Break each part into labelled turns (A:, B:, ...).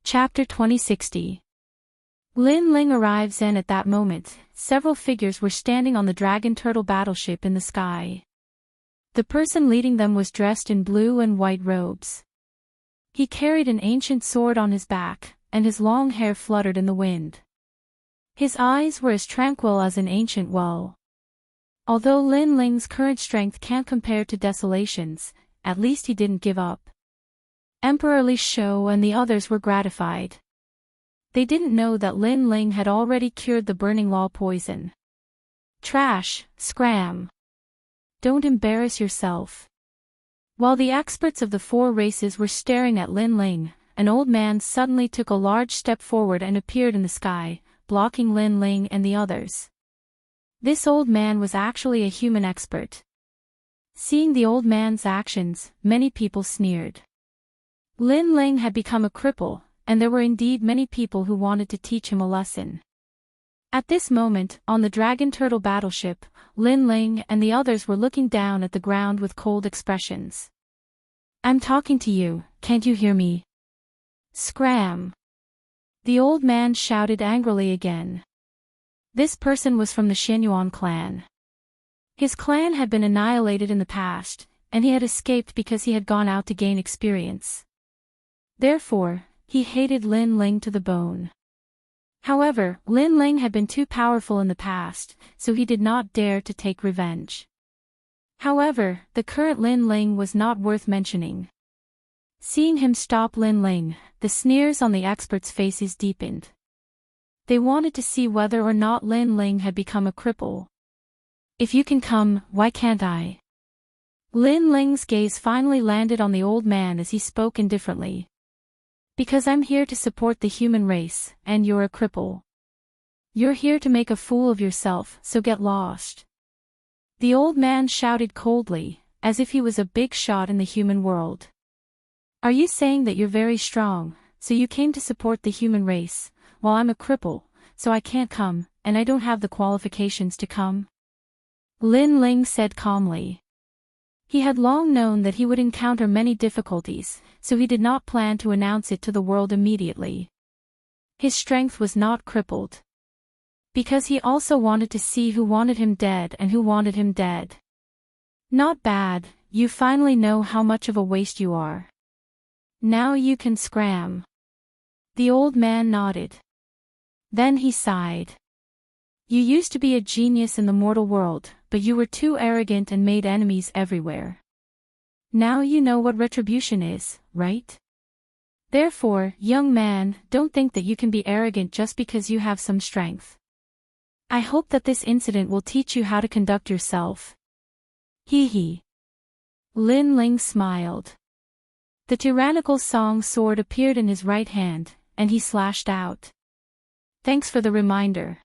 A: Chapter 2060. Lin Ling arrives, and at that moment, several figures were standing on the dragon turtle battleship in the sky. The person leading them was dressed in blue and white robes. He carried an ancient sword on his back, and his long hair fluttered in the wind. His eyes were as tranquil as an ancient well. Although Lin Ling's current strength can't compare to Desolation's, at least he didn't give up. Emperor Li Shou and the others were gratified. They didn't know that Lin Ling had already cured the burning law poison. Trash, scram. Don't embarrass yourself. While the experts of the four races were staring at Lin Ling, an old man suddenly took a large step forward and appeared in the sky, blocking Lin Ling and the others. This old man was actually a human expert. Seeing the old man's actions, many people sneered. Lin Ling had become a cripple, and there were indeed many people who wanted to teach him a lesson. At this moment, on the dragon turtle battleship, Lin Ling and the others were looking down at the ground with cold expressions. "I'm talking to you, can't you hear me?" Scram! The old man shouted angrily again. This person was from the Shenyuan clan. His clan had been annihilated in the past, and he had escaped because he had gone out to gain experience. Therefore, he hated Lin Ling to the bone. However, Lin Ling had been too powerful in the past, so he did not dare to take revenge. However, the current Lin Ling was not worth mentioning. Seeing him stop Lin Ling, the sneers on the experts' faces deepened. They wanted to see whether or not Lin Ling had become a cripple. "If you can come, why can't I?" Lin Ling's gaze finally landed on the old man as he spoke indifferently. "Because I'm here to support the human race, and you're a cripple. You're here to make a fool of yourself, so get lost." The old man shouted coldly, as if he was a big shot in the human world. "Are you saying that you're very strong, so you came to support the human race, while I'm a cripple, so I can't come, and I don't have the qualifications to come?" Lin Ling said calmly. He had long known that he would encounter many difficulties, so he did not plan to announce it to the world immediately. His strength was not crippled. Because he also wanted to see who wanted him dead and who wanted him dead. "Not bad, you finally know how much of a waste you are. Now you can scram." The old man nodded. Then he sighed. "You used to be a genius in the mortal world, but you were too arrogant and made enemies everywhere. Now you know what retribution is, right? Therefore, young man, don't think that you can be arrogant just because you have some strength. I hope that this incident will teach you how to conduct yourself." Hee hee. Lin Ling smiled. The tyrannical song sword appeared in his right hand, and he slashed out. "Thanks for the reminder."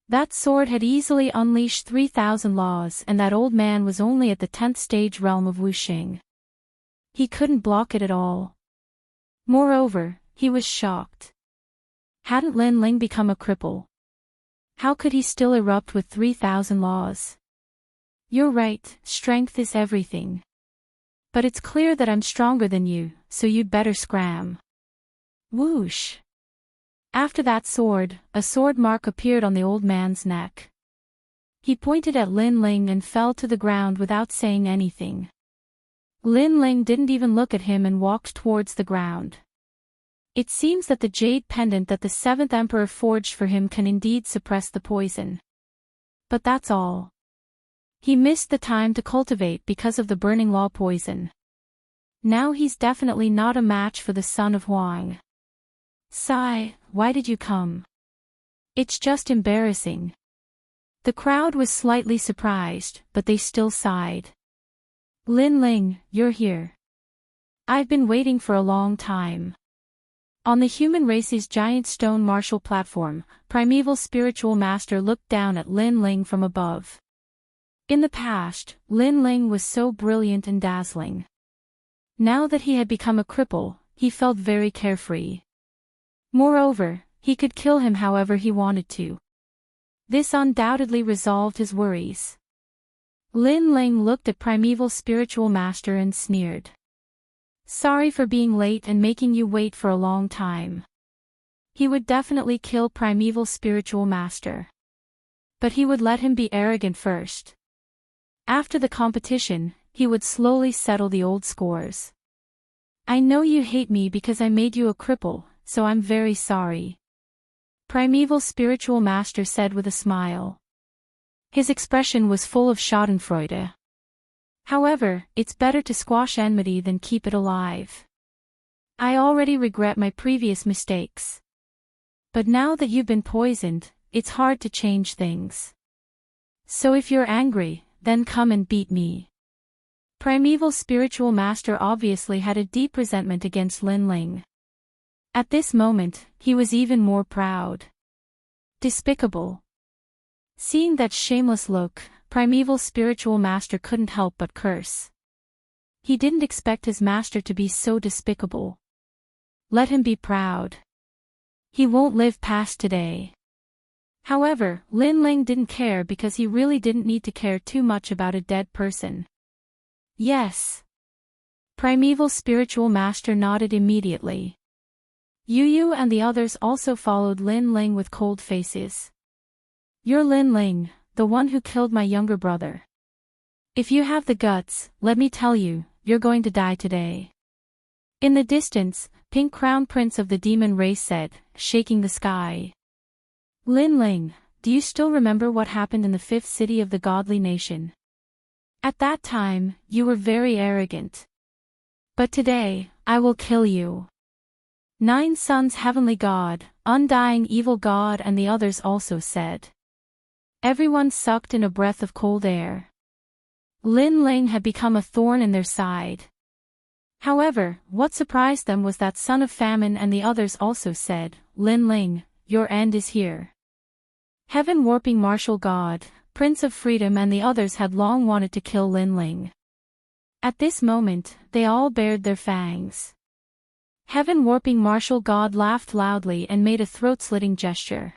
A: That sword had easily unleashed 3,000 laws, and that old man was only at the 10th stage realm of Wuxia. He couldn't block it at all. Moreover, he was shocked. Hadn't Lin Ling become a cripple? How could he still erupt with 3,000 laws? "You're right, strength is everything. But it's clear that I'm stronger than you, so you'd better scram." Whoosh! After that sword, a sword mark appeared on the old man's neck. He pointed at Lin Ling and fell to the ground without saying anything. Lin Ling didn't even look at him and walked towards the ground. It seems that the jade pendant that the 7th Emperor forged for him can indeed suppress the poison. But that's all. He missed the time to cultivate because of the burning law poison. Now he's definitely not a match for the son of Huang. "Sigh, why did you come? It's just embarrassing." The crowd was slightly surprised, but they still sighed. "Lin Ling, you're here. I've been waiting for a long time." On the human race's giant stone martial platform, Primeval Spiritual Master looked down at Lin Ling from above. In the past, Lin Ling was so brilliant and dazzling. Now that he had become a cripple, he felt very carefree. Moreover, he could kill him however he wanted to. This undoubtedly resolved his worries. Lin Ling looked at Primeval Spiritual Master and sneered. Sorry for being late and making you wait for a long time. He would definitely kill Primeval Spiritual Master. But he would let him be arrogant first. After the competition, he would slowly settle the old scores. I know you hate me because I made you a cripple, so I'm very sorry. Primeval Spiritual Master said with a smile. His expression was full of schadenfreude. However, it's better to squash enmity than keep it alive. I already regret my previous mistakes. But now that you've been poisoned, it's hard to change things. So if you're angry, then come and beat me. Primeval Spiritual Master obviously had a deep resentment against Lin Ling. At this moment, he was even more proud. Despicable. Seeing that shameless look, Primeval Spiritual Master couldn't help but curse. He didn't expect his master to be so despicable. Let him be proud. He won't live past today. However, Lin Ling didn't care because he really didn't need to care too much about a dead person. Yes. Primeval Spiritual Master nodded immediately. Yu Yu and the others also followed Lin Ling with cold faces. You're Lin Ling, the one who killed my younger brother. If you have the guts, let me tell you, you're going to die today. In the distance, Pink Crown Prince of the Demon Race said, shaking the sky. Lin Ling, do you still remember what happened in the fifth city of the godly nation? At that time, you were very arrogant. But today, I will kill you. 9 Sons Heavenly God, Undying Evil God and the others also said. Everyone sucked in a breath of cold air. Lin Ling had become a thorn in their side. However, what surprised them was that Son of Famine and the others also said, Lin Ling, your end is here. Heaven Warping Martial God, Prince of Freedom and the others had long wanted to kill Lin Ling. At this moment, they all bared their fangs. Heaven Warping Martial God laughed loudly and made a throat-slitting gesture.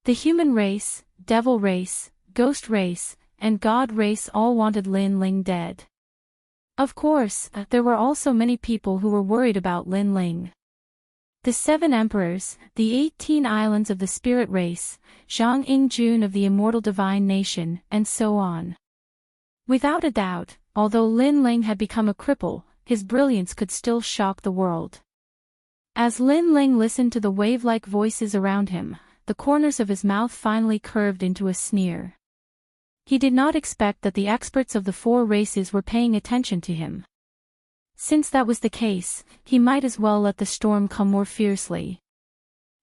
A: The human race, devil race, ghost race, and god race all wanted Lin Ling dead. Of course, there were also many people who were worried about Lin Ling. The 7 emperors, the 18 islands of the spirit race, Zhang Yingjun of the immortal divine nation, and so on. Without a doubt, although Lin Ling had become a cripple, his brilliance could still shock the world. As Lin Ling listened to the wave-like voices around him, the corners of his mouth finally curved into a sneer. He did not expect that the experts of the 4 races were paying attention to him. Since that was the case, he might as well let the storm come more fiercely.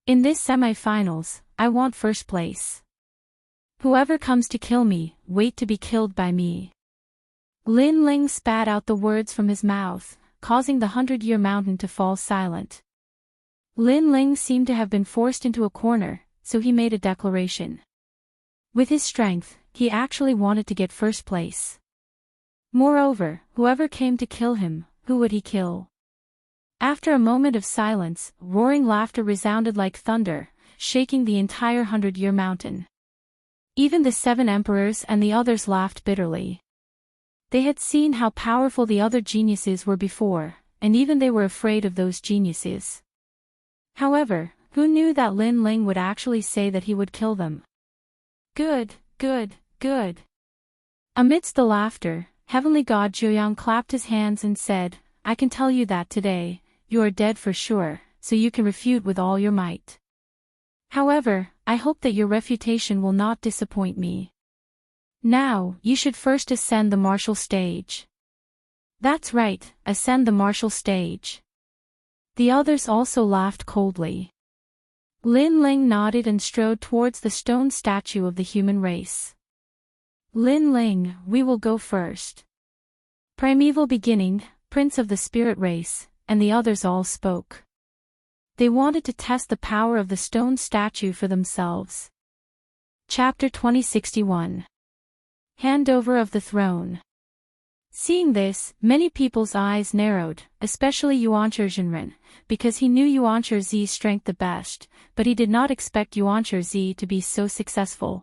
A: In this semi-finals, I want first place. Whoever comes to kill me, wait to be killed by me. Lin Ling spat out the words from his mouth, causing the 100-year mountain to fall silent. Lin Ling seemed to have been forced into a corner, so he made a declaration. With his strength, he actually wanted to get first place. Moreover, whoever came to kill him, who would he kill? After a moment of silence, roaring laughter resounded like thunder, shaking the entire 100-year mountain. Even the 7 emperors and the others laughed bitterly. They had seen how powerful the other geniuses were before, and even they were afraid of those geniuses. However, who knew that Lin Ling would actually say that he would kill them? Good, good, good. Amidst the laughter, Heavenly God Zhuoyang clapped his hands and said, I can tell you that today, you are dead for sure, so you can refute with all your might. However, I hope that your refutation will not disappoint me. Now, you should first ascend the martial stage. That's right, ascend the martial stage. The others also laughed coldly. Lin Ling nodded and strode towards the stone statue of the human race. Lin Ling, we will go first. Primeval Beginning, Prince of the Spirit Race, and the others all spoke. They wanted to test the power of the stone statue for themselves. Chapter 2061. Handover of the Throne. Seeing this, many people's eyes narrowed, especially Yuancher Zhenren, because he knew Yuancher Zi's strength the best, but he did not expect Yuancher Zi to be so successful.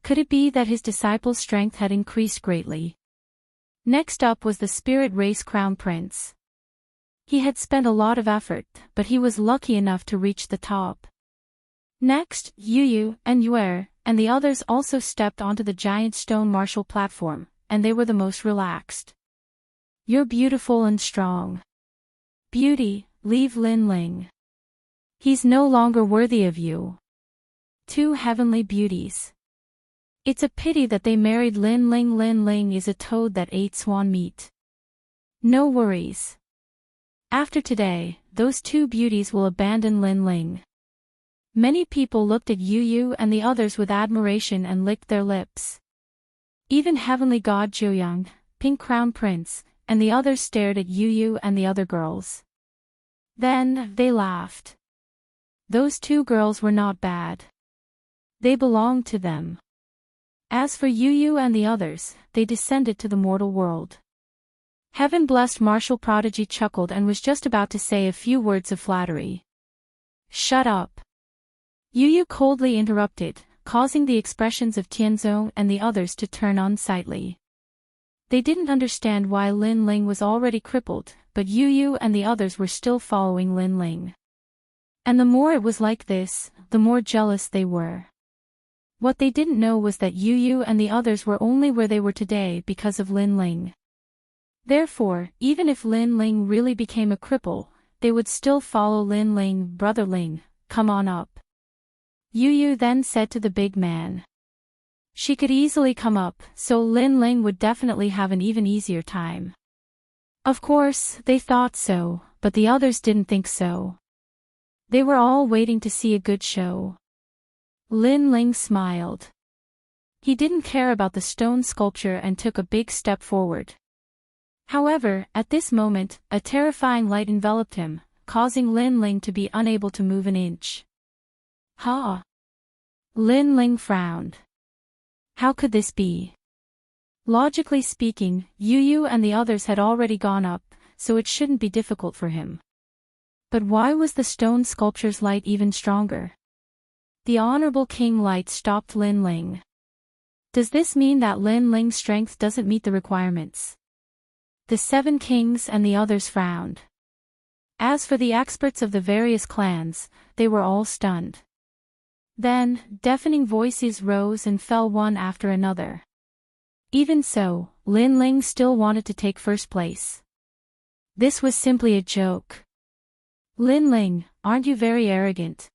A: Could it be that his disciple's strength had increased greatly? Next up was the Spirit Race Crown Prince. He had spent a lot of effort, but he was lucky enough to reach the top. Next, Yu and Yue and the others also stepped onto the giant stone martial platform, and they were the most relaxed. You're beautiful and strong. Beauty, leave Lin Ling. He's no longer worthy of you. Two heavenly beauties. It's a pity that they married Lin Ling. Lin Ling is a toad that ate swan meat. No worries. After today, those two beauties will abandon Lin Ling. Many people looked at Yu and the others with admiration and licked their lips. Even Heavenly God Joyoung, Pink Crown Prince, and the others stared at Yu and the other girls. Then, they laughed. Those two girls were not bad. They belonged to them. As for Yu and the others, they descended to the mortal world. Heaven-blessed martial prodigy chuckled and was just about to say a few words of flattery. Shut up. Yu coldly interrupted, causing the expressions of Tianzong and the others to turn unsightly. They didn't understand why Lin Ling was already crippled, but Yu and the others were still following Lin Ling. And the more it was like this, the more jealous they were. What they didn't know was that Yu and the others were only where they were today because of Lin Ling. Therefore, even if Lin Ling really became a cripple, they would still follow Lin Ling. Brother Ling, come on up. Yu then said to the big man. She could easily come up, so Lin Ling would definitely have an even easier time. Of course, they thought so, but the others didn't think so. They were all waiting to see a good show. Lin Ling smiled. He didn't care about the stone sculpture and took a big step forward. However, at this moment, a terrifying light enveloped him, causing Lin Ling to be unable to move an inch. Ha! Lin Ling frowned. How could this be? Logically speaking, Yu and the others had already gone up, so it shouldn't be difficult for him. But why was the stone sculpture's light even stronger? The Honorable King Light stopped Lin Ling. Does this mean that Lin Ling's strength doesn't meet the requirements? The seven kings and the others frowned. As for the experts of the various clans, they were all stunned. Then, deafening voices rose and fell one after another. Even so, Lin Ling still wanted to take first place. This was simply a joke. Lin Ling, aren't you very arrogant?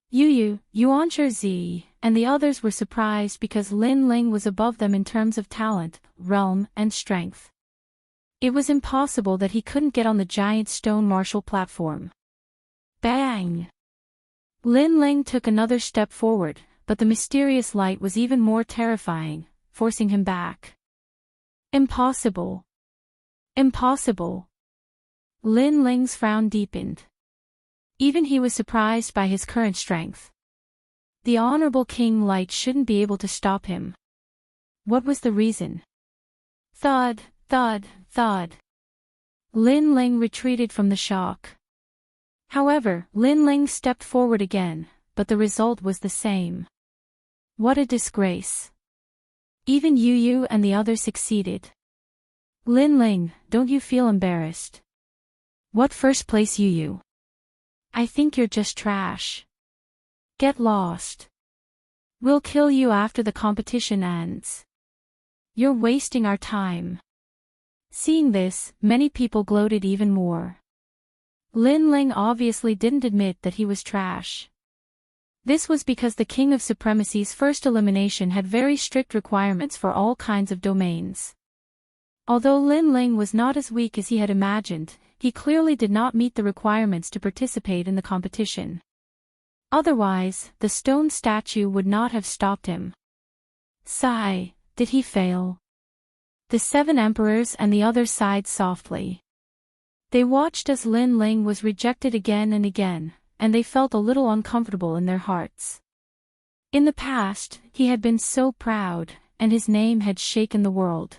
A: Yu, Yuan Zi, and the others were surprised because Lin Ling was above them in terms of talent, realm, and strength. It was impossible that he couldn't get on the giant stone martial platform. Bang! Lin Ling took another step forward, but the mysterious light was even more terrifying, forcing him back. Impossible. Impossible. Lin Ling's frown deepened. Even he was surprised by his current strength. The Honorable King Light shouldn't be able to stop him. What was the reason? Thud, thud, thud. Lin Ling retreated from the shock. However, Lin Ling stepped forward again, but the result was the same. What a disgrace. Even Yu and the others succeeded. Lin Ling, don't you feel embarrassed? What first place Yu? I think you're just trash. Get lost. We'll kill you after the competition ends. You're wasting our time. Seeing this, many people gloated even more. Lin Ling obviously didn't admit that he was trash. This was because the King of Supremacy's first elimination had very strict requirements for all kinds of domains. Although Lin Ling was not as weak as he had imagined, he clearly did not meet the requirements to participate in the competition. Otherwise, the stone statue would not have stopped him. Sigh, did he fail? The seven emperors and the others sighed softly. They watched as Lin Ling was rejected again and again, and they felt a little uncomfortable in their hearts. In the past, he had been so proud, and his name had shaken the world.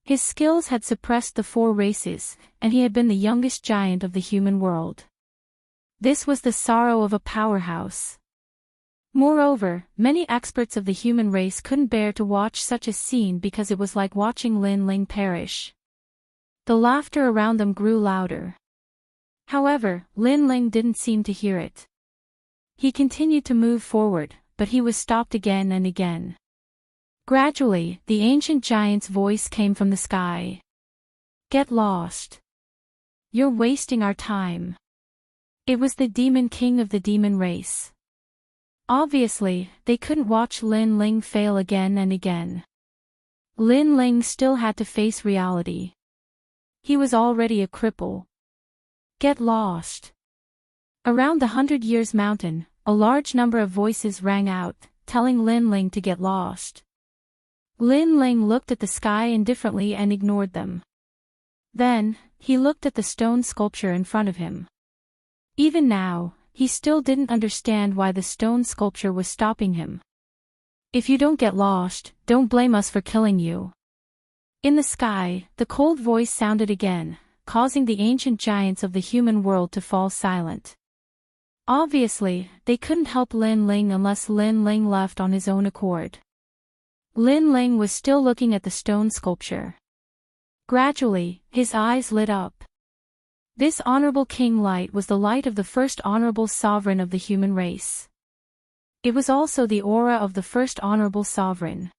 A: His skills had suppressed the four races, and he had been the youngest giant of the human world. This was the sorrow of a powerhouse. Moreover, many experts of the human race couldn't bear to watch such a scene because it was like watching Lin Ling perish. The laughter around them grew louder. However, Lin Ling didn't seem to hear it. He continued to move forward, but he was stopped again and again. Gradually, the ancient giant's voice came from the sky. "Get lost. You're wasting our time." It was the demon king of the demon race. Obviously, they couldn't watch Lin Ling fail again and again. Lin Ling still had to face reality. He was already a cripple. Get lost. Around the 100 Years Mountain, a large number of voices rang out, telling Lin Ling to get lost. Lin Ling looked at the sky indifferently and ignored them. Then, he looked at the stone sculpture in front of him. Even now, he still didn't understand why the stone sculpture was stopping him. "If you don't get lost, don't blame us for killing you." In the sky, the cold voice sounded again, causing the ancient giants of the human world to fall silent. Obviously, they couldn't help Lin Ling unless Lin Ling left on his own accord. Lin Ling was still looking at the stone sculpture. Gradually, his eyes lit up. This honorable king light was the light of the first honorable sovereign of the human race. It was also the aura of the first honorable sovereign.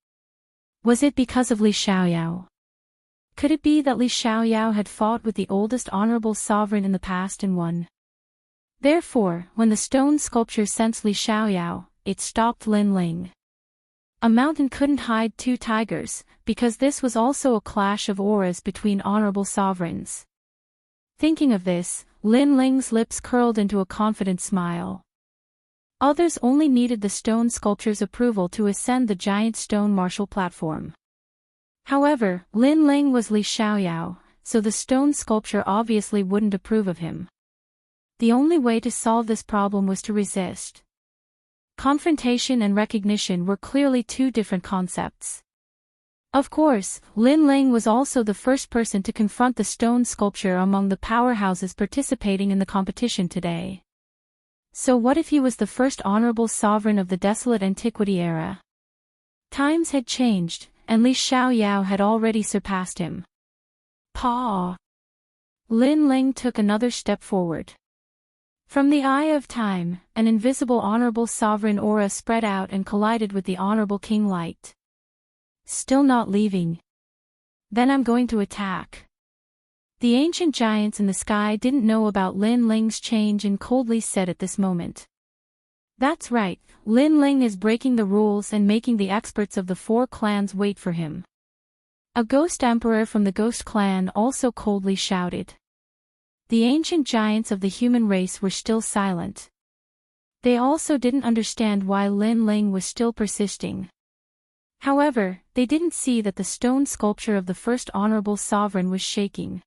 A: Was it because of Li Xiaoyao? Could it be that Li Xiaoyao had fought with the oldest honorable sovereign in the past and won? Therefore, when the stone sculpture sensed Li Xiaoyao, it stopped Lin Ling. A mountain couldn't hide two tigers, because this was also a clash of auras between honorable sovereigns. Thinking of this, Lin Ling's lips curled into a confident smile. Others only needed the stone sculpture's approval to ascend the giant stone martial platform. However, Lin Ling was Li Xiaoyao, so the stone sculpture obviously wouldn't approve of him. The only way to solve this problem was to resist. Confrontation and recognition were clearly two different concepts. Of course, Lin Ling was also the first person to confront the stone sculpture among the powerhouses participating in the competition today. So what if he was the first honorable sovereign of the desolate antiquity era? Times had changed, and Li Xiaoyao had already surpassed him. Paw! Lin Ling took another step forward. From the eye of time, an invisible honorable sovereign aura spread out and collided with the honorable king light. Still not leaving. Then I'm going to attack. The ancient giants in the sky didn't know about Lin Ling's change and coldly said at this moment. That's right, Lin Ling is breaking the rules and making the experts of the four clans wait for him. A ghost emperor from the ghost clan also coldly shouted. The ancient giants of the human race were still silent. They also didn't understand why Lin Ling was still persisting. However, they didn't see that the stone sculpture of the first honorable sovereign was shaking.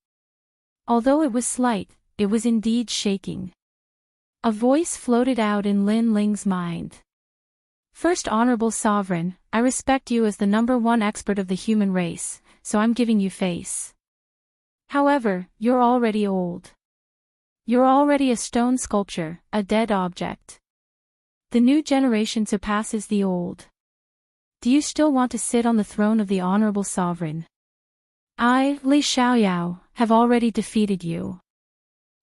A: Although it was slight, it was indeed shaking. A voice floated out in Lin Ling's mind. First honorable sovereign, I respect you as the #1 expert of the human race, so I'm giving you face. However, you're already old. You're already a stone sculpture, a dead object. The new generation surpasses the old. Do you still want to sit on the throne of the honorable sovereign? I, Li Xiaoyao, have already defeated you.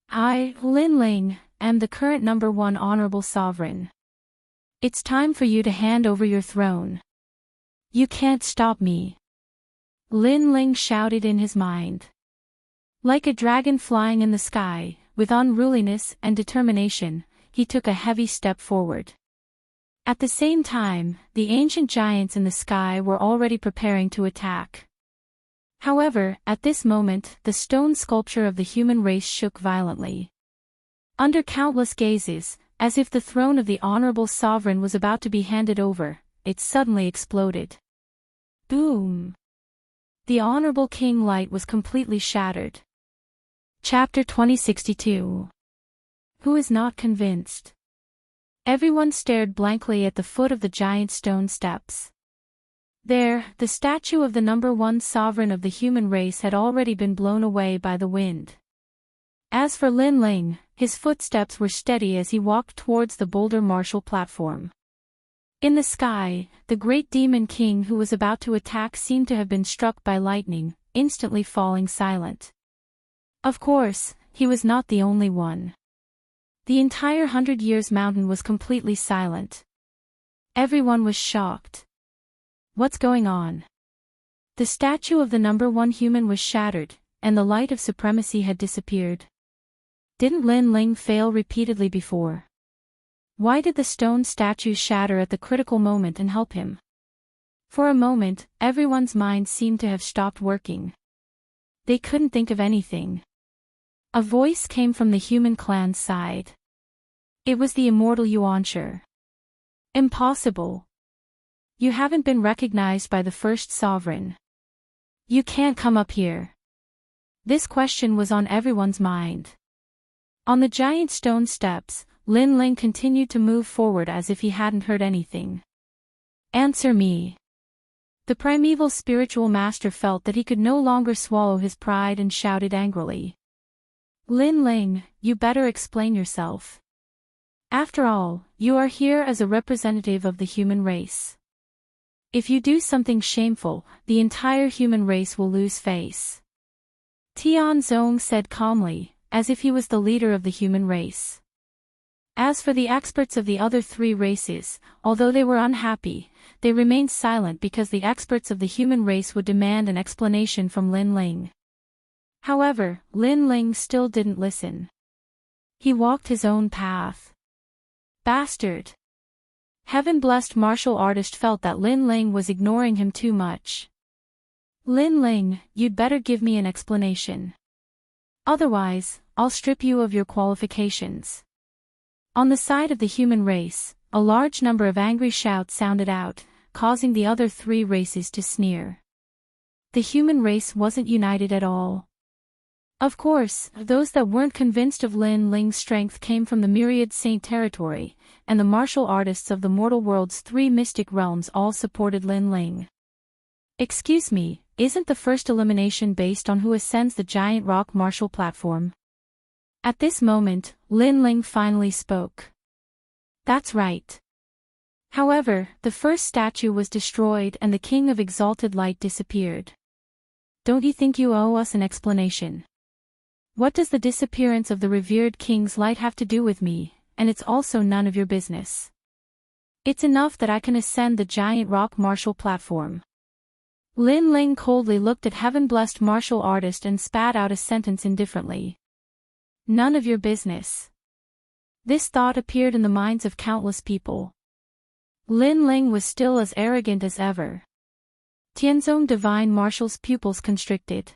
A: I, Lin Ling, am the current #1 honorable sovereign. It's time for you to hand over your throne. You can't stop me. Lin Ling shouted in his mind. Like a dragon flying in the sky, with unruliness and determination, he took a heavy step forward. At the same time, the ancient giants in the sky were already preparing to attack. However, at this moment, the stone sculpture of the human race shook violently. Under countless gazes, as if the throne of the honorable sovereign was about to be handed over, it suddenly exploded. Boom! The honorable king light was completely shattered. Chapter 2062. Who is not convinced? Everyone stared blankly at the foot of the giant stone steps. There, the statue of the #1 sovereign of the human race had already been blown away by the wind. As for Lin Ling, his footsteps were steady as he walked towards the boulder martial platform. In the sky, the great demon king who was about to attack seemed to have been struck by lightning, instantly falling silent. Of course, he was not the only one. The entire 100 Years Mountain was completely silent. Everyone was shocked. What's going on? The statue of the number one human was shattered, and the light of supremacy had disappeared. Didn't Lin Ling fail repeatedly before? Why did the stone statue shatter at the critical moment and help him? For a moment, everyone's minds seemed to have stopped working. They couldn't think of anything. A voice came from the human clan's side. It was the immortal Yuanshi. Impossible. You haven't been recognized by the first sovereign. You can't come up here. This question was on everyone's mind. On the giant stone steps, Lin Ling continued to move forward as if he hadn't heard anything. Answer me. The primeval spiritual master felt that he could no longer swallow his pride and shouted angrily. Lin Ling, you better explain yourself. After all, you are here as a representative of the human race. If you do something shameful, the entire human race will lose face. Tianzong said calmly, as if he was the leader of the human race. As for the experts of the other three races, although they were unhappy, they remained silent because the experts of the human race would demand an explanation from Lin Ling. However, Lin Ling still didn't listen. He walked his own path. Bastard! Heaven-blessed martial artist felt that Lin Ling was ignoring him too much. Lin Ling, you'd better give me an explanation. Otherwise, I'll strip you of your qualifications. On the side of the human race, a large number of angry shouts sounded out, causing the other three races to sneer. The human race wasn't united at all. Of course, those that weren't convinced of Lin Ling's strength came from the myriad saint territory, and the martial artists of the mortal world's three mystic realms all supported Lin Ling. Excuse me, isn't the first elimination based on who ascends the giant rock martial platform? At this moment, Lin Ling finally spoke. That's right. However, the first statue was destroyed and the King of Exalted Light disappeared. Don't you think you owe us an explanation? What does the disappearance of the revered King's Light have to do with me, and it's also none of your business. It's enough that I can ascend the giant rock martial platform. Lin Ling coldly looked at heaven-blessed martial artist and spat out a sentence indifferently. None of your business. This thought appeared in the minds of countless people. Lin Ling was still as arrogant as ever. Tianzong Divine Marshal's pupils constricted.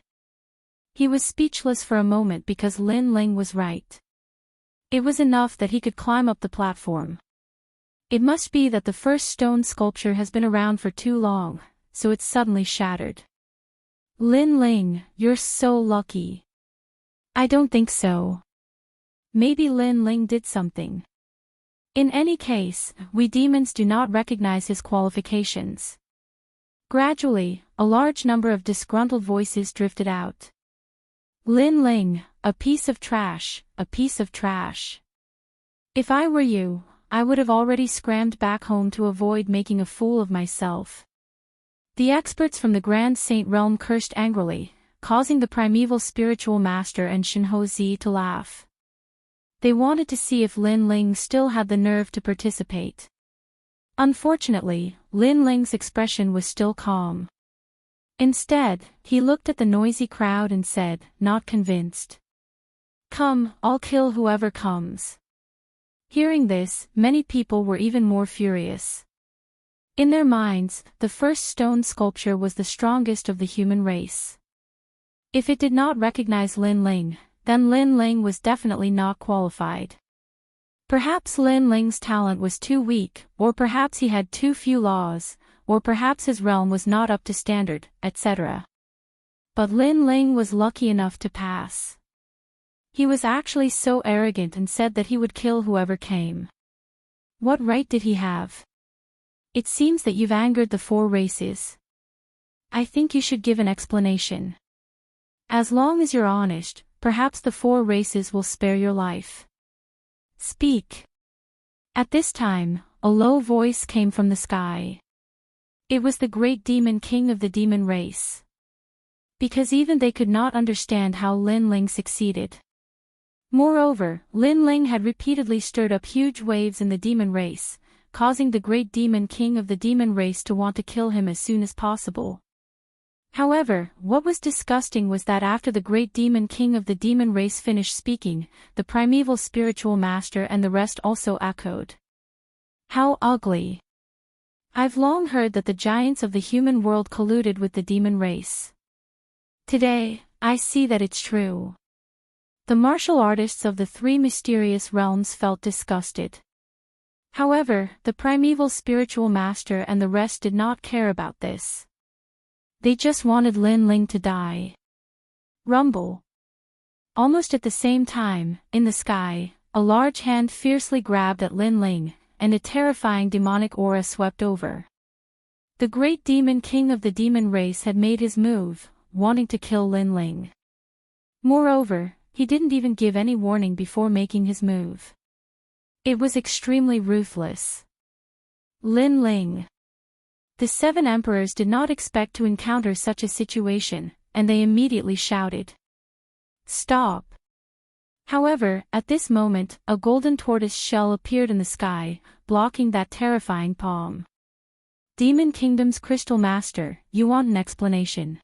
A: He was speechless for a moment because Lin Ling was right. It was enough that he could climb up the platform. It must be that the first stone sculpture has been around for too long, so it's suddenly shattered. Lin Ling, you're so lucky. I don't think so. Maybe Lin Ling did something. In any case, we demons do not recognize his qualifications. Gradually, a large number of disgruntled voices drifted out. Lin Ling, a piece of trash, a piece of trash. If I were you, I would have already scrammed back home to avoid making a fool of myself. The experts from the Grand Saint Realm cursed angrily, causing the primeval spiritual master and Shinho Zi to laugh. They wanted to see if Lin Ling still had the nerve to participate. Unfortunately, Lin Ling's expression was still calm. Instead, he looked at the noisy crowd and said, not convinced. Come, I'll kill whoever comes. Hearing this, many people were even more furious. In their minds, the first stone sculpture was the strongest of the human race. If it did not recognize Lin Ling, then Lin Ling was definitely not qualified. Perhaps Lin Ling's talent was too weak, or perhaps he had too few laws, or perhaps his realm was not up to standard, etc. But Lin Ling was lucky enough to pass. He was actually so arrogant and said that he would kill whoever came. What right did he have? It seems that you've angered the four races. I think you should give an explanation. As long as you're honest, perhaps the four races will spare your life. Speak. At this time, a low voice came from the sky. It was the great demon king of the demon race. because even they could not understand how Lin Ling succeeded. Moreover, Lin Ling had repeatedly stirred up huge waves in the demon race, causing the great demon king of the demon race to want to kill him as soon as possible. However, what was disgusting was that after the great demon king of the demon race finished speaking, the primeval spiritual master and the rest also echoed. How ugly! I've long heard that the giants of the human world colluded with the demon race. Today, I see that it's true. The martial artists of the three mysterious realms felt disgusted. However, the primeval spiritual master and the rest did not care about this. They just wanted Lin Ling to die. Rumble. Almost at the same time, in the sky, a large hand fiercely grabbed at Lin Ling, and a terrifying demonic aura swept over. The great demon king of the demon race had made his move, wanting to kill Lin Ling. Moreover, he didn't even give any warning before making his move. It was extremely ruthless. Lin Ling. The 7 emperors did not expect to encounter such a situation, and they immediately shouted, "Stop!" However, at this moment, a golden tortoise shell appeared in the sky, blocking that terrifying palm. Demon Kingdom's Crystal Master, you want an explanation?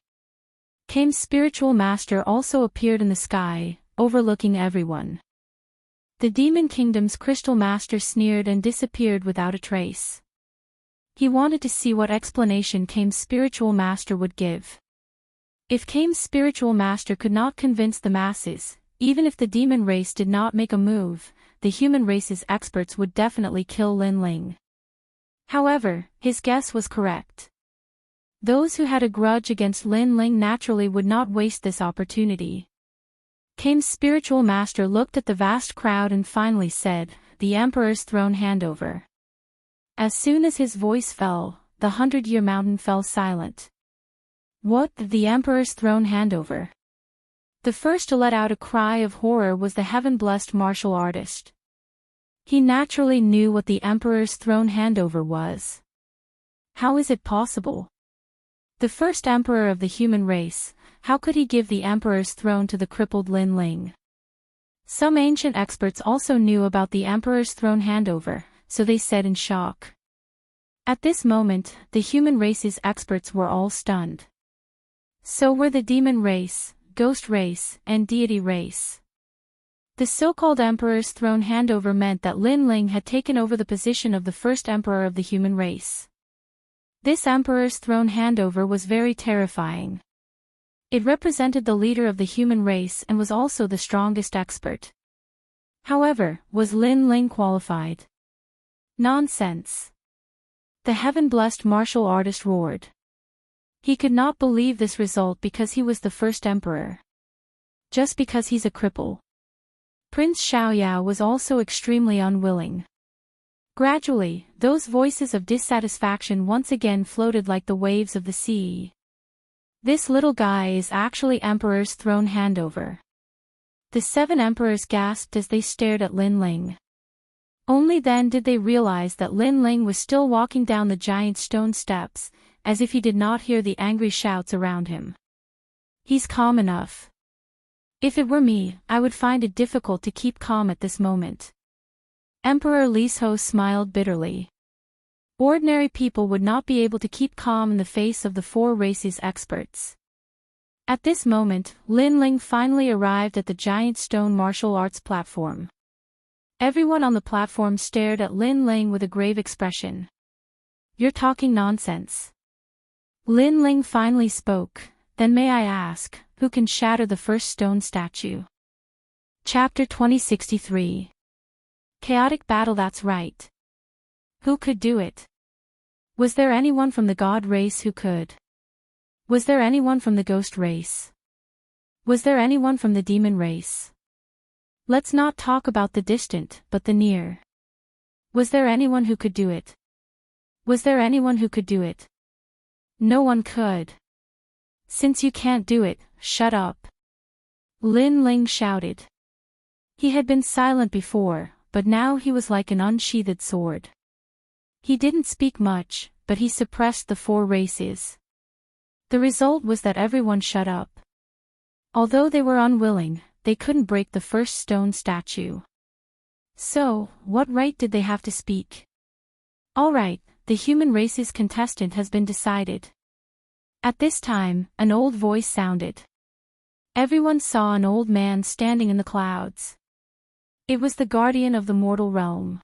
A: Kame's spiritual master also appeared in the sky, overlooking everyone. The Demon Kingdom's Crystal Master sneered and disappeared without a trace. He wanted to see what explanation Kame's spiritual master would give. If Kame's spiritual master could not convince the masses, even if the demon race did not make a move, the human race's experts would definitely kill Lin Ling. However, his guess was correct. Those who had a grudge against Lin Ling naturally would not waste this opportunity. Kame's spiritual master looked at the vast crowd and finally said, "The Emperor's throne handover." As soon as his voice fell, the 100-year mountain fell silent. What, the Emperor's throne handover? The first to let out a cry of horror was the heaven-blessed martial artist. He naturally knew what the Emperor's throne handover was. How is it possible? The first emperor of the human race, how could he give the Emperor's throne to the crippled Lin Ling? Some ancient experts also knew about the Emperor's throne handover, so they said in shock. At this moment, the human race's experts were all stunned. So were the demon race, ghost race, and deity race. The so-called Emperor's throne handover meant that Lin Ling had taken over the position of the first emperor of the human race. This Emperor's throne handover was very terrifying. It represented the leader of the human race and was also the strongest expert. However, was Lin Ling qualified? Nonsense. The heaven-blessed martial artist roared. He could not believe this result because he was the first emperor. Just because he's a cripple. Prince Xiaoyao was also extremely unwilling. Gradually, those voices of dissatisfaction once again floated like the waves of the sea. This little guy is actually Emperor's throne handover. The 7 emperors gasped as they stared at Lin Ling. Only then did they realize that Lin Ling was still walking down the giant stone steps, as if he did not hear the angry shouts around him. He's calm enough. If it were me, I would find it difficult to keep calm at this moment. Emperor Li's-Ho smiled bitterly. Ordinary people would not be able to keep calm in the face of the 4 races' experts. At this moment, Lin Ling finally arrived at the giant stone martial arts platform. Everyone on the platform stared at Lin Ling with a grave expression. "You're talking nonsense." Lin Ling finally spoke, "Then may I ask, who can shatter the first stone statue?" Chapter 2063. Chaotic battle. That's right. Who could do it? Was there anyone from the god race who could? Was there anyone from the ghost race? Was there anyone from the demon race? Let's not talk about the distant, but the near. Was there anyone who could do it? Was there anyone who could do it? No one could. Since you can't do it, shut up. Lin Ling shouted. He had been silent before, but now he was like an unsheathed sword. He didn't speak much, but he suppressed the 4 races. The result was that everyone shut up. Although they were unwilling, they couldn't break the first stone statue. So, what right did they have to speak? All right, the human race's contestant has been decided. At this time, an old voice sounded. Everyone saw an old man standing in the clouds. It was the guardian of the mortal realm.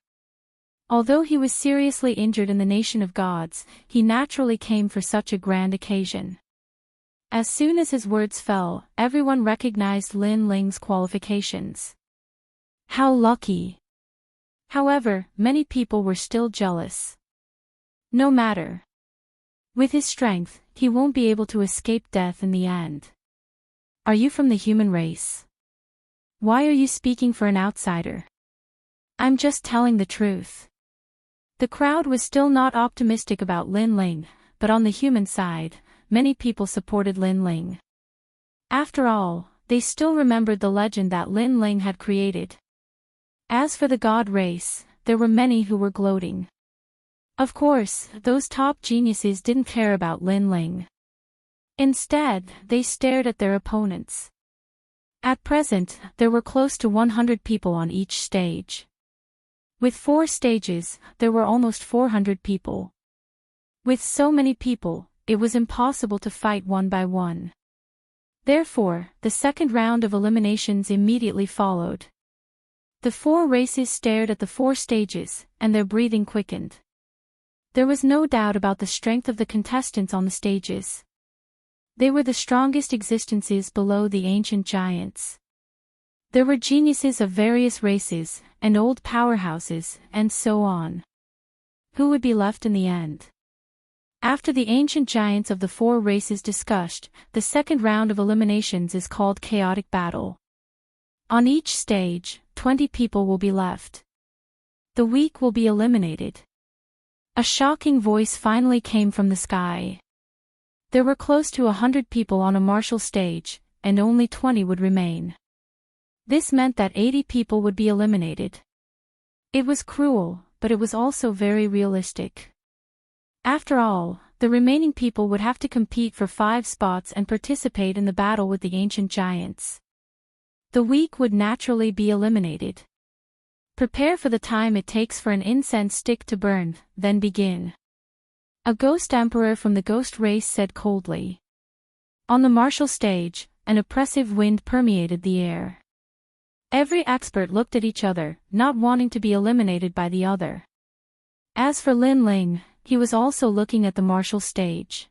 A: Although he was seriously injured in the nation of gods, he naturally came for such a grand occasion. As soon as his words fell, everyone recognized Lin Ling's qualifications. How lucky! However, many people were still jealous. No matter. With his strength, he won't be able to escape death in the end. Are you from the human race? Why are you speaking for an outsider? I'm just telling the truth. The crowd was still not optimistic about Lin Ling, but on the human side, many people supported Lin Ling. After all, they still remembered the legend that Lin Ling had created. As for the god race, there were many who were gloating. Of course, those top geniuses didn't care about Lin Ling. Instead, they stared at their opponents. At present, there were close to 100 people on each stage. With 4 stages, there were almost 400 people. With so many people, it was impossible to fight one by one. Therefore, the second round of eliminations immediately followed. The 4 races stared at the 4 stages, and their breathing quickened. There was no doubt about the strength of the contestants on the stages. They were the strongest existences below the ancient giants. There were geniuses of various races, and old powerhouses, and so on. Who would be left in the end? After the ancient giants of the 4 races discussed, the second round of eliminations is called chaotic battle. On each stage, 20 people will be left. The weak will be eliminated. A shocking voice finally came from the sky. There were close to 100 people on a martial stage, and only 20 would remain. This meant that 80 people would be eliminated. It was cruel, but it was also very realistic. After all, the remaining people would have to compete for 5 spots and participate in the battle with the ancient giants. The weak would naturally be eliminated. Prepare for the time it takes for an incense stick to burn, then begin. A ghost emperor from the ghost race said coldly. On the martial stage, an oppressive wind permeated the air. Every expert looked at each other, not wanting to be eliminated by the other. As for Lin Ling, he was also looking at the martial stage.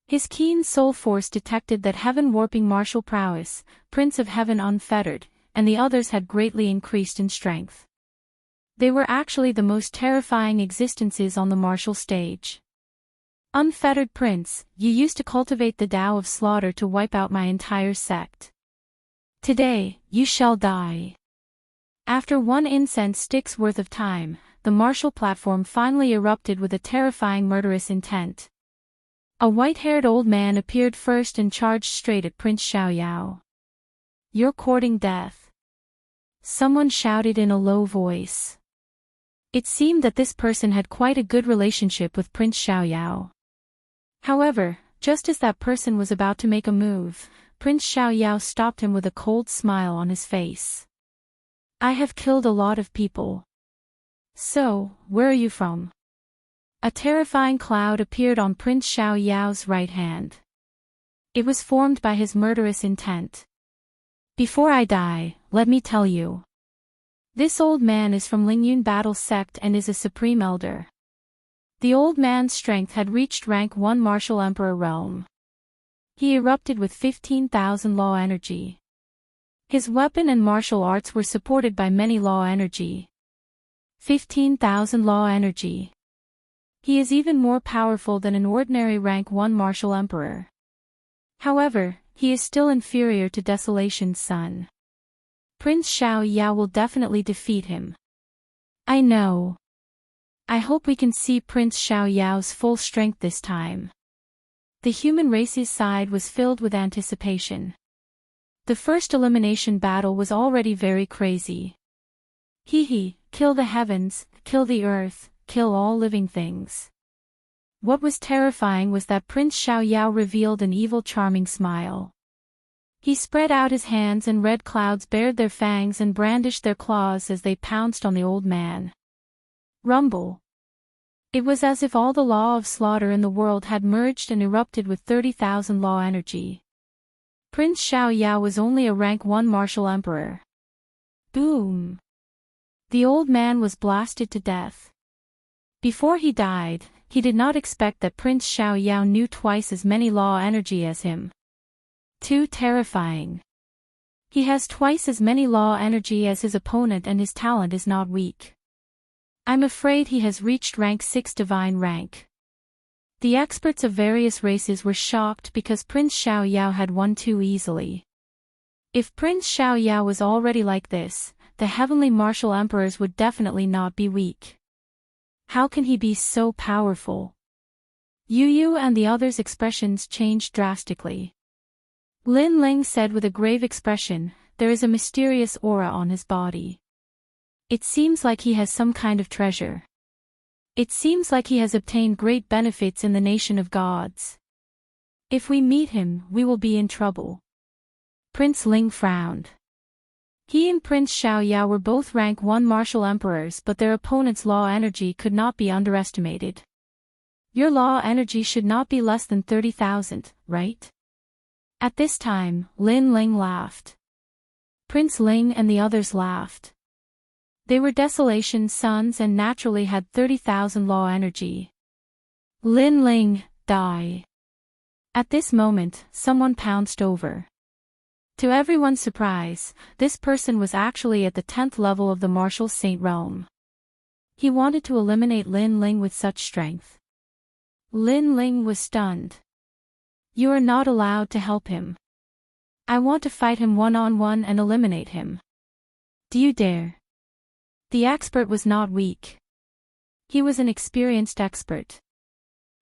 A: His keen soul force detected that heaven-warping martial prowess, Prince of Heaven unfettered, and the others had greatly increased in strength. They were actually the most terrifying existences on the martial stage. Unfettered Prince, you used to cultivate the Tao of slaughter to wipe out my entire sect. Today, you shall die. After 1 incense stick's worth of time, the martial platform finally erupted with a terrifying murderous intent. A white-haired old man appeared first and charged straight at Prince Xiaoyao. You're courting death. Someone shouted in a low voice. It seemed that this person had quite a good relationship with Prince Xiaoyao. However, just as that person was about to make a move, Prince Xiaoyao stopped him with a cold smile on his face. I have killed a lot of people. So, where are you from? A terrifying cloud appeared on Prince Xiaoyao's right hand. It was formed by his murderous intent. Before I die, let me tell you. This old man is from Lingyun Battle Sect and is a supreme elder. The old man's strength had reached rank 1 martial emperor realm. He erupted with 15,000 law energy. His weapon and martial arts were supported by many law energy. 15,000 law energy. He is even more powerful than an ordinary rank 1 martial emperor. However, he is still inferior to Desolation's son. Prince Xiaoyao will definitely defeat him. I know. I hope we can see Prince Xiaoyao's full strength this time. The human race's side was filled with anticipation. The first elimination battle was already very crazy. Kill the heavens, kill the earth, kill all living things. What was terrifying was that Prince Xiaoyao revealed an evil charming smile. He spread out his hands and red clouds bared their fangs and brandished their claws as they pounced on the old man. Rumble. It was as if all the law of slaughter in the world had merged and erupted with 30,000 law energy. Prince Xiaoyao was only a rank 1 martial emperor. Boom! The old man was blasted to death. Before he died, he did not expect that Prince Xiaoyao knew twice as many law energy as him. Too terrifying. He has twice as many law energy as his opponent and his talent is not weak. I'm afraid he has reached rank 6 divine rank. The experts of various races were shocked because Prince Xiaoyao had won too easily. If Prince Xiaoyao was already like this, the heavenly martial emperors would definitely not be weak. How can he be so powerful? Yu and the others' expressions changed drastically. Lin Ling said with a grave expression, "There is a mysterious aura on his body. It seems like he has some kind of treasure. It seems like he has obtained great benefits in the nation of gods. If we meet him, we will be in trouble." Prince Ling frowned. He and Prince Xiaoyao were both rank 1 martial emperors, but their opponent's law energy could not be underestimated. Your law energy should not be less than 30,000, right? At this time, Lin Ling laughed. Prince Ling and the others laughed. They were Desolation's sons and naturally had 30,000 law energy. Lin Ling, die. At this moment, someone pounced over. To everyone's surprise, this person was actually at the 10th level of the martial saint realm. He wanted to eliminate Lin Ling with such strength. Lin Ling was stunned. You are not allowed to help him. I want to fight him one-on-one and eliminate him. Do you dare? The expert was not weak. He was an experienced expert.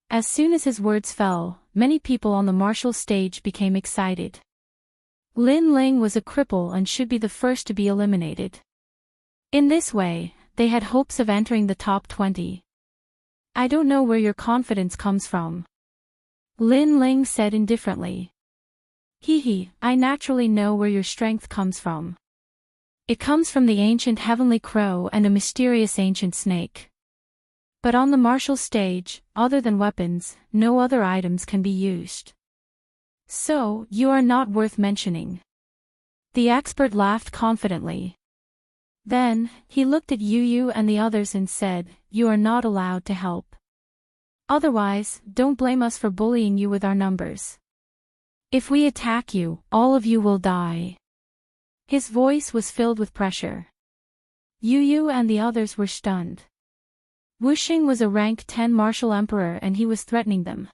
A: As soon as his words fell, many people on the martial stage became excited. Lin Ling was a cripple and should be the first to be eliminated. In this way, they had hopes of entering the top 20. I don't know where your confidence comes from. Lin Ling said indifferently. I naturally know where your strength comes from. It comes from the ancient heavenly crow and a mysterious ancient snake. But on the martial stage, other than weapons, no other items can be used. So, you are not worth mentioning. The expert laughed confidently. Then, he looked at Yu and the others and said, "You are not allowed to help. Otherwise, don't blame us for bullying you with our numbers. If we attack you, all of you will die." His voice was filled with pressure. Yu and the others were stunned. Wuxia was a rank 10 martial emperor and he was threatening them.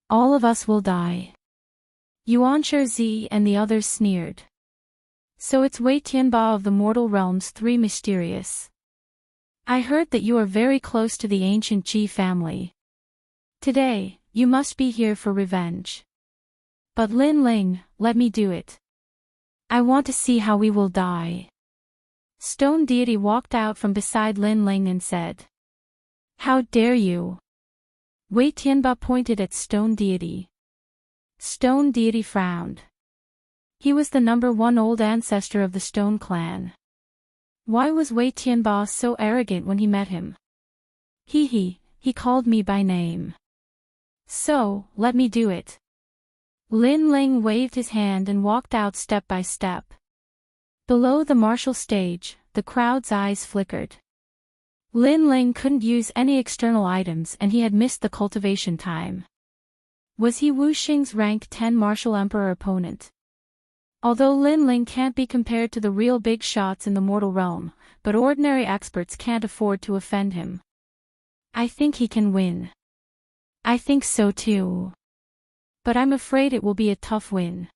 A: All of us will die. Yuanshi and the others sneered. So it's Wei Tianba of the mortal realms 3 mysterious. I heard that you are very close to the ancient Qi family. Today, you must be here for revenge. But Lin Ling, let me do it. I want to see how we will die. Stone Deity walked out from beside Lin Ling and said. How dare you? Wei Tianba pointed at Stone Deity. Stone Deity frowned. He was the number 1 old ancestor of the Stone clan. Why was Wei Tianba so arrogant when he met him? He called me by name. So, let me do it. Lin Ling waved his hand and walked out step by step. Below the martial stage, the crowd's eyes flickered. Lin Ling couldn't use any external items and he had missed the cultivation time. Was he Wuxia's rank 10 martial emperor opponent? Although Lin Ling can't be compared to the real big shots in the mortal realm, but ordinary experts can't afford to offend him. I think he can win. I think so too. But I'm afraid it will be a tough win.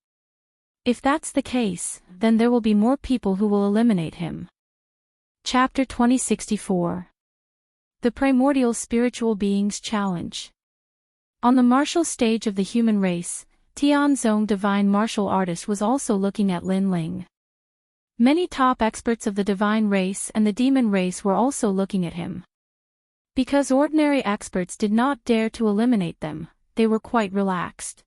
A: If that's the case, then there will be more people who will eliminate him. Chapter 2064. The Primordial Spiritual Beings Challenge. On the martial stage of the human race, Tianzong Divine Martial Artist was also looking at Lin Ling. Many top experts of the divine race and the demon race were also looking at him. Because ordinary experts did not dare to eliminate them, they were quite relaxed.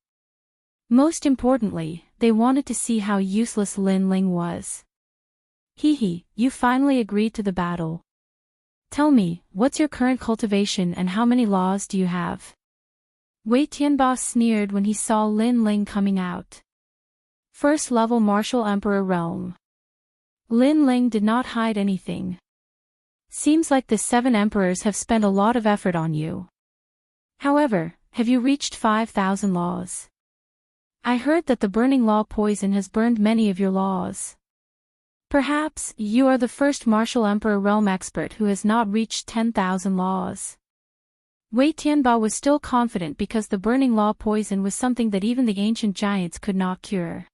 A: Most importantly, they wanted to see how useless Lin Ling was. Hehe, you finally agreed to the battle. Tell me, what's your current cultivation and how many laws do you have? Wei Tianba sneered when he saw Lin Ling coming out. First level Martial Emperor Realm. Lin Ling did not hide anything. Seems like the 7 emperors have spent a lot of effort on you. However, have you reached 5,000 laws? I heard that the burning law poison has burned many of your laws. Perhaps, you are the first Martial Emperor Realm expert who has not reached 10,000 laws. Wei Tianba was still confident because the burning law poison was something that even the ancient giants could not cure.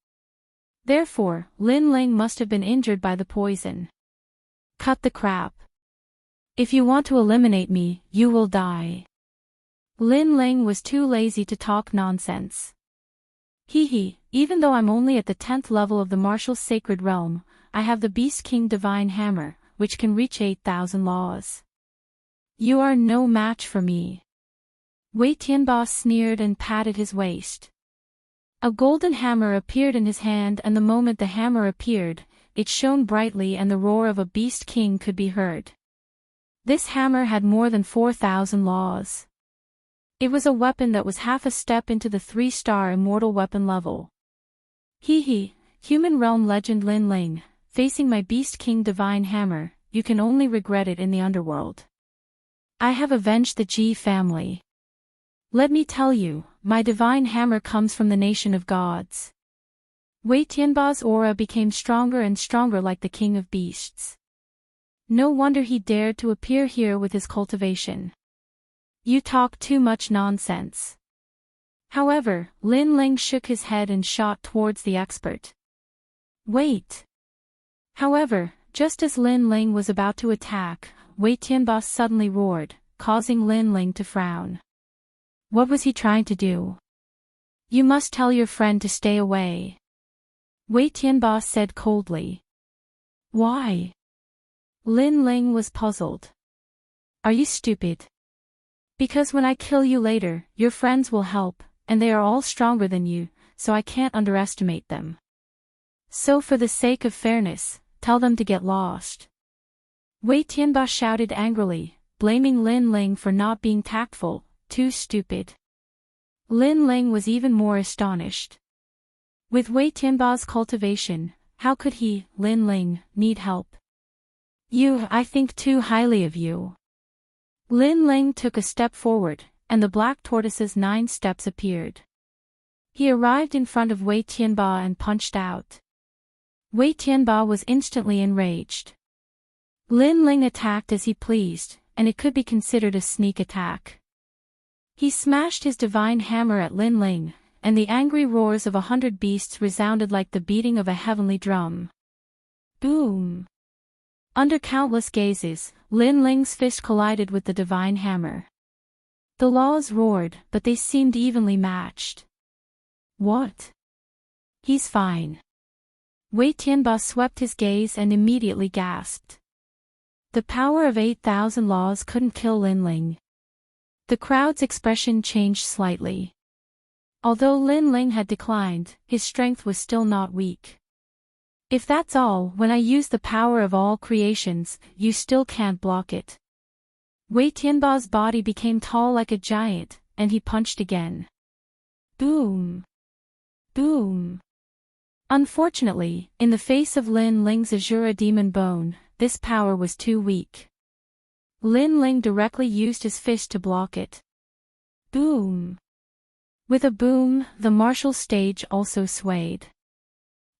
A: Therefore, Lin Ling must have been injured by the poison. Cut the crap. If you want to eliminate me, you will die. Lin Ling was too lazy to talk nonsense. Hehe, even though I'm only at the 10th level of the martial sacred realm, I have the Beast King Divine Hammer, which can reach 8,000 laws. You are no match for me. Wei Tianba sneered and patted his waist. A golden hammer appeared in his hand, and the moment the hammer appeared, it shone brightly and the roar of a Beast King could be heard. This hammer had more than 4,000 laws. It was a weapon that was half a step into the 3-star immortal weapon level. Hehe, human realm legend Lin Ling, facing my Beast King Divine Hammer, you can only regret it in the underworld. I have avenged the Ji family. Let me tell you, my Divine Hammer comes from the nation of gods. Wei Tianba's aura became stronger and stronger like the king of beasts. No wonder he dared to appear here with his cultivation. You talk too much nonsense. However, Lin Ling shook his head and shot towards the expert. Wait. However, just as Lin Ling was about to attack, Wei Tianba suddenly roared, causing Lin Ling to frown. What was he trying to do? You must tell your friend to stay away. Wei Tianba said coldly. Why? Lin Ling was puzzled. Are you stupid? Because when I kill you later, your friends will help, and they are all stronger than you, so I can't underestimate them. So for the sake of fairness, tell them to get lost. Wei Tianba shouted angrily, blaming Lin Ling for not being tactful, too stupid. Lin Ling was even more astonished. With Wei Tianba's cultivation, how could he, Lin Ling, need help? I think too highly of you. Lin Ling took a step forward, and the black tortoise's 9 steps appeared. He arrived in front of Wei Tianba and punched out. Wei Tianba was instantly enraged. Lin Ling attacked as he pleased, and it could be considered a sneak attack. He smashed his divine hammer at Lin Ling, and the angry roars of 100 beasts resounded like the beating of a heavenly drum. Boom! Under countless gazes, Lin Ling's fist collided with the divine hammer. The laws roared, but they seemed evenly matched. What? He's fine. Wei Tianba swept his gaze and immediately gasped. The power of 8,000 laws couldn't kill Lin Ling. The crowd's expression changed slightly. Although Lin Ling had declined, his strength was still not weak. If that's all, when I use the power of all creations, you still can't block it. Wei Tianba's body became tall like a giant, and he punched again. Boom! Boom! Unfortunately, in the face of Lin Ling's Azura demon bone, this power was too weak. Lin Ling directly used his fist to block it. Boom! With a boom, the martial stage also swayed.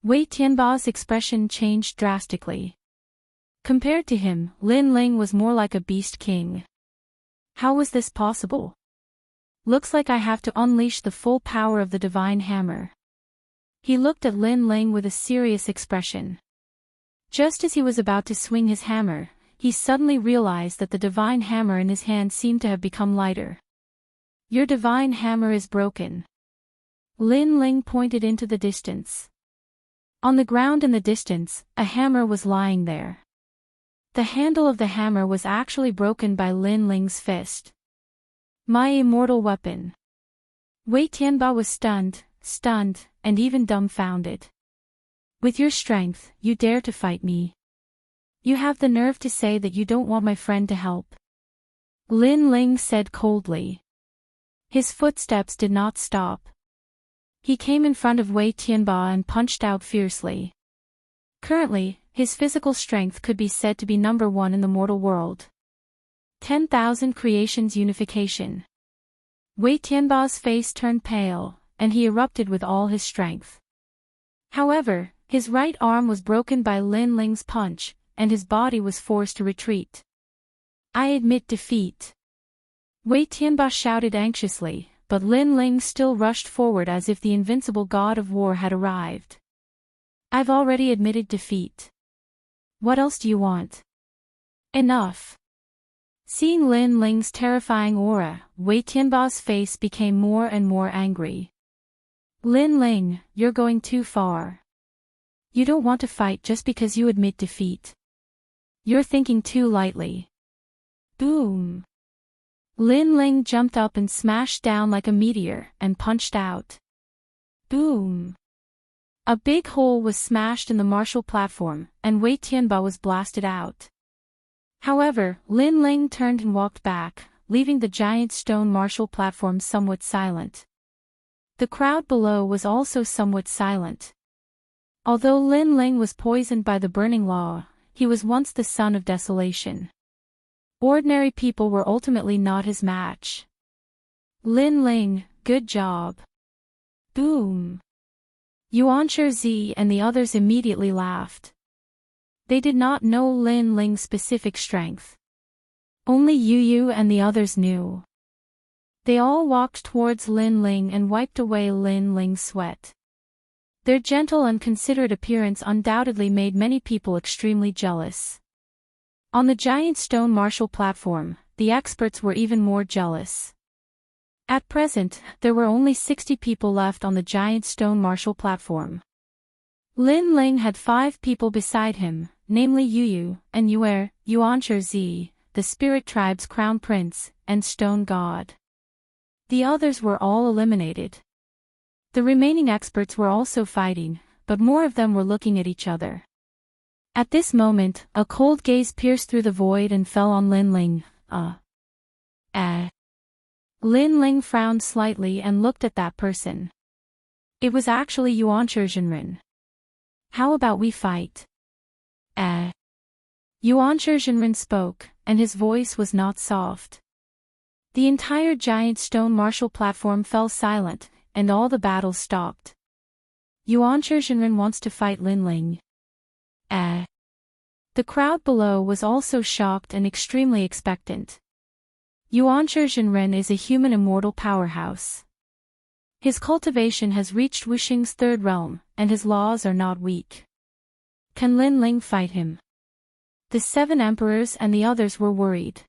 A: Wei Tianba's expression changed drastically. Compared to him, Lin Ling was more like a beast king. How was this possible? Looks like I have to unleash the full power of the divine hammer. He looked at Lin Ling with a serious expression. Just as he was about to swing his hammer, he suddenly realized that the divine hammer in his hand seemed to have become lighter. Your divine hammer is broken. Lin Ling pointed into the distance. On the ground in the distance, a hammer was lying there. The handle of the hammer was actually broken by Lin Ling's fist. My immortal weapon. Wei Tianba was stunned, and even dumbfounded. With your strength, you dare to fight me. You have the nerve to say that you don't want my friend to help. Lin Ling said coldly. His footsteps did not stop. He came in front of Wei Tianba and punched out fiercely. Currently, his physical strength could be said to be number 1 in the mortal world. 10,000 creations unification. Wei Tianba's face turned pale, and he erupted with all his strength. However, his right arm was broken by Lin Ling's punch, and his body was forced to retreat. I admit defeat. Wei Tianba shouted anxiously, but Lin Ling still rushed forward as if the invincible god of war had arrived. I've already admitted defeat. What else do you want? Enough. Seeing Lin Ling's terrifying aura, Wei Tianba's face became more and more angry. Lin Ling, you're going too far. You don't want to fight just because you admit defeat. You're thinking too lightly. Boom. Lin Ling jumped up and smashed down like a meteor and punched out. Boom. A big hole was smashed in the martial platform, and Wei Tianba was blasted out. However, Lin Ling turned and walked back, leaving the giant stone martial platform somewhat silent. The crowd below was also somewhat silent. Although Lin Ling was poisoned by the burning law, he was once the son of desolation. Ordinary people were ultimately not his match. Lin Ling, good job. Boom. Yuan Zi and the others immediately laughed. They did not know Lin Ling's specific strength. Only Yu and the others knew. They all walked towards Lin Ling and wiped away Lin Ling's sweat. Their gentle and considerate appearance undoubtedly made many people extremely jealous. On the giant stone martial platform, the experts were even more jealous. At present, there were only 60 people left on the giant stone martial platform. Lin Ling had 5 people beside him, namely Yu and Yuan Zi, the spirit tribe's crown prince, and stone god. The others were all eliminated. The remaining experts were also fighting, but more of them were looking at each other. At this moment, a cold gaze pierced through the void and fell on Lin Ling. Lin Ling frowned slightly and looked at that person. It was actually Yuan Zhenren. How about we fight? Yuan Zhenren spoke, and his voice was not soft. The entire giant stone martial platform fell silent, and all the battles stopped. Yuan Zhenren wants to fight Lin Ling. The crowd below was also shocked and extremely expectant. Yuan Zhenren is a human immortal powerhouse. His cultivation has reached Wuxing's 3rd realm, and his laws are not weak. Can Lin Ling fight him? The 7 emperors and the others were worried.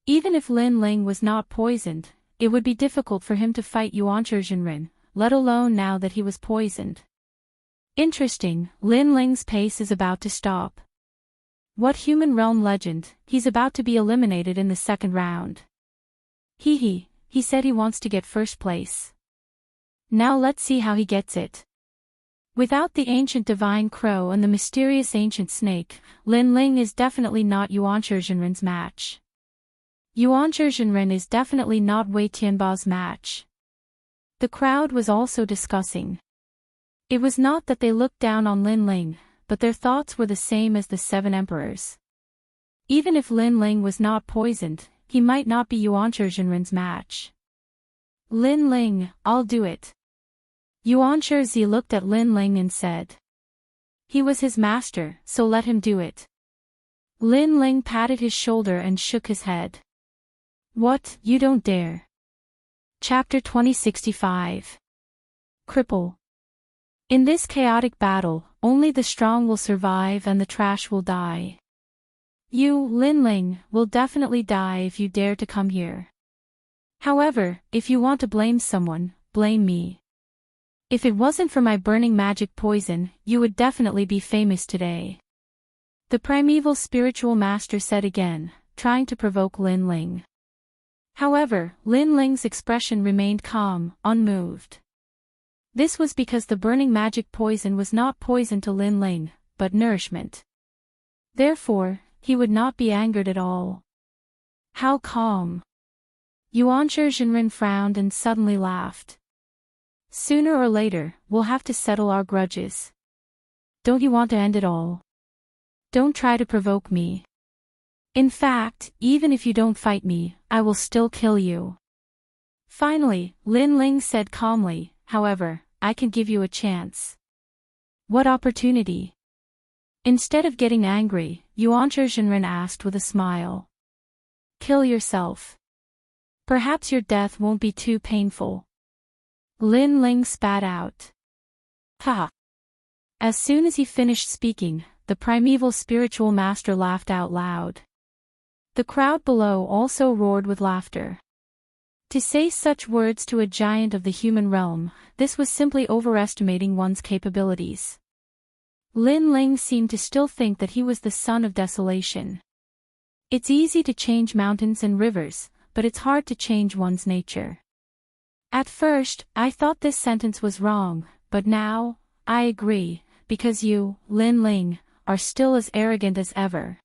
A: Even if Lin Ling was not poisoned, it would be difficult for him to fight Yuan Zhenren, let alone now that he was poisoned. Interesting, Lin Ling's pace is about to stop. What human realm legend, he's about to be eliminated in the 2nd round. He said he wants to get 1st place. Now let's see how he gets it. Without the ancient divine crow and the mysterious ancient snake, Lin Ling is definitely not Yuan Zhenren's match. Yuan Zhenren is definitely not Wei Tianba's match. The crowd was also discussing. It was not that they looked down on Lin Ling, but their thoughts were the same as the 7 emperors. Even if Lin Ling was not poisoned, he might not be Yuan Zhenren's match. Lin Ling, I'll do it. Yuan Zi looked at Lin Ling and said. He was his master, so let him do it. Lin Ling patted his shoulder and shook his head. What, you don't dare. Chapter 2065. Cripple. In this chaotic battle, only the strong will survive and the trash will die. You, Lin Ling, will definitely die if you dare to come here. However, if you want to blame someone, blame me. If it wasn't for my burning magic poison, you would definitely be famous today. The primeval spiritual master said again, trying to provoke Lin Ling. However, Lin Ling's expression remained calm, unmoved. This was because the burning magic poison was not poison to Lin Ling, but nourishment. Therefore, he would not be angered at all. How calm! Yuan Zhenren frowned and suddenly laughed. Sooner or later, we'll have to settle our grudges. Don't you want to end it all? Don't try to provoke me. In fact, even if you don't fight me, I will still kill you. Finally, Lin Ling said calmly, however, I can give you a chance. What opportunity? Instead of getting angry, Yuan Zhenren asked with a smile. Kill yourself. Perhaps your death won't be too painful. Lin Ling spat out. Ha! As soon as he finished speaking, the primeval spiritual master laughed out loud. The crowd below also roared with laughter. To say such words to a giant of the human realm, this was simply overestimating one's capabilities. Lin Ling seemed to still think that he was the son of desolation. It's easy to change mountains and rivers, but it's hard to change one's nature. At first, I thought this sentence was wrong, but now, I agree, because you, Lin Ling, are still as arrogant as ever.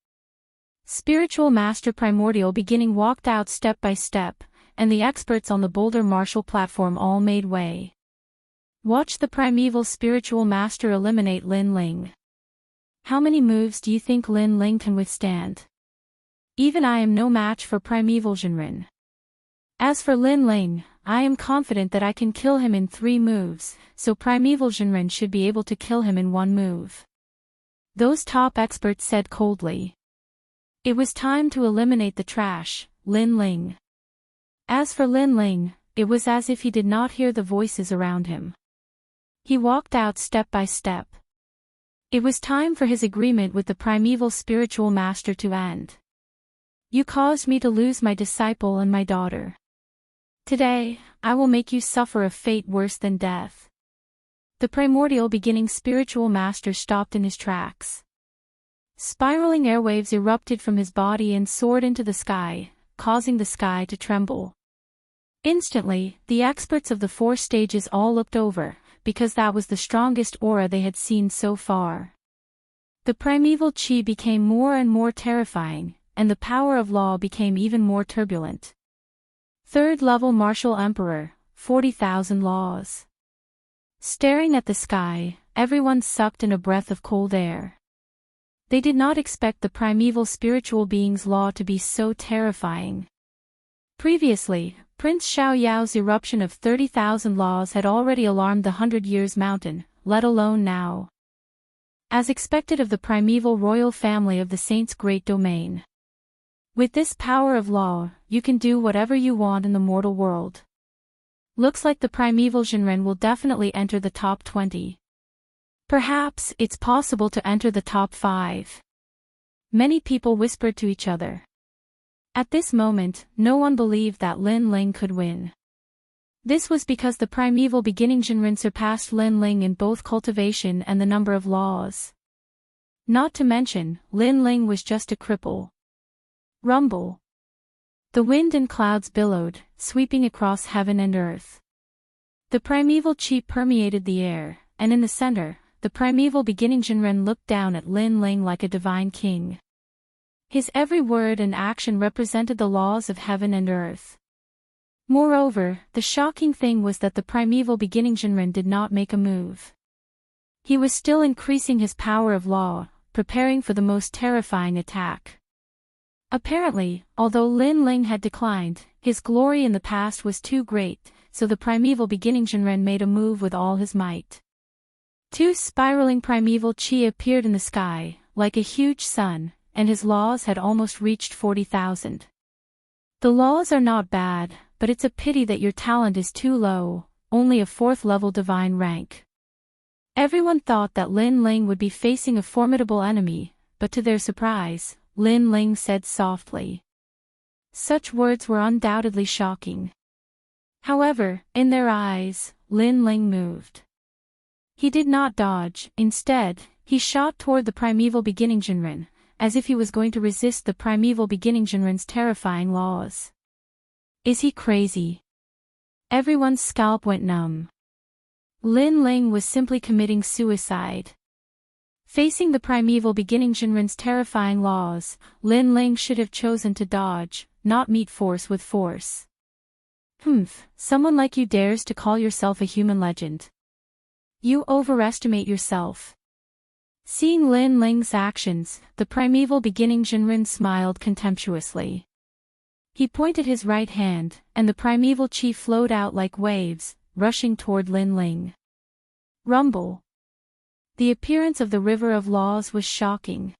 A: Spiritual Master Primordial Beginning walked out step by step, and the experts on the Boulder Martial platform all made way. Watch the primeval spiritual master eliminate Lin Ling. How many moves do you think Lin Ling can withstand? Even I am no match for primeval Zhenren. As for Lin Ling, I am confident that I can kill him in 3 moves, so primeval Zhenren should be able to kill him in 1 move. Those top experts said coldly. It was time to eliminate the trash, Lin Ling. As for Lin Ling, it was as if he did not hear the voices around him. He walked out step by step. It was time for his agreement with the primeval spiritual master to end. You caused me to lose my disciple and my daughter. Today, I will make you suffer a fate worse than death. The primordial beginning spiritual master stopped in his tracks. Spiraling airwaves erupted from his body and soared into the sky, causing the sky to tremble. Instantly, the experts of the 4 stages all looked over, because that was the strongest aura they had seen so far. The primeval chi became more and more terrifying, and the power of law became even more turbulent. 3rd level Martial Emperor, 40,000 laws. Staring at the sky, everyone sucked in a breath of cold air. They did not expect the primeval spiritual being's law to be so terrifying. Previously, Prince Xiaoyao's eruption of 30,000 laws had already alarmed the 100 Years Mountain, let alone now. As expected of the primeval royal family of the Saints' great domain. With this power of law, you can do whatever you want in the mortal world. Looks like the primeval Zhenren will definitely enter the top 20. Perhaps it's possible to enter the top 5. Many people whispered to each other. At this moment, no one believed that Lin Ling could win. This was because the primeval beginning Zhenren surpassed Lin Ling in both cultivation and the number of laws. Not to mention, Lin Ling was just a cripple. Rumble. The wind and clouds billowed, sweeping across heaven and earth. The primeval chi permeated the air, and in the center, the primeval beginning Zhenren looked down at Lin Ling like a divine king. His every word and action represented the laws of heaven and earth. Moreover, the shocking thing was that the primeval beginning Zhenren did not make a move. He was still increasing his power of law, preparing for the most terrifying attack. Apparently, although Lin Ling had declined, his glory in the past was too great, so the primeval beginning Zhenren made a move with all his might. 2 spiraling primeval chi appeared in the sky, like a huge sun, and his laws had almost reached 40,000. The laws are not bad, but it's a pity that your talent is too low, only a 4th level divine rank. Everyone thought that Lin Ling would be facing a formidable enemy, but to their surprise, Lin Ling said softly. Such words were undoubtedly shocking. However, in their eyes, Lin Ling moved. He did not dodge, instead, He shot toward the primeval beginning Jinren, as if he was going to resist the primeval beginning Jinren's terrifying laws. Is he crazy? Everyone's scalp went numb. Lin Ling was simply committing suicide. Facing the primeval beginning Jinren's terrifying laws, Lin Ling should have chosen to dodge, not meet force with force. Someone like you dares to call yourself a human legend. You overestimate yourself. Seeing Lin Ling's actions, the primeval beginning Jinren smiled contemptuously. He pointed his right hand, and the primeval chi flowed out like waves, rushing toward Lin Ling. Rumble. The appearance of the river of laws was shocking.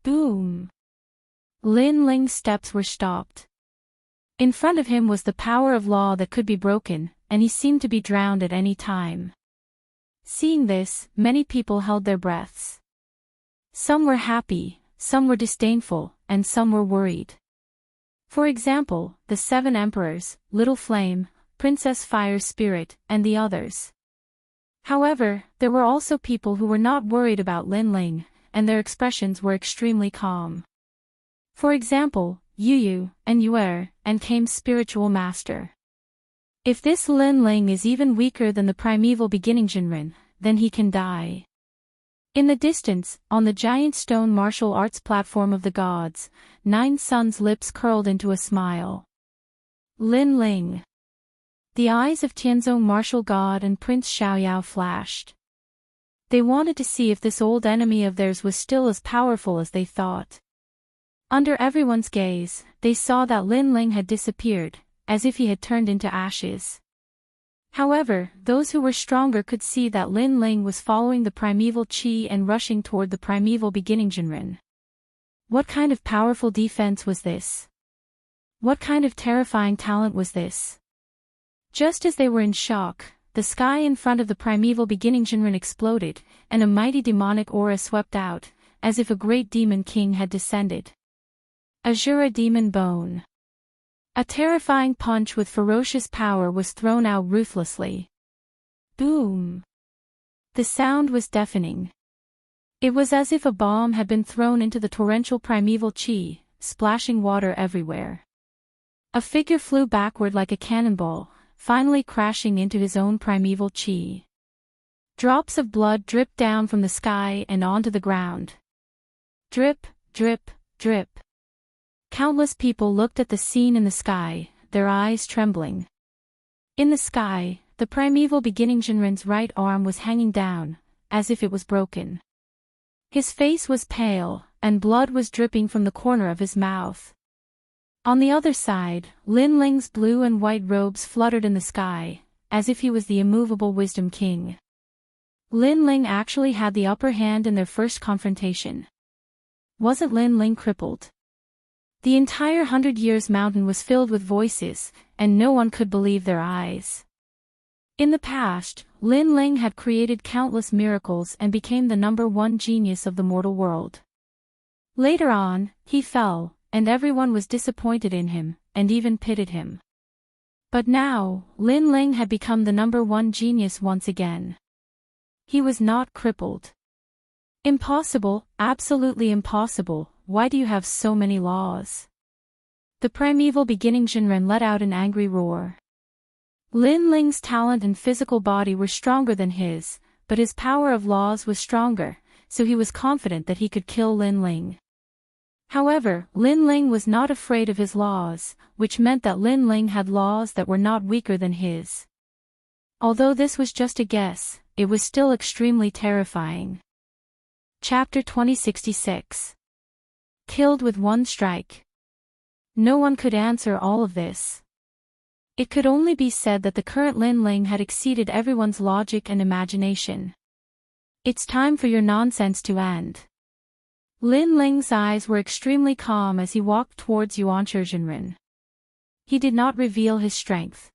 A: Boom. Lin Ling's steps were stopped. In front of him was the power of law that could be broken, and he seemed to be drowned at any time. Seeing this, many people held their breaths. Some were happy, some were disdainful, and some were worried. For example, the 7 emperors, Little Flame, Princess Fire Spirit, and the others. However, there were also people who were not worried about Lin Ling, and their expressions were extremely calm. For example, Yu and Yuer, and Kame's spiritual master. If this Lin Ling is even weaker than the primeval beginning Jinren, then he can die. In the distance, on the giant stone martial arts platform of the gods, 9 Suns' lips curled into a smile. Lin Ling. The eyes of Tianzong martial god and Prince Xiaoyao flashed. They wanted to see if this old enemy of theirs was still as powerful as they thought. Under everyone's gaze, they saw that Lin Ling had disappeared, as if he had turned into ashes. However, those who were stronger could see that Lin Ling was following the primeval chi and rushing toward the primeval beginning Jinren. What kind of powerful defense was this? What kind of terrifying talent was this? Just as they were in shock, the sky in front of the primeval beginning Jinren exploded, and a mighty demonic aura swept out, as if a great demon king had descended. Azura Demon Bone. A terrifying punch with ferocious power was thrown out ruthlessly. Boom! The sound was deafening. It was as if a bomb had been thrown into the torrential primeval chi, splashing water everywhere. A figure flew backward like a cannonball, finally crashing into his own primeval chi. Drops of blood dripped down from the sky and onto the ground. Drip, drip, drip. Countless people looked at the scene in the sky, their eyes trembling. In the sky, the primeval beginning Jinren's right arm was hanging down, as if it was broken. His face was pale, and blood was dripping from the corner of his mouth. On the other side, Lin Ling's blue and white robes fluttered in the sky, as if he was the immovable wisdom king. Lin Ling actually had the upper hand in their first confrontation. Wasn't Lin Ling crippled? The entire 100 Years Mountain was filled with voices, and no one could believe their eyes. In the past, Lin Ling had created countless miracles and became the #1 genius of the mortal world. Later on, he fell, and everyone was disappointed in him, and even pitied him. But now, Lin Ling had become the #1 genius once again. He was not crippled. Impossible, absolutely impossible. Why do you have so many laws? The primeval beginning Jinren let out an angry roar. Lin Ling's talent and physical body were stronger than his, but his power of laws was stronger, so he was confident that he could kill Lin Ling. However, Lin Ling was not afraid of his laws, which meant that Lin Ling had laws that were not weaker than his. Although this was just a guess, it was still extremely terrifying. Chapter 2066. Killed with one strike. No one could answer all of this. It could only be said that the current Lin Ling had exceeded everyone's logic and imagination. It's time for your nonsense to end. Lin Ling's eyes were extremely calm as he walked towards Yuanshi Jinren. He did not reveal his strength.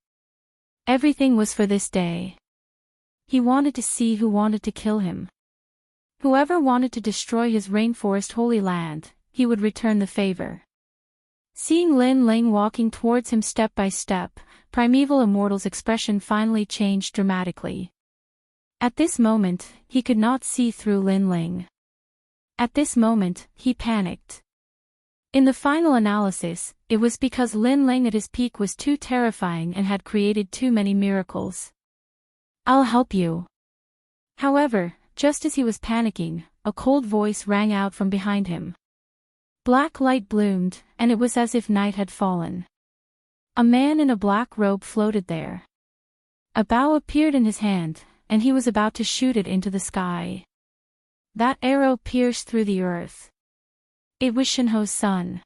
A: Everything was for this day. He wanted to see who wanted to kill him. Whoever wanted to destroy his rainforest holy land, he would return the favor. Seeing Lin Ling walking towards him step by step, primeval Immortal's expression finally changed dramatically. At this moment, he could not see through Lin Ling. At this moment, he panicked. In the final analysis, it was because Lin Ling at his peak was too terrifying and had created too many miracles. "I'll help you." However, just as he was panicking, a cold voice rang out from behind him. Black light bloomed, and it was as if night had fallen. A man in a black robe floated there. A bow appeared in his hand, and he was about to shoot it into the sky. That arrow pierced through the earth. It was Shinho's son.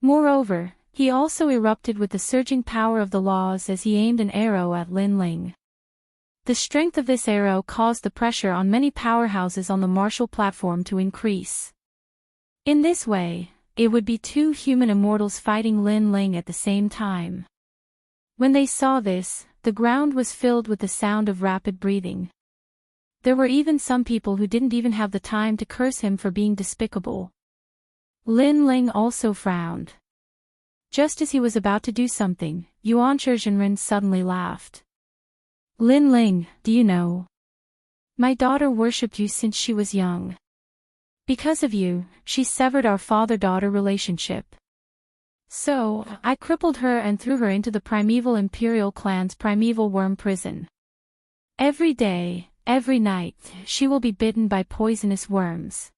A: Moreover, he also erupted with the surging power of the laws as he aimed an arrow at Lin Ling. The strength of this arrow caused the pressure on many powerhouses on the martial platform to increase. In this way, it would be two human immortals fighting Lin Ling at the same time. When they saw this, the ground was filled with the sound of rapid breathing. There were even some people who didn't even have the time to curse him for being despicable. Lin Ling also frowned. Just as he was about to do something, Yuan Zhenren suddenly laughed. "Lin Ling, do you know? My daughter worshipped you since she was young. Because of you, she severed our father-daughter relationship. So, I crippled her and threw her into the primeval imperial clan's primeval worm prison. Every day, every night, she will be bitten by poisonous worms.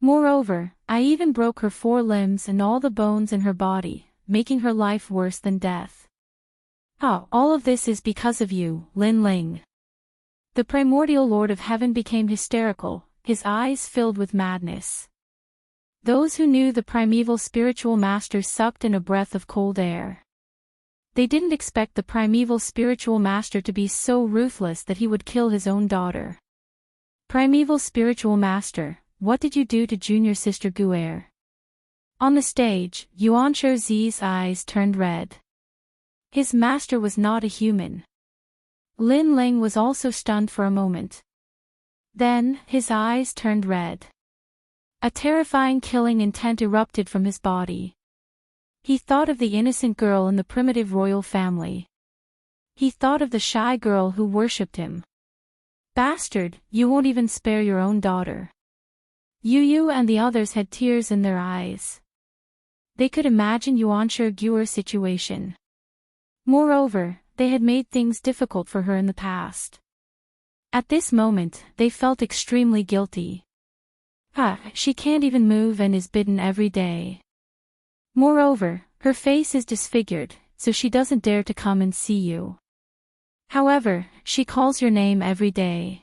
A: Moreover, I even broke her 4 limbs and all the bones in her body, making her life worse than death. All of this is because of you, Lin Ling." The primordial Lord of Heaven became hysterical, his eyes filled with madness. Those who knew the primeval spiritual master sucked in a breath of cold air. They didn't expect the primeval spiritual master to be so ruthless that he would kill his own daughter. "Primeval spiritual master, what did you do to junior sister Guer?" On the stage, Yuan Zi's eyes turned red. His master was not a human. Lin Ling was also stunned for a moment. Then, his eyes turned red. A terrifying killing intent erupted from his body. He thought of the innocent girl in the primitive royal family. He thought of the shy girl who worshipped him. "Bastard, you won't even spare your own daughter." Yu and the others had tears in their eyes. They could imagine Yuan Guer's situation. Moreover, they had made things difficult for her in the past. At this moment, they felt extremely guilty. She can't even move and is bitten every day. Moreover, her face is disfigured, so she doesn't dare to come and see you. However, she calls your name every day.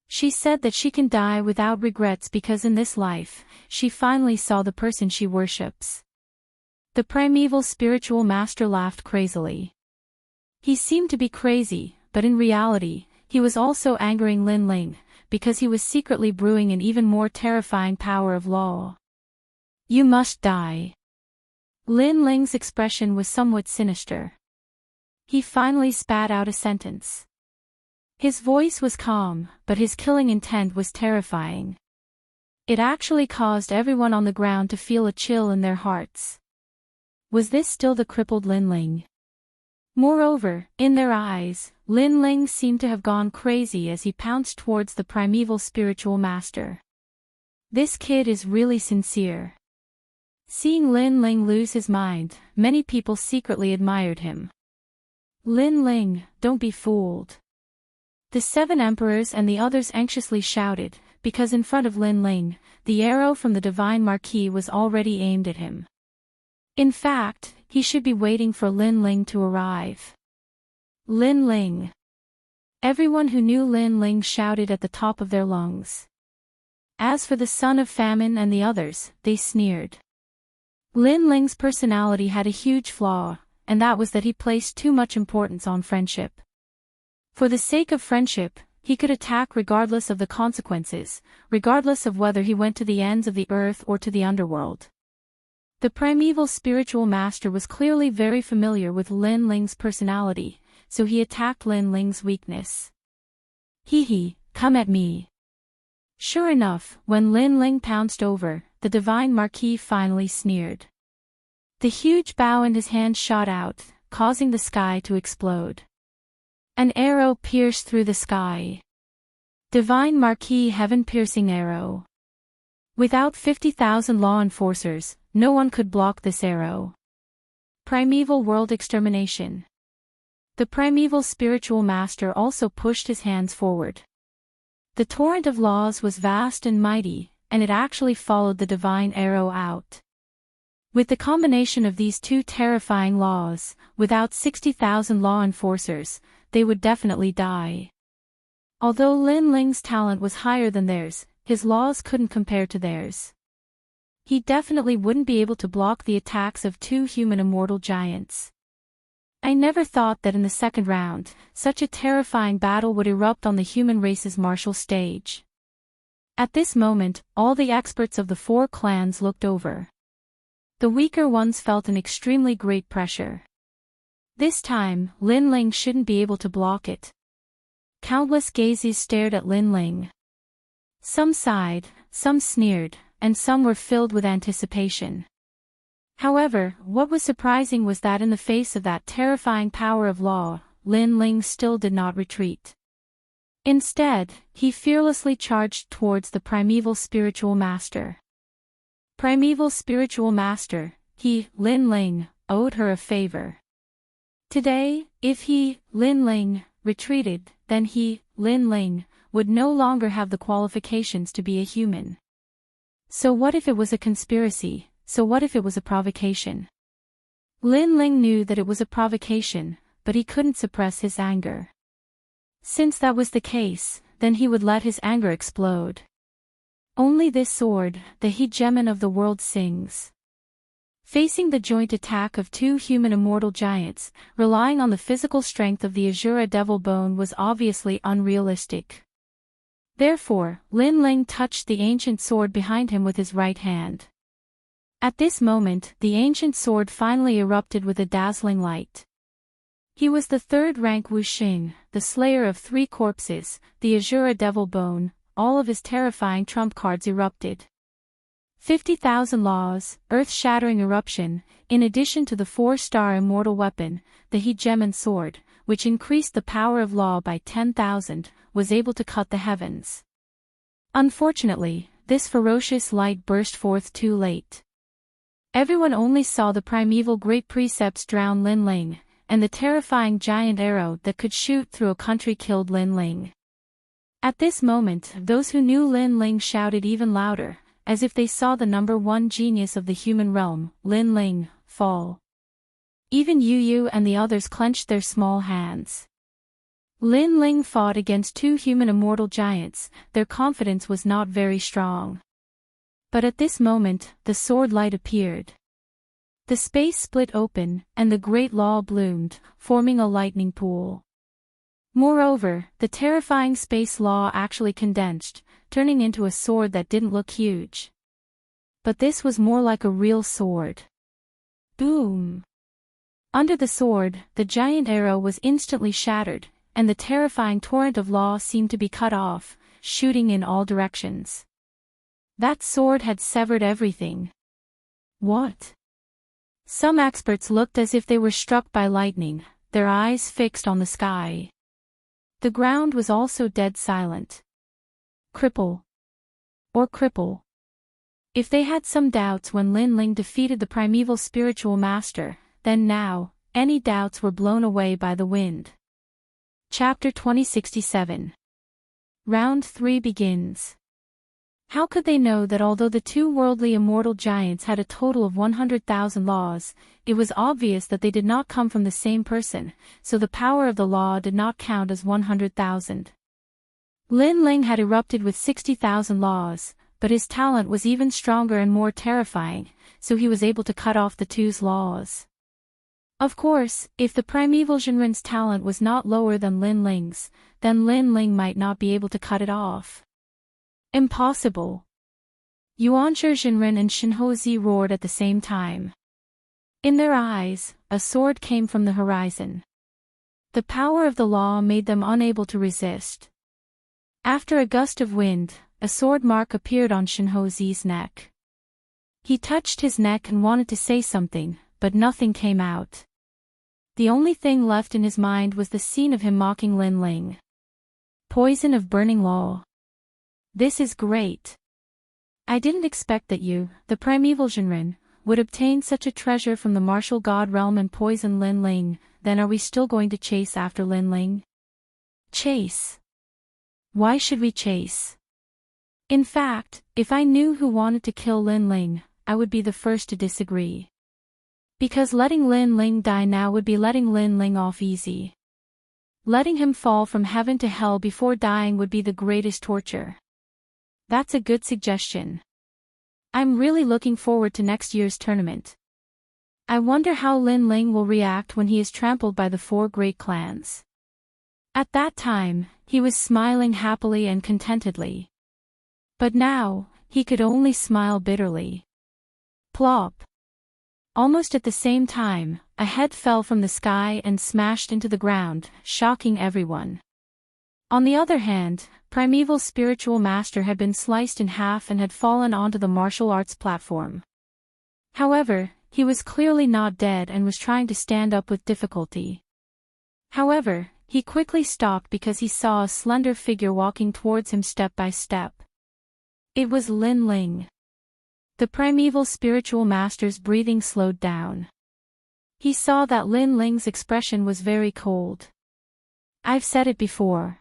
A: She said that she can die without regrets because in this life, she finally saw the person she worships. The primeval spiritual master laughed crazily. He seemed to be crazy, but in reality, he was also angering Lin Ling, because he was secretly brewing an even more terrifying power of law. "You must die." Lin Ling's expression was somewhat sinister. He finally spat out a sentence. His voice was calm, but his killing intent was terrifying. It actually caused everyone on the ground to feel a chill in their hearts. Was this still the crippled Lin Ling? Moreover, in their eyes, Lin Ling seemed to have gone crazy as he pounced towards the primeval spiritual master. This kid is really sincere. Seeing Lin Ling lose his mind, many people secretly admired him. "Lin Ling, don't be fooled." The 7 emperors and the others anxiously shouted, because in front of Lin Ling, the arrow from the divine marquis was already aimed at him. In fact, he should be waiting for Lin Ling to arrive. "Lin Ling." Everyone who knew Lin Ling shouted at the top of their lungs. As for the son of famine and the others, they sneered. Lin Ling's personality had a huge flaw, and that was that he placed too much importance on friendship. For the sake of friendship, he could attack regardless of the consequences, regardless of whether he went to the ends of the earth or to the underworld. The primeval spiritual master was clearly very familiar with Lin Ling's personality, so he attacked Lin Ling's weakness. "Hee, come at me." Sure enough, when Lin Ling pounced over, the divine marquis finally sneered. The huge bow in his hand shot out, causing the sky to explode. An arrow pierced through the sky. Divine Marquis heaven-piercing arrow. Without 50,000 law enforcers, no one could block this arrow. Primeval world extermination. The primeval spiritual master also pushed his hands forward. The torrent of laws was vast and mighty, and it actually followed the divine arrow out. With the combination of these two terrifying laws, without 60,000 law enforcers, they would definitely die. Although Lin Ling's talent was higher than theirs, his laws couldn't compare to theirs. He definitely wouldn't be able to block the attacks of two human immortal giants. I never thought that in the second round, such a terrifying battle would erupt on the human race's martial stage. At this moment, all the experts of the four clans looked over. The weaker ones felt an extremely great pressure. This time, Lin Ling shouldn't be able to block it. Countless gazes stared at Lin Ling. Some sighed, some sneered, and some were filled with anticipation. However, what was surprising was that in the face of that terrifying power of law, Lin Ling still did not retreat. Instead, he fearlessly charged towards the primeval spiritual master. Primeval spiritual master, he, Lin Ling, owed her a favor. Today, if he, Lin Ling, retreated, then he, Lin Ling, would no longer have the qualifications to be a human. So what if it was a conspiracy? So what if it was a provocation? Lin Ling knew that it was a provocation, but he couldn't suppress his anger. Since that was the case, then he would let his anger explode. Only this sword, the hegemon of the world, sings. Facing the joint attack of two human immortal giants, relying on the physical strength of the Azura Devil Bone was obviously unrealistic. Therefore, Lin Ling touched the ancient sword behind him with his right hand. At this moment, the ancient sword finally erupted with a dazzling light. He was the third-rank Wuxia, the slayer of 3 corpses, the Azura Devil Bone. All of his terrifying trump cards erupted. 50,000 laws, earth-shattering eruption, in addition to the 4-star immortal weapon, the hegemon sword, which increased the power of law by 10,000, was able to cut the heavens. Unfortunately, this ferocious light burst forth too late. Everyone only saw the primeval great precepts drown Lin Ling, and the terrifying giant arrow that could shoot through a country killed Lin Ling. At this moment, those who knew Lin Ling shouted even louder, as if they saw the number one genius of the human realm, Lin Ling, fall. Even Yu Yu and the others clenched their small hands. Lin Ling fought against 2 human immortal giants, their confidence was not very strong. But at this moment, the sword light appeared. The space split open, and the great law bloomed, forming a lightning pool. Moreover, the terrifying space law actually condensed, turning into a sword that didn't look huge. But this was more like a real sword. Boom! Under the sword, the giant arrow was instantly shattered, and the terrifying torrent of law seemed to be cut off, shooting in all directions. That sword had severed everything. What? Some experts looked as if they were struck by lightning, their eyes fixed on the sky. The ground was also dead silent. Cripple. Or cripple. If they had some doubts when Lin Ling defeated the primeval spiritual master, then now, any doubts were blown away by the wind. Chapter 2067. Round 3 begins. How could they know that although the 2 worldly immortal giants had a total of 100,000 laws, it was obvious that they did not come from the same person, so the power of the law did not count as 100,000. Lin Ling had erupted with 60,000 laws, but his talent was even stronger and more terrifying, so he was able to cut off the 2's laws. Of course, if the primeval Jinren's talent was not lower than Lin Ling's, then Lin Ling might not be able to cut it off. Impossible. Yuanzhi Jinren and Shinhozi roared at the same time. In their eyes, a sword came from the horizon. The power of the law made them unable to resist. After a gust of wind, a sword mark appeared on Shinhozi's neck. He touched his neck and wanted to say something, but nothing came out. the only thing left in his mind was the scene of him mocking Lin Ling. Poison of burning law. This is great. I didn't expect that you, the primeval Jinren, would obtain such a treasure from the martial god realm and poison Lin Ling. Then are we still going to chase after Lin Ling? Chase? Why should we chase? In fact, if I knew who wanted to kill Lin Ling, I would be the first to disagree. Because letting Lin Ling die now would be letting Lin Ling off easy. Letting him fall from heaven to hell before dying would be the greatest torture. That's a good suggestion. I'm really looking forward to next year's tournament. I wonder how Lin Ling will react when he is trampled by the 4 great clans. At that time, he was smiling happily and contentedly. But now, he could only smile bitterly. Plop. Almost at the same time, a head fell from the sky and smashed into the ground, shocking everyone. On the other hand, Primeval's spiritual master had been sliced in half and had fallen onto the martial arts platform. However, he was clearly not dead and was trying to stand up with difficulty. However, he quickly stopped because he saw a slender figure walking towards him step by step. It was Lin Ling. The primeval spiritual master's breathing slowed down. He saw that Lin Ling's expression was very cold. I've said it before.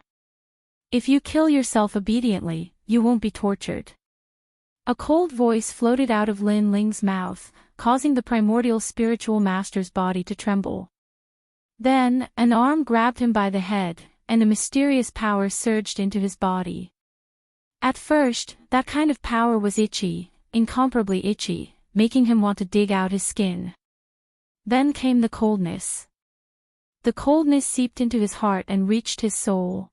A: If you kill yourself obediently, you won't be tortured. A cold voice floated out of Lin Ling's mouth, causing the primordial spiritual master's body to tremble. Then, an arm grabbed him by the head, and a mysterious power surged into his body. At first, that kind of power was itchy, incomparably itchy, making him want to dig out his skin. Then came the coldness. The coldness seeped into his heart and reached his soul.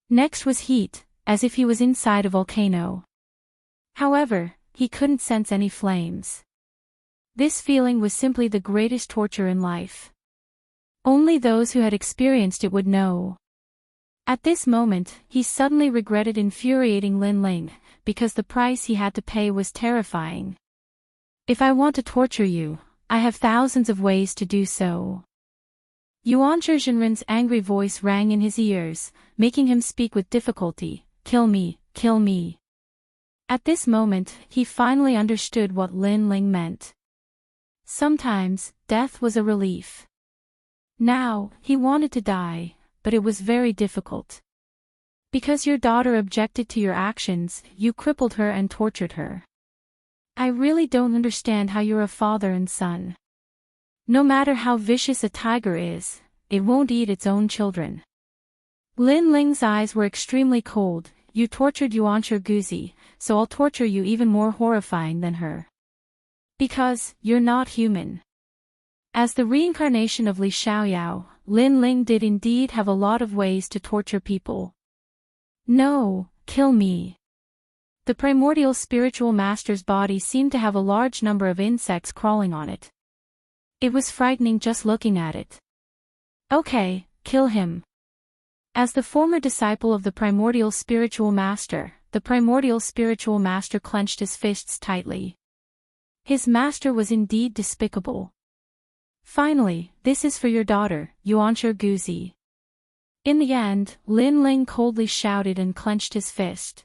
A: Next was heat, as if he was inside a volcano. However, he couldn't sense any flames. This feeling was simply the greatest torture in life. Only those who had experienced it would know. At this moment, he suddenly regretted infuriating Lin Ling, because the price he had to pay was terrifying. If I want to torture you, I have thousands of ways to do so. Yuan Zhinren's angry voice rang in his ears, making him speak with difficulty, "Kill me, kill me." At this moment, he finally understood what Lin Ling meant. Sometimes, death was a relief. Now, he wanted to die, but it was very difficult. Because your daughter objected to your actions, you crippled her and tortured her. I really don't understand how you're a father and son. No matter how vicious a tiger is, it won't eat its own children. Lin Ling's eyes were extremely cold. You tortured Yuan Guzi, so I'll torture you even more horrifying than her. Because, you're not human. As the reincarnation of Li Xiaoyao, Lin Ling did indeed have a lot of ways to torture people. No, kill me. The primordial spiritual master's body seemed to have a large number of insects crawling on it. It was frightening just looking at it. Okay, kill him. As the former disciple of the primordial spiritual master, the primordial spiritual master clenched his fists tightly. His master was indeed despicable. Finally, this is for your daughter, Yuan Guzi. In the end, Lin Ling coldly shouted and clenched his fist.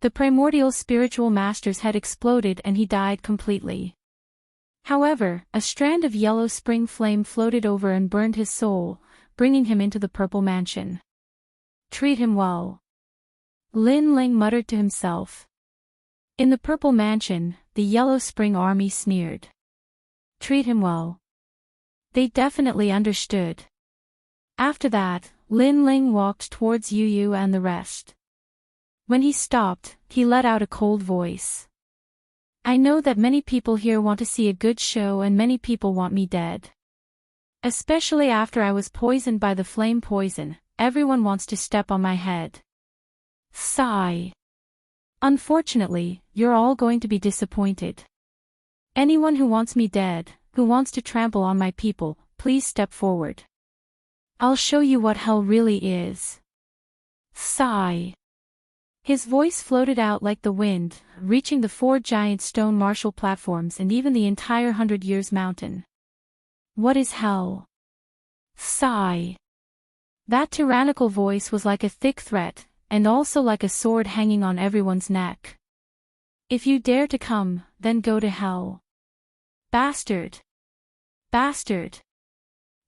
A: The primordial spiritual master's head exploded and he died completely. However, a strand of yellow spring flame floated over and burned his soul, bringing him into the purple mansion. Treat him well. Lin Ling muttered to himself. In the purple mansion, the yellow spring army sneered. Treat him well. They definitely understood. After that, Lin Ling walked towards Yu Yu and the rest. When he stopped, he let out a cold voice. I know that many people here want to see a good show and many people want me dead. Especially after I was poisoned by the flame poison, everyone wants to step on my head. Sigh. Unfortunately, you're all going to be disappointed. Anyone who wants me dead, who wants to trample on my people, please step forward. I'll show you what hell really is. Sigh. His voice floated out like the wind, reaching the 4 giant stone martial platforms and even the entire 100 Years Mountain. What is hell? Sigh. That tyrannical voice was like a thick threat, and also like a sword hanging on everyone's neck. If you dare to come, then go to hell. Bastard! Bastard!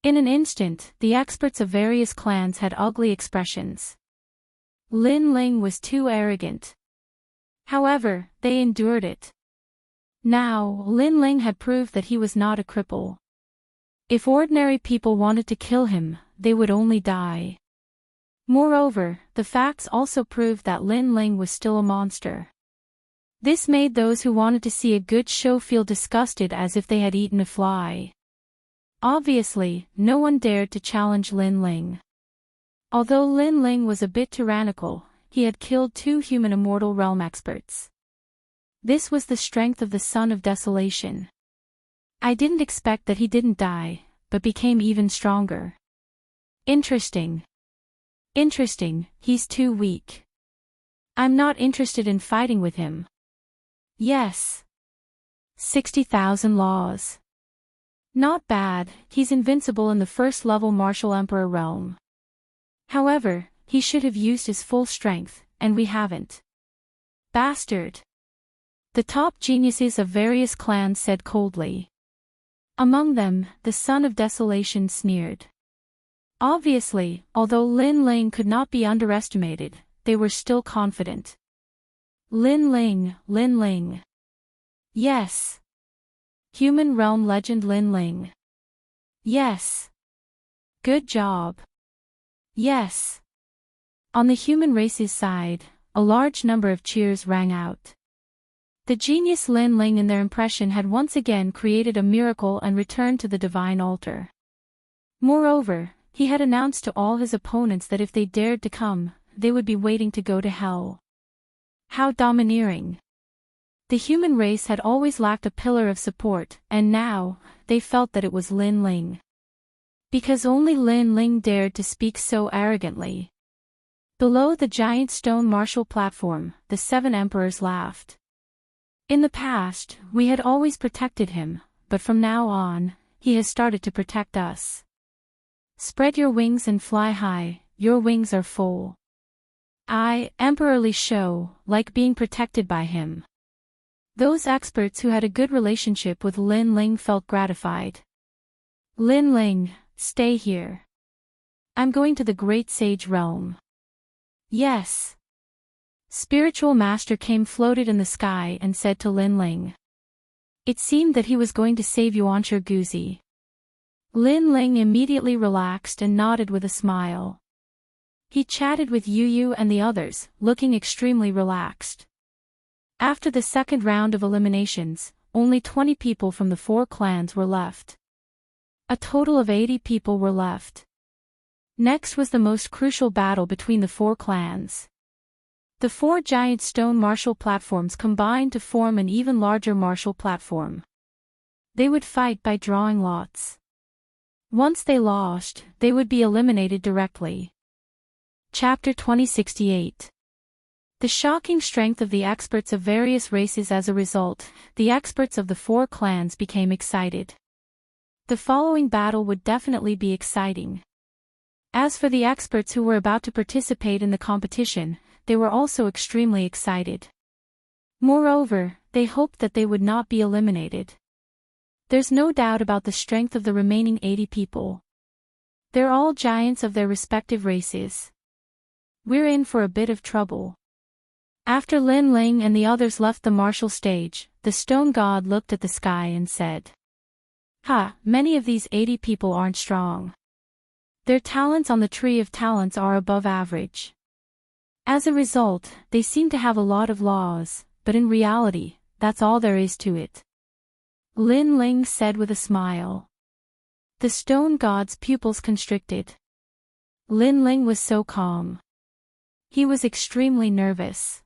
A: In an instant, the experts of various clans had ugly expressions. Lin Ling was too arrogant. However, they endured it. Now, Lin Ling had proved that he was not a cripple. If ordinary people wanted to kill him, they would only die. Moreover, the facts also proved that Lin Ling was still a monster. This made those who wanted to see a good show feel disgusted as if they had eaten a fly. Obviously, no one dared to challenge Lin Ling. Although Lin Ling was a bit tyrannical, he had killed 2 human immortal realm experts. This was the strength of the Son of Desolation. I didn't expect that he didn't die, but became even stronger. Interesting. Interesting, he's too weak. I'm not interested in fighting with him. Yes. 60,000 laws. Not bad, he's invincible in the first level martial emperor realm. However, he should have used his full strength, and we haven't. Bastard. The top geniuses of various clans said coldly. Among them, the Son of Desolation sneered. Obviously, although Lin Ling could not be underestimated, they were still confident. Lin Ling, Lin Ling. Yes. Human realm legend Lin Ling. Yes. Good job. Yes. On the human race's side, a large number of cheers rang out. The genius Lin Ling in their impression had once again created a miracle and returned to the divine altar. Moreover, he had announced to all his opponents that if they dared to come, they would be waiting to go to hell. How domineering. The human race had always lacked a pillar of support, and now, they felt that it was Lin Ling. Because only Lin Ling dared to speak so arrogantly. Below the giant stone martial platform, the 7 emperors laughed. In the past, we had always protected him, but from now on, he has started to protect us. Spread your wings and fly high, your wings are full. I, Emperor Li Shou, like being protected by him. Those experts who had a good relationship with Lin Ling felt gratified. Lin Ling, stay here. I'm going to the Great Sage Realm. Yes. Spiritual Master came floated in the sky and said to Lin Ling. It seemed that he was going to save Yuanshi Guzi. Lin Ling immediately relaxed and nodded with a smile. He chatted with Yu and the others, looking extremely relaxed. After the second round of eliminations, only 20 people from the 4 clans were left. A total of 80 people were left. Next was the most crucial battle between the 4 clans. The 4 giant stone martial platforms combined to form an even larger martial platform. They would fight by drawing lots. Once they lost, they would be eliminated directly. Chapter 2068. The shocking strength of the experts of various races. As a result, the experts of the 4 clans became excited. The following battle would definitely be exciting. As for the experts who were about to participate in the competition, they were also extremely excited. Moreover, they hoped that they would not be eliminated. There's no doubt about the strength of the remaining 80 people. They're all giants of their respective races. We're in for a bit of trouble. After Lin Ling and the others left the martial stage, the stone god looked at the sky and said, many of these 80 people aren't strong. Their talents on the tree of talents are above average. As a result, they seem to have a lot of laws, but in reality, that's all there is to it. Lin Ling said with a smile. The stone god's pupils constricted. Lin Ling was so calm. He was extremely nervous.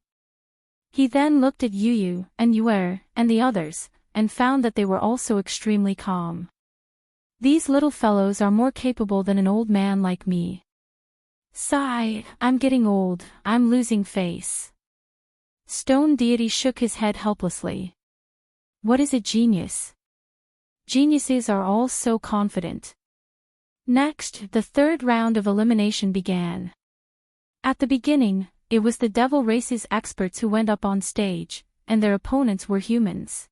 A: He then looked at Yu and Yue and the others, and found that they were also extremely calm. These little fellows are more capable than an old man like me. Sigh, I'm getting old, I'm losing face. Stone deity shook his head helplessly. What is a genius? Geniuses are all so confident. Next, the third round of elimination began. At the beginning, it was the devil race's experts who went up on stage, and their opponents were humans.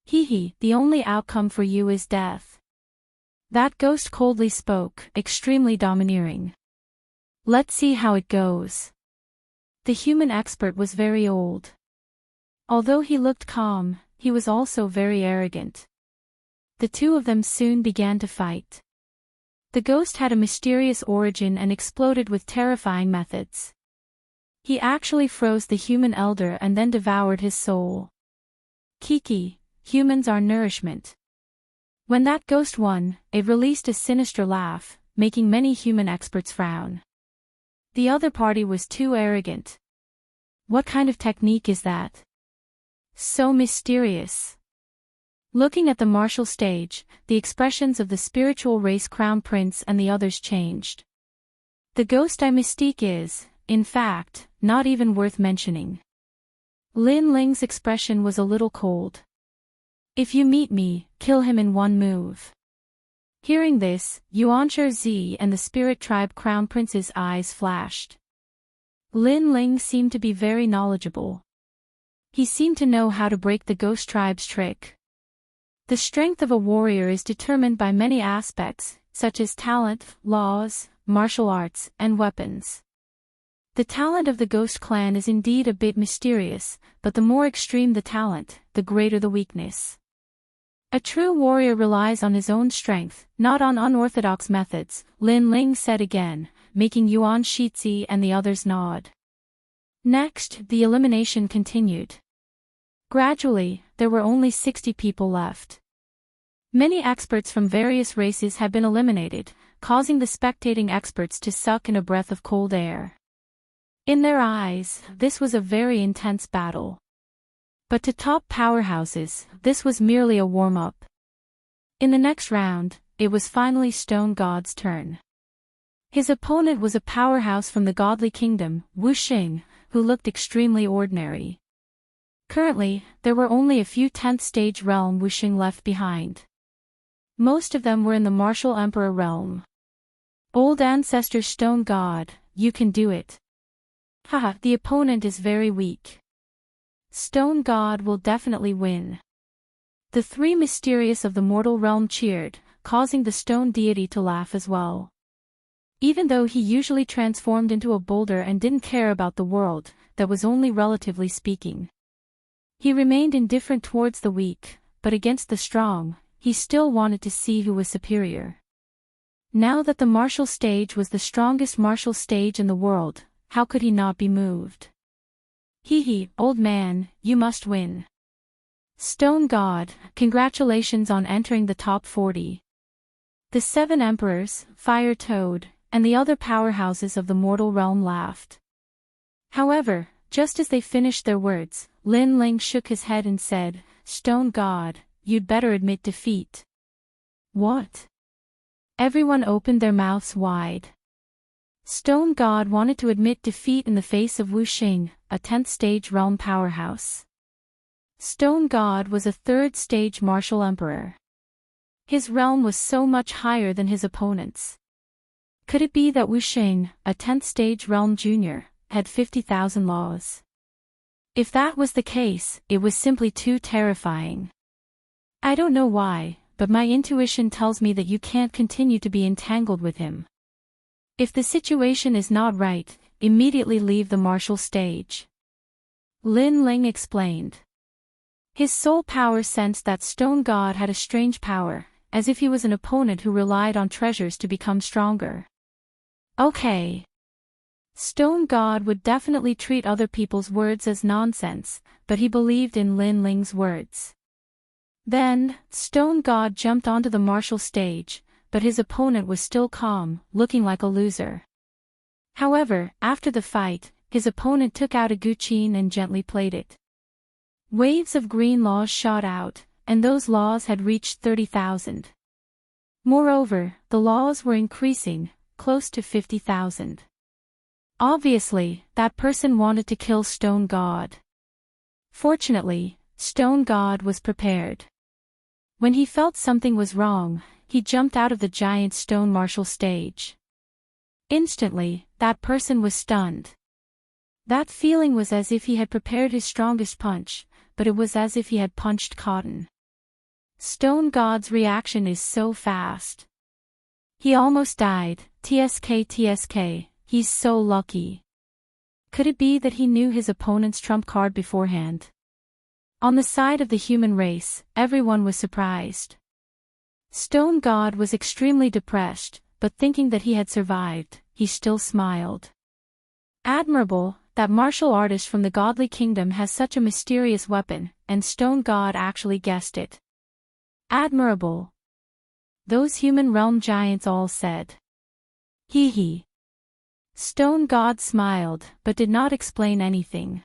A: Hee, the only outcome for you is death. That ghost coldly spoke, extremely domineering. Let's see how it goes. The human expert was very old. Although he looked calm, he was also very arrogant. The two of them soon began to fight. The ghost had a mysterious origin and exploded with terrifying methods. He actually froze the human elder and then devoured his soul. Kiki, humans are nourishment. When that ghost won, it released a sinister laugh, making many human experts frown. The other party was too arrogant. What kind of technique is that? So mysterious. Looking at the martial stage, the expressions of the spiritual race crown prince and the others changed. The ghost mystique is, in fact, not even worth mentioning. Lin Ling's expression was a little cold. If you meet me, kill him in one move. Hearing this, Yuanshir Zi and the spirit tribe crown prince's eyes flashed. Lin Ling seemed to be very knowledgeable. He seemed to know how to break the ghost tribe's trick. The strength of a warrior is determined by many aspects, such as talent, laws, martial arts, and weapons. The talent of the ghost clan is indeed a bit mysterious, but the more extreme the talent, the greater the weakness. A true warrior relies on his own strength, not on unorthodox methods, Lin Ling said again, making Yuan Shizi and the others nod. Next, the elimination continued. Gradually, there were only 60 people left. Many experts from various races had been eliminated, causing the spectating experts to suck in a breath of cold air. In their eyes, this was a very intense battle. But to top powerhouses, this was merely a warm-up. In the next round, it was finally Stone God's turn. His opponent was a powerhouse from the godly kingdom, Wuxia, who looked extremely ordinary. Currently, there were only a few 10th stage realm Wuxia left behind. Most of them were in the martial emperor realm. Old ancestor Stone God, you can do it. Haha, the opponent is very weak. Stone God will definitely win. The three mysterious of the mortal realm cheered, causing the stone deity to laugh as well. Even though he usually transformed into a boulder and didn't care about the world, that was only relatively speaking. He remained indifferent towards the weak, but against the strong, he still wanted to see who was superior. Now that the martial stage was the strongest martial stage in the world, how could he not be moved? Hee, old man, you must win. Stone God, congratulations on entering the top 40. The 7 emperors, Fire Toad, and the other powerhouses of the mortal realm laughed. However, just as they finished their words, Lin Ling shook his head and said, Stone God, you'd better admit defeat. What? Everyone opened their mouths wide. Stone God wanted to admit defeat in the face of Wuxia, a 10th stage realm powerhouse. Stone God was a 3rd stage martial emperor. His realm was so much higher than his opponents. Could it be that Wuxia, a 10th stage realm junior, had 50,000 laws? If that was the case, it was simply too terrifying. I don't know why, but my intuition tells me that you can't continue to be entangled with him. If the situation is not right, immediately leave the martial stage. Lin Ling explained. His soul power sensed that Stone God had a strange power, as if he was an opponent who relied on treasures to become stronger. Okay. Stone God would definitely treat other people's words as nonsense, but he believed in Lin Ling's words. Then, Stone God jumped onto the martial stage, but his opponent was still calm, looking like a loser. However, after the fight, his opponent took out a guqin and gently played it. Waves of green laws shot out, and those laws had reached 30,000. Moreover, the laws were increasing, close to 50,000. Obviously, that person wanted to kill Stone God. Fortunately, Stone God was prepared. When he felt something was wrong, he jumped out of the giant stone martial stage. Instantly, that person was stunned. That feeling was as if he had prepared his strongest punch, but it was as if he had punched cotton. Stone God's reaction is so fast. He almost died. TSK, he's so lucky. Could it be that he knew his opponent's trump card beforehand? On the side of the human race, everyone was surprised. Stone God was extremely depressed, but thinking that he had survived, he still smiled. Admirable, that martial artist from the godly kingdom has such a mysterious weapon, and Stone God actually guessed it. Admirable. Those human realm giants all said. Hee hee. Stone God smiled, but did not explain anything.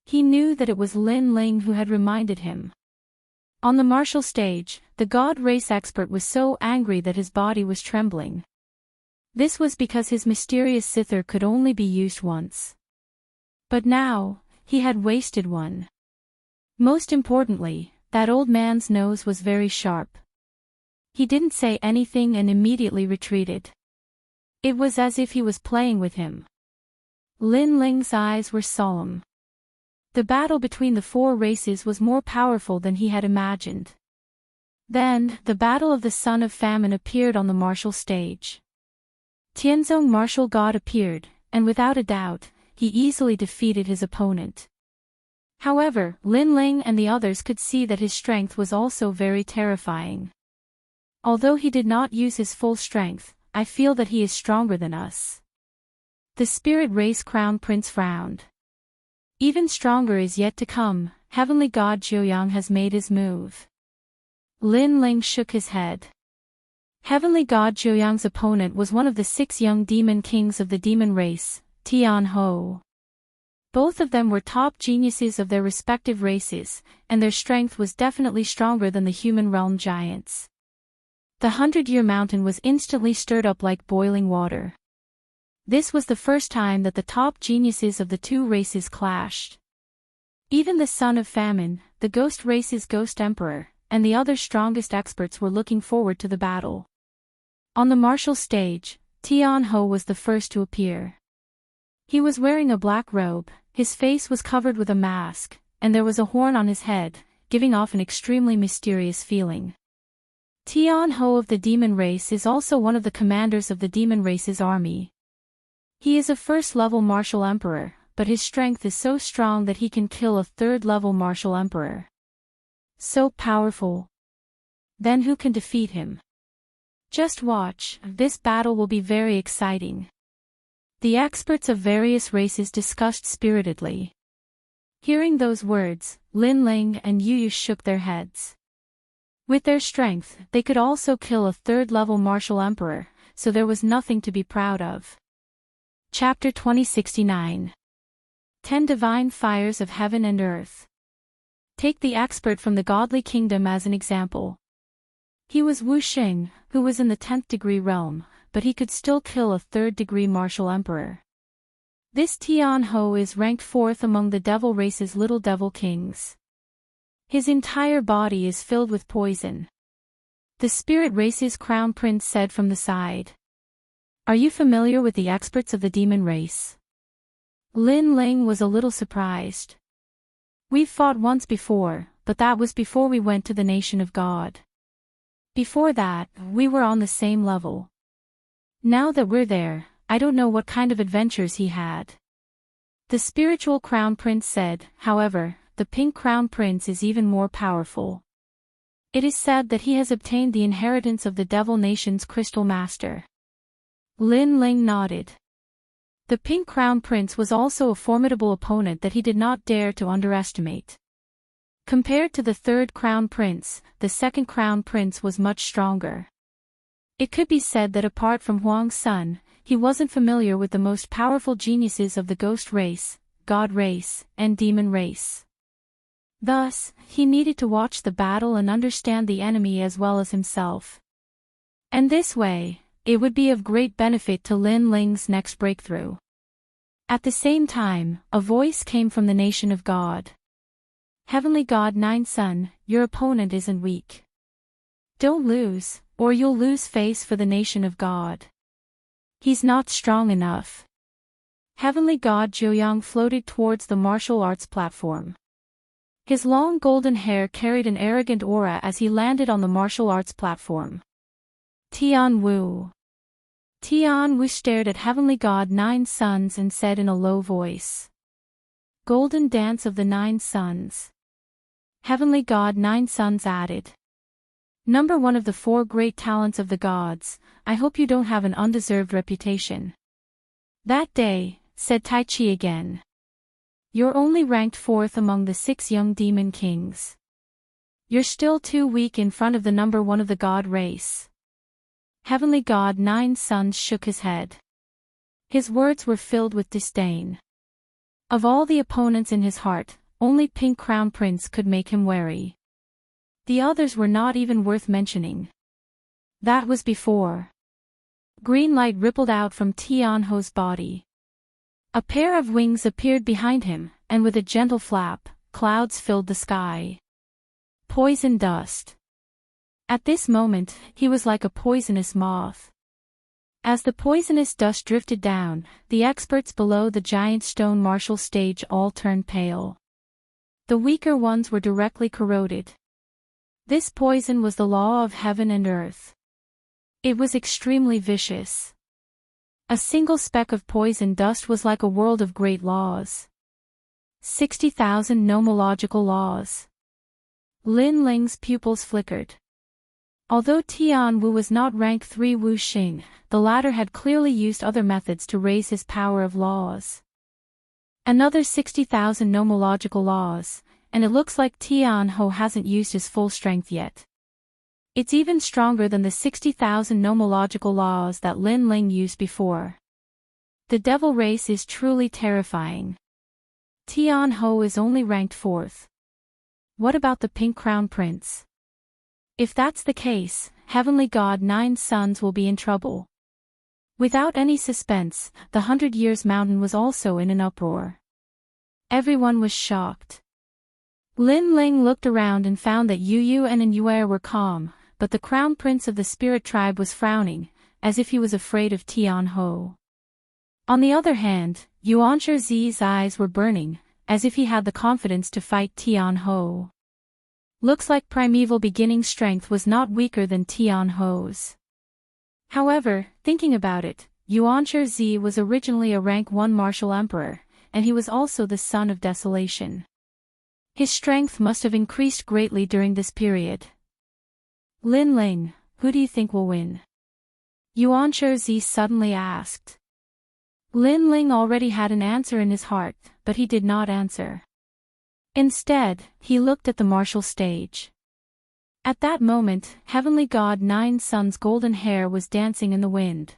A: He knew that it was Lin Ling who had reminded him. On the martial stage, the god race expert was so angry that his body was trembling. This was because his mysterious cithar could only be used once. But now, he had wasted one. Most importantly, that old man's nose was very sharp. He didn't say anything and immediately retreated. It was as if he was playing with him. Lin Ling's eyes were solemn. The battle between the four races was more powerful than he had imagined. Then, the battle of the Son of Famine appeared on the martial stage. Tianzong martial god appeared, and without a doubt, he easily defeated his opponent. However, Lin Ling and the others could see that his strength was also very terrifying. Although he did not use his full strength, I feel that he is stronger than us. The spirit race crown prince frowned. Even stronger is yet to come. Heavenly God Jiuyang has made his move. Lin Ling shook his head. Heavenly God Jiuyang's opponent was one of the 6 young demon kings of the demon race, Tian Ho. Both of them were top geniuses of their respective races, and their strength was definitely stronger than the human realm giants. The 100-year mountain was instantly stirred up like boiling water. This was the first time that the top geniuses of the two races clashed. Even the Son of Famine, the ghost race's ghost emperor, and the other strongest experts were looking forward to the battle. On the martial stage, Tian Ho was the first to appear. He was wearing a black robe, his face was covered with a mask, and there was a horn on his head, giving off an extremely mysterious feeling. Tian Ho of the demon race is also one of the commanders of the demon race's army. He is a first-level martial emperor, but his strength is so strong that he can kill a third-level martial emperor. So powerful. Then who can defeat him? Just watch, this battle will be very exciting. The experts of various races discussed spiritedly. Hearing those words, Lin Ling and Yu shook their heads. With their strength, they could also kill a third-level martial emperor, so there was nothing to be proud of. Chapter 2069. 10 Divine Fires of Heaven and Earth. Take the expert from the godly kingdom as an example. He was Wuxia, who was in the 10th degree realm, but he could still kill a 3rd degree martial emperor. This Tian Ho is ranked 4th among the devil race's little devil kings. His entire body is filled with poison. The spirit race's crown prince said from the side. Are you familiar with the experts of the demon race? Lin Ling was a little surprised. We've fought once before, but that was before we went to the nation of God. Before that, we were on the same level. Now that we're there, I don't know what kind of adventures he had. The spiritual crown prince said, however, the pink crown prince is even more powerful. It is said that he has obtained the inheritance of the devil nation's crystal master. Lin Ling nodded. The pink crown prince was also a formidable opponent that he did not dare to underestimate. Compared to the 3rd crown prince, the 2nd crown prince was much stronger. It could be said that apart from Huang's son, he wasn't familiar with the most powerful geniuses of the ghost race, god race, and demon race. Thus, he needed to watch the battle and understand the enemy as well as himself. And this way, it would be of great benefit to Lin Ling's next breakthrough. At the same time, a voice came from the nation of God. Heavenly God Nine Son, your opponent isn't weak. Don't lose, or you'll lose face for the nation of God. He's not strong enough. Heavenly God Joyoung floated towards the martial arts platform. His long golden hair carried an arrogant aura as he landed on the martial arts platform. Tian Wu. Tian Wu stared at Heavenly God Nine Suns and said in a low voice. Golden Dance of the Nine Suns. Heavenly God Nine Suns added. Number one of the four great talents of the gods, I hope you don't have an undeserved reputation. That day, said Tai Chi again. You're only ranked fourth among the 6 young demon kings. You're still too weak in front of the number one of the god race. Heavenly God Nine Suns shook his head. His words were filled with disdain. Of all the opponents in his heart, only Pink Crown Prince could make him wary. The others were not even worth mentioning. That was before. Green light rippled out from Tian Ho's body. A pair of wings appeared behind him, and with a gentle flap, clouds filled the sky. Poison dust. At this moment, he was like a poisonous moth. As the poisonous dust drifted down, the experts below the giant stone martial stage all turned pale. The weaker ones were directly corroded. This poison was the law of heaven and earth. It was extremely vicious. A single speck of poison dust was like a world of great laws. 60,000 nomological laws. Lin Ling's pupils flickered. Although Tian Wu was not rank 3 Wu Xing, the latter had clearly used other methods to raise his power of laws. Another 60,000 nomological laws, and it looks like Tian Ho hasn't used his full strength yet. It's even stronger than the 60,000 nomological laws that Lin Ling used before. The devil race is truly terrifying. Tian Ho is only ranked 4th. What about the Pink Crown Prince? If that's the case, Heavenly God Nine Suns will be in trouble. Without any suspense, the 100 Years Mountain was also in an uproar. Everyone was shocked. Lin Ling looked around and found that Yu Yu and Yue were calm, but the Crown Prince of the Spirit Tribe was frowning, as if he was afraid of Tian Ho. On the other hand, Yuanshi Zi's eyes were burning, as if he had the confidence to fight Tian Ho. Looks like primeval beginning strength was not weaker than Tian Ho's. However, thinking about it, Yuanshi Zi was originally a rank 1 martial emperor, and he was also the son of desolation. His strength must have increased greatly during this period. Lin Ling, who do you think will win? Yuanshi Zi suddenly asked. Lin Ling already had an answer in his heart, but he did not answer. Instead, he looked at the martial stage. At that moment, Heavenly God Nine Suns' golden hair was dancing in the wind.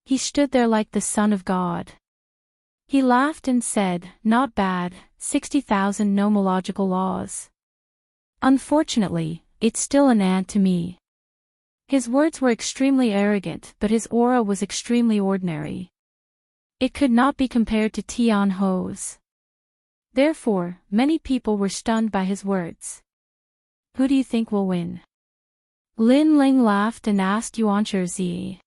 A: He stood there like the Son of God. He laughed and said, not bad, 60,000 nomological laws. Unfortunately, it's still an ant to me. His words were extremely arrogant, but his aura was extremely ordinary. It could not be compared to Tian Ho's. Therefore, many people were stunned by his words. Who do you think will win? Lin Ling laughed and asked Yuanshi Zi.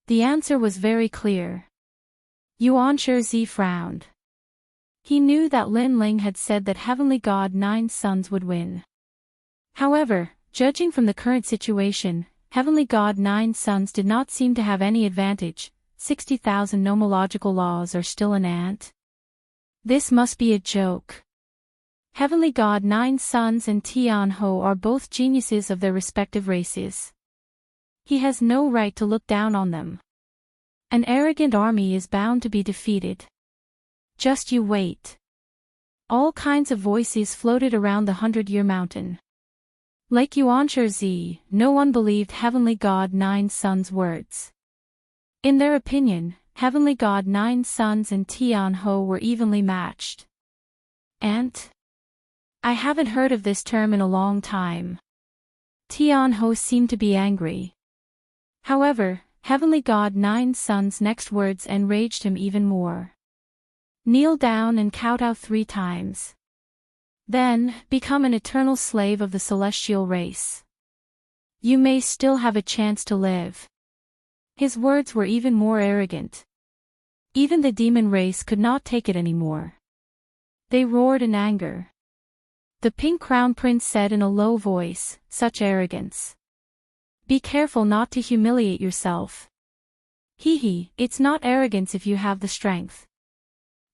A: The answer was very clear. Yuanshi Zi frowned. He knew that Lin Ling had said that Heavenly God Nine Suns would win. However, judging from the current situation, Heavenly God Nine Suns did not seem to have any advantage. 60,000 nomological laws are still an ant. This must be a joke. Heavenly God Nine Suns and Tian Ho are both geniuses of their respective races. He has no right to look down on them. An arrogant army is bound to be defeated. Just you wait. All kinds of voices floated around the 100-Year Mountain. Like Yuanshi Zi, no one believed Heavenly God Nine Suns' words. In their opinion, Heavenly God Nine Suns and Tian Ho were evenly matched. Ant? I haven't heard of this term in a long time. Tian Ho seemed to be angry. However, Heavenly God Nine Suns' next words enraged him even more. Kneel down and kowtow 3 times. Then, become an eternal slave of the celestial race. You may still have a chance to live. His words were even more arrogant. Even the demon race could not take it anymore. They roared in anger. The Pink Crown Prince said in a low voice, "Such arrogance. Be careful not to humiliate yourself. Hee, it's not arrogance if you have the strength."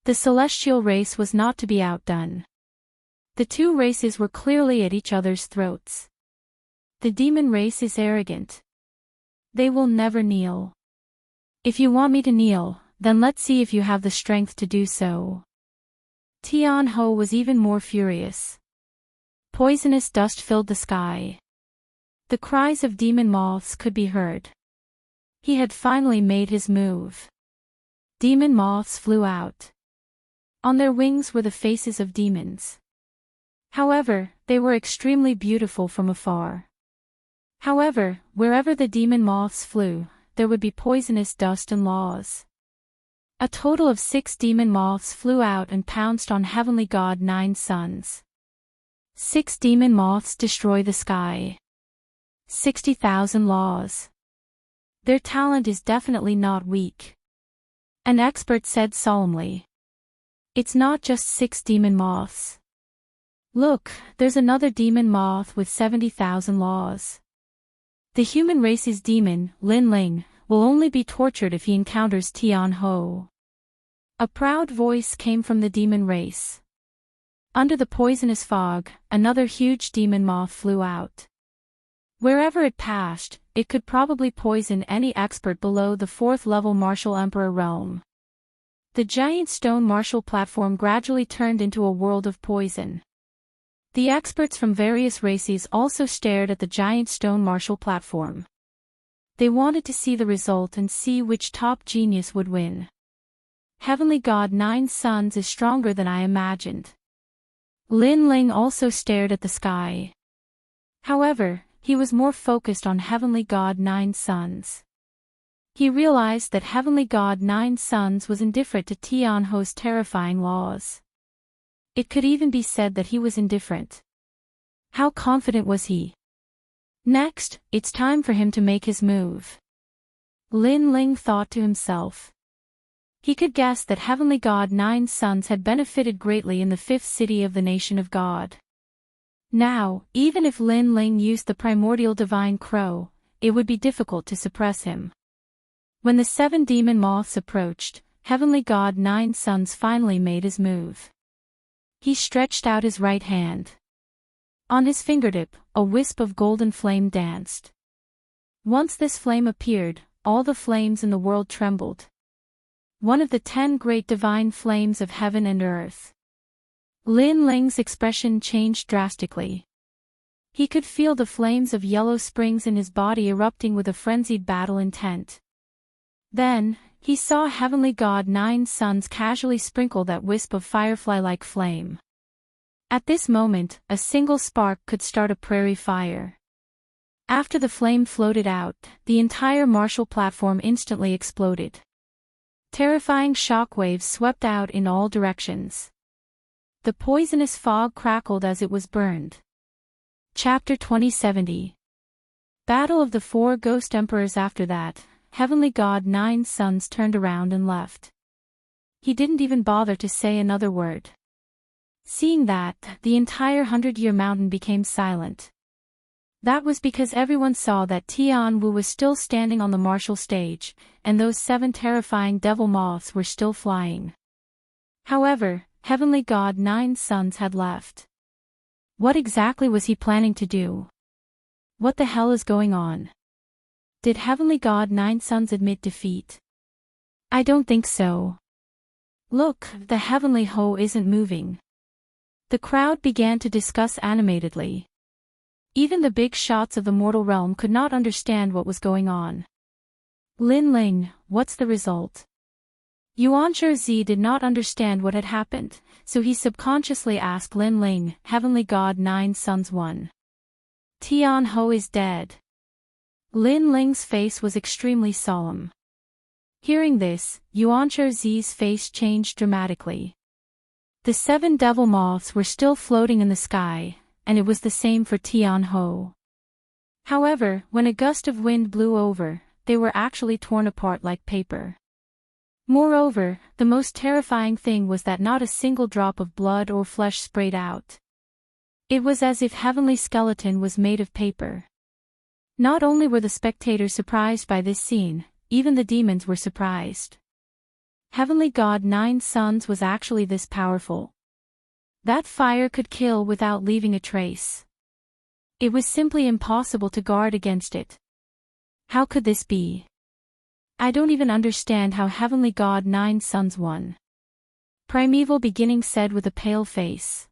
A: The celestial race was not to be outdone. The two races were clearly at each other's throats. The demon race is arrogant. They will never kneel. If you want me to kneel, then let's see if you have the strength to do so. Tian Ho was even more furious. Poisonous dust filled the sky. The cries of demon moths could be heard. He had finally made his move. Demon moths flew out. On their wings were the faces of demons. However, they were extremely beautiful from afar. However, wherever the demon moths flew, there would be poisonous dust and laws. A total of 6 demon moths flew out and pounced on Heavenly God 9 Sons. 6 demon moths destroy the sky. 60,000 laws. Their talent is definitely not weak. An expert said solemnly. It's not just 6 demon moths. Look, there's another demon moth with 70,000 laws. The human race's demon, Lin Ling, will only be tortured if he encounters Tian Ho. A proud voice came from the demon race. Under the poisonous fog, another huge demon moth flew out. Wherever it passed, it could probably poison any expert below the 4th level Martial Emperor realm. The giant stone martial platform gradually turned into a world of poison. The experts from various races also stared at the giant stone martial platform. They wanted to see the result and see which top genius would win. Heavenly God 9 Sons is stronger than I imagined. Lin Ling also stared at the sky. However, he was more focused on Heavenly God 9 Sons. He realized that Heavenly God 9 Sons was indifferent to Tian Ho's terrifying laws. It could even be said that he was indifferent. How confident was he? Next, it's time for him to make his move. Lin Ling thought to himself. He could guess that Heavenly God 9 Sons had benefited greatly in the 5th city of the Nation of God. Now, even if Lin Ling used the primordial divine crow, it would be difficult to suppress him. When the 7 demon moths approached, Heavenly God 9 Sons finally made his move. He stretched out his right hand. On his fingertip, a wisp of golden flame danced. Once this flame appeared, all the flames in the world trembled. One of the 10 great divine flames of heaven and earth. Lin Ling's expression changed drastically. He could feel the flames of yellow springs in his body erupting with a frenzied battle intent. Then, he saw Heavenly God 9 Sons casually sprinkle that wisp of firefly-like flame. At this moment, a single spark could start a prairie fire. After the flame floated out, the entire martial platform instantly exploded. Terrifying shockwaves swept out in all directions. The poisonous fog crackled as it was burned. Chapter 2070. Battle of the 4 Ghost Emperors. After that, Heavenly God 9 Sons turned around and left. He didn't even bother to say another word. Seeing that, the entire 100-year mountain became silent. That was because everyone saw that Tian Wu was still standing on the martial stage, and those 7 terrifying devil moths were still flying. However, Heavenly God 9 Sons had left. What exactly was he planning to do? What the hell is going on? Did Heavenly God 9 Sons admit defeat? I don't think so. Look, the Heavenly Ho isn't moving. The crowd began to discuss animatedly. Even the big shots of the mortal realm could not understand what was going on. Lin Ling, what's the result? Yuan Zi did not understand what had happened, so he subconsciously asked Lin Ling, Heavenly God 9 Sons won. Tian Ho is dead. Lin Ling's face was extremely solemn. Hearing this, Yuan Zi's face changed dramatically. The 7 devil moths were still floating in the sky, and it was the same for Tian Ho. However, when a gust of wind blew over, they were actually torn apart like paper. Moreover, the most terrifying thing was that not a single drop of blood or flesh sprayed out. It was as if heavenly skeleton was made of paper. Not only were the spectators surprised by this scene, even the demons were surprised. Heavenly God Nine Suns was actually this powerful. That fire could kill without leaving a trace. It was simply impossible to guard against it. How could this be? I don't even understand how Heavenly God Nine Suns won. Primeval Beginning said with a pale face.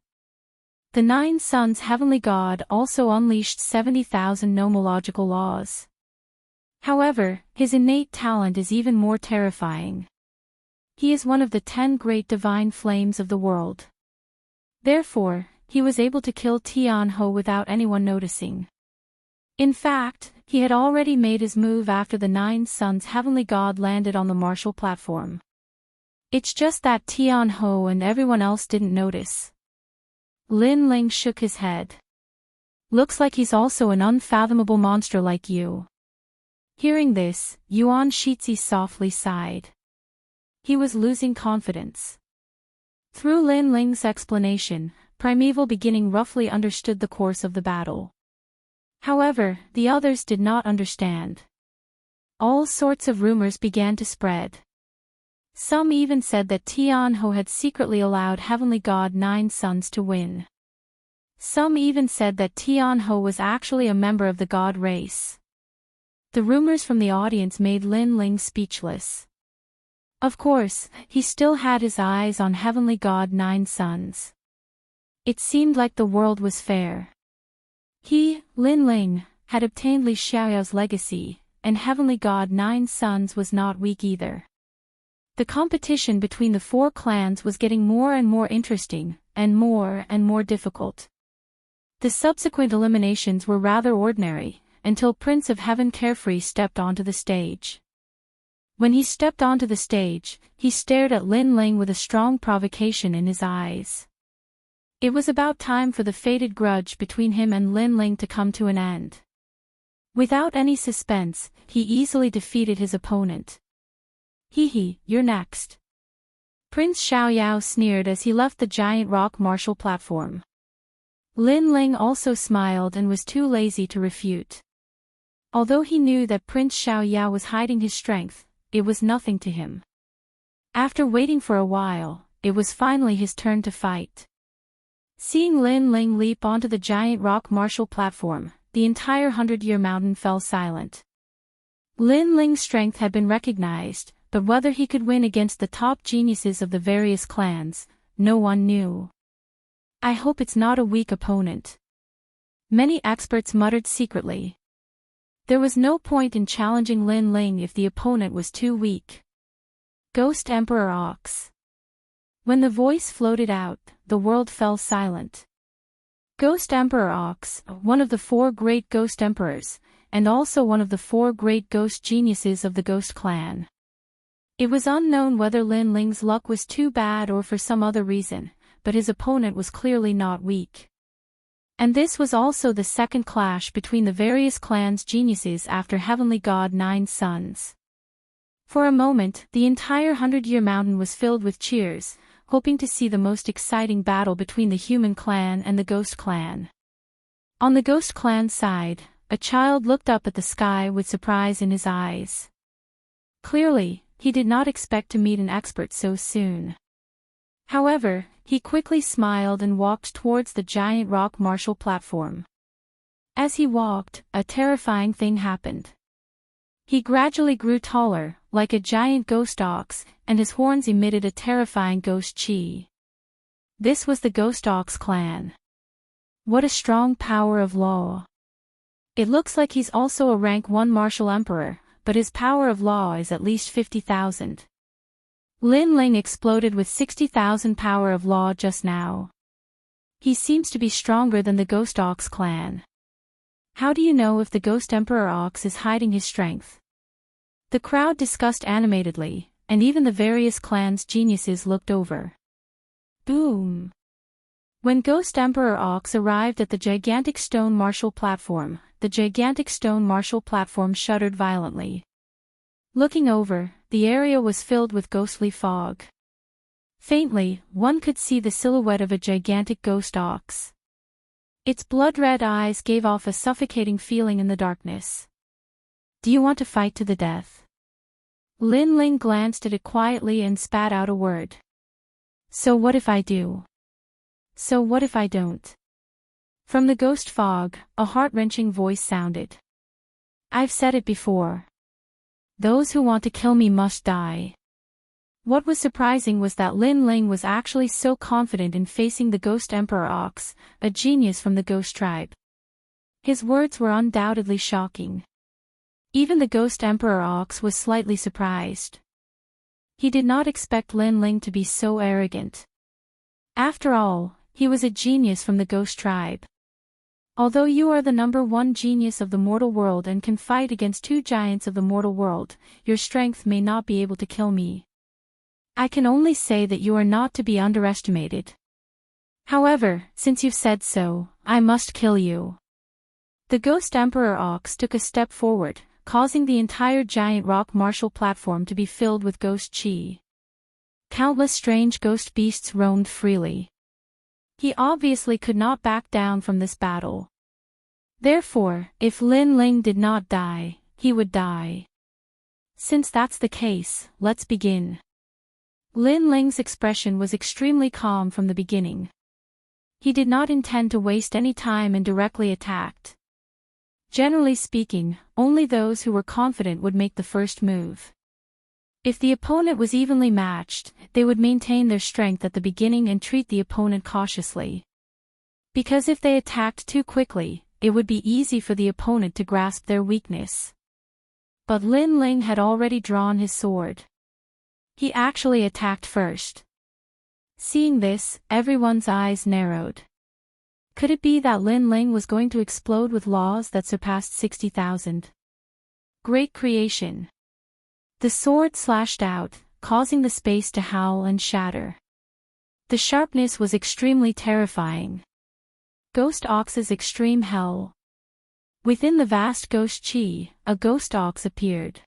A: The Nine Suns Heavenly God also unleashed 70,000 nomological laws. However, his innate talent is even more terrifying. He is one of the 10 great divine flames of the world. Therefore, he was able to kill Tian Ho without anyone noticing. In fact, he had already made his move after the Nine Suns Heavenly God landed on the Marshall platform. It's just that Tian Ho and everyone else didn't notice. Lin Ling shook his head. Looks like he's also an unfathomable monster like you. Hearing this, Yuan Shitzi softly sighed. He was losing confidence. Through Lin Ling's explanation, Primeval Beginning roughly understood the course of the battle. However, the others did not understand. All sorts of rumors began to spread. Some even said that Tian Ho had secretly allowed Heavenly God Nine Suns to win. Some even said that Tian Ho was actually a member of the God race. The rumors from the audience made Lin Ling speechless. Of course, he still had his eyes on Heavenly God Nine Suns. It seemed like the world was fair. He, Lin Ling, had obtained Li Xiaoyao's legacy, and Heavenly God Nine Suns was not weak either. The competition between the 4 clans was getting more and more interesting, and more difficult. The subsequent eliminations were rather ordinary, until Prince of Heaven Carefree stepped onto the stage. When he stepped onto the stage, he stared at Lin Ling with a strong provocation in his eyes. It was about time for the fated grudge between him and Lin Ling to come to an end. Without any suspense, he easily defeated his opponent. Hee, you're next. Prince Xiaoyao sneered as he left the giant rock martial platform. Lin Ling also smiled and was too lazy to refute. Although he knew that Prince Xiaoyao was hiding his strength, it was nothing to him. After waiting for a while, it was finally his turn to fight. Seeing Lin Ling leap onto the giant rock martial platform, the entire 100-Year Mountain fell silent. Lin Ling's strength had been recognized, but whether he could win against the top geniuses of the various clans, no one knew. I hope it's not a weak opponent. Many experts muttered secretly. There was no point in challenging Lin Ling if the opponent was too weak. Ghost Emperor Ox. When the voice floated out, the world fell silent. Ghost Emperor Ox, one of the 4 great Ghost Emperors, and also one of the 4 great ghost geniuses of the Ghost Clan. It was unknown whether Lin Ling's luck was too bad or for some other reason, but his opponent was clearly not weak. And this was also the second clash between the various clans' geniuses after Heavenly God Nine Suns. For a moment, the entire 100-Year Mountain was filled with cheers, hoping to see the most exciting battle between the Human Clan and the Ghost Clan. On the Ghost Clan side, a child looked up at the sky with surprise in his eyes. Clearly, he did not expect to meet an expert so soon. However, he quickly smiled and walked towards the giant rock martial platform. As he walked, a terrifying thing happened. He gradually grew taller, like a giant ghost ox, and his horns emitted a terrifying ghost chi. This was the Ghost Ox clan. What a strong power of law. It looks like he's also a rank 1 martial emperor, but his power of law is at least 50,000. Lin Ling exploded with 60,000 power of law just now. He seems to be stronger than the Ghost Ox clan. How do you know if the Ghost Emperor Ox is hiding his strength? The crowd discussed animatedly, and even the various clans' geniuses looked over. Boom! When Ghost Emperor Ox arrived at the gigantic stone martial platform, the gigantic stone martial platform shuddered violently. Looking over, the area was filled with ghostly fog. Faintly, one could see the silhouette of a gigantic ghost ox. Its blood-red eyes gave off a suffocating feeling in the darkness. "Do you want to fight to the death?" Lin Ling glanced at it quietly and spat out a word. "So what if I do? So what if I don't?" From the ghost fog, a heart-wrenching voice sounded. "I've said it before. Those who want to kill me must die." What was surprising was that Lin Ling was actually so confident in facing the Ghost Emperor Ox, a genius from the Ghost Tribe. His words were undoubtedly shocking. Even the Ghost Emperor Ox was slightly surprised. He did not expect Lin Ling to be so arrogant. After all, he was a genius from the Ghost Tribe. "Although you are the #1 genius of the mortal world and can fight against 2 giants of the mortal world, your strength may not be able to kill me. I can only say that you are not to be underestimated. However, since you've said so, I must kill you." The Ghost Emperor Ox took a step forward, causing the entire giant rock martial platform to be filled with ghost chi. Countless strange ghost beasts roamed freely. He obviously could not back down from this battle. Therefore, if Lin Ling did not die, he would die. Since that's the case, let's begin. Lin Ling's expression was extremely calm from the beginning. He did not intend to waste any time and directly attacked. Generally speaking, only those who were confident would make the first move. If the opponent was evenly matched, they would maintain their strength at the beginning and treat the opponent cautiously. Because if they attacked too quickly, it would be easy for the opponent to grasp their weakness. But Lin Ling had already drawn his sword. He actually attacked first. Seeing this, everyone's eyes narrowed. Could it be that Lin Ling was going to explode with laws that surpassed 60,000? Great creation. The sword slashed out, causing the space to howl and shatter. The sharpness was extremely terrifying. Ghost Ox's extreme hell. Within the vast ghost chi, a ghost ox appeared.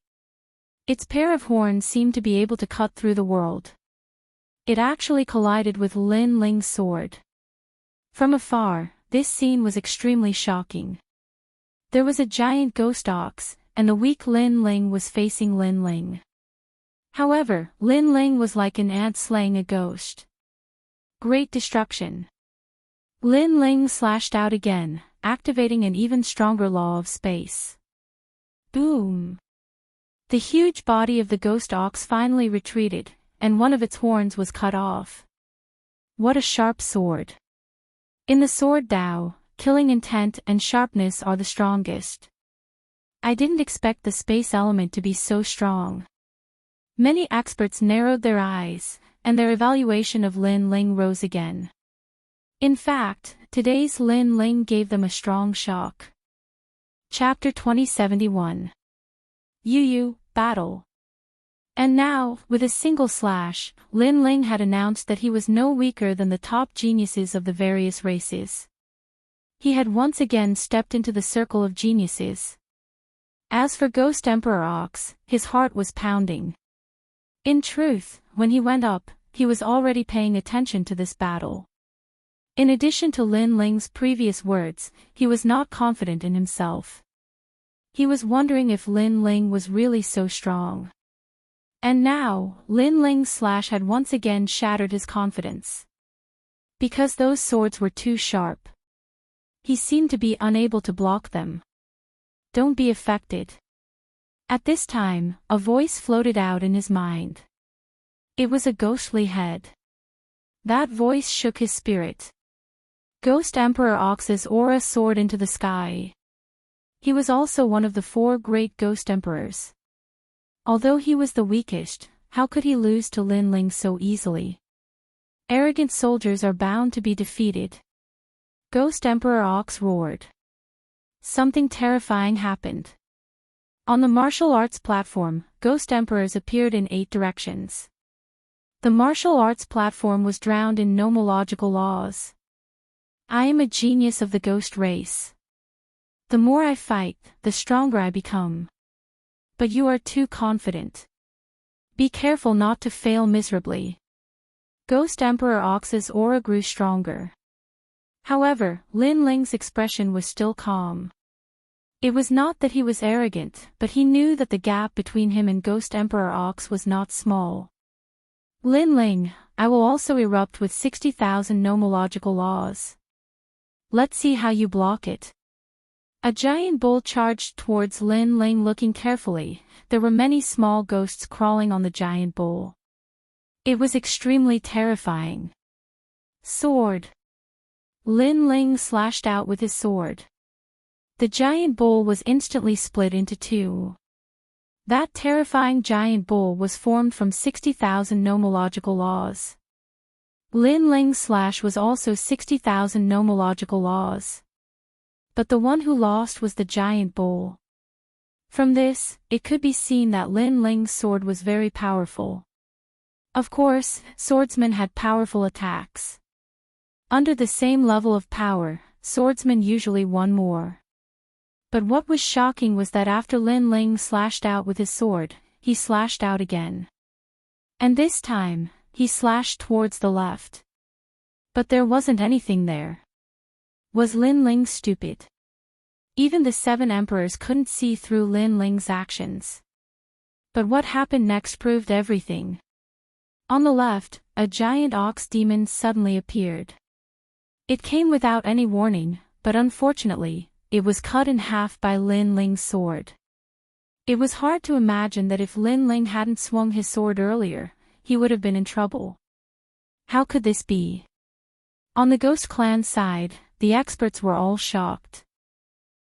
A: Its pair of horns seemed to be able to cut through the world. It actually collided with Lin Ling's sword. From afar, this scene was extremely shocking. There was a giant ghost ox, and the weak Lin Ling was facing Lin Ling. However, Lin Ling was like an ant slaying a ghost. Great destruction. Lin Ling slashed out again, activating an even stronger law of space. Boom! The huge body of the ghost ox finally retreated, and one of its horns was cut off. What a sharp sword! In the sword Dao, killing intent and sharpness are the strongest. I didn't expect the space element to be so strong. Many experts narrowed their eyes, and their evaluation of Lin Ling rose again. In fact, today's Lin Ling gave them a strong shock. Chapter 2071. Yu Battle. And now, with a single slash, Lin Ling had announced that he was no weaker than the top geniuses of the various races. He had once again stepped into the circle of geniuses. As for Ghost Emperor Ox, his heart was pounding. In truth, when he went up, he was already paying attention to this battle. In addition to Lin Ling's previous words, he was not confident in himself. He was wondering if Lin Ling was really so strong. And now, Lin Ling's slash had once again shattered his confidence. Because those swords were too sharp. He seemed to be unable to block them. Don't be affected. At this time, a voice floated out in his mind. It was a ghostly head. That voice shook his spirit. Ghost Emperor Ox's aura soared into the sky. He was also one of the 4 great ghost emperors. Although he was the weakest, how could he lose to Lin Ling so easily? Arrogant soldiers are bound to be defeated. Ghost Emperor Ox roared. Something terrifying happened. On the martial arts platform, ghost emperors appeared in 8 directions. The martial arts platform was drowned in nomological laws. I am a genius of the ghost race. The more I fight, the stronger I become. But you are too confident. Be careful not to fail miserably. Ghost Emperor Ox's aura grew stronger. However, Lin Ling's expression was still calm. It was not that he was arrogant, but he knew that the gap between him and Ghost Emperor Ox was not small. Lin Ling, I will also erupt with 60,000 nomological laws. Let's see how you block it. A giant bull charged towards Lin Ling. Looking carefully, there were many small ghosts crawling on the giant bull. It was extremely terrifying. Sword. Lin Ling slashed out with his sword. The giant bull was instantly split into two. That terrifying giant bull was formed from 60,000 nomological laws. Lin Ling's slash was also 60,000 nomological laws. But the one who lost was the giant bull. From this, it could be seen that Lin Ling's sword was very powerful. Of course, swordsmen had powerful attacks. Under the same level of power, swordsmen usually won more. But what was shocking was that after Lin Ling slashed out with his sword, he slashed out again. And this time, he slashed towards the left. But there wasn't anything there. Was Lin Ling stupid? Even the 7 emperors couldn't see through Lin Ling's actions. But what happened next proved everything. On the left, a giant ox demon suddenly appeared. It came without any warning, but unfortunately, it was cut in half by Lin Ling's sword. It was hard to imagine that if Lin Ling hadn't swung his sword earlier, he would have been in trouble. How could this be? On the Ghost Clan side, the experts were all shocked.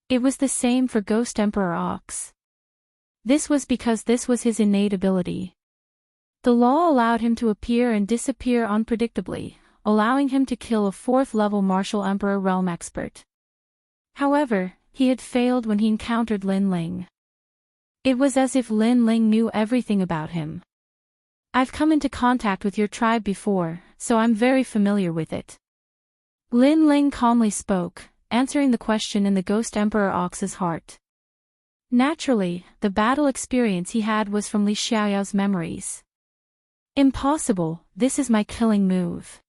A: It was the same for Ghost Emperor Ox. This was because this was his innate ability. The law allowed him to appear and disappear unpredictably, allowing him to kill a 4th-level Martial Emperor Realm expert. However, he had failed when he encountered Lin Ling. It was as if Lin Ling knew everything about him. I've come into contact with your tribe before, so I'm very familiar with it. Lin Ling calmly spoke, answering the question in the Ghost Emperor Ox's heart. Naturally, the battle experience he had was from Li Xiaoyao's memories. Impossible, this is my killing move.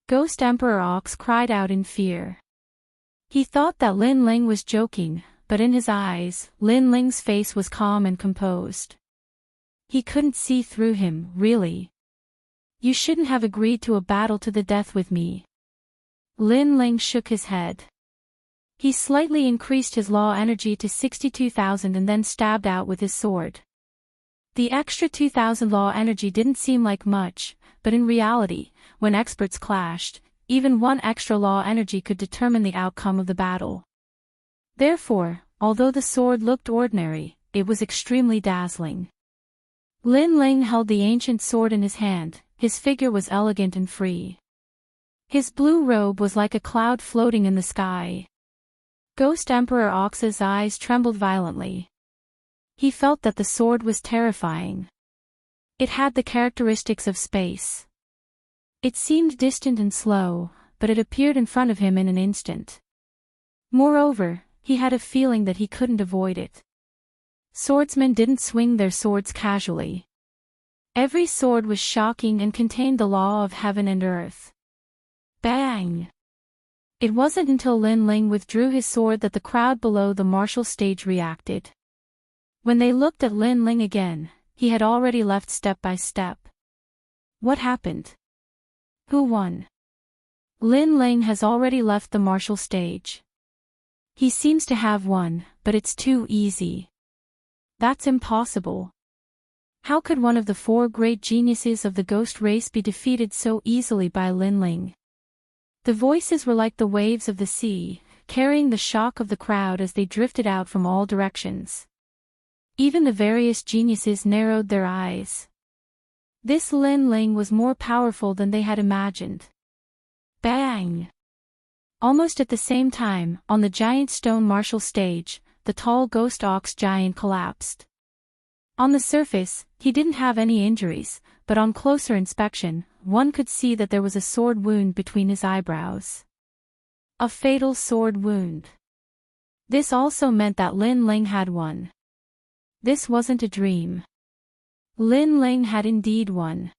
A: Ghost Emperor Ox cried out in fear. He thought that Lin Ling was joking, but in his eyes, Lin Ling's face was calm and composed. He couldn't see through him, really. You shouldn't have agreed to a battle to the death with me. Lin Ling shook his head. He slightly increased his law energy to 62,000 and then stabbed out with his sword. The extra 2,000 law energy didn't seem like much, but in reality, when experts clashed, even one extra law energy could determine the outcome of the battle. Therefore, although the sword looked ordinary, it was extremely dazzling. Lin Ling held the ancient sword in his hand, his figure was elegant and free. His blue robe was like a cloud floating in the sky. Ghost Emperor Ox's eyes trembled violently. He felt that the sword was terrifying. It had the characteristics of space. It seemed distant and slow, but it appeared in front of him in an instant. Moreover, he had a feeling that he couldn't avoid it. Swordsmen didn't swing their swords casually. Every sword was shocking and contained the law of heaven and earth. Bang! It wasn't until Lin Ling withdrew his sword that the crowd below the martial stage reacted. When they looked at Lin Ling again, he had already left step by step. What happened? Who won? Lin Ling has already left the martial stage. He seems to have won, but it's too easy. That's impossible. How could one of the 4 great geniuses of the ghost race be defeated so easily by Lin Ling? The voices were like the waves of the sea, carrying the shock of the crowd as they drifted out from all directions. Even the various geniuses narrowed their eyes. This Lin Ling was more powerful than they had imagined. Bang! Almost at the same time, on the giant stone martial stage, the tall ghost ox giant collapsed. On the surface, he didn't have any injuries, but on closer inspection, one could see that there was a sword wound between his eyebrows. A fatal sword wound. This also meant that Lin Ling had won. This wasn't a dream. Lin Ling had indeed won.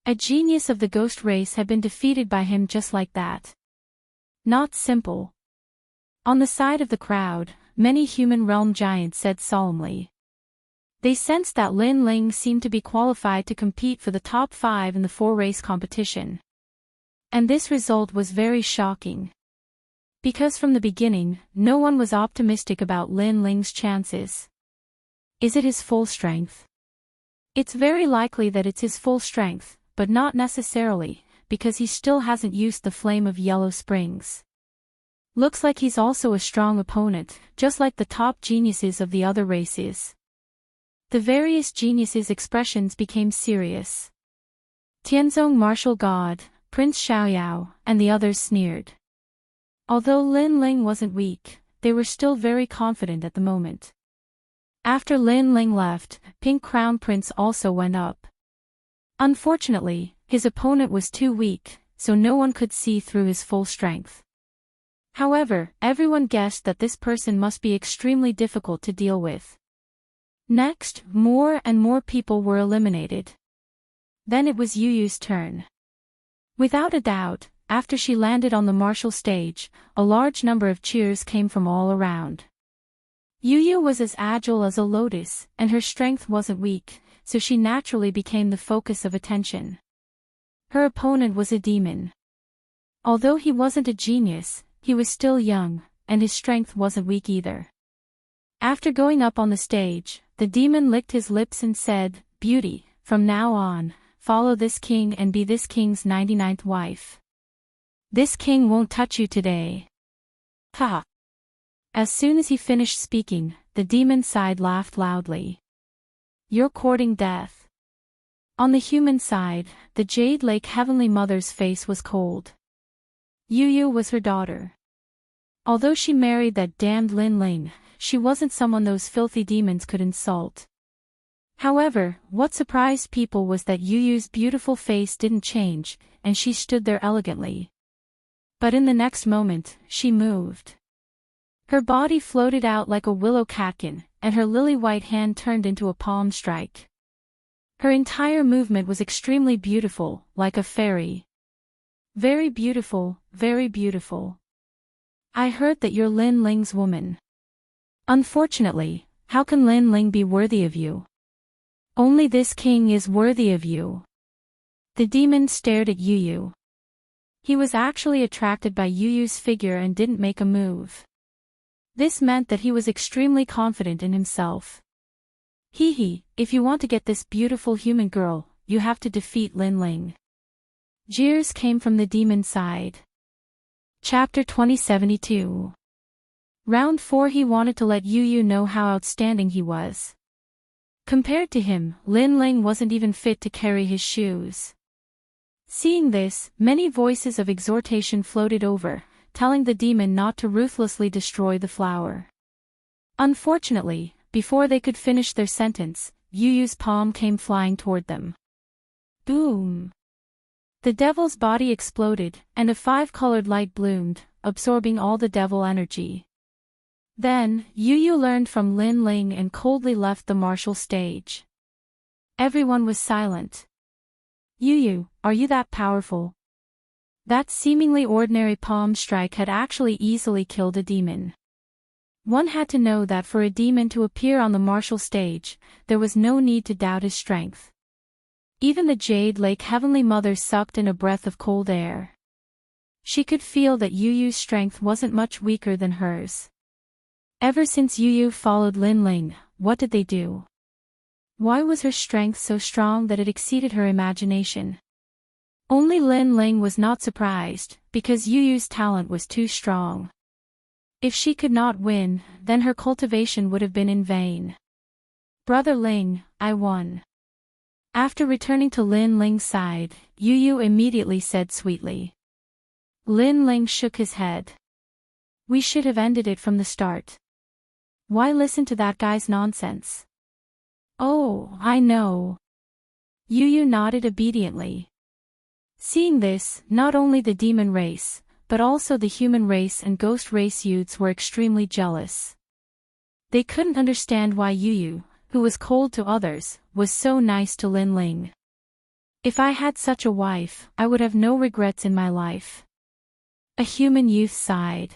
A: A genius of the ghost race had been defeated by him just like that. Not simple. On the side of the crowd, many human realm giants said solemnly. They sensed that Lin Ling seemed to be qualified to compete for the top 5 in the 4-race competition. And this result was very shocking. Because from the beginning, no one was optimistic about Lin Ling's chances. Is it his full strength? It's very likely that it's his full strength, but not necessarily, because he still hasn't used the flame of Yellow Springs. Looks like he's also a strong opponent, just like the top geniuses of the other races. The various geniuses' expressions became serious. Tianzong Martial God, Prince Xiaoyao, and the others sneered. Although Lin Ling wasn't weak, they were still very confident at the moment. After Lin Ling left, Pink Crown Prince also went up. Unfortunately, his opponent was too weak, so no one could see through his full strength. However, everyone guessed that this person must be extremely difficult to deal with. Next, more and more people were eliminated. Then it was Yu Yu's turn. Without a doubt, after she landed on the martial stage, a large number of cheers came from all around. Yu Yu was as agile as a lotus, and her strength wasn't weak, so she naturally became the focus of attention. Her opponent was a demon. Although he wasn't a genius, he was still young, and his strength wasn't weak either. After going up on the stage, the demon licked his lips and said, "Beauty, from now on, follow this king and be this king's 99th wife. This king won't touch you today." Ha! As soon as he finished speaking, the demon side laughed loudly. "You're courting death." On the human side, the Jade Lake Heavenly Mother's face was cold. Yu Yu was her daughter. Although she married that damned Lin Ling, she wasn't someone those filthy demons could insult. However, what surprised people was that Yu Yu's beautiful face didn't change, and she stood there elegantly. But in the next moment, she moved. Her body floated out like a willow catkin, and her lily-white hand turned into a palm strike. Her entire movement was extremely beautiful, like a fairy. Very beautiful, very beautiful. I heard that you're Lin Ling's woman. Unfortunately, how can Lin Ling be worthy of you? Only this king is worthy of you. The demon stared at Yu Yu. He was actually attracted by Yu Yu's figure and didn't make a move. This meant that he was extremely confident in himself. Hee, if you want to get this beautiful human girl, you have to defeat Lin Ling. Jeers came from the demon side. Chapter 2072. Round 4. He wanted to let Yu Yu know how outstanding he was. Compared to him, Lin Ling wasn't even fit to carry his shoes. Seeing this, many voices of exhortation floated over, telling the demon not to ruthlessly destroy the flower. Unfortunately, before they could finish their sentence, Yu Yu's palm came flying toward them. Boom! The devil's body exploded, and a 5-colored light bloomed, absorbing all the devil energy. Then, Yu Yu learned from Lin Ling and coldly left the martial stage. Everyone was silent. Yu Yu, are you that powerful? That seemingly ordinary palm strike had actually easily killed a demon. One had to know that for a demon to appear on the martial stage, there was no need to doubt his strength. Even the Jade Lake Heavenly Mother sucked in a breath of cold air. She could feel that Yu Yu's strength wasn't much weaker than hers. Ever since Yu Yu followed Lin Ling, what did they do? Why was her strength so strong that it exceeded her imagination? Only Lin Ling was not surprised, because Yu Yu's talent was too strong. If she could not win, then her cultivation would have been in vain. Brother Ling, I won. After returning to Lin Ling's side, Yu Yu immediately said sweetly. Lin Ling shook his head. We should have ended it from the start. Why listen to that guy's nonsense? Oh, I know. Yu Yu nodded obediently. Seeing this, not only the demon race, but also the human race and ghost race youths were extremely jealous. They couldn't understand why Yu, who was cold to others, was so nice to Lin Ling. If I had such a wife, I would have no regrets in my life. A human youth sighed.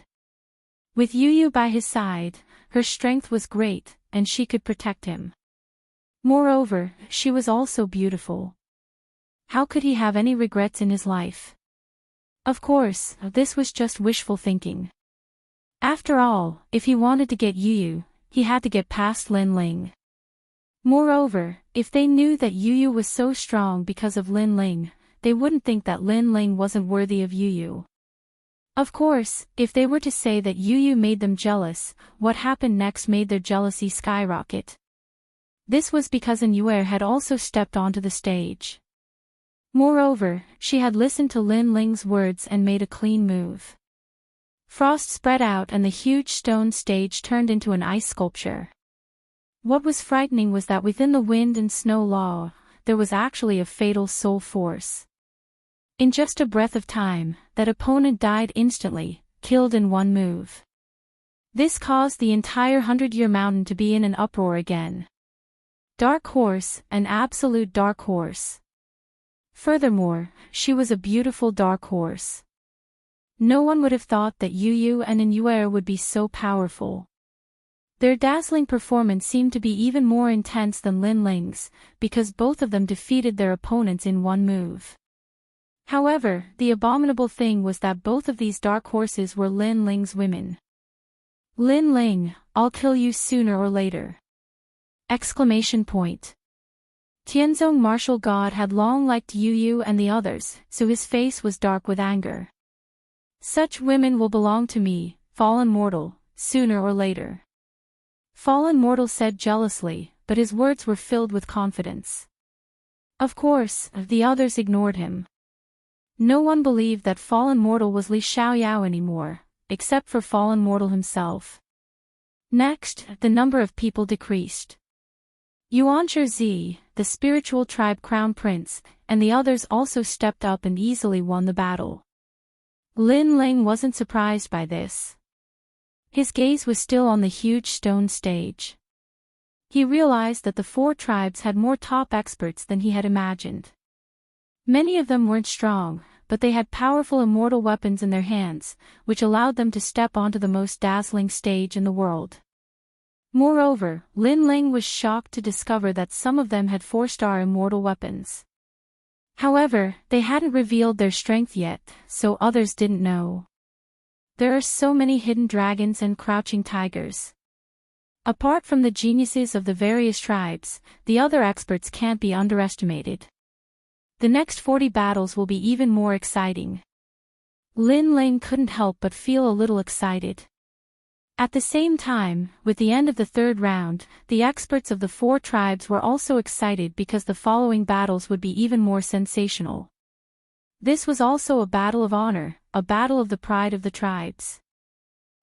A: With Yu by his side, her strength was great, and she could protect him. Moreover, she was also beautiful. How could he have any regrets in his life? Of course, this was just wishful thinking. After all, if he wanted to get Yu, he had to get past Lin Ling. Moreover, if they knew that Yu was so strong because of Lin Ling, they wouldn't think that Lin Ling wasn't worthy of Yu. Of course, if they were to say that Yu made them jealous, what happened next made their jealousy skyrocket. This was because Enlightenment had also stepped onto the stage. Moreover, she had listened to Lin Ling's words and made a clean move. Frost spread out and the huge stone stage turned into an ice sculpture. What was frightening was that within the wind and snow law, there was actually a fatal soul force. In just a breath of time, that opponent died instantly, killed in one move. This caused the entire 100-year mountain to be in an uproar again. Dark horse, an absolute dark horse. Furthermore, she was a beautiful dark horse. No one would have thought that Yu and Enlightenment would be so powerful. Their dazzling performance seemed to be even more intense than Lin Ling's, because both of them defeated their opponents in one move. However, the abominable thing was that both of these dark horses were Lin Ling's women. Lin Ling, I'll kill you sooner or later! Exclamation point. Tianzong martial god had long liked Yu and the others, so his face was dark with anger. Such women will belong to me, fallen mortal, sooner or later. Fallen mortal said jealously, but his words were filled with confidence. Of course, the others ignored him. No one believed that fallen mortal was Li Xiaoyao anymore, except for fallen mortal himself. Next, the number of people decreased. Yuanzhi Zi, the spiritual tribe crown prince, and the others also stepped up and easily won the battle. Lin Ling wasn't surprised by this. His gaze was still on the huge stone stage. He realized that the four tribes had more top experts than he had imagined. Many of them weren't strong, but they had powerful immortal weapons in their hands, which allowed them to step onto the most dazzling stage in the world. Moreover, Lin Ling was shocked to discover that some of them had 4-star immortal weapons. However, they hadn't revealed their strength yet, so others didn't know. There are so many hidden dragons and crouching tigers. Apart from the geniuses of the various tribes, the other experts can't be underestimated. The next 40 battles will be even more exciting. Lin Ling couldn't help but feel a little excited. At the same time, with the end of the third round, the experts of the four tribes were also excited because the following battles would be even more sensational. This was also a battle of honor, a battle of the pride of the tribes.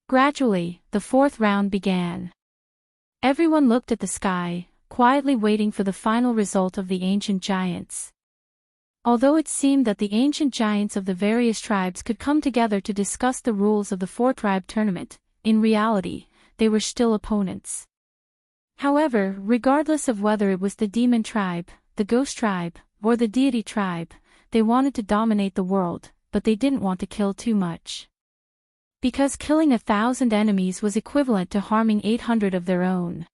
A: Gradually, the fourth round began. Everyone looked at the sky, quietly waiting for the final result of the ancient giants. Although it seemed that the ancient giants of the various tribes could come together to discuss the rules of the four-tribe tournament, in reality, they were still opponents. However, regardless of whether it was the demon tribe, the ghost tribe, or the deity tribe, they wanted to dominate the world, but they didn't want to kill too much. Because killing 1,000 enemies was equivalent to harming 800 of their own.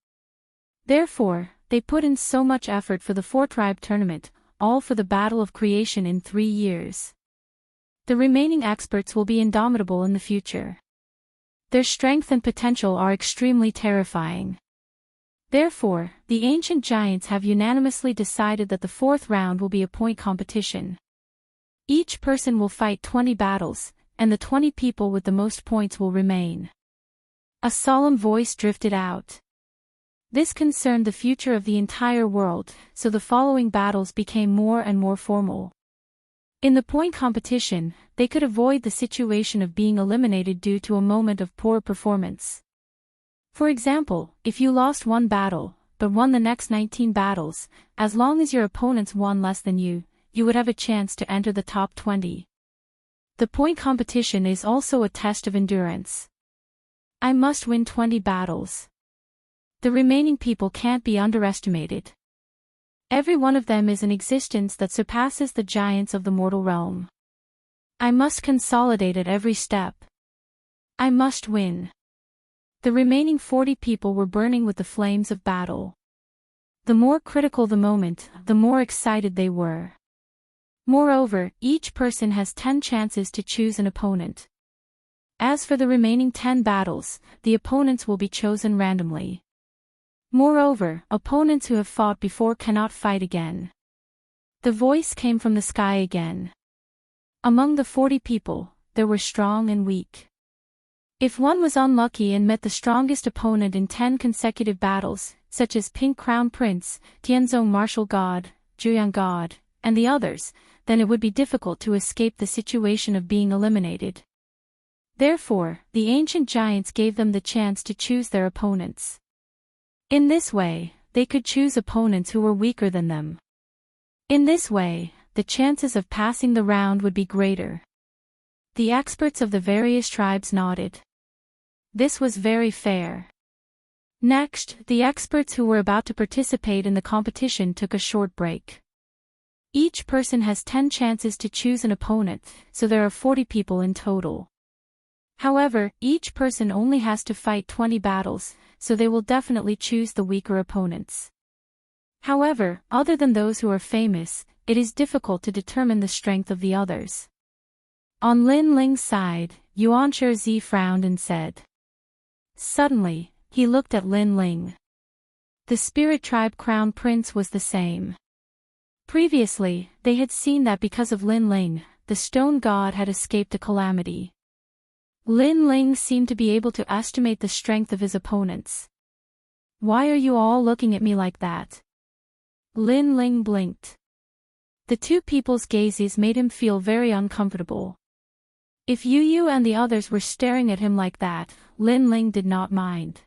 A: Therefore, they put in so much effort for the four-tribe tournament, all for the battle of creation in 3 years. The remaining experts will be indomitable in the future. Their strength and potential are extremely terrifying. Therefore, the ancient giants have unanimously decided that the fourth round will be a point competition. Each person will fight 20 battles, and the 20 people with the most points will remain. A solemn voice drifted out. This concerned the future of the entire world, so the following battles became more and more formal. In the point competition, they could avoid the situation of being eliminated due to a moment of poor performance. For example, if you lost one battle, but won the next 19 battles, as long as your opponents won less than you would have a chance to enter the top 20. The point competition is also a test of endurance. I must win 20 battles. The remaining people can't be underestimated. Every one of them is an existence that surpasses the giants of the mortal realm. I must consolidate at every step. I must win. The remaining 40 people were burning with the flames of battle. The more critical the moment, the more excited they were. Moreover, each person has 10 chances to choose an opponent. As for the remaining 10 battles, the opponents will be chosen randomly. Moreover, opponents who have fought before cannot fight again. The voice came from the sky again. Among the 40 people, there were strong and weak. If one was unlucky and met the strongest opponent in 10 consecutive battles, such as Pink Crown Prince, Tianzong Martial God, Zhuyang God, and the others, then it would be difficult to escape the situation of being eliminated. Therefore, the ancient giants gave them the chance to choose their opponents. In this way, they could choose opponents who were weaker than them. In this way, the chances of passing the round would be greater. The experts of the various tribes nodded. This was very fair. Next, the experts who were about to participate in the competition took a short break. Each person has 10 chances to choose an opponent, so there are 40 people in total. However, each person only has to fight 20 battles, so they will definitely choose the weaker opponents. However, other than those who are famous, it is difficult to determine the strength of the others. On Lin Ling's side, Yuan Shi frowned and said. Suddenly, he looked at Lin Ling. The spirit tribe crown prince was the same. Previously, they had seen that because of Lin Ling, the stone god had escaped a calamity. Lin Ling seemed to be able to estimate the strength of his opponents. Why are you all looking at me like that? Lin Ling blinked. The two people's gazes made him feel very uncomfortable. If Yu and the others were staring at him like that, Lin Ling did not mind.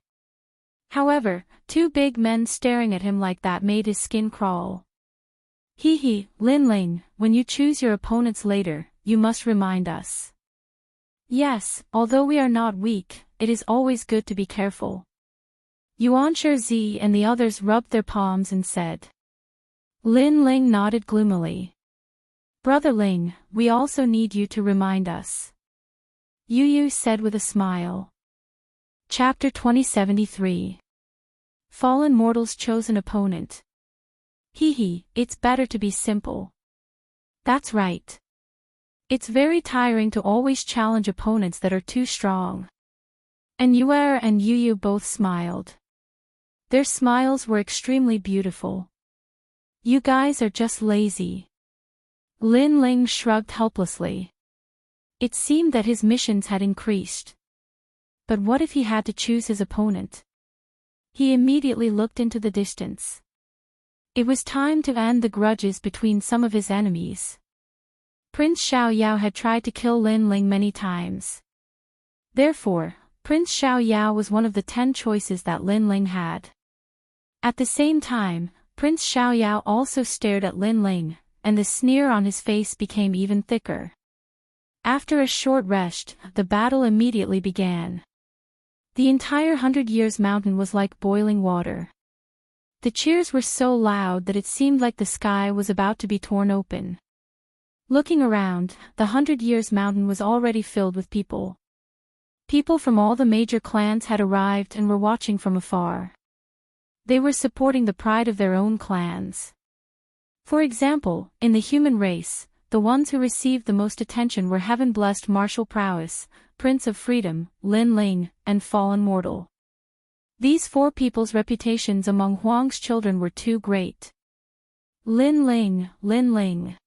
A: However, two big men staring at him like that made his skin crawl. Hee, Lin Ling, when you choose your opponents later, you must remind us. Yes, although we are not weak, it is always good to be careful. Yuan Shi and the others rubbed their palms and said. Lin Ling nodded gloomily. Brother Ling, we also need you to remind us. Yu said with a smile. Chapter 2073. Fallen Mortal's Chosen Opponent. It's better to be simple. That's right. It's very tiring to always challenge opponents that are too strong. And Yuer and Yu both smiled. Their smiles were extremely beautiful. You guys are just lazy. Lin Ling shrugged helplessly. It seemed that his missions had increased. But what if he had to choose his opponent? He immediately looked into the distance. It was time to end the grudges between some of his enemies. Prince Xiaoyao had tried to kill Lin Ling many times. Therefore, Prince Xiaoyao was one of the 10 choices that Lin Ling had. At the same time, Prince Xiaoyao also stared at Lin Ling, and the sneer on his face became even thicker. After a short rest, the battle immediately began. The entire 100 Years Mountain was like boiling water. The cheers were so loud that it seemed like the sky was about to be torn open. Looking around, the 100 Years Mountain was already filled with people. People from all the major clans had arrived and were watching from afar. They were supporting the pride of their own clans. For example, in the human race, the ones who received the most attention were heaven-blessed martial prowess, Prince of Freedom, Lin Ling, and Fallen Mortal. These 4 people's reputations among Huang's children were too great. Lin Ling.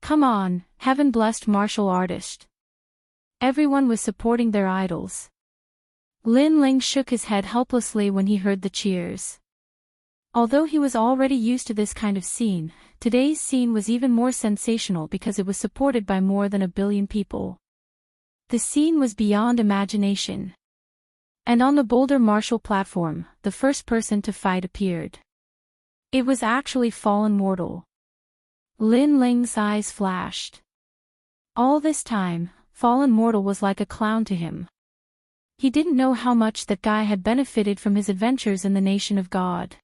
A: Come on, heaven-blessed martial artist. Everyone was supporting their idols. Lin Ling shook his head helplessly when he heard the cheers. Although he was already used to this kind of scene, today's scene was even more sensational because it was supported by more than 1 billion people. The scene was beyond imagination. And on the boulder martial platform, the first person to fight appeared. It was actually Fallen Mortal. Lin Ling's eyes flashed. All this time, fallen mortal was like a clown to him. He didn't know how much that guy had benefited from his adventures in the nation of God.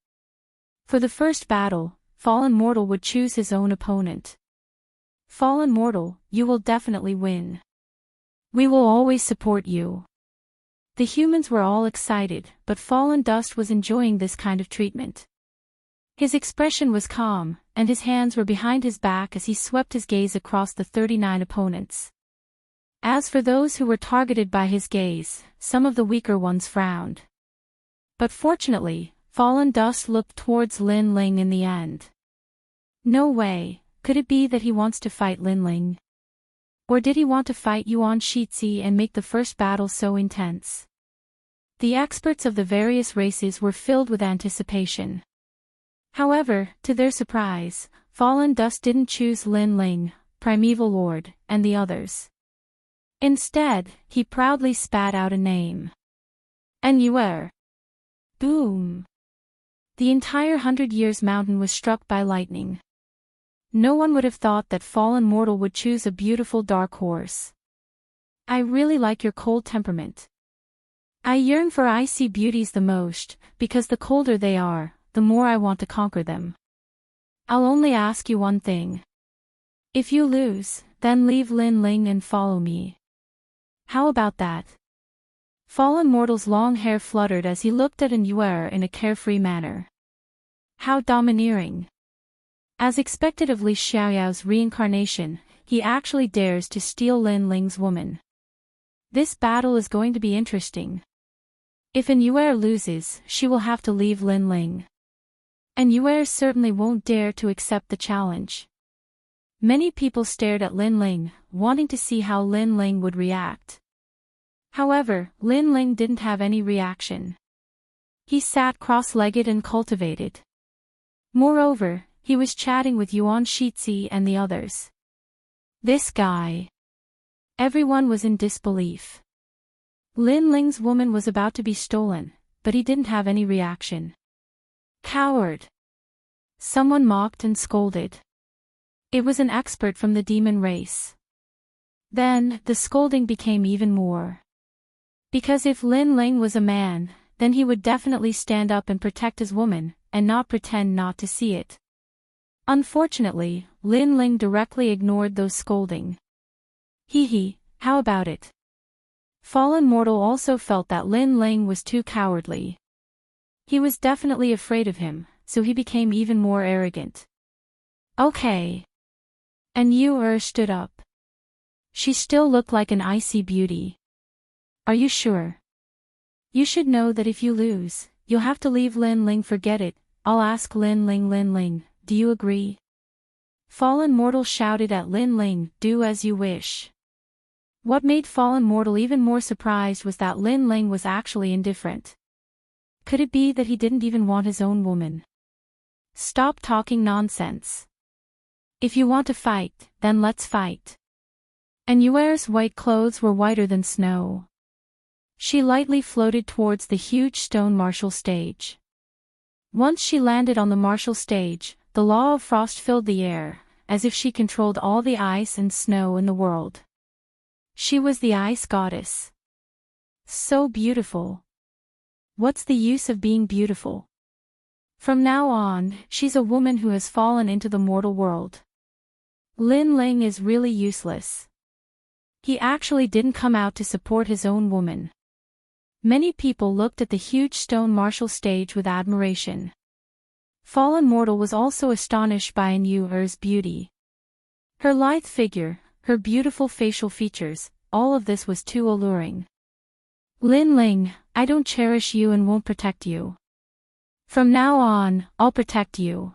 A: For the first battle, fallen mortal would choose his own opponent. Fallen mortal, you will definitely win. We will always support you. The humans were all excited, but fallen dust was enjoying this kind of treatment. His expression was calm, and his hands were behind his back as he swept his gaze across the 39 opponents. As for those who were targeted by his gaze, some of the weaker ones frowned. But fortunately, fallen dust looked towards Lin Ling in the end. No way, could it be that he wants to fight Lin Ling? Or did he want to fight Yuan Shizi and make the first battle so intense? The experts of the various races were filled with anticipation. However, to their surprise, fallen dust didn't choose Lin Ling, Primeval Lord, and the others. Instead, he proudly spat out a name. Enlightenment. Boom! The entire 100 Years Mountain was struck by lightning. No one would have thought that fallen mortal would choose a beautiful dark horse. I really like your cold temperament. I yearn for icy beauties the most, because the colder they are, the more I want to conquer them. I'll only ask you one thing. If you lose, then leave Lin Ling and follow me. How about that? Fallen mortal's long hair fluttered as he looked at Enlightenment in a carefree manner. How domineering. As expected of Li Xiaoyao's reincarnation, he actually dares to steal Lin Ling's woman. This battle is going to be interesting. If Enlightenment loses, she will have to leave Lin Ling. Enlightenment certainly won't dare to accept the challenge. Many people stared at Lin Ling, wanting to see how Lin Ling would react. However, Lin Ling didn't have any reaction. He sat cross-legged and cultivated. Moreover, he was chatting with Yuan Shizi and the others. This guy. Everyone was in disbelief. Lin Ling's woman was about to be stolen, but he didn't have any reaction. Coward! Someone mocked and scolded. It was an expert from the demon race. Then, the scolding became even more. Because if Lin Ling was a man, then he would definitely stand up and protect his woman, and not pretend not to see it. Unfortunately, Lin Ling directly ignored those scolding. Hee, how about it? Fallen mortal also felt that Lin Ling was too cowardly. He was definitely afraid of him, so he became even more arrogant. Okay. And Yu stood up. She still looked like an icy beauty. Are you sure? You should know that if you lose, you'll have to leave Lin Ling. Forget it, I'll ask Lin Ling, do you agree? Fallen mortal shouted at Lin Ling, do as you wish. What made fallen mortal even more surprised was that Lin Ling was actually indifferent. Could it be that he didn't even want his own woman? Stop talking nonsense. If you want to fight, then let's fight. Enlightenment's white clothes were whiter than snow. She lightly floated towards the huge stone martial stage. Once she landed on the martial stage, the law of frost filled the air, as if she controlled all the ice and snow in the world. She was the ice goddess. So beautiful. What's the use of being beautiful? From now on, she's a woman who has fallen into the mortal world. Lin Ling is really useless. He actually didn't come out to support his own woman. Many people looked at the huge stone martial stage with admiration. Fallen mortal was also astonished by Enlightenment's beauty. Her lithe figure, her beautiful facial features, all of this was too alluring. Lin Ling, I don't cherish you and won't protect you. From now on, I'll protect you.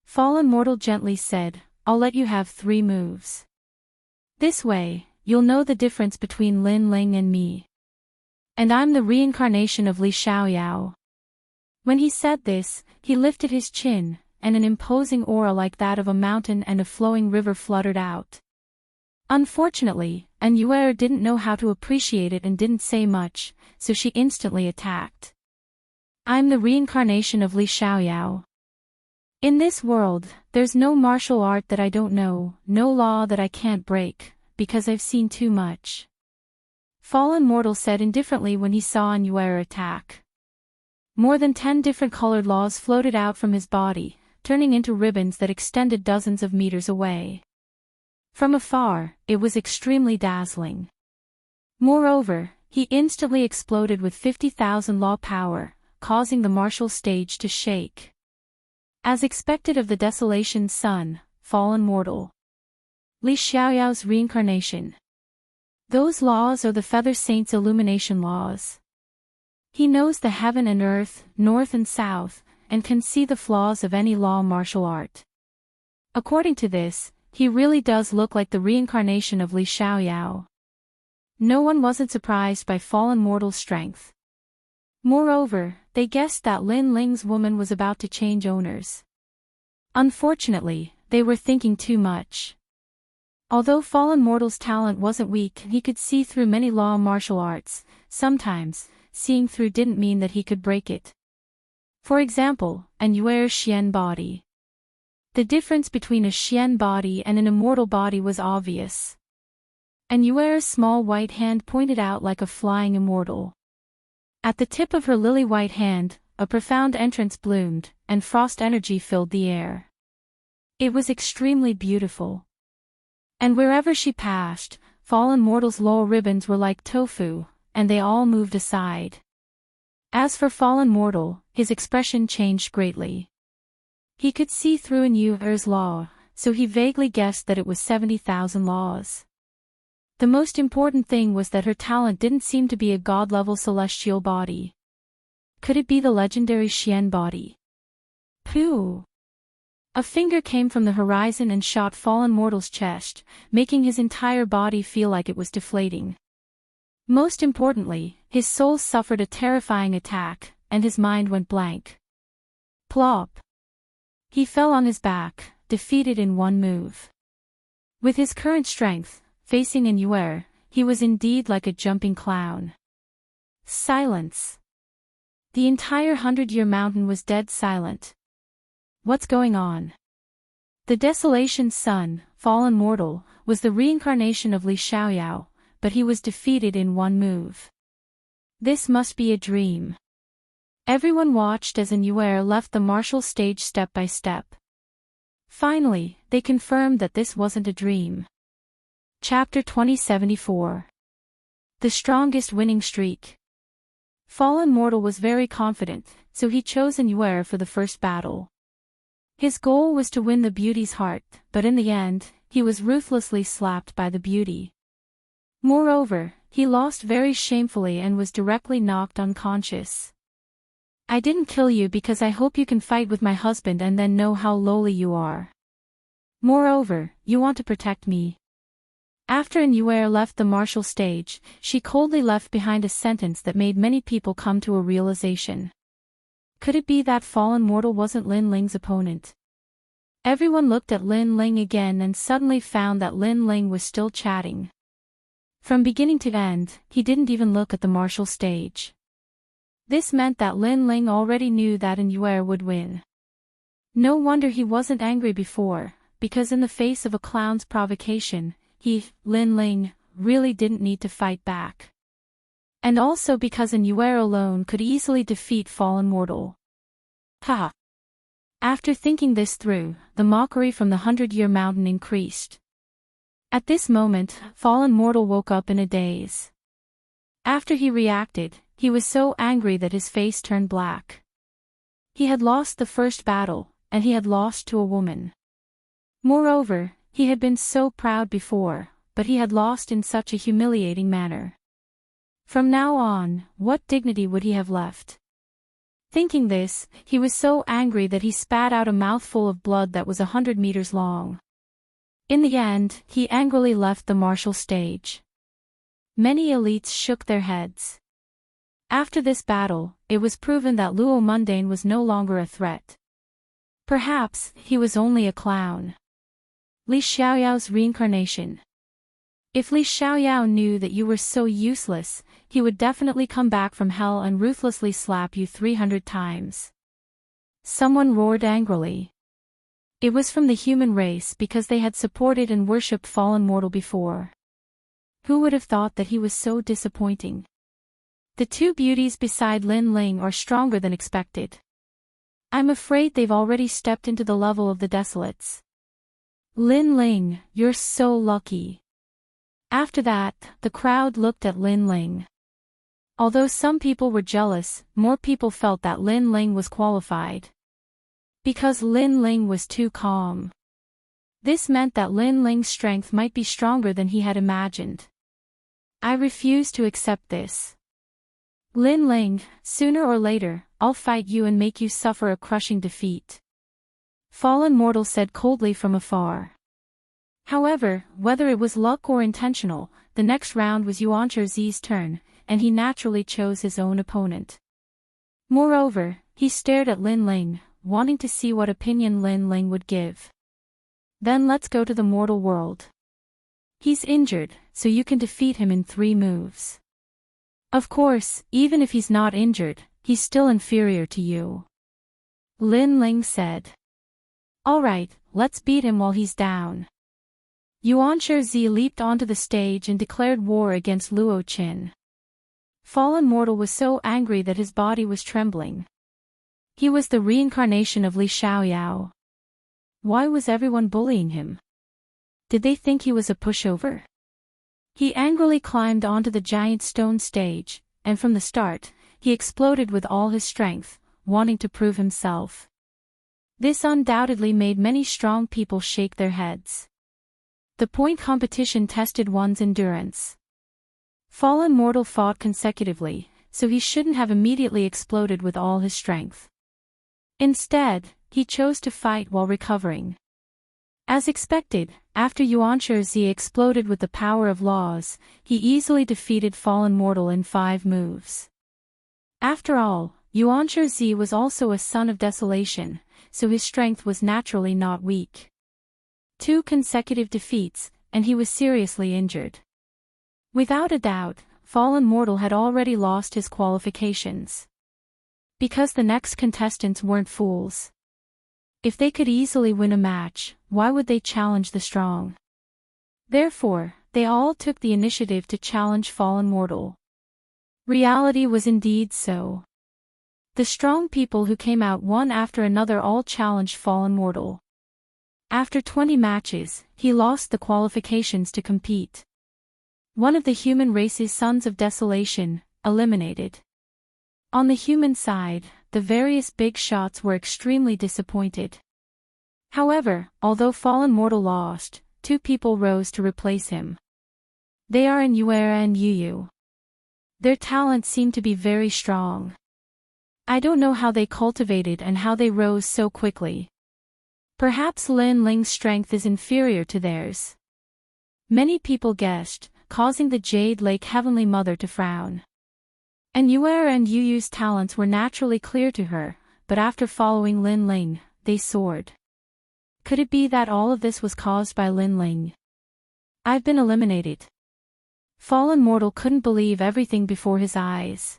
A: Fallen mortal gently said, I'll let you have 3 moves. This way, you'll know the difference between Lin Ling and me. And I'm the reincarnation of Li Xiaoyao. When he said this, he lifted his chin, and an imposing aura like that of a mountain and a flowing river fluttered out. Unfortunately, Enlightenment didn't know how to appreciate it and didn't say much, so she instantly attacked. I'm the reincarnation of Li Xiaoyao. In this world, there's no martial art that I don't know, no law that I can't break, because I've seen too much," Fallen Mortal said indifferently when he saw Immortal attack. More than 10 different colored laws floated out from his body, turning into ribbons that extended dozens of meters away. From afar, it was extremely dazzling. Moreover, he instantly exploded with 50,000 law power, causing the martial stage to shake. As expected of the Desolation's son, Fallen Mortal. Li Xiaoyao's reincarnation. Those laws are the Feather Saint's illumination laws. He knows the heaven and earth, north and south, and can see the flaws of any law martial art. According to this, he really does look like the reincarnation of Li Xiaoyao. No one wasn't surprised by Fallen Mortal's strength. Moreover, they guessed that Lin Ling's woman was about to change owners. Unfortunately, they were thinking too much. Although Fallen Mortal's talent wasn't weak, he could see through many law martial arts. Sometimes, seeing through didn't mean that he could break it. For example, an Yuer Xian body. The difference between a Xian body and an immortal body was obvious. An Yuer's small white hand pointed out like a flying immortal. At the tip of her lily-white hand, a profound entrance bloomed, and frost energy filled the air. It was extremely beautiful. And wherever she passed, Fallen Mortal's law ribbons were like tofu, and they all moved aside. As for Fallen Mortal, his expression changed greatly. He could see through an Yuer's law, so he vaguely guessed that it was 70,000 laws. The most important thing was that her talent didn't seem to be a god-level celestial body. Could it be the legendary Xian body? Pooh! A finger came from the horizon and shot Fallen Mortal's chest, making his entire body feel like it was deflating. Most importantly, his soul suffered a terrifying attack, and his mind went blank. Plop! He fell on his back, defeated in one move. With his current strength, facing an Yuer, he was indeed like a jumping clown. Silence. The entire 100-year mountain was dead silent. What's going on? The Desolation's son, Fallen Mortal, was the reincarnation of Li Xiaoyao, but he was defeated in one move. This must be a dream. Everyone watched as an Yuer left the martial stage step by step. Finally, they confirmed that this wasn't a dream. Chapter 2074. The strongest winning streak. Fallen Mortal was very confident, so he chose an Yuer for the first battle. His goal was to win the beauty's heart, but in the end, he was ruthlessly slapped by the beauty. Moreover, he lost very shamefully and was directly knocked unconscious. "I didn't kill you because I hope you can fight with my husband and then know how lowly you are. Moreover, you want to protect me." After an Yuer left the martial stage, she coldly left behind a sentence that made many people come to a realization. Could it be that Fallen Mortal wasn't Lin Ling's opponent? Everyone looked at Lin Ling again and suddenly found that Lin Ling was still chatting. From beginning to end, he didn't even look at the martial stage. This meant that Lin Ling already knew that an Yuer would win. No wonder he wasn't angry before, because in the face of a clown's provocation, Lin Ling, really didn't need to fight back. And also because an Yuer alone could easily defeat Fallen Mortal. Ha! After thinking this through, the mockery from the 100-year mountain increased. At this moment, Fallen Mortal woke up in a daze. After he reacted, he was so angry that his face turned black. He had lost the first battle, and he had lost to a woman. Moreover, he had been so proud before, but he had lost in such a humiliating manner. From now on, what dignity would he have left? Thinking this, he was so angry that he spat out a mouthful of blood that was 100 meters long. In the end, he angrily left the martial stage. Many elites shook their heads. After this battle, it was proven that Luo Mundane was no longer a threat. Perhaps, he was only a clown. Li Xiaoyao's reincarnation. If Li Xiaoyao knew that you were so useless, he would definitely come back from hell and ruthlessly slap you 300 times. Someone roared angrily. It was from the human race because they had supported and worshipped Fallen Mortal before. Who would have thought that he was so disappointing? The two beauties beside Lin Ling are stronger than expected. I'm afraid they've already stepped into the level of the desolates. Lin Ling, you're so lucky. After that, the crowd looked at Lin Ling. Although some people were jealous, more people felt that Lin Ling was qualified. Because Lin Ling was too calm. This meant that Lin Ling's strength might be stronger than he had imagined. I refuse to accept this. Lin Ling, sooner or later, I'll fight you and make you suffer a crushing defeat. Fallen Mortal said coldly from afar. However, whether it was luck or intentional, the next round was Yuan Zi's turn, and he naturally chose his own opponent. Moreover, he stared at Lin Ling, wanting to see what opinion Lin Ling would give. Then let's go to the mortal world. He's injured, so you can defeat him in 3 moves. Of course, even if he's not injured, he's still inferior to you. Lin Ling said. Alright, let's beat him while he's down. Yuan Zi leaped onto the stage and declared war against Luo Qin. Fallen Mortal was so angry that his body was trembling. He was the reincarnation of Li Xiaoyao. Why was everyone bullying him? Did they think he was a pushover? He angrily climbed onto the giant stone stage, and from the start, he exploded with all his strength, wanting to prove himself. This undoubtedly made many strong people shake their heads. The point competition tested one's endurance. Fallen Mortal fought consecutively, so he shouldn't have immediately exploded with all his strength. Instead, he chose to fight while recovering. As expected, after Yuan Zi exploded with the power of laws, he easily defeated Fallen Mortal in 5 moves. After all, Yuan Zi was also a son of desolation, so his strength was naturally not weak. 2 consecutive defeats, and he was seriously injured. Without a doubt, Fallen Mortal had already lost his qualifications. Because the next contestants weren't fools. If they could easily win a match, why would they challenge the strong? Therefore, they all took the initiative to challenge Fallen Mortal. Reality was indeed so. The strong people who came out one after another all challenged Fallen Mortal. After 20 matches, he lost the qualifications to compete. One of the human race's sons of desolation, eliminated. On the human side, the various big shots were extremely disappointed. However, although Fallen Mortal lost, 2 people rose to replace him. They are Inuera and Yu. Their talents seemed to be very strong. I don't know how they cultivated and how they rose so quickly. Perhaps Lin Ling's strength is inferior to theirs. Many people guessed, causing the Jade Lake Heavenly Mother to frown. Inuera and Yuyu's talents were naturally clear to her, but after following Lin Ling, they soared. Could it be that all of this was caused by Lin Ling? I've been eliminated. Fallen Mortal couldn't believe everything before his eyes.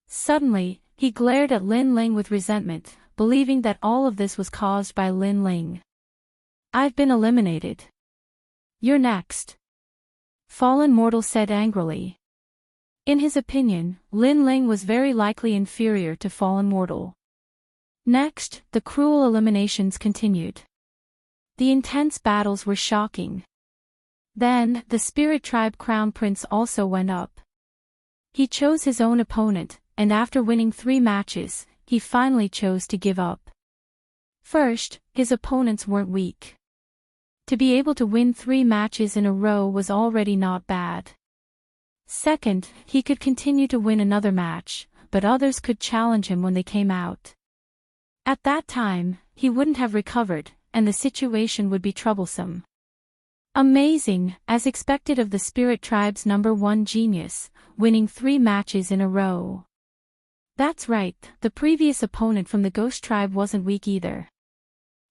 A: Suddenly, he glared at Lin Ling with resentment, believing that all of this was caused by Lin Ling. I've been eliminated. You're next. Fallen Mortal said angrily. In his opinion, Lin Ling was very likely inferior to Fallen Mortal. Next, the cruel eliminations continued. The intense battles were shocking. Then, the Spirit Tribe Crown Prince also went up. He chose his own opponent, and after winning 3 matches, he finally chose to give up. First, his opponents weren't weak. To be able to win 3 matches in a row was already not bad. Second, he could continue to win another match, but others could challenge him when they came out. At that time, he wouldn't have recovered, and the situation would be troublesome. Amazing, as expected of the Spirit Tribe's #1 genius, winning 3 matches in a row. That's right, the previous opponent from the Ghost Tribe wasn't weak either.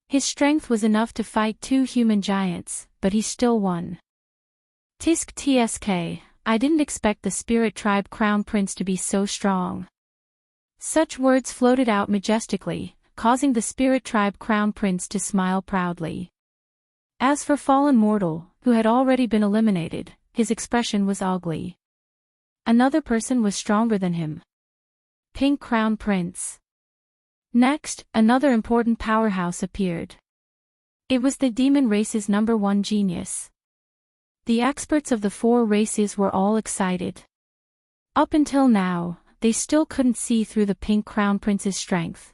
A: His strength was enough to fight 2 human giants, but he still won. Tisk tsk, I didn't expect the Spirit Tribe Crown Prince to be so strong. Such words floated out majestically, causing the Spirit Tribe Crown Prince to smile proudly. As for Fallen Mortal, who had already been eliminated, his expression was ugly. Another person was stronger than him. Pink Crown Prince. Next, another important powerhouse appeared. It was the demon race's #1 genius. The experts of the 4 races were all excited. Up until now, they still couldn't see through the Pink Crown Prince's strength.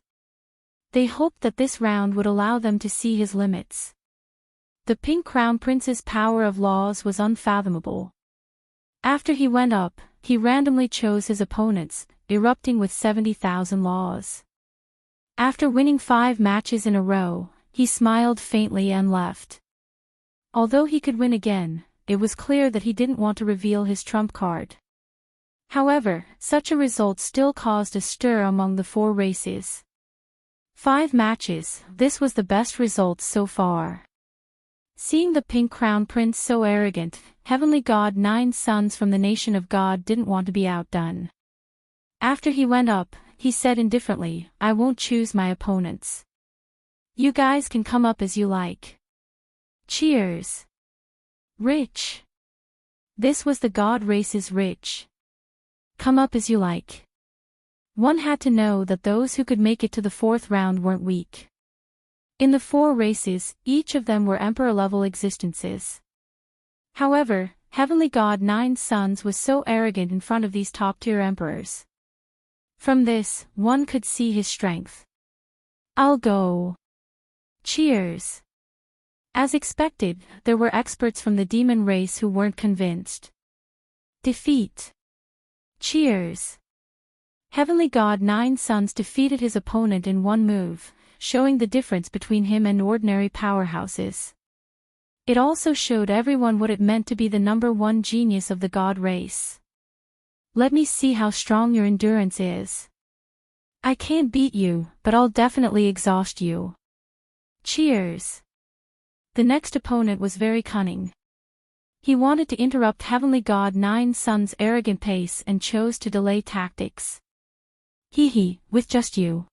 A: They hoped that this round would allow them to see his limits. The Pink Crown Prince's power of laws was unfathomable. After he went up, he randomly chose his opponents, erupting with 70,000 laws. After winning 5 matches in a row, he smiled faintly and left. Although he could win again, it was clear that he didn't want to reveal his trump card. However, such a result still caused a stir among the 4 races. 5 matches, this was the best result so far. Seeing the Pink Crown Prince so arrogant, Heavenly God 9 Sons from the Nation of God didn't want to be outdone. After he went up, he said indifferently, "I won't choose my opponents. You guys can come up as you like." Cheers. Rich. This was the God race's rich. Come up as you like. One had to know that those who could make it to the 4th round weren't weak. In the 4 races, each of them were emperor-level existences. However, Heavenly God 9 Sons was so arrogant in front of these top-tier emperors. From this, one could see his strength. I'll go. Cheers. As expected, there were experts from the demon race who weren't convinced. Defeat. Cheers. Heavenly God 9 Sons defeated his opponent in one move, showing the difference between him and ordinary powerhouses. It also showed everyone what it meant to be the #1 genius of the God race. Let me see how strong your endurance is. I can't beat you, but I'll definitely exhaust you. Cheers. The next opponent was very cunning. He wanted to interrupt Heavenly God 9 Sons' arrogant pace and chose to delay tactics. With just you.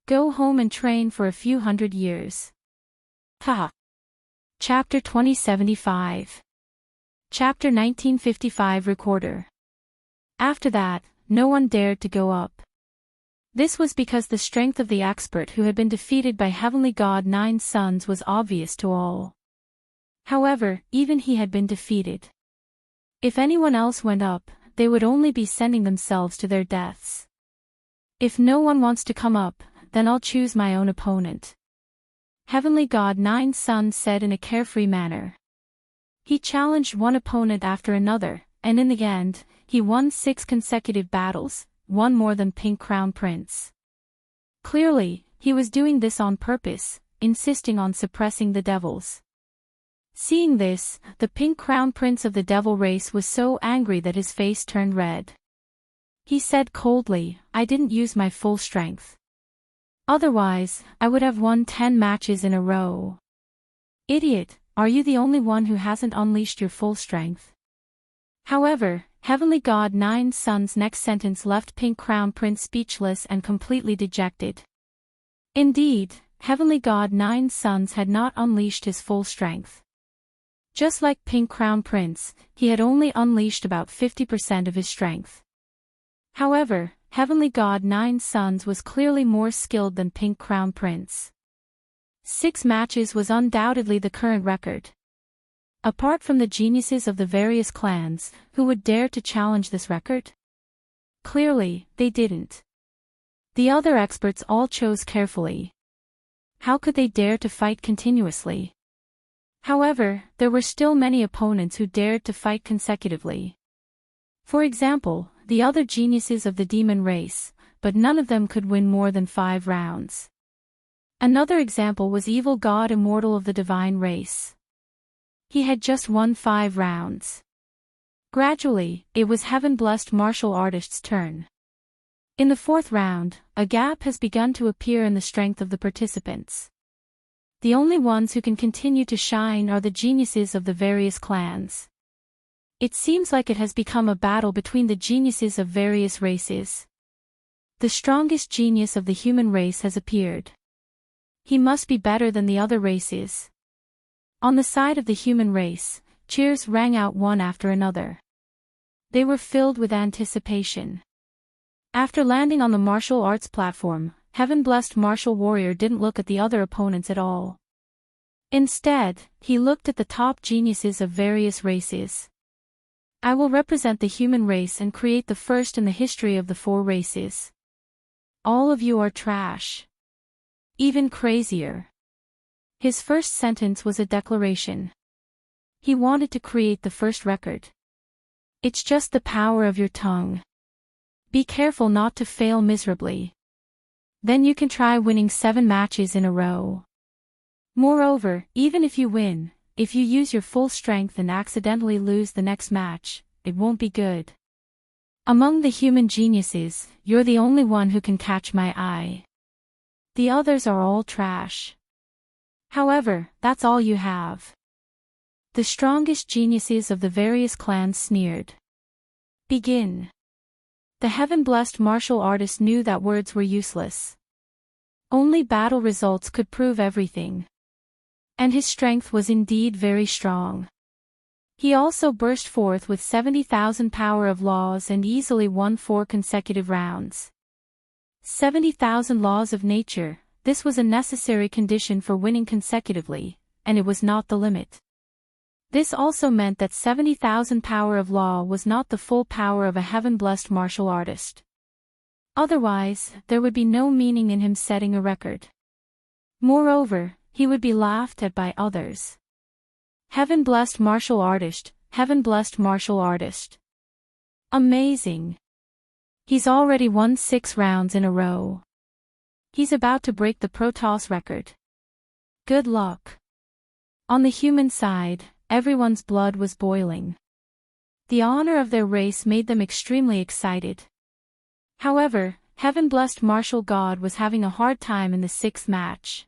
A: Go home and train for a few hundred years. Haha. Chapter 2075. Chapter 1955 Recorder. After that, no one dared to go up. This was because the strength of the expert who had been defeated by Heavenly God 9 Sons was obvious to all. However, even he had been defeated. If anyone else went up, they would only be sending themselves to their deaths. If no one wants to come up, then I'll choose my own opponent. Heavenly God 9 Sons said in a carefree manner. He challenged one opponent after another, and in the end, he won 6 consecutive battles, one more than Pink Crown Prince. Clearly, he was doing this on purpose, insisting on suppressing the devils. Seeing this, the Pink Crown Prince of the Devil race was so angry that his face turned red. He said coldly, "I didn't use my full strength. Otherwise, I would have won 10 matches in a row." Idiot, are you the only one who hasn't unleashed your full strength? However, Heavenly God 9 Sons' next sentence left Pink Crown Prince speechless and completely dejected. Indeed, Heavenly God 9 Sons had not unleashed his full strength. Just like Pink Crown Prince, he had only unleashed about 50% of his strength. However, Heavenly God 9 Sons was clearly more skilled than Pink Crown Prince. 6 matches was undoubtedly the current record. Apart from the geniuses of the various clans, who would dare to challenge this record? Clearly, they didn't. The other experts all chose carefully. How could they dare to fight continuously? However, there were still many opponents who dared to fight consecutively. For example, the other geniuses of the demon race, but none of them could win more than 5 rounds. Another example was evil god Immortal of the divine race. He had just won 5 rounds. Gradually, it was heaven-blessed martial artist's turn. In the 4th round, a gap has begun to appear in the strength of the participants. The only ones who can continue to shine are the geniuses of the various clans. It seems like it has become a battle between the geniuses of various races. The strongest genius of the human race has appeared. He must be better than the other races. On the side of the human race, cheers rang out one after another. They were filled with anticipation. After landing on the martial arts platform, heaven-blessed martial warrior didn't look at the other opponents at all. Instead, he looked at the top geniuses of various races. I will represent the human race and create the first in the history of the 4 races. All of you are trash. Even crazier. His first sentence was a declaration. He wanted to create the first record. It's just the power of your tongue. Be careful not to fail miserably. Then you can try winning 7 matches in a row. Moreover, even if you win, if you use your full strength and accidentally lose the next match, it won't be good. Among the human geniuses, you're the only one who can catch my eye. The others are all trash. However, that's all you have. The strongest geniuses of the various clans sneered. Begin. The heaven-blessed martial artist knew that words were useless. Only battle results could prove everything. And his strength was indeed very strong. He also burst forth with 70,000 power of laws and easily won 4 consecutive rounds. 70,000 laws of nature, this was a necessary condition for winning consecutively, and it was not the limit. This also meant that 70,000 power of law was not the full power of a heaven-blessed martial artist. Otherwise, there would be no meaning in him setting a record. Moreover, he would be laughed at by others. Heaven-blessed martial artist, heaven-blessed martial artist. Amazing. He's already won 6 rounds in a row. He's about to break the Protoss record. Good luck. On the human side, everyone's blood was boiling. The honor of their race made them extremely excited. However, heaven-blessed martial god was having a hard time in the 6th match.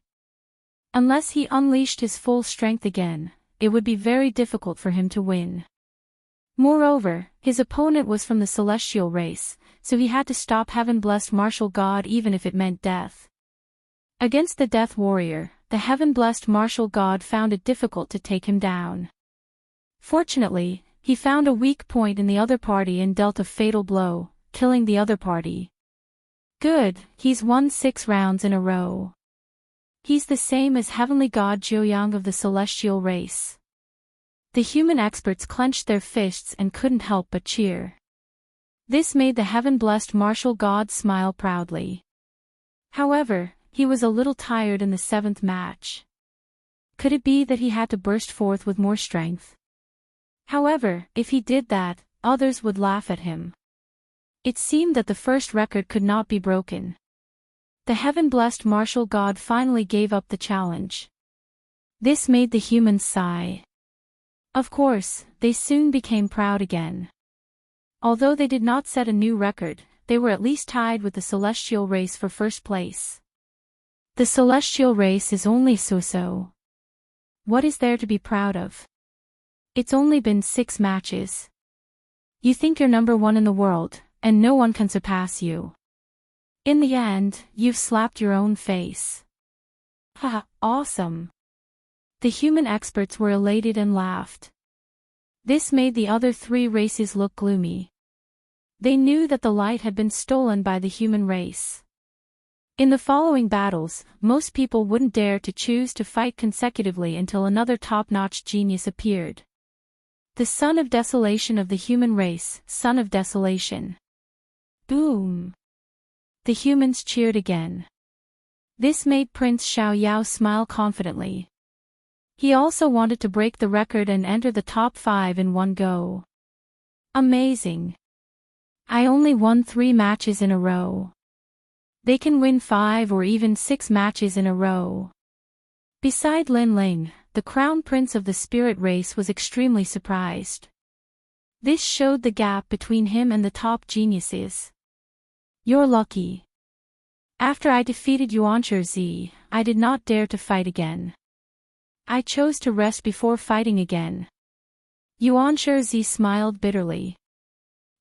A: Unless he unleashed his full strength again, it would be very difficult for him to win. Moreover, his opponent was from the celestial race, so he had to stop heaven-blessed martial god even if it meant death. Against the death warrior, the heaven-blessed martial god found it difficult to take him down. Fortunately, he found a weak point in the other party and dealt a fatal blow, killing the other party. Good, he's won 6 rounds in a row. He's the same as heavenly god Jiuyang of the celestial race. The human experts clenched their fists and couldn't help but cheer. This made the heaven-blessed martial god smile proudly. However, he was a little tired in the 7th match. Could it be that he had to burst forth with more strength? However, if he did that, others would laugh at him. It seemed that the first record could not be broken. The heaven-blessed martial god finally gave up the challenge. This made the humans sigh. Of course, they soon became proud again. Although they did not set a new record, they were at least tied with the celestial race for first place. The celestial race is only so-so. What is there to be proud of? It's only been 6 matches. You think you're number 1 in the world, and no one can surpass you. In the end, you've slapped your own face. Haha, awesome. The human experts were elated and laughed. This made the other 3 races look gloomy. They knew that the light had been stolen by the human race. In the following battles, most people wouldn't dare to choose to fight consecutively until another top-notch genius appeared. The son of desolation of the human race, son of desolation. Boom! The humans cheered again. This made Prince Xiao Yao smile confidently. He also wanted to break the record and enter the top 5 in one go. Amazing! I only won 3 matches in a row. They can win 5 or even 6 matches in a row. Beside Lin Ling, the crown prince of the spirit race was extremely surprised. This showed the gap between him and the top geniuses. You're lucky. After I defeated Yuanshi Zi, I did not dare to fight again. I chose to rest before fighting again. Yuanshi Zi smiled bitterly.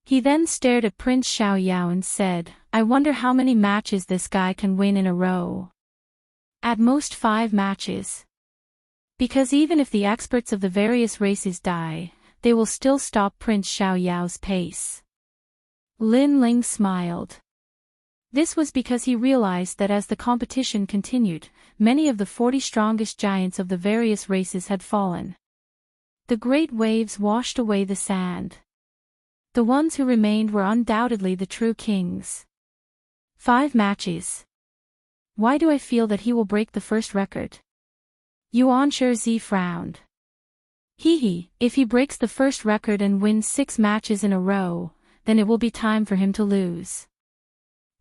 A: He then stared at Prince Xiao Yao and said, I wonder how many matches this guy can win in a row. At most 5 matches. Because even if the experts of the various races die, they will still stop Prince Xiaoyao's pace. Lin Ling smiled. This was because he realized that as the competition continued, many of the 40 strongest giants of the various races had fallen. The great waves washed away the sand. The ones who remained were undoubtedly the true kings. 5 matches. Why do I feel that he will break the first record? Yuan Shizi frowned. If he breaks the first record and wins 6 matches in a row, then it will be time for him to lose.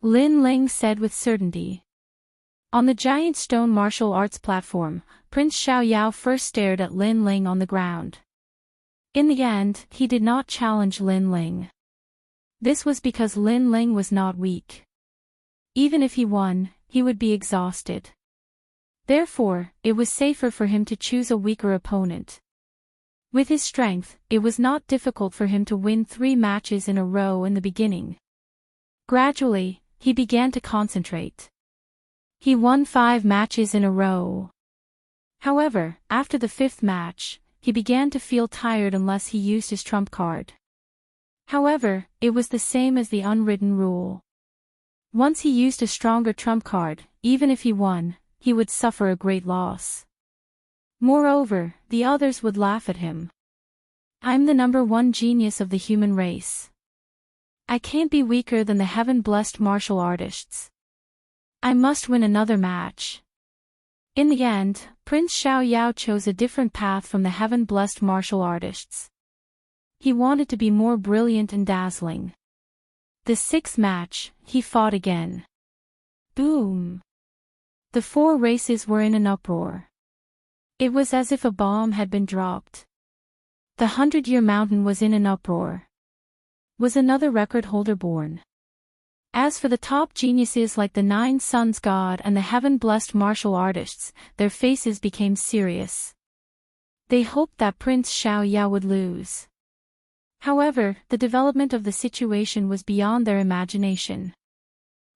A: Lin Ling said with certainty. On the giant stone martial arts platform, Prince Xiaoyao first stared at Lin Ling on the ground. In the end, he did not challenge Lin Ling. This was because Lin Ling was not weak. Even if he won, he would be exhausted. Therefore, it was safer for him to choose a weaker opponent. With his strength, it was not difficult for him to win 3 matches in a row in the beginning. Gradually, he began to concentrate. He won 5 matches in a row. However, after the 5th match, he began to feel tired unless he used his trump card. However, it was the same as the unwritten rule. Once he used a stronger trump card, even if he won, he would suffer a great loss. Moreover, the others would laugh at him. I'm the #1 genius of the human race. I can't be weaker than the heaven-blessed martial artists. I must win another match. In the end, Prince Xiaoyao chose a different path from the heaven-blessed martial artists. He wanted to be more brilliant and dazzling. The 6th match, he fought again. Boom! The 4 races were in an uproar. It was as if a bomb had been dropped. The 100-year mountain was in an uproar. Was another record holder born? As for the top geniuses like the 9 Suns God and the heaven-blessed martial artists, their faces became serious. They hoped that Prince Xiaoyao would lose. However, the development of the situation was beyond their imagination.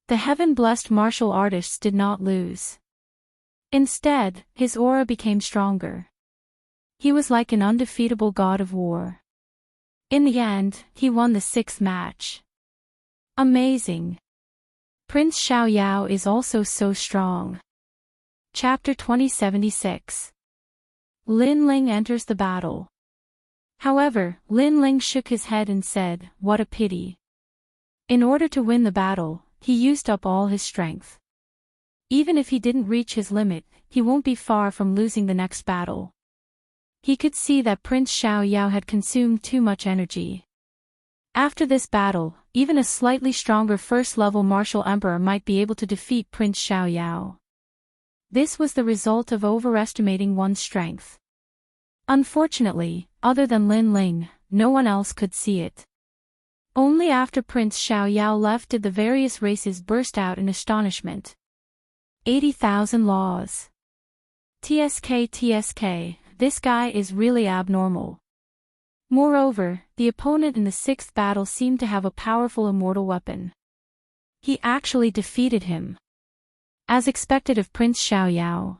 A: The heaven-blessed martial artists did not lose. Instead, his aura became stronger. He was like an undefeatable god of war. In the end, he won the 6th match. Amazing! Prince Xiaoyao is also so strong. Chapter 2076. Lin Ling enters the battle. However, Lin Ling shook his head and said, "What a pity." In order to win the battle, he used up all his strength. Even if he didn't reach his limit, he won't be far from losing the next battle. He could see that Prince Xiaoyao had consumed too much energy. After this battle, even a slightly stronger first-level martial emperor might be able to defeat Prince Xiaoyao. This was the result of overestimating one's strength. Unfortunately, other than Lin Ling, no one else could see it. Only after Prince Xiaoyao left did the various races burst out in astonishment. 80,000 laws. TSK, this guy is really abnormal. Moreover, the opponent in the 6th battle seemed to have a powerful immortal weapon. He actually defeated him. As expected of Prince Xiaoyao.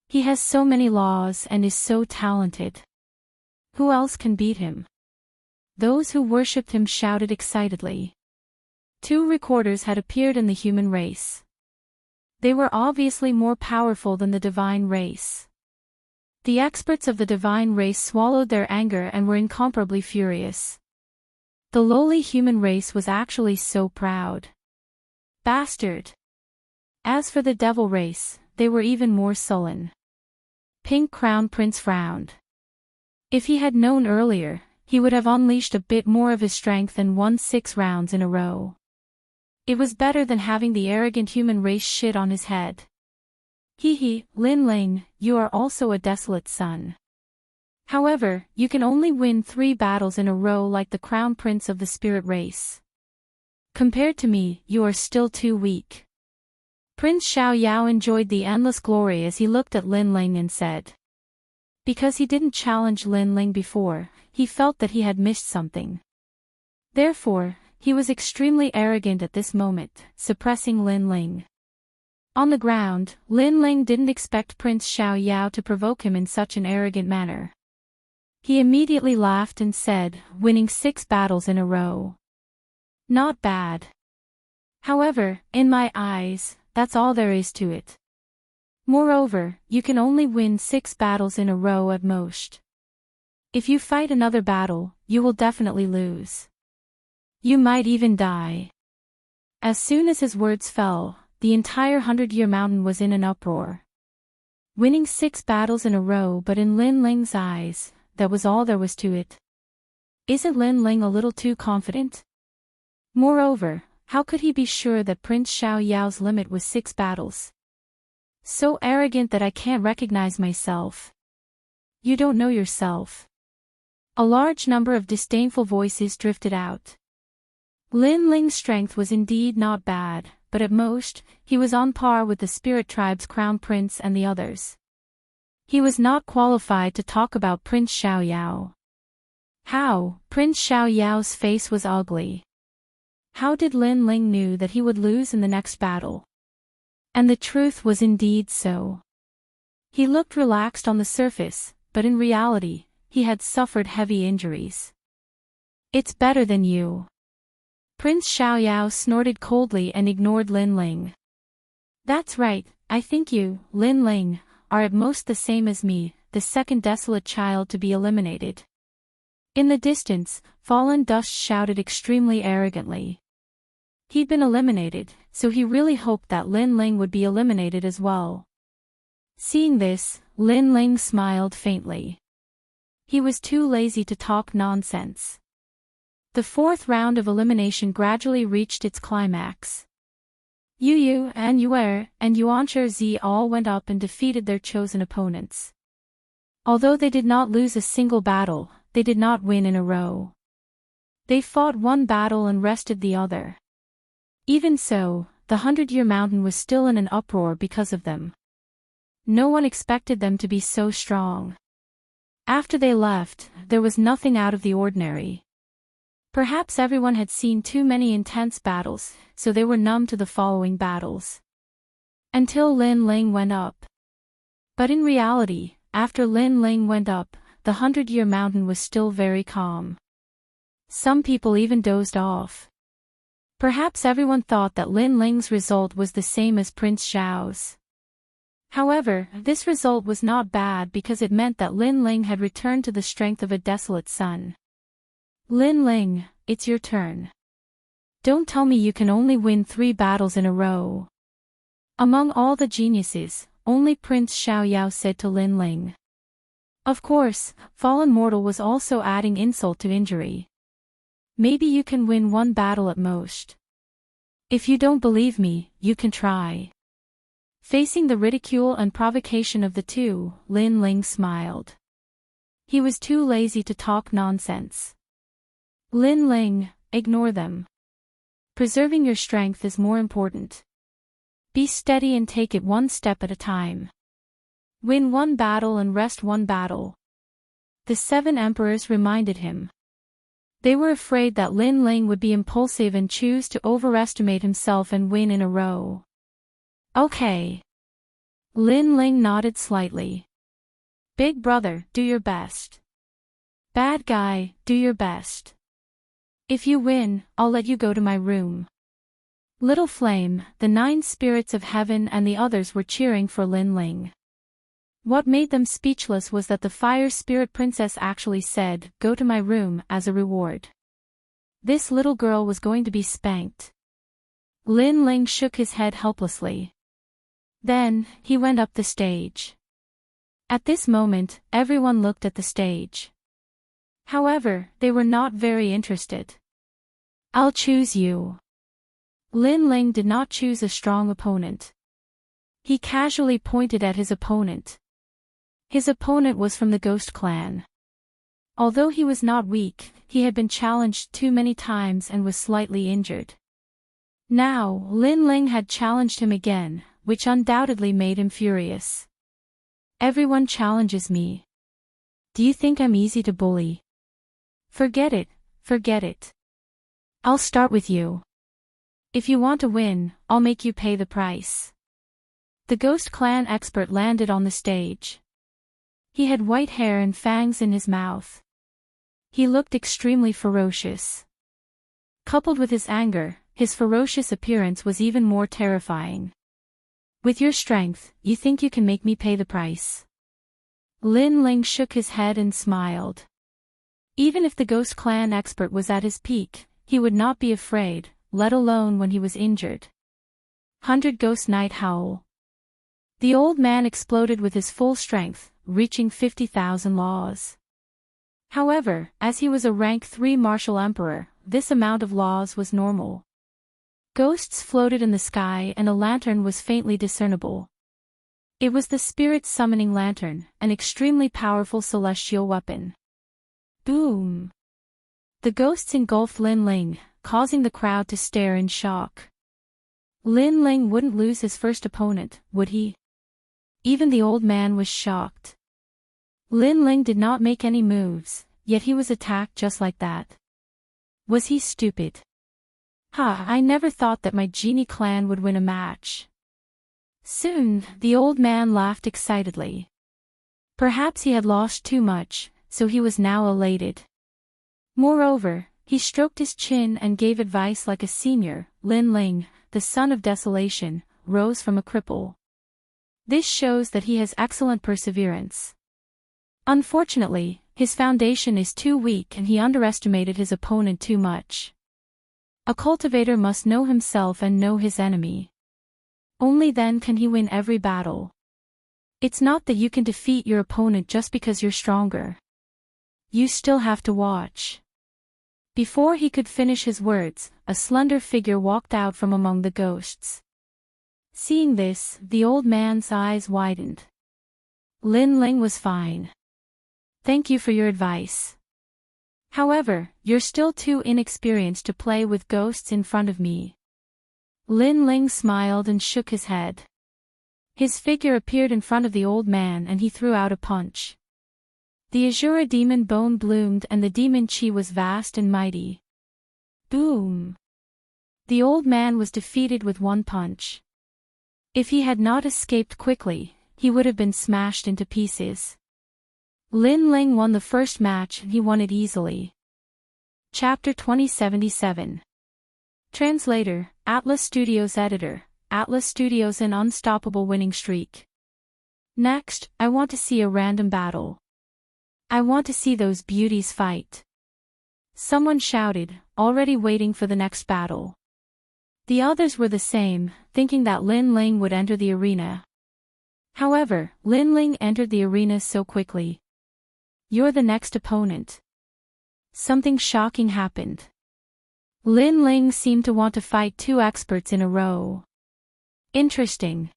A: He has so many laws and is so talented. Who else can beat him? Those who worshipped him shouted excitedly. 2 recorders had appeared in the human race. They were obviously more powerful than the divine race. The experts of the divine race swallowed their anger and were incomparably furious. The lowly human race was actually so proud. Bastard! As for the devil race, they were even more sullen. Pink Crown Prince frowned. If he had known earlier, he would have unleashed a bit more of his strength and won 6 rounds in a row. It was better than having the arrogant human race shit on his head. Lin Ling, you are also a desolate son. However, you can only win 3 battles in a row like the crown prince of the spirit race. Compared to me, you are still too weak. Prince Xiaoyao enjoyed the endless glory as he looked at Lin Ling and said. Because he didn't challenge Lin Ling before, he felt that he had missed something. Therefore, he was extremely arrogant at this moment, suppressing Lin Ling. On the ground, Lin Ling didn't expect Prince Xiao Yao to provoke him in such an arrogant manner. He immediately laughed and said, winning 6 battles in a row. Not bad. However, in my eyes, that's all there is to it. Moreover, you can only win 6 battles in a row at most. If you fight another battle, you will definitely lose. You might even die. As soon as his words fell, the entire 100-Year Mountain was in an uproar. Winning 6 battles in a row, but in Lin Ling's eyes, that was all there was to it. Isn't Lin Ling a little too confident? Moreover, how could he be sure that Prince Xiao Yao's limit was 6 battles? So arrogant that I can't recognize myself. You don't know yourself. A large number of disdainful voices drifted out. Lin Ling's strength was indeed not bad, but at most, he was on par with the Spirit Tribe's Crown Prince and the others. He was not qualified to talk about Prince Xiao Yao. How? Prince Xiao Yao's face was ugly. How did Lin Ling knew that he would lose in the next battle? And the truth was indeed so. He looked relaxed on the surface, but in reality, he had suffered heavy injuries. It's better than you. Prince Xiao Yao snorted coldly and ignored Lin Ling. That's right, I think you, Lin Ling, are at most the same as me, the second desolate child to be eliminated. In the distance, Fallen Dust shouted extremely arrogantly. He'd been eliminated, so he really hoped that Lin Ling would be eliminated as well. Seeing this, Lin Ling smiled faintly. He was too lazy to talk nonsense. The 4th round of elimination gradually reached its climax. Yu Yu and Yuer and Yuancher Zi all went up and defeated their chosen opponents. Although they did not lose a single battle, they did not win in a row. They fought one battle and rested the other. Even so, the 100-Year Mountain was still in an uproar because of them. No one expected them to be so strong. After they left, there was nothing out of the ordinary. Perhaps everyone had seen too many intense battles, so they were numb to the following battles. Until Lin Ling went up. But in reality, after Lin Ling went up, the 100-Year Mountain was still very calm. Some people even dozed off. Perhaps everyone thought that Lin Ling's result was the same as Prince Xiao's. However, this result was not bad because it meant that Lin Ling had returned to the strength of a desolate sun. Lin Ling, it's your turn. Don't tell me you can only win 3 battles in a row. Among all the geniuses, only Prince Xiao Yao said to Lin Ling. Of course, Fallen Mortal was also adding insult to injury. Maybe you can win 1 battle at most. If you don't believe me, you can try. Facing the ridicule and provocation of the two, Lin Ling smiled. He was too lazy to talk nonsense. Lin Ling, ignore them. Preserving your strength is more important. Be steady and take it 1 step at a time. Win 1 battle and rest 1 battle. The 7 emperors reminded him. They were afraid that Lin Ling would be impulsive and choose to overestimate himself and win in a row. Okay. Lin Ling nodded slightly. Big brother, do your best. Bad guy, do your best. If you win, I'll let you go to my room. Little Flame, the 9 spirits of heaven and the others were cheering for Lin Ling. What made them speechless was that the Fire Spirit Princess actually said, "Go to my room," as a reward. This little girl was going to be spanked. Lin Ling shook his head helplessly. Then, he went up the stage. At this moment, everyone looked at the stage. However, they were not very interested. I'll choose you. Lin Ling did not choose a strong opponent. He casually pointed at his opponent. His opponent was from the Ghost Clan. Although he was not weak, he had been challenged too many times and was slightly injured. Now, Lin Ling had challenged him again, which undoubtedly made him furious. Everyone challenges me. Do you think I'm easy to bully? Forget it, forget it. I'll start with you. If you want to win, I'll make you pay the price. The Ghost Clan expert landed on the stage. He had white hair and fangs in his mouth. He looked extremely ferocious. Coupled with his anger, his ferocious appearance was even more terrifying. With your strength, you think you can make me pay the price? Lin Ling shook his head and smiled. Even if the Ghost Clan expert was at his peak, he would not be afraid, let alone when he was injured. 100 Ghost Night Howl. The old man exploded with his full strength, reaching 50,000 laws. However, as he was a rank 3 martial emperor, this amount of laws was normal. Ghosts floated in the sky and a lantern was faintly discernible. It was the spirit summoning lantern, an extremely powerful celestial weapon. Boom! The ghosts engulfed Lin Ling, causing the crowd to stare in shock. Lin Ling wouldn't lose his first opponent, would he? Even the old man was shocked. Lin Ling did not make any moves, yet he was attacked just like that. Was he stupid? I never thought that my genie clan would win a match. Soon, the old man laughed excitedly. Perhaps he had lost too much, so he was now elated. Moreover, he stroked his chin and gave advice like a senior. Lin Ling, the son of desolation, rose from a cripple. This shows that he has excellent perseverance. Unfortunately, his foundation is too weak and he underestimated his opponent too much. A cultivator must know himself and know his enemy. Only then can he win every battle. It's not that you can defeat your opponent just because you're stronger. You still have to watch. Before he could finish his words, a slender figure walked out from among the ghosts. Seeing this, the old man's eyes widened. Lin Ling was fine. Thank you for your advice. However, you're still too inexperienced to play with ghosts in front of me. Lin Ling smiled and shook his head. His figure appeared in front of the old man and he threw out a punch. The Azura demon bone bloomed and the demon chi was vast and mighty. Boom! The old man was defeated with one punch. If he had not escaped quickly, he would have been smashed into pieces. Lin Ling won the first match and he won it easily. Chapter 2077. Translator, Atlas Studios Editor, Atlas Studios an unstoppable winning streak. Next, I want to see a random battle. I want to see those beauties fight. Someone shouted, already waiting for the next battle. The others were the same, thinking that Lin Ling would enter the arena. However, Lin Ling entered the arena so quickly. You're the next opponent. Something shocking happened. Lin Ling seemed to want to fight 2 experts in a row. Interesting.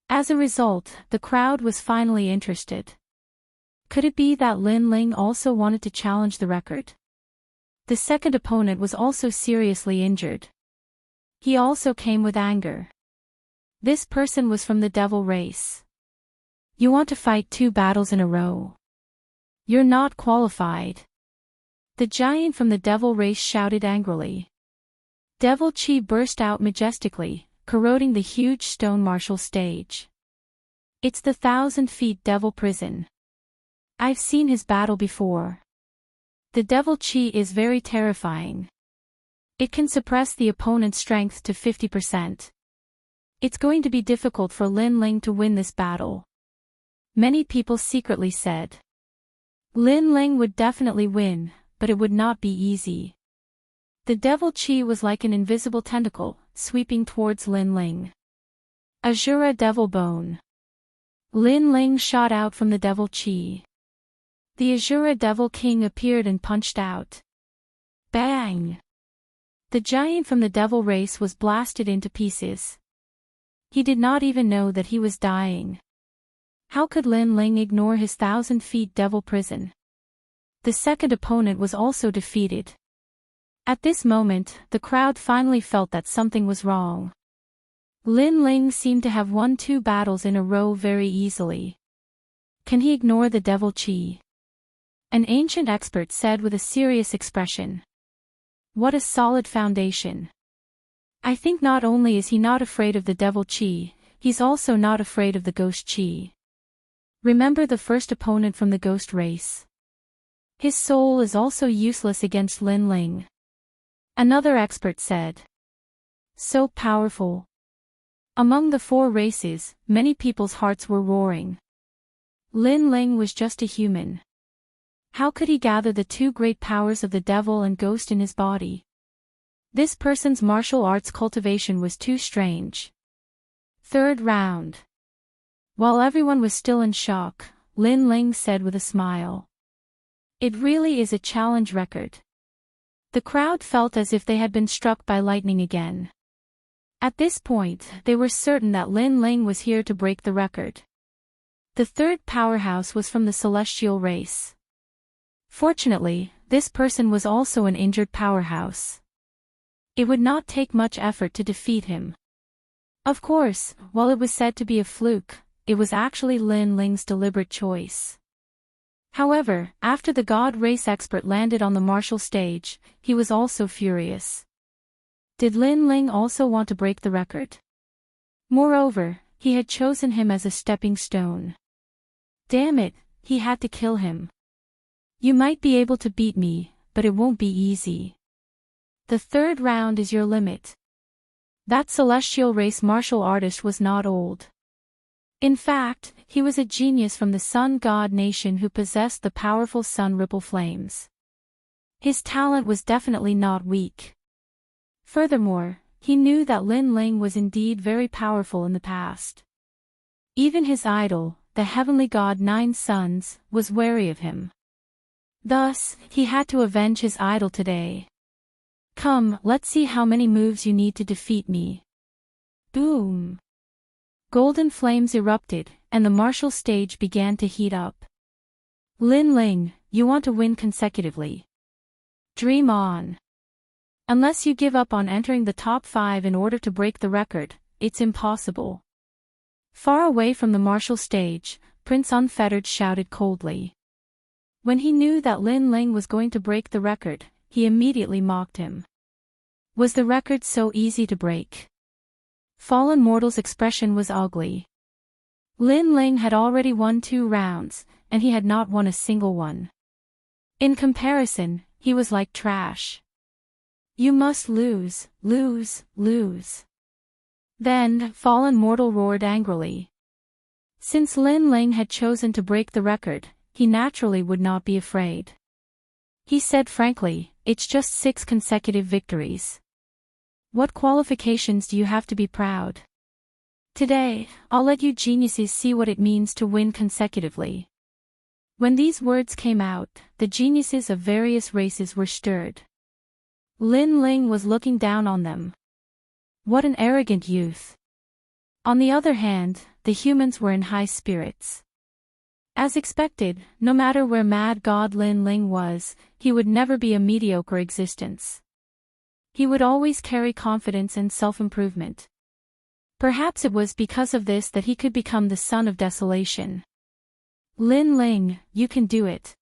A: As a result, the crowd was finally interested. Could it be that Lin Ling also wanted to challenge the record? The second opponent was also seriously injured. He also came with anger. This person was from the devil race. You want to fight 2 battles in a row? You're not qualified. The giant from the devil race shouted angrily. Devil chi burst out majestically, corroding the huge stone martial stage. It's the 1,000 feet devil prison. I've seen his battle before. The devil chi is very terrifying. It can suppress the opponent's strength to 50%. It's going to be difficult for Lin Ling to win this battle. Many people secretly said. Lin Ling would definitely win, but it would not be easy. The devil chi was like an invisible tentacle, sweeping towards Lin Ling. Azura devil bone. Lin Ling shot out from the devil chi. The Azura devil king appeared and punched out. Bang! The giant from the devil race was blasted into pieces. He did not even know that he was dying. How could Lin Ling ignore his 1,000 feet devil prison? The second opponent was also defeated. At this moment, the crowd finally felt that something was wrong. Lin Ling seemed to have won 2 battles in a row very easily. Can he ignore the devil chi? An ancient expert said with a serious expression. What a solid foundation. I think not only is he not afraid of the devil chi, he's also not afraid of the ghost chi. Remember the first opponent from the ghost race? His soul is also useless against Lin Ling. Another expert said. So powerful. Among the 4 races, many people's hearts were roaring. Lin Ling was just a human. How could he gather the 2 great powers of the devil and ghost in his body? This person's martial arts cultivation was too strange. 3rd round. While everyone was still in shock, Lin Ling said with a smile. It really is a challenge record. The crowd felt as if they had been struck by lightning again. At this point, they were certain that Lin Ling was here to break the record. The 3rd powerhouse was from the celestial race. Fortunately, this person was also an injured powerhouse. It would not take much effort to defeat him. Of course, while it was said to be a fluke, it was actually Lin Ling's deliberate choice. However, after the God race expert landed on the martial stage, he was also furious. Did Lin Ling also want to break the record? Moreover, he had chosen him as a stepping stone. Damn it, he had to kill him. You might be able to beat me, but it won't be easy. The 3rd round is your limit. That celestial race martial artist was not old. In fact, he was a genius from the Sun God nation who possessed the powerful sun ripple flames. His talent was definitely not weak. Furthermore, he knew that Lin Ling was indeed very powerful in the past. Even his idol, the heavenly god 9 Suns, was wary of him. Thus, he had to avenge his idol today. Come, let's see how many moves you need to defeat me. Boom! Golden flames erupted, and the martial stage began to heat up. Lin Ling, you want to win consecutively. Dream on. Unless you give up on entering the top 5 in order to break the record, it's impossible. Far away from the martial stage, Prince Unfettered shouted coldly. When he knew that Lin Ling was going to break the record, he immediately mocked him. Was the record so easy to break? Fallen Mortal's expression was ugly. Lin Ling had already won 2 rounds, and he had not won a single one. In comparison, he was like trash. You must lose, lose, lose. Then, Fallen Mortal roared angrily. Since Lin Ling had chosen to break the record, he naturally would not be afraid. He said frankly, it's just 6 consecutive victories. What qualifications do you have to be proud? Today, I'll let you geniuses see what it means to win consecutively. When these words came out, the geniuses of various races were stirred. Lin Ling was looking down on them. What an arrogant youth. On the other hand, the humans were in high spirits. As expected, no matter where Mad God Lin Ling was, he would never be a mediocre existence. He would always carry confidence and self-improvement. Perhaps it was because of this that he could become the son of desolation. Lin Ling, you can do it.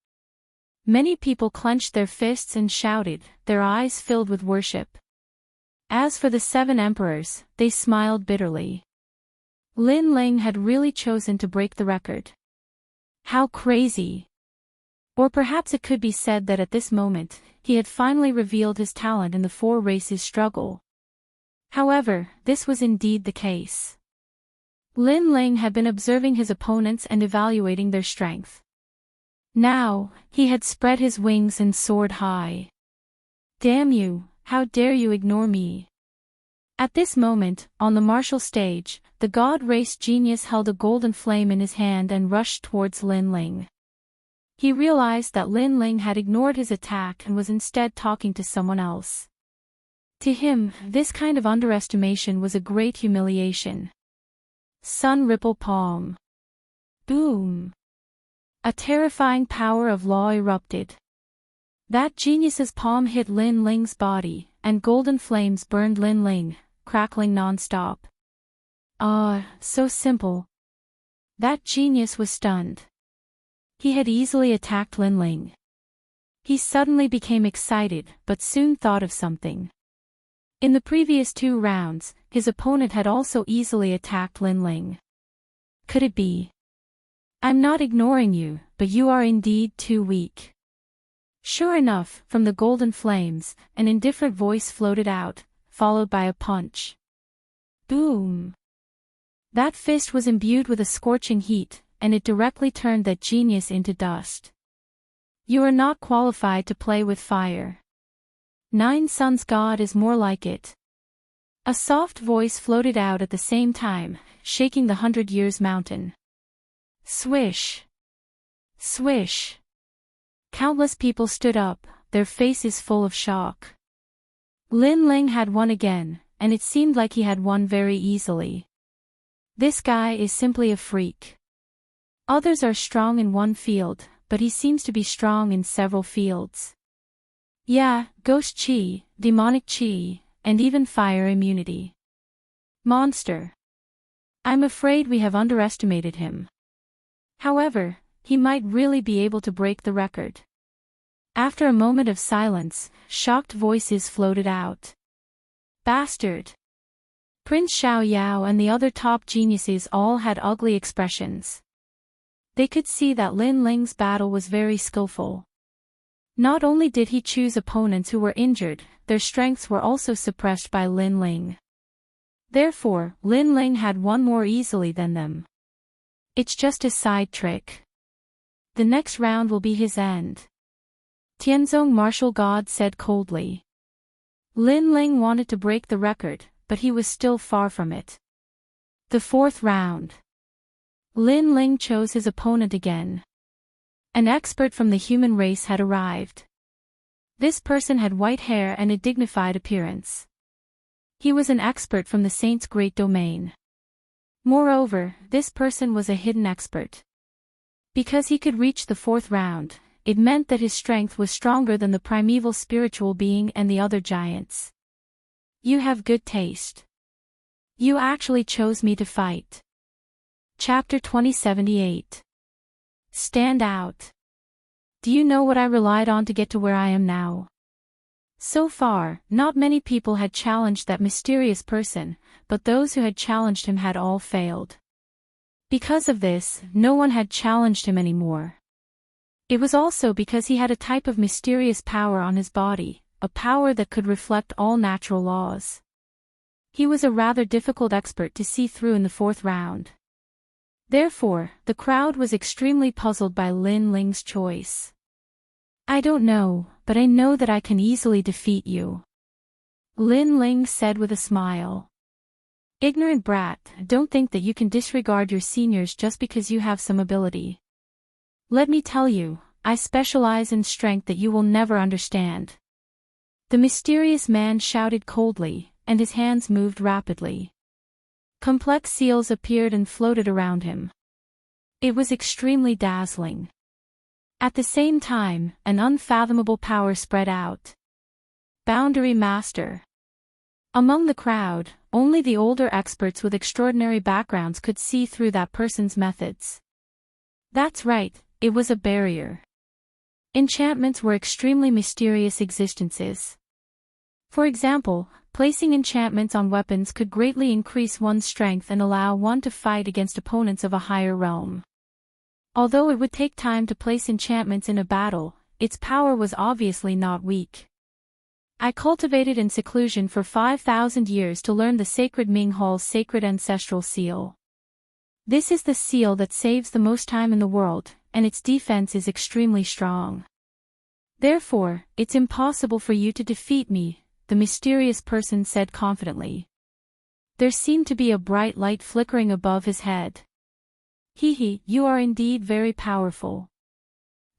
A: Many people clenched their fists and shouted, their eyes filled with worship. As for the 7 emperors, they smiled bitterly. Lin Ling had really chosen to break the record. How crazy! Or perhaps it could be said that at this moment, he had finally revealed his talent in the 4 races struggle. However, this was indeed the case. Lin Ling had been observing his opponents and evaluating their strength. Now, he had spread his wings and soared high. Damn you, how dare you ignore me? At this moment, on the martial stage, the God race genius held a golden flame in his hand and rushed towards Lin Ling. He realized that Lin Ling had ignored his attack and was instead talking to someone else. To him, this kind of underestimation was a great humiliation. Sun Ripple Palm. Boom! A terrifying power of law erupted. That genius's palm hit Lin Ling's body, and golden flames burned Lin Ling, crackling non-stop. So simple. That genius was stunned. He had easily attacked Lin Ling. He suddenly became excited, but soon thought of something. In the previous 2 rounds, his opponent had also easily attacked Lin Ling. Could it be? I'm not ignoring you, but you are indeed too weak. Sure enough, from the golden flames, an indifferent voice floated out, followed by a punch. Boom! That fist was imbued with a scorching heat, and it directly turned that genius into dust. You are not qualified to play with fire. 9 Suns God is more like it. A soft voice floated out at the same time, shaking the 100 Years mountain. Swish! Swish! Countless people stood up, their faces full of shock. Lin Ling had won again, and it seemed like he had won very easily. This guy is simply a freak. Others are strong in one field, but he seems to be strong in several fields. Yeah, ghost chi, demonic chi, and even fire immunity. Monster. I'm afraid we have underestimated him. However, he might really be able to break the record. After a moment of silence, shocked voices floated out. Bastard! Prince Xiao Yao and the other top geniuses all had ugly expressions. They could see that Lin Ling's battle was very skillful. Not only did he choose opponents who were injured, their strengths were also suppressed by Lin Ling. Therefore, Lin Ling had won more easily than them. It's just a side trick. The next round will be his end. Tianzong martial god said coldly. Lin Ling wanted to break the record, but he was still far from it. The 4th round. Lin Ling chose his opponent again. An expert from the human race had arrived. This person had white hair and a dignified appearance. He was an expert from the Saint's great domain. Moreover, this person was a hidden expert. Because he could reach the 4th round, it meant that his strength was stronger than the primeval spiritual being and the other giants. You have good taste. You actually chose me to fight. Chapter 2078. Stand out. Do you know what I relied on to get to where I am now? So far, not many people had challenged that mysterious person, but those who had challenged him had all failed. Because of this, no one had challenged him anymore. It was also because he had a type of mysterious power on his body, a power that could reflect all natural laws. He was a rather difficult expert to see through in the 4th round. Therefore, the crowd was extremely puzzled by Lin Ling's choice. I don't know, but I know that I can easily defeat you. Lin Ling said with a smile. Ignorant brat, don't think that you can disregard your seniors just because you have some ability. Let me tell you, I specialize in strength that you will never understand. The mysterious man shouted coldly, and his hands moved rapidly. Complex seals appeared and floated around him. It was extremely dazzling. At the same time, an unfathomable power spread out. Boundary Master. Among the crowd, only the older experts with extraordinary backgrounds could see through that person's methods. That's right, it was a barrier. Enchantments were extremely mysterious existences. For example, placing enchantments on weapons could greatly increase one's strength and allow one to fight against opponents of a higher realm. Although it would take time to place enchantments in a battle, its power was obviously not weak. I cultivated in seclusion for 5,000 years to learn the sacred Ming Hall's sacred ancestral seal. This is the seal that saves the most time in the world, and its defense is extremely strong. Therefore, it's impossible for you to defeat me, the mysterious person said confidently. There seemed to be a bright light flickering above his head. Hehe, you are indeed very powerful.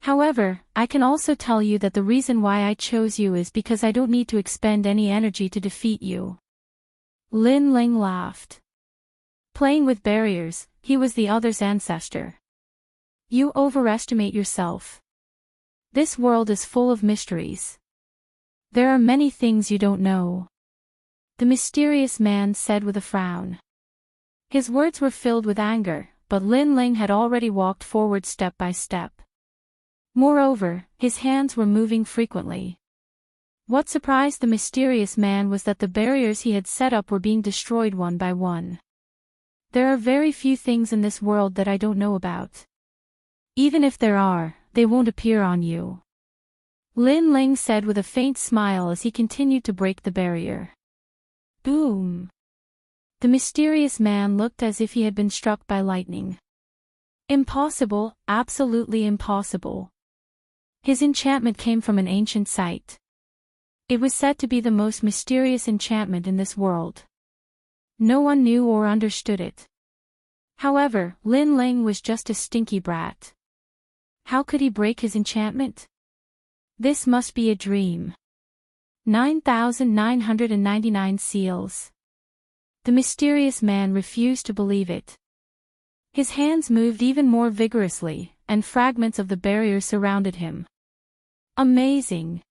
A: However, I can also tell you that the reason why I chose you is because I don't need to expend any energy to defeat you. Lin Ling laughed. Playing with barriers, he was the other's ancestor. You overestimate yourself. This world is full of mysteries. There are many things you don't know. The mysterious man said with a frown. His words were filled with anger, but Lin Ling had already walked forward step by step. Moreover, his hands were moving frequently. What surprised the mysterious man was that the barriers he had set up were being destroyed one by one. There are very few things in this world that I don't know about. Even if there are, they won't appear on you. Lin Ling said with a faint smile as he continued to break the barrier. Boom! The mysterious man looked as if he had been struck by lightning. Impossible, absolutely impossible. His enchantment came from an ancient site. It was said to be the most mysterious enchantment in this world. No one knew or understood it. However, Lin Ling was just a stinky brat. How could he break his enchantment? This must be a dream. 9,999 seals. The mysterious man refused to believe it. His hands moved even more vigorously, and fragments of the barrier surrounded him. Amazing!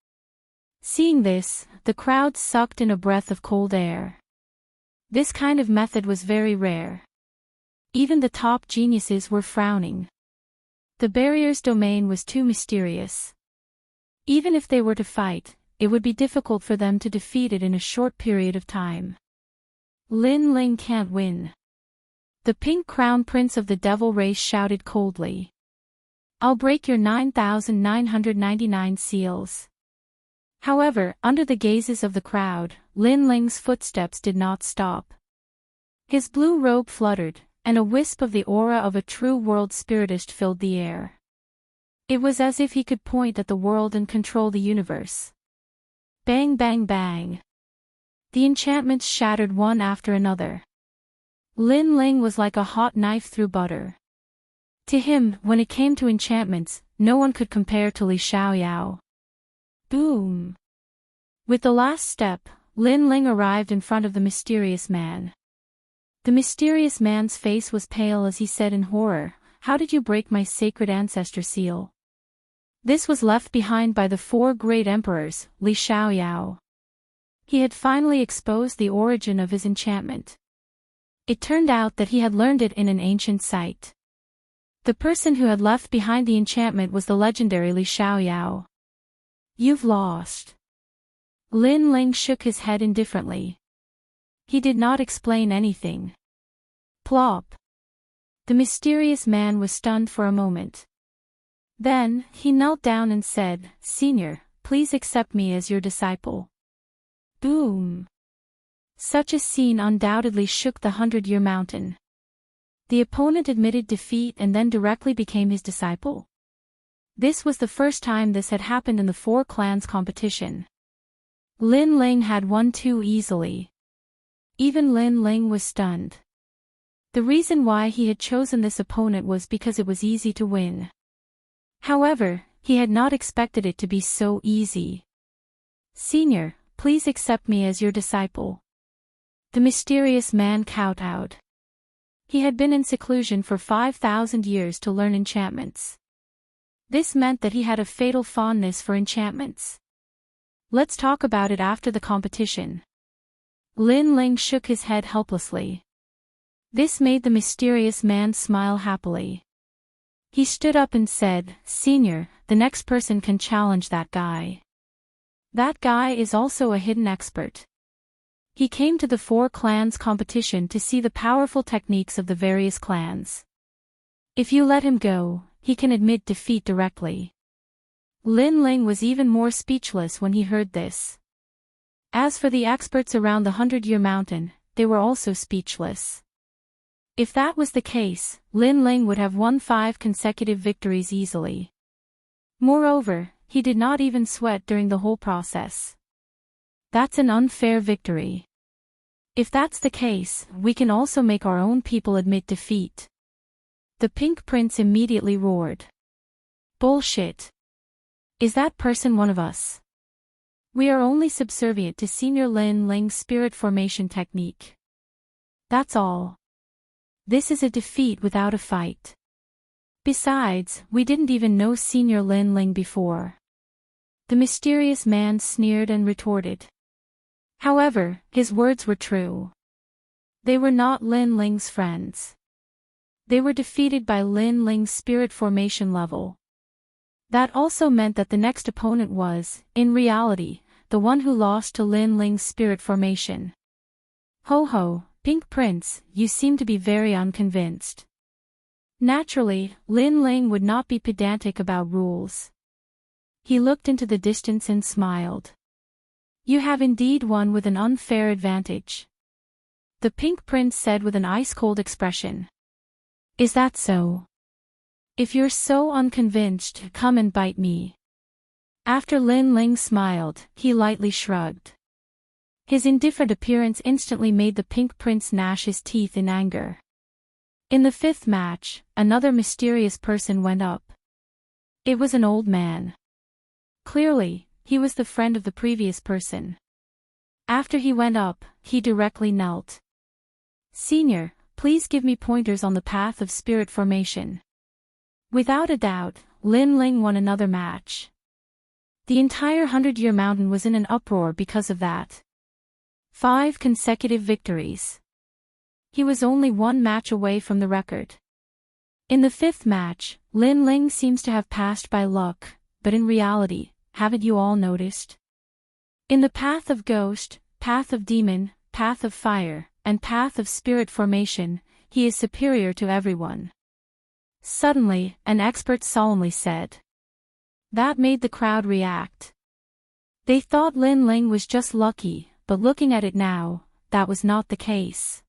A: Seeing this, the crowd sucked in a breath of cold air. This kind of method was very rare. Even the top geniuses were frowning. The barrier's domain was too mysterious. Even if they were to fight, it would be difficult for them to defeat it in a short period of time. Lin Ling can't win. The pink crown prince of the devil race shouted coldly. I'll break your 9,999 seals. However, under the gazes of the crowd, Lin Ling's footsteps did not stop. His blue robe fluttered, and a wisp of the aura of a true world spiritist filled the air. It was as if he could point at the world and control the universe. Bang bang bang. The enchantments shattered one after another. Lin Ling was like a hot knife through butter. To him, when it came to enchantments, no one could compare to Li Xiaoyao. Boom! With the last step, Lin Ling arrived in front of the mysterious man. The mysterious man's face was pale as he said in horror, "How did you break my sacred ancestor seal?" This was left behind by the 4 great emperors, Li Xiaoyao. He had finally exposed the origin of his enchantment. It turned out that he had learned it in an ancient site. The person who had left behind the enchantment was the legendary Li Xiaoyao. You've lost. Lin Ling shook his head indifferently. He did not explain anything. Plop. The mysterious man was stunned for a moment. Then, he knelt down and said, "Senior, please accept me as your disciple." Boom. Such a scene undoubtedly shook the 100-year mountain. The opponent admitted defeat and then directly became his disciple. This was the first time this had happened in the 4 clans competition. Lin Ling had won too easily. Even Lin Ling was stunned. The reason why he had chosen this opponent was because it was easy to win. However, he had not expected it to be so easy. "Senior, please accept me as your disciple." The mysterious man kowtowed. He had been in seclusion for 5,000 years to learn enchantments. This meant that he had a fatal fondness for enchantments. "Let's talk about it after the competition." Lin Ling shook his head helplessly. This made the mysterious man smile happily. He stood up and said, "Senior, the next person can challenge that guy. That guy is also a hidden expert. He came to the 4 clans competition to see the powerful techniques of the various clans. If you let him go, he can admit defeat directly." Lin Ling was even more speechless when he heard this. As for the experts around the 100-year mountain, they were also speechless. If that was the case, Lin Ling would have won 5 consecutive victories easily. Moreover, he did not even sweat during the whole process. That's an unfair victory. If that's the case, we can also make our own people admit defeat. The Pink Prince immediately roared. Bullshit. Is that person one of us? We are only subservient to Senior Lin Ling's spirit formation technique. That's all. This is a defeat without a fight. Besides, we didn't even know Senior Lin Ling before. The mysterious man sneered and retorted. However, his words were true. They were not Lin Ling's friends. They were defeated by Lin Ling's spirit formation level. That also meant that the next opponent was, in reality, the one who lost to Lin Ling's spirit formation. Ho ho, Pink Prince, you seem to be very unconvinced. Naturally, Lin Ling would not be pedantic about rules. He looked into the distance and smiled. You have indeed won with an unfair advantage. The Pink Prince said with an ice-cold expression. Is that so? If you're so unconvinced, come and bite me. After Lin Ling smiled, he lightly shrugged. His indifferent appearance instantly made the Pink Prince gnash his teeth in anger. In the fifth match, another mysterious person went up. It was an old man. Clearly, he was the friend of the previous person. After he went up, he directly knelt. Senior, please give me pointers on the path of spirit formation. Without a doubt, Lin Ling won another match. The entire 100-Year Mountain was in an uproar because of that. 5 consecutive victories. He was only 1 match away from the record. In the 5th match, Lin Ling seems to have passed by luck, but in reality, haven't you all noticed? In the path of ghost, path of demon, path of fire, and path of spirit formation, he is superior to everyone. Suddenly, an expert solemnly said. That made the crowd react. They thought Lin Ling was just lucky, but looking at it now, that was not the case.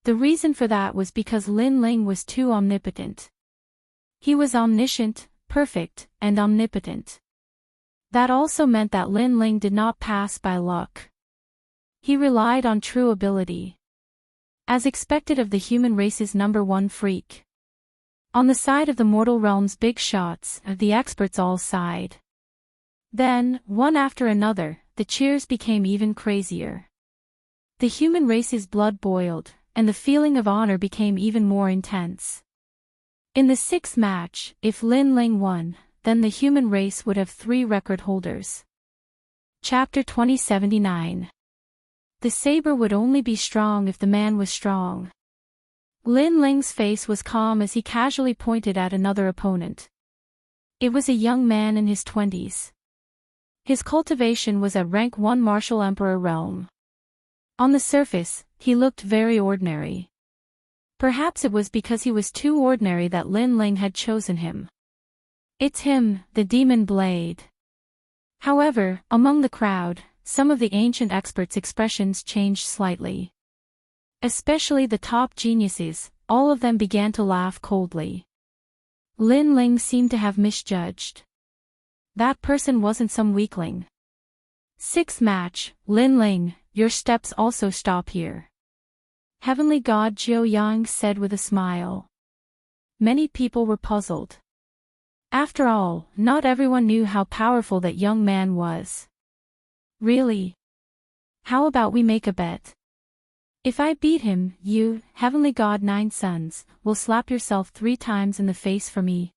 A: The reason for that was because Lin Ling was too omnipotent. He was omniscient, perfect, and omnipotent. That also meant that Lin Ling did not pass by luck. He relied on true ability. As expected of the human race's #1 freak. On the side of the mortal realm's big shots, the experts all sighed. Then, one after another, the cheers became even crazier. The human race's blood boiled, and the feeling of honor became even more intense. In the 6th match, if Lin Ling won, then the human race would have 3 record holders. Chapter 2079. The saber would only be strong if the man was strong. Lin Ling's face was calm as he casually pointed at another opponent. It was a young man in his 20s. His cultivation was at rank 1 martial emperor realm. On the surface, he looked very ordinary. Perhaps it was because he was too ordinary that Lin Ling had chosen him. It's him, the Demon Blade. However, among the crowd, some of the ancient experts' expressions changed slightly. Especially the top geniuses, all of them began to laugh coldly. Lin Ling seemed to have misjudged. That person wasn't some weakling. 6th match, Lin Ling, your steps also stop here. Heavenly God Jiu Yang said with a smile. Many people were puzzled. After all, not everyone knew how powerful that young man was. Really? How about we make a bet? If I beat him, you, Heavenly God 9 Sons, will slap yourself 3 times in the face for me.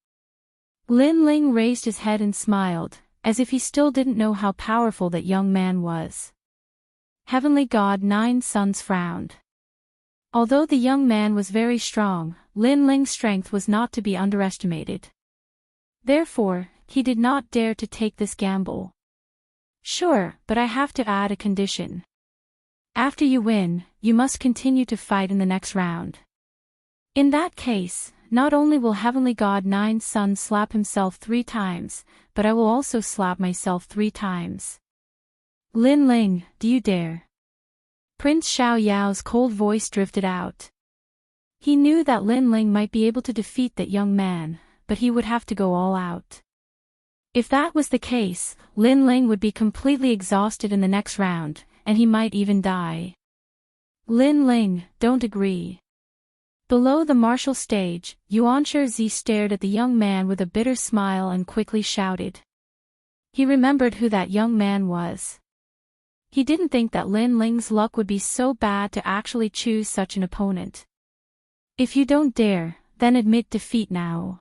A: Lin Ling raised his head and smiled, as if he still didn't know how powerful that young man was. Heavenly God 9 Sons frowned. Although the young man was very strong, Lin Ling's strength was not to be underestimated. Therefore, he did not dare to take this gamble. Sure, but I have to add a condition. After you win, you must continue to fight in the next round. In that case, not only will Heavenly God 9 Sons slap himself 3 times, but I will also slap myself 3 times. Lin Ling, do you dare? Prince Xiao Yao's cold voice drifted out. He knew that Lin Ling might be able to defeat that young man, but he would have to go all out. If that was the case, Lin Ling would be completely exhausted in the next round, and he might even die. Lin Ling, don't agree. Below the martial stage, Yuan Shi stared at the young man with a bitter smile and quickly shouted. He remembered who that young man was. He didn't think that Lin Ling's luck would be so bad to actually choose such an opponent. If you don't dare, then admit defeat now.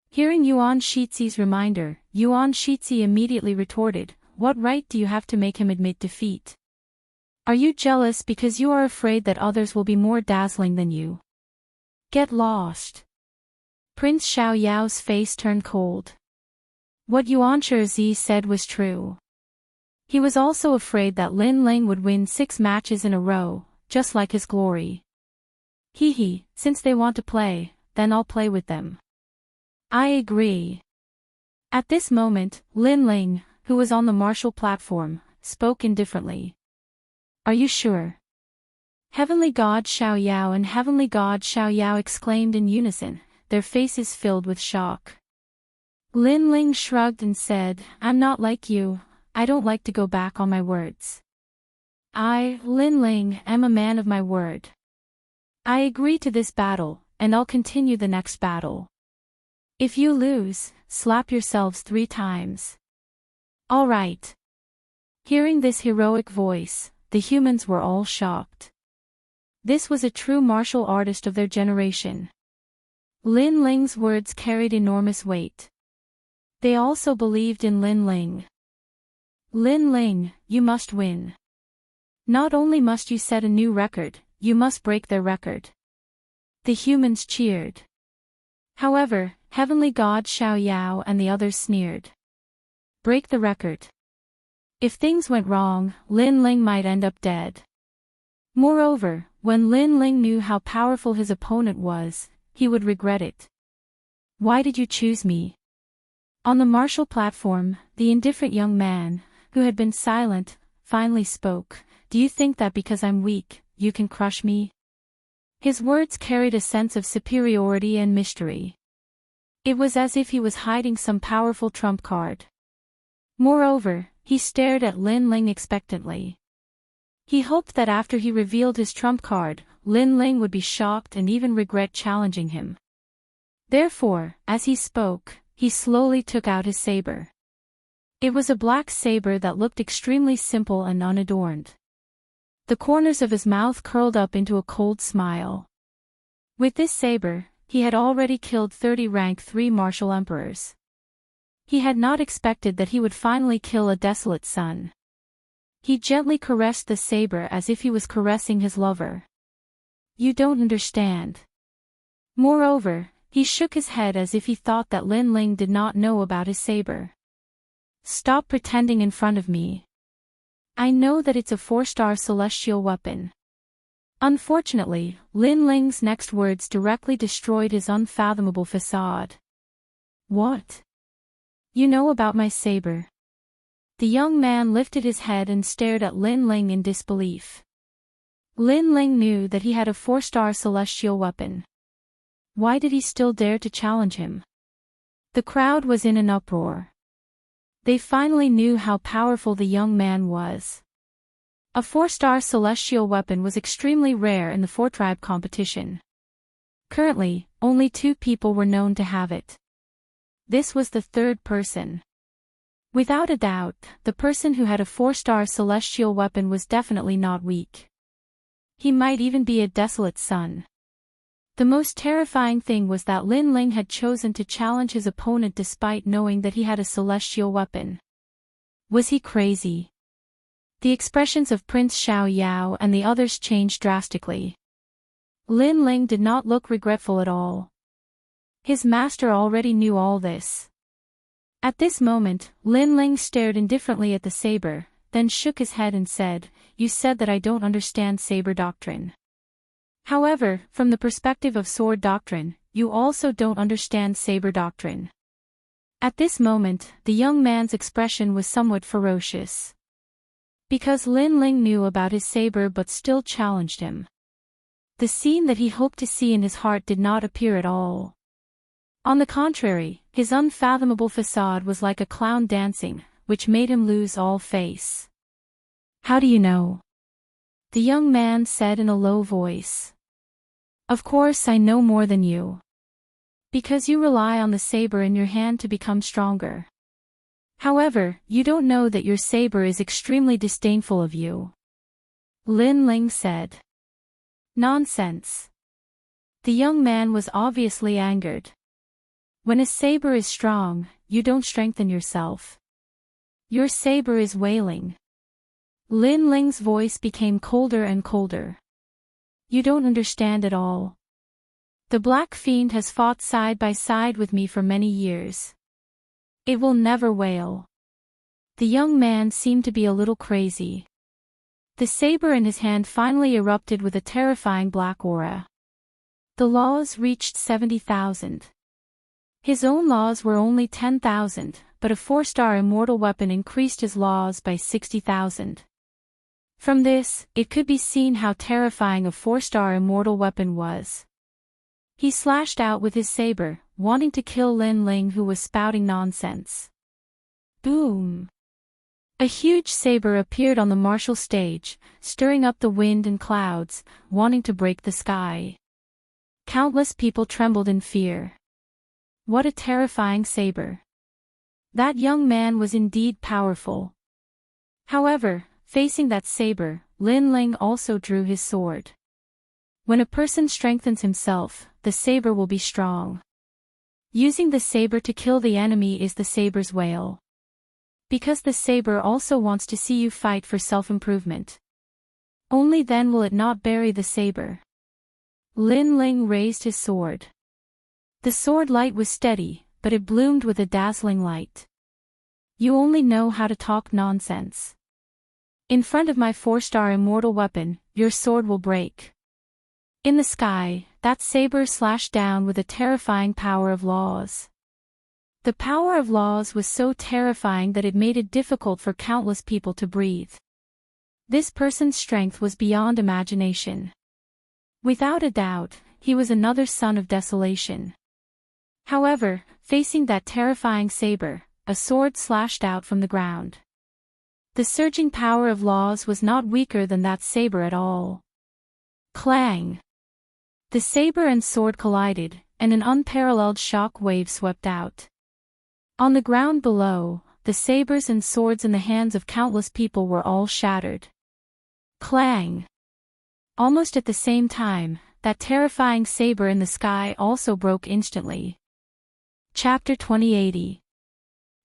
A: Hearing Yuan Shizi's reminder, Yuan Shizi immediately retorted, what right do you have to make him admit defeat? Are you jealous because you are afraid that others will be more dazzling than you? Get lost. Prince Xiao Yao's face turned cold. What Yuan Shi said was true. He was also afraid that Lin Ling would win 6 matches in a row, just like his glory. Since they want to play, then I'll play with them. I agree. At this moment, Lin Ling, who was on the martial platform, spoke indifferently. Are you sure? Heavenly God Xiao Yao and Heavenly God Xiao Yao exclaimed in unison, their faces filled with shock. Lin Ling shrugged and said, I'm not like you, I don't like to go back on my words. I, Lin Ling, am a man of my word. I agree to this battle, and I'll continue the next battle. If you lose, slap yourselves 3 times. All right. Hearing this heroic voice, the humans were all shocked. This was a true martial artist of their generation. Lin Ling's words carried enormous weight. They also believed in Lin Ling. Lin Ling, you must win. Not only must you set a new record, you must break their record. The humans cheered. However, Heavenly God Xiao Yao and the others sneered. Break the record. If things went wrong, Lin Ling might end up dead. Moreover, when Lin Ling knew how powerful his opponent was, he would regret it. Why did you choose me? On the martial platform, the indifferent young man, who had been silent, finally spoke. Do you think that because I'm weak, you can crush me? His words carried a sense of superiority and mystery. It was as if he was hiding some powerful trump card. Moreover, he stared at Lin Ling expectantly. He hoped that after he revealed his trump card, Lin Ling would be shocked and even regret challenging him. Therefore, as he spoke, he slowly took out his saber. It was a black saber that looked extremely simple and unadorned. The corners of his mouth curled up into a cold smile. With this saber, he had already killed 30 rank 3 martial emperors. He had not expected that he would finally kill a desolate son. He gently caressed the saber as if he was caressing his lover. You don't understand. Moreover, he shook his head as if he thought that Lin Ling did not know about his saber. Stop pretending in front of me. I know that it's a 4-star celestial weapon. Unfortunately, Lin Ling's next words directly destroyed his unfathomable facade. What? You know about my saber? The young man lifted his head and stared at Lin Ling in disbelief. Lin Ling knew that he had a 4-star celestial weapon. Why did he still dare to challenge him? The crowd was in an uproar. They finally knew how powerful the young man was. A 4-star celestial weapon was extremely rare in the 4-tribe competition. Currently, only 2 people were known to have it. This was the 3rd person. Without a doubt, the person who had a 4-star celestial weapon was definitely not weak. He might even be a desolate son. The most terrifying thing was that Lin Ling had chosen to challenge his opponent despite knowing that he had a celestial weapon. Was he crazy? The expressions of Prince Xiao Yao and the others changed drastically. Lin Ling did not look regretful at all. His master already knew all this. At this moment, Lin Ling stared indifferently at the saber, then shook his head and said, You said that I don't understand saber doctrine. However, from the perspective of sword doctrine, you also don't understand saber doctrine. At this moment, the young man's expression was somewhat ferocious. Because Lin Ling knew about his saber but still challenged him. The scene that he hoped to see in his heart did not appear at all. On the contrary, his unfathomable facade was like a clown dancing, which made him lose all face. How do you know? The young man said in a low voice. Of course I know more than you. Because you rely on the saber in your hand to become stronger. However, you don't know that your saber is extremely disdainful of you. Lin Ling said. Nonsense. The young man was obviously angered. When a saber is strong, you don't strengthen yourself. Your saber is wailing. Lin Ling's voice became colder and colder. You don't understand at all. The Black Fiend has fought side by side with me for many years. It will never wail. The young man seemed to be a little crazy. The saber in his hand finally erupted with a terrifying black aura. The laws reached 70,000. His own laws were only 10,000, but a 4-star immortal weapon increased his laws by 60,000. From this, it could be seen how terrifying a 4-star immortal weapon was. He slashed out with his saber, wanting to kill Lin Ling, who was spouting nonsense. Boom! A huge saber appeared on the martial stage, stirring up the wind and clouds, wanting to break the sky. Countless people trembled in fear. What a terrifying saber! That young man was indeed powerful. However, facing that saber, Lin Ling also drew his sword. When a person strengthens himself, the saber will be strong. Using the saber to kill the enemy is the saber's wail. Because the saber also wants to see you fight for self-improvement. Only then will it not bury the saber. Lin Ling raised his sword. The sword light was steady, but it bloomed with a dazzling light. You only know how to talk nonsense. In front of my 4-star immortal weapon, your sword will break. In the sky, that saber slashed down with a terrifying power of laws. The power of laws was so terrifying that it made it difficult for countless people to breathe. This person's strength was beyond imagination. Without a doubt, he was another son of desolation. However, facing that terrifying saber, a sword slashed out from the ground. The surging power of laws was not weaker than that saber at all. Clang! The saber and sword collided, and an unparalleled shock wave swept out. On the ground below, the sabers and swords in the hands of countless people were all shattered. Clang! Almost at the same time, that terrifying saber in the sky also broke instantly. Chapter 2080.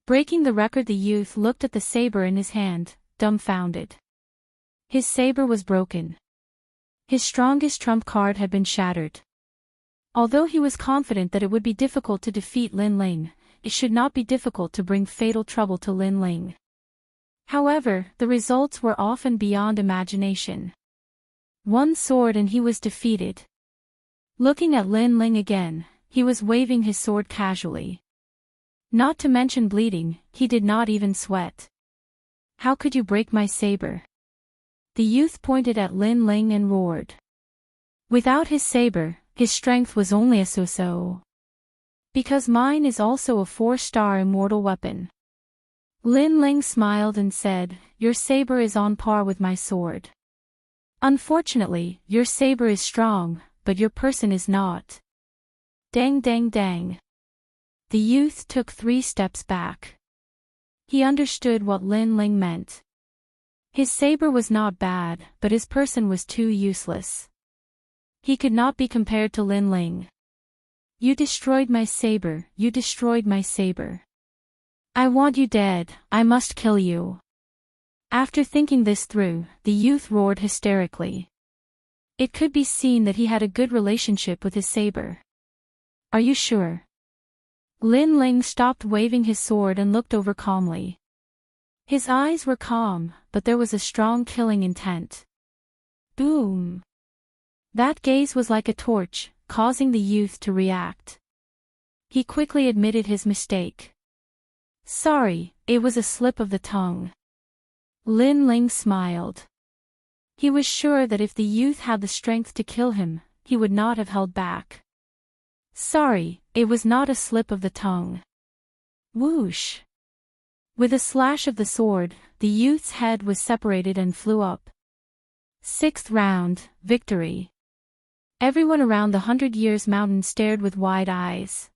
A: Breaking the record. The youth looked at the saber in his hand, dumbfounded. His saber was broken. His strongest trump card had been shattered. Although he was confident that it would be difficult to defeat Lin Ling, it should not be difficult to bring fatal trouble to Lin Ling. However, the results were often beyond imagination. One sword and he was defeated. Looking at Lin Ling again, he was waving his sword casually. Not to mention bleeding, he did not even sweat. How could you break my saber? The youth pointed at Lin Ling and roared. Without his saber, his strength was only a so-so. Because mine is also a 4-star immortal weapon. Lin Ling smiled and said, your saber is on par with my sword. Unfortunately, your saber is strong, but your person is not. Dang dang dang. The youth took 3 steps back. He understood what Lin Ling meant. His saber was not bad, but his person was too useless. He could not be compared to Lin Ling. You destroyed my saber, you destroyed my saber. I want you dead, I must kill you. After thinking this through, the youth roared hysterically. It could be seen that he had a good relationship with his saber. Are you sure? Lin Ling stopped waving his sword and looked over calmly. His eyes were calm, but there was a strong killing intent. Boom! That gaze was like a torch, causing the youth to react. He quickly admitted his mistake. Sorry, it was a slip of the tongue. Lin Ling smiled. He was sure that if the youth had the strength to kill him, he would not have held back. Sorry, it was not a slip of the tongue. Whoosh! With a slash of the sword, the youth's head was separated and flew up. 6th round, victory. Everyone around the 100 Years Mountain stared with wide eyes.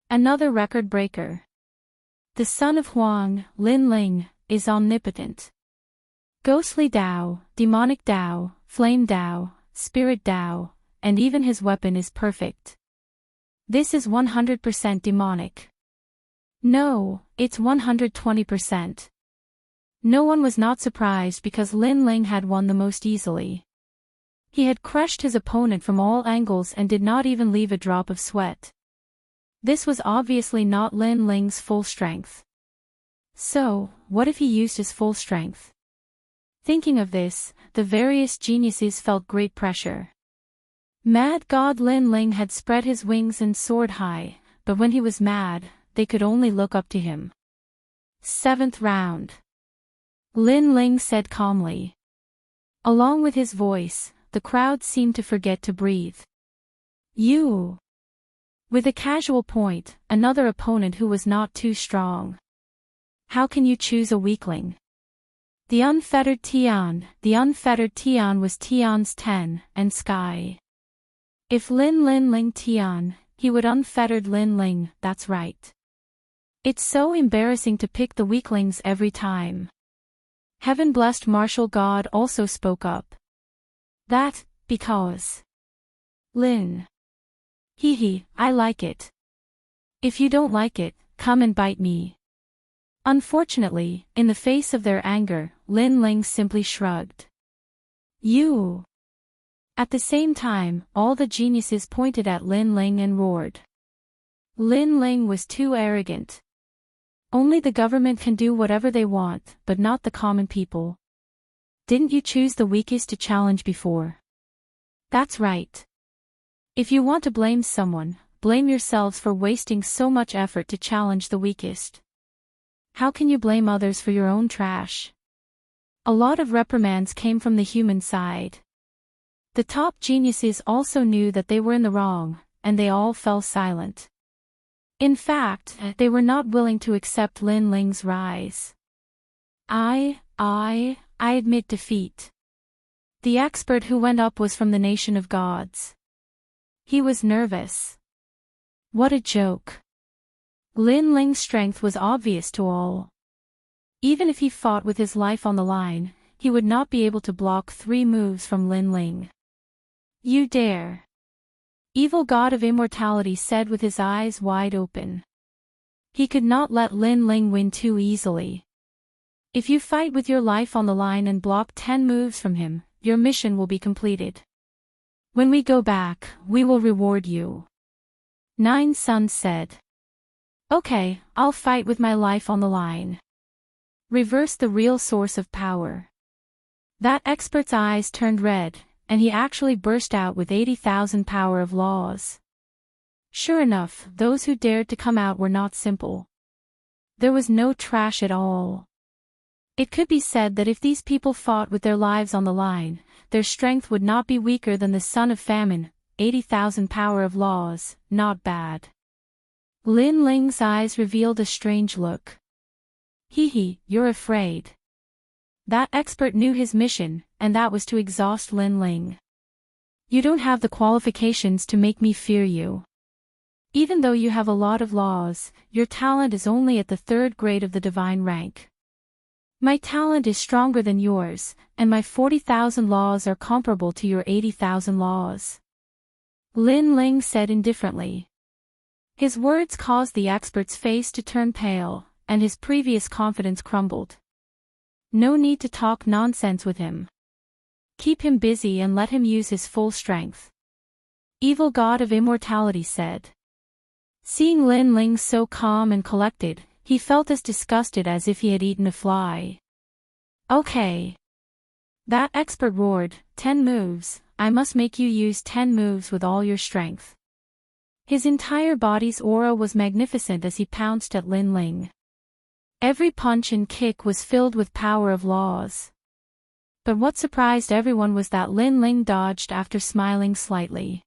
A: Another record breaker. The son of Huang, Lin Ling, is omnipotent. Ghostly Dao, demonic Dao, flame Dao, spirit Dao, and even his weapon is perfect. This is 100% demonic. No, it's 120%. No one was not surprised because Lin Ling had won the most easily. He had crushed his opponent from all angles and did not even leave a drop of sweat. This was obviously not Lin Ling's full strength. So, what if he used his full strength? Thinking of this, the various geniuses felt great pressure. Mad God Lin Ling had spread his wings and soared high, but when he was mad, they could only look up to him. 7th round. Lin Ling said calmly. Along with his voice, the crowd seemed to forget to breathe. You. With a casual point, another opponent who was not too strong. How can you choose a weakling? The unfettered Tian was Tian's 10, and Sky. If Lin Ling Tian, he would unfettered Lin Ling, that's right. It's so embarrassing to pick the weaklings every time. Heaven-blessed martial god also spoke up. That, because. Lin. Hee, I like it. If you don't like it, come and bite me. Unfortunately, in the face of their anger, Lin Ling simply shrugged. You. At the same time, all the geniuses pointed at Lin Ling and roared. Lin Ling was too arrogant. Only the government can do whatever they want, but not the common people. Didn't you choose the weakest to challenge before? That's right. If you want to blame someone, blame yourselves for wasting so much effort to challenge the weakest. How can you blame others for your own trash? A lot of reprimands came from the human side. The top geniuses also knew that they were in the wrong, and they all fell silent. In fact, they were not willing to accept Lin Ling's rise. I admit defeat. The expert who went up was from the nation of gods. He was nervous. What a joke. Lin Ling's strength was obvious to all. Even if he fought with his life on the line, he would not be able to block 3 moves from Lin Ling. You dare. Evil god of immortality said with his eyes wide open. He could not let Lin Ling win too easily. If you fight with your life on the line and block 10 moves from him, your mission will be completed. When we go back, we will reward you. 9 Sun said. Okay, I'll fight with my life on the line. Reverse the real source of power. That expert's eyes turned red, and he actually burst out with 80,000 power of laws. Sure enough, those who dared to come out were not simple. There was no trash at all. It could be said that if these people fought with their lives on the line, their strength would not be weaker than the son of famine. 80,000 power of laws, not bad. Lin Ling's eyes revealed a strange look. Hee, you're afraid. That expert knew his mission, and that was to exhaust Lin Ling. You don't have the qualifications to make me fear you. Even though you have a lot of laws, your talent is only at the 3rd grade of the divine rank. My talent is stronger than yours, and my 40,000 laws are comparable to your 80,000 laws. Lin Ling said indifferently. His words caused the expert's face to turn pale, and his previous confidence crumbled. No need to talk nonsense with him. Keep him busy and let him use his full strength. Evil god of immortality said. Seeing Lin Ling so calm and collected, he felt as disgusted as if he had eaten a fly. Okay. That expert roared, 10 moves, I must make you use 10 moves with all your strength. His entire body's aura was magnificent as he pounced at Lin Ling. Every punch and kick was filled with power of laws. But what surprised everyone was that Lin Ling dodged after smiling slightly.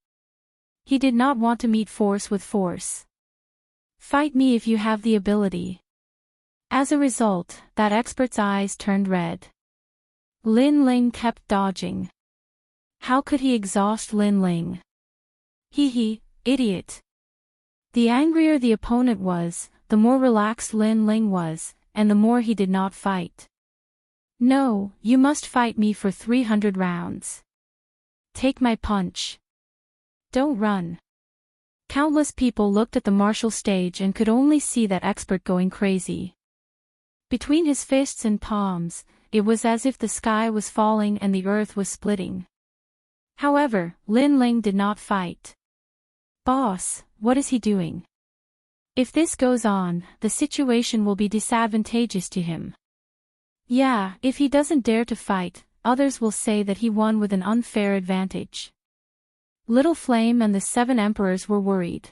A: He did not want to meet force with force. Fight me if you have the ability. As a result, that expert's eyes turned red. Lin Ling kept dodging. How could he exhaust Lin Ling? Hee, idiot. The angrier the opponent was, the more relaxed Lin Ling was, and the more he did not fight. No, you must fight me for 300 rounds. Take my punch. Don't run. Countless people looked at the martial stage and could only see that expert going crazy. Between his fists and palms, it was as if the sky was falling and the earth was splitting. However, Lin Ling did not fight. Boss, what is he doing? If this goes on, the situation will be disadvantageous to him. Yeah, if he doesn't dare to fight, others will say that he won with an unfair advantage. Little Flame and the 7 emperors were worried.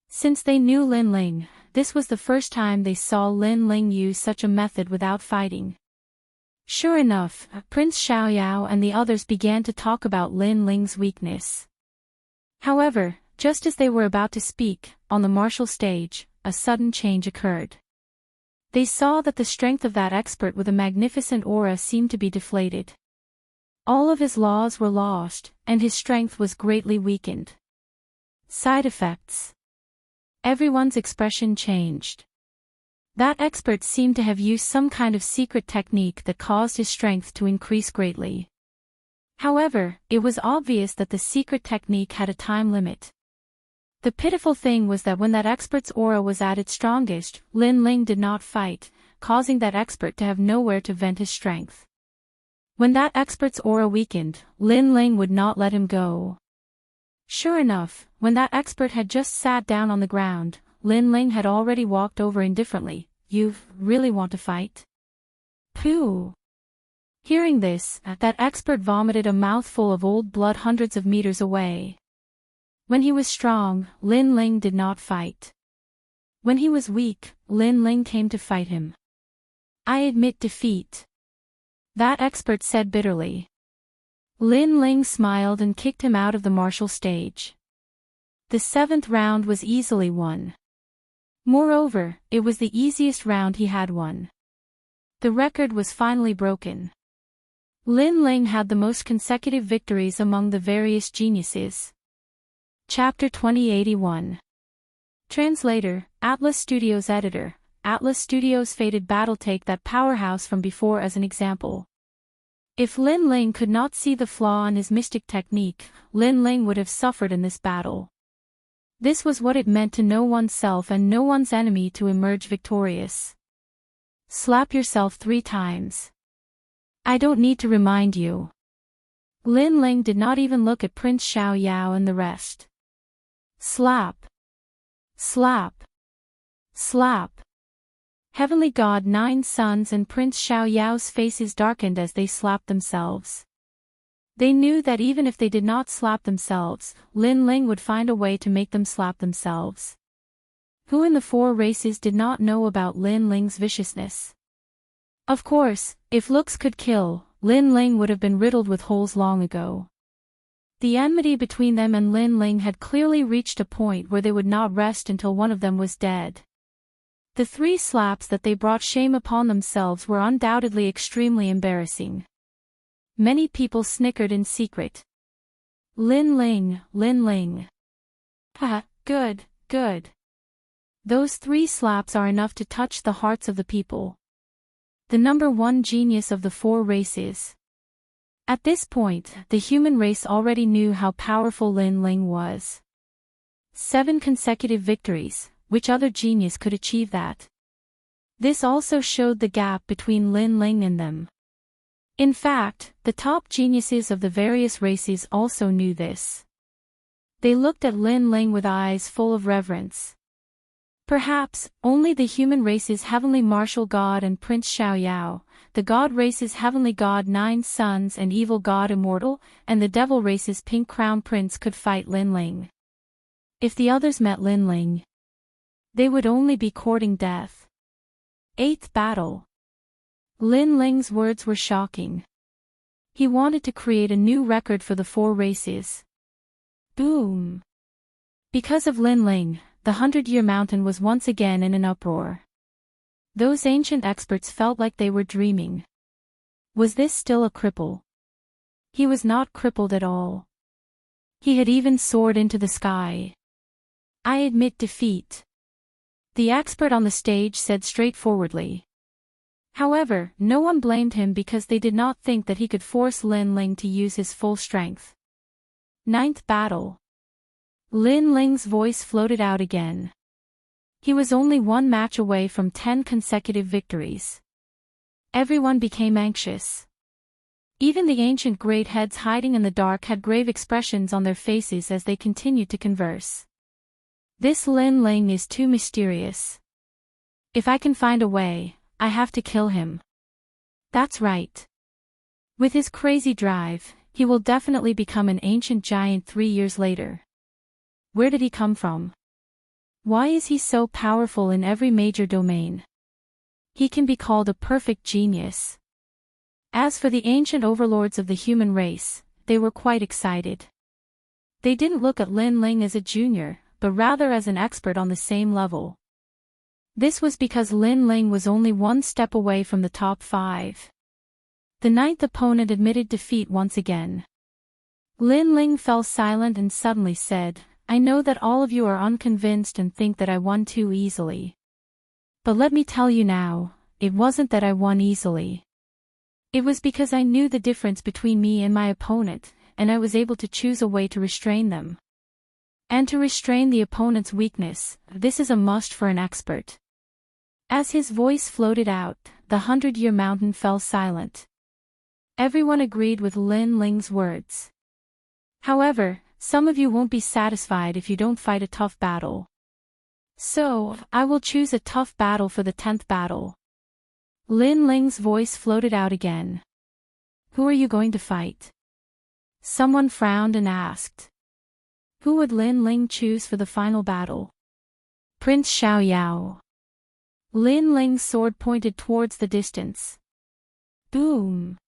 A: Since they knew Lin Ling, this was the first time they saw Lin Ling use such a method without fighting. Sure enough, Prince Xiaoyao and the others began to talk about Lin Ling's weakness. However, just as they were about to speak, on the martial stage, a sudden change occurred. They saw that the strength of that expert with a magnificent aura seemed to be deflated. All of his laws were lost, and his strength was greatly weakened. Side effects. Everyone's expression changed. That expert seemed to have used some kind of secret technique that caused his strength to increase greatly. However, it was obvious that the secret technique had a time limit. The pitiful thing was that when that expert's aura was at its strongest, Lin Ling did not fight, causing that expert to have nowhere to vent his strength. When that expert's aura weakened, Lin Ling would not let him go. Sure enough, when that expert had just sat down on the ground, Lin Ling had already walked over indifferently. You really want to fight? Pooh! Hearing this, that expert vomited a mouthful of old blood hundreds of meters away. When he was strong, Lin Ling did not fight. When he was weak, Lin Ling came to fight him. I admit defeat. That expert said bitterly. Lin Ling smiled and kicked him out of the martial stage. The 7th round was easily won. Moreover, it was the easiest round he had won. The record was finally broken. Lin Ling had the most consecutive victories among the various geniuses. Chapter 2081. Translator, Atlas Studios Editor. Atlas Studios' fated battle. Take that powerhouse from before as an example. If Lin Ling could not see the flaw in his mystic technique, Lin Ling would have suffered in this battle. This was what it meant to know oneself and know one's enemy to emerge victorious. Slap yourself 3 times. I don't need to remind you. Lin Ling did not even look at Prince Xiaoyao and the rest. Slap. Slap. Slap. Heavenly God 9 sons and Prince Xiaoyao's faces darkened as they slapped themselves. They knew that even if they did not slap themselves, Lin Ling would find a way to make them slap themselves. Who in the 4 races did not know about Lin Ling's viciousness? Of course, if looks could kill, Lin Ling would have been riddled with holes long ago. The enmity between them and Lin Ling had clearly reached a point where they would not rest until one of them was dead. The 3 slaps that they brought shame upon themselves were undoubtedly extremely embarrassing. Many people snickered in secret. Lin Ling, Lin Ling. Ha, good, good. Those 3 slaps are enough to touch the hearts of the people. The number 1 genius of the 4 races. At this point, the human race already knew how powerful Lin Ling was. 7 consecutive victories. Which other genius could achieve that? This also showed the gap between Lin Ling and them. In fact, the top geniuses of the various races also knew this. They looked at Lin Ling with eyes full of reverence. Perhaps, only the human race's heavenly martial god and Prince Xiaoyao, the god race's heavenly god 9 sons and evil god Immortal, and the devil race's pink crown prince could fight Lin Ling. If the others met Lin Ling, they would only be courting death. 8th battle. Lin Ling's words were shocking. He wanted to create a new record for the 4 races. Boom! Because of Lin Ling, the 100-year mountain was once again in an uproar. Those ancient experts felt like they were dreaming. Was this still a cripple? He was not crippled at all. He had even soared into the sky. I admit defeat. The expert on the stage said straightforwardly. However, no one blamed him because they did not think that he could force Lin Ling to use his full strength. 9th battle. Lin Ling's voice floated out again. He was only 1 match away from 10 consecutive victories. Everyone became anxious. Even the ancient great heads hiding in the dark had grave expressions on their faces as they continued to converse. This Lin Ling is too mysterious. If I can find a way, I have to kill him. That's right. With his crazy drive, he will definitely become an ancient giant 3 years later. Where did he come from? Why is he so powerful in every major domain? He can be called a perfect genius. As for the ancient overlords of the human race, they were quite excited. They didn't look at Lin Ling as a junior, but rather as an expert on the same level. This was because Lin Ling was only one step away from the top 5. The ninth opponent admitted defeat once again. Lin Ling fell silent and suddenly said, I know that all of you are unconvinced and think that I won too easily. But let me tell you now, it wasn't that I won easily. It was because I knew the difference between me and my opponent, and I was able to choose a way to restrain them. And to restrain the opponent's weakness, this is a must for an expert. As his voice floated out, the 100-year mountain fell silent. Everyone agreed with Lin Ling's words. However, some of you won't be satisfied if you don't fight a tough battle. So, I will choose a tough battle for the 10th battle. Lin Ling's voice floated out again. Who are you going to fight? Someone frowned and asked. Who would Lin Ling choose for the final battle? Prince Xiaoyao. Lin Ling's sword pointed towards the distance. Boom!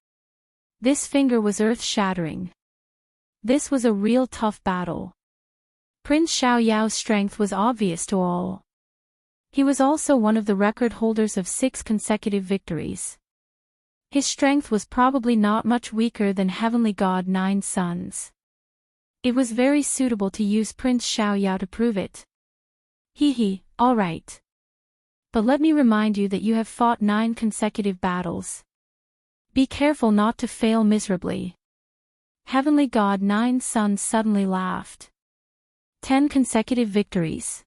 A: This finger was earth-shattering. This was a real tough battle. Prince Xiaoyao's strength was obvious to all. He was also one of the record holders of 6 consecutive victories. His strength was probably not much weaker than Heavenly God 9 Sons. It was very suitable to use Prince Xiaoyao to prove it. All right. But let me remind you that you have fought 9 consecutive battles. Be careful not to fail miserably. Heavenly God 9 Sons suddenly laughed. 10 consecutive victories.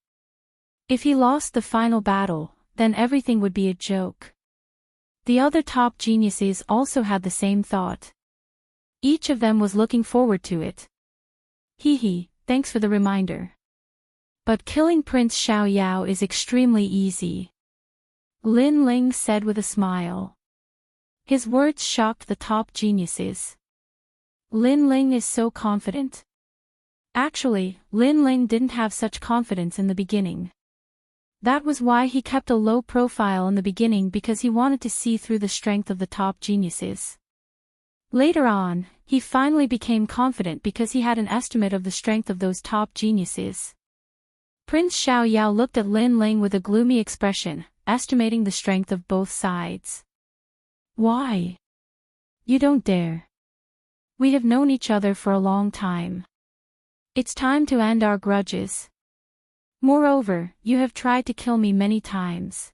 A: If he lost the final battle, then everything would be a joke. The other top geniuses also had the same thought. Each of them was looking forward to it. Thanks for the reminder. But killing Prince Xiaoyao is extremely easy. Lin Ling said with a smile. His words shocked the top geniuses. Lin Ling is so confident. Actually, Lin Ling didn't have such confidence in the beginning. That was why he kept a low profile in the beginning, because he wanted to see through the strength of the top geniuses. Later on, he finally became confident because he had an estimate of the strength of those top geniuses. Prince Xiaoyao looked at Lin Ling with a gloomy expression, estimating the strength of both sides. Why? You don't dare. We have known each other for a long time. It's time to end our grudges. Moreover, you have tried to kill me many times.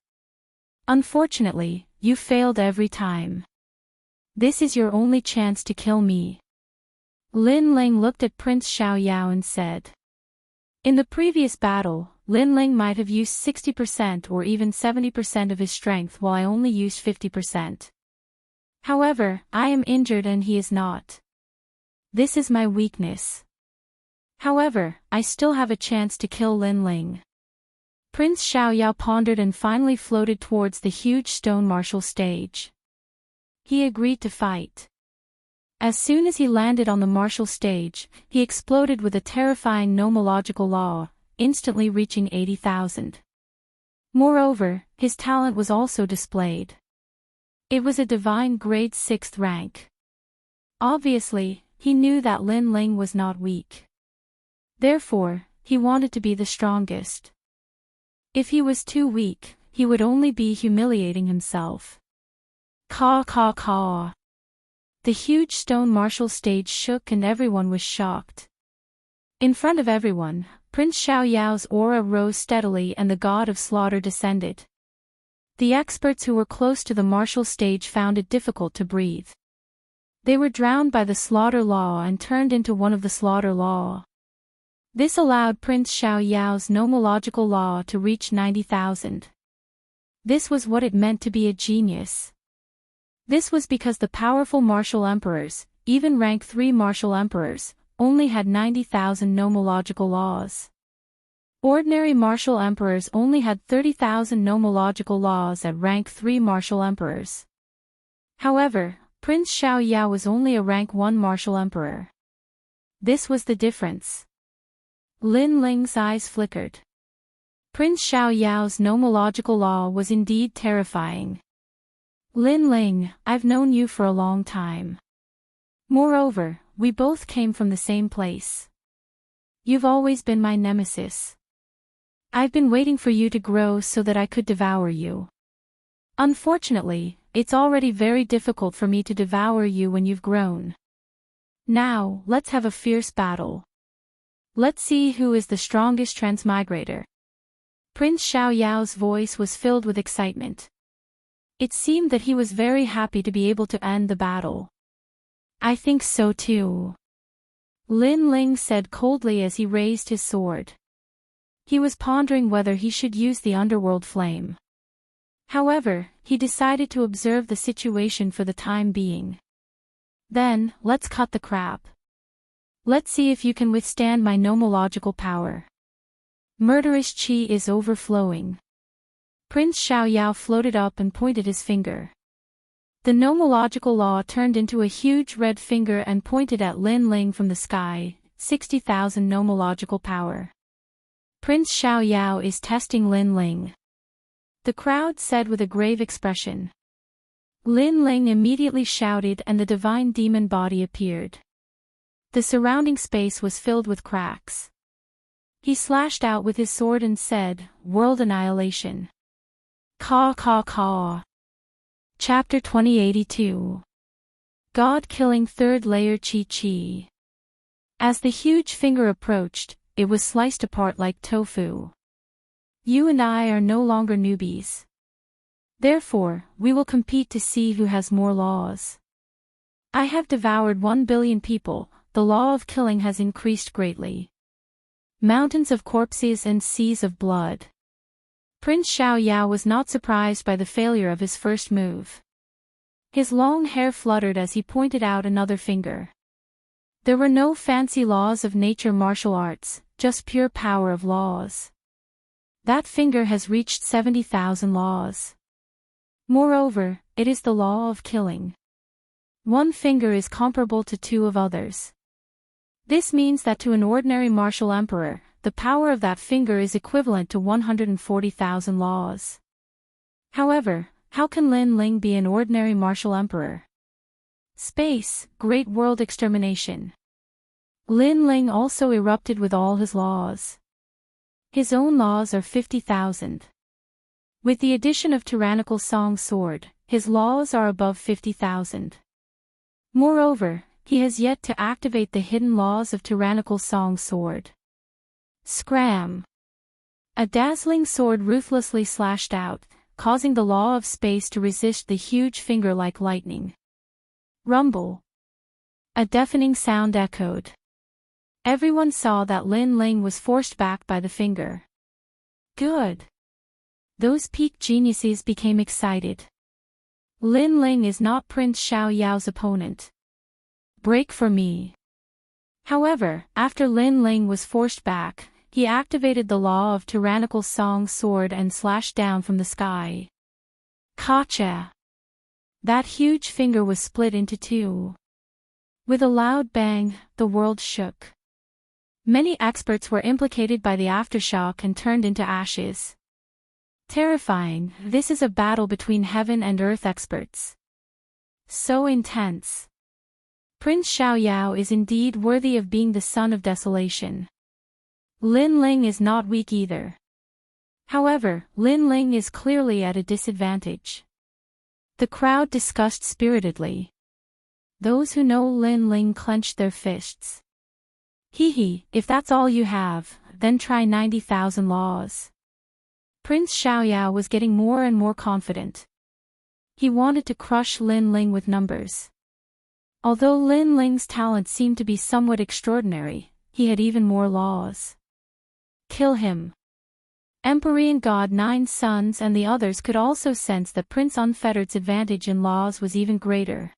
A: Unfortunately, you failed every time. This is your only chance to kill me. Lin Ling looked at Prince Xiaoyao and said. In the previous battle, Lin Ling might have used 60% or even 70% of his strength while I only used 50%. However, I am injured and he is not. This is my weakness. However, I still have a chance to kill Lin Ling. Prince Xiaoyao pondered and finally floated towards the huge stone martial stage. He agreed to fight. As soon as he landed on the martial stage, he exploded with a terrifying nomological law, instantly reaching 80,000. Moreover, his talent was also displayed. It was a divine grade 6th rank. Obviously, he knew that Lin Ling was not weak. Therefore, he wanted to be the strongest. If he was too weak, he would only be humiliating himself. Caw caw caw. The huge stone martial stage shook and everyone was shocked. In front of everyone, Prince Xiaoyao's aura rose steadily and the god of slaughter descended. The experts who were close to the martial stage found it difficult to breathe. They were drowned by the slaughter law and turned into one of the slaughter law. This allowed Prince Xiaoyao's nomological law to reach 90,000. This was what it meant to be a genius. This was because the powerful martial emperors, even rank 3 martial emperors, only had 90,000 nomological laws. Ordinary martial emperors only had 30,000 nomological laws at rank 3 martial emperors. However, Prince Xiaoyao was only a rank 1 martial emperor. This was the difference. Lin Ling's eyes flickered. Prince Xiaoyao's nomological law was indeed terrifying. Lin Ling, I've known you for a long time. Moreover, we both came from the same place. You've always been my nemesis. I've been waiting for you to grow so that I could devour you. Unfortunately, it's already very difficult for me to devour you when you've grown. Now, let's have a fierce battle. Let's see who is the strongest transmigrator. Prince Xiaoyao's voice was filled with excitement. It seemed that he was very happy to be able to end the battle. I think so too. Lin Ling said coldly as he raised his sword. He was pondering whether he should use the underworld flame. However, he decided to observe the situation for the time being. Then, let's cut the crap. Let's see if you can withstand my nomological power. Murderous qi is overflowing. Prince Xiaoyao floated up and pointed his finger. The nomological law turned into a huge red finger and pointed at Lin Ling from the sky, 60,000 nomological power. Prince Xiaoyao is testing Lin Ling. The crowd said with a grave expression. Lin Ling immediately shouted and the divine demon body appeared. The surrounding space was filled with cracks. He slashed out with his sword and said, "World annihilation." Caw caw caw. Chapter 2082. God-killing third layer Qi Qi. As the huge finger approached, it was sliced apart like tofu. You and I are no longer newbies. Therefore, we will compete to see who has more laws. I have devoured 1 billion people, the law of killing has increased greatly. Mountains of corpses and seas of blood. Prince Xiaoyao was not surprised by the failure of his first move. His long hair fluttered as he pointed out another finger. There were no fancy laws of nature martial arts, just pure power of laws. That finger has reached 70,000 laws. Moreover, it is the law of killing. One finger is comparable to 2 of others. This means that to an ordinary martial emperor, the power of that finger is equivalent to 140,000 laws. However, how can Lin Ling be an ordinary martial emperor? Space, great world extermination. Lin Ling also erupted with all his laws. His own laws are 50,000. With the addition of tyrannical song sword, his laws are above 50,000. Moreover, he has yet to activate the hidden laws of tyrannical song sword. Scram! A dazzling sword ruthlessly slashed out, causing the law of space to resist the huge finger like lightning. Rumble! A deafening sound echoed. Everyone saw that Lin Ling was forced back by the finger. Good! Those peak geniuses became excited. Lin Ling is not Prince Xiaoyao's opponent. Break for me. However, after Lin Ling was forced back, he activated the law of tyrannical song sword and slashed down from the sky. Gotcha! That huge finger was split into 2. With a loud bang, the world shook. Many experts were implicated by the aftershock and turned into ashes. Terrifying, this is a battle between heaven and earth experts. So intense. Prince Xiaoyao is indeed worthy of being the son of desolation. Lin Ling is not weak either. However, Lin Ling is clearly at a disadvantage. The crowd discussed spiritedly. Those who know Lin Ling clenched their fists. Hee, if that's all you have, then try 90,000 laws. Prince Xiaoyao was getting more and more confident. He wanted to crush Lin Ling with numbers. Although Lin Ling's talent seemed to be somewhat extraordinary, he had even more laws. Kill him. Empyrean God 9 sons and the others could also sense that Prince Unfettered's advantage in laws was even greater.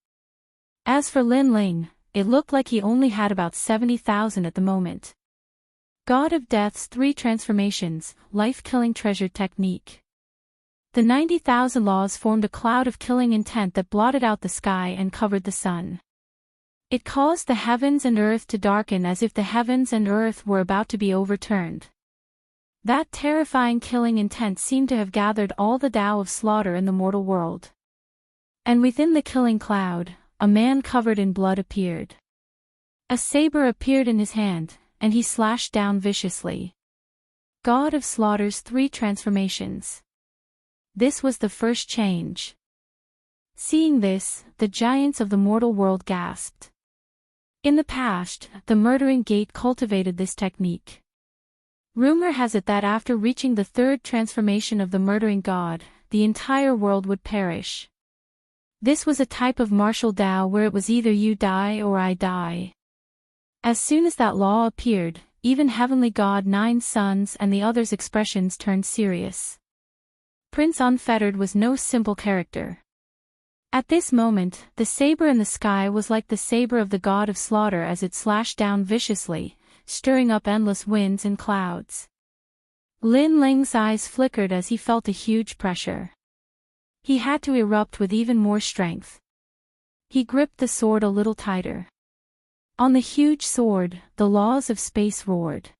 A: As for Lin Ling, it looked like he only had about 70,000 at the moment. God of Death's 3 transformations, life-killing treasure technique. The 90,000 laws formed a cloud of killing intent that blotted out the sky and covered the sun. It caused the heavens and earth to darken as if the heavens and earth were about to be overturned. That terrifying killing intent seemed to have gathered all the Tao of slaughter in the mortal world. And within the killing cloud, a man covered in blood appeared. A saber appeared in his hand, and he slashed down viciously. God of Slaughter's 3 transformations. This was the first change. Seeing this, the giants of the mortal world gasped. In the past, the murdering gate cultivated this technique. Rumor has it that after reaching the 3rd transformation of the murdering god, the entire world would perish. This was a type of martial Tao where it was either you die or I die. As soon as that law appeared, even Heavenly God 9 Sons and the others' expressions turned serious. Prince Unfettered was no simple character. At this moment, the saber in the sky was like the saber of the god of slaughter as it slashed down viciously, stirring up endless winds and clouds. Lin Ling's eyes flickered as he felt a huge pressure. He had to erupt with even more strength. He gripped the sword a little tighter. On the huge sword, the laws of space roared.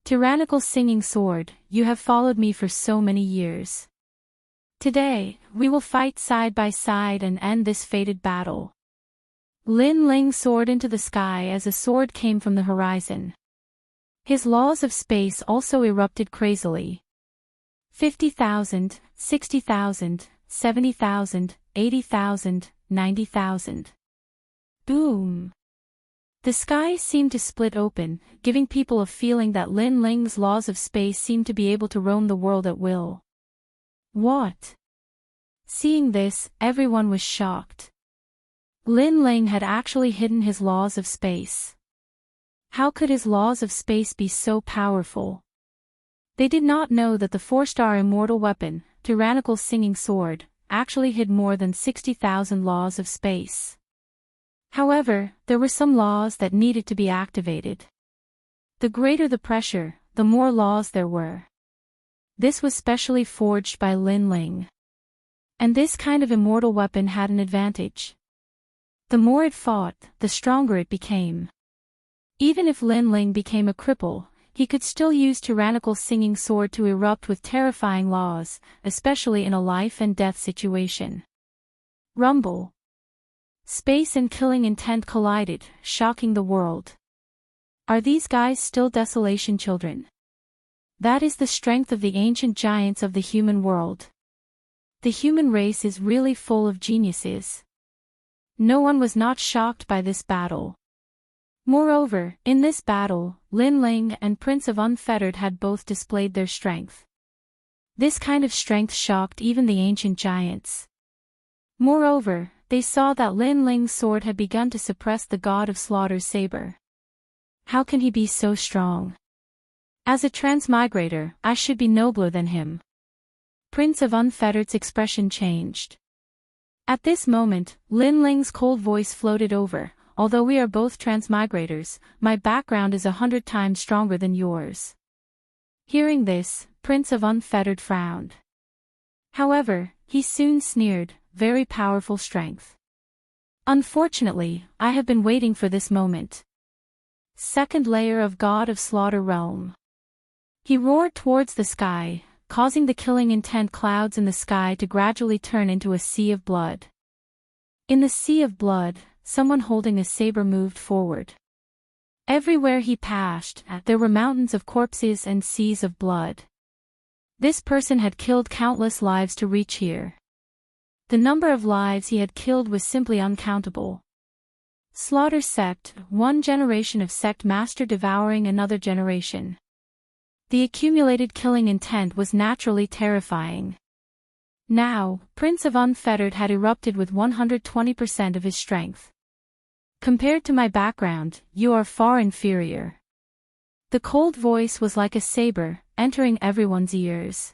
A: Tyrannical singing sword, you have followed me for so many years. Today, we will fight side by side and end this fated battle. Lin Ling soared into the sky as a sword came from the horizon. His laws of space also erupted crazily. 50,000, 60,000, 70,000, 80,000, 90,000. Boom! The sky seemed to split open, giving people a feeling that Lin Ling's laws of space seemed to be able to roam the world at will. What? Seeing this, everyone was shocked. Lin Ling had actually hidden his laws of space. How could his laws of space be so powerful? They did not know that the 4-star immortal weapon, tyrannical singing sword, actually hid more than 60,000 laws of space. However, there were some laws that needed to be activated. The greater the pressure, the more laws there were. This was specially forged by Lin Ling. And this kind of immortal weapon had an advantage. The more it fought, the stronger it became. Even if Lin Ling became a cripple, he could still use tyrannical singing sword to erupt with terrifying laws, especially in a life and death situation. Rumble. Space and killing intent collided, shocking the world. Are these guys still desolation children? That is the strength of the ancient giants of the human world. The human race is really full of geniuses. No one was not shocked by this battle. Moreover, in this battle, Lin Ling and Prince of Unfettered had both displayed their strength. This kind of strength shocked even the ancient giants. Moreover, they saw that Lin Ling's sword had begun to suppress the god of slaughter's saber. How can he be so strong? As a transmigrator, I should be nobler than him. Prince of Unfettered's expression changed. At this moment, Lin Ling's cold voice floated over, although we are both transmigrators, my background is 100 times stronger than yours. Hearing this, Prince of Unfettered frowned. However, he soon sneered, very powerful strength. Unfortunately, I have been waiting for this moment. Second layer of God of Slaughter Realm. He roared towards the sky, causing the killing intent clouds in the sky to gradually turn into a sea of blood. In the sea of blood, someone holding a saber moved forward. Everywhere he passed, there were mountains of corpses and seas of blood. This person had killed countless lives to reach here. The number of lives he had killed was simply uncountable. Slaughter sect, one generation of sect master devouring another generation. The accumulated killing intent was naturally terrifying. Now, Prince of Unfettered had erupted with 120% of his strength. Compared to my background, you are far inferior. The cold voice was like a saber, entering everyone's ears.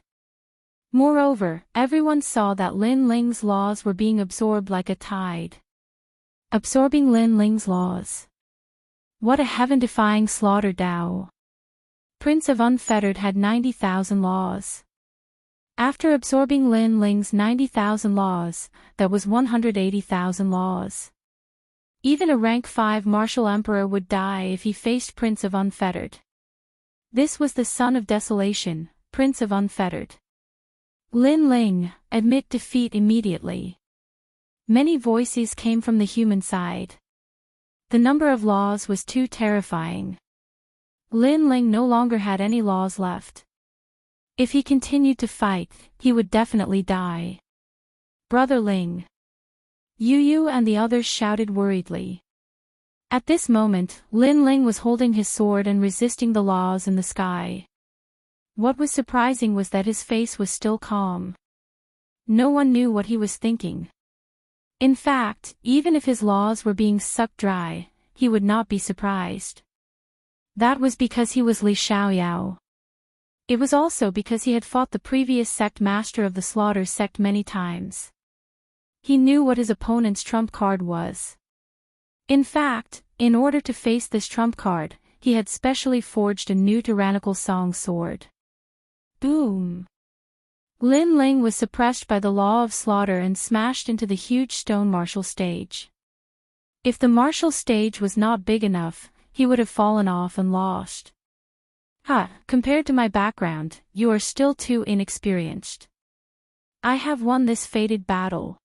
A: Moreover, everyone saw that Lin Ling's laws were being absorbed like a tide. Absorbing Lin Ling's laws. What a heaven-defying slaughter Dao. Prince of Unfettered had 90,000 laws. After absorbing Lin Ling's 90,000 laws, that was 180,000 laws. Even a rank 5 martial emperor would die if he faced Prince of Unfettered. This was the Son of Desolation, Prince of Unfettered. Lin Ling, admit defeat immediately. Many voices came from the human side. The number of laws was too terrifying. Lin Ling no longer had any laws left. If he continued to fight, he would definitely die. Brother Ling. Yu Yu and the others shouted worriedly. At this moment, Lin Ling was holding his sword and resisting the laws in the sky. What was surprising was that his face was still calm. No one knew what he was thinking. In fact, even if his laws were being sucked dry, he would not be surprised. That was because he was Li Xiaoyao. It was also because he had fought the previous sect master of the Slaughter sect many times. He knew what his opponent's trump card was. In fact, in order to face this trump card, he had specially forged a new tyrannical song sword. Boom! Lin Ling was suppressed by the law of slaughter and smashed into the huge stone martial stage. If the martial stage was not big enough, he would have fallen off and lost. Compared to my background, you are still too inexperienced. I have won this fated battle.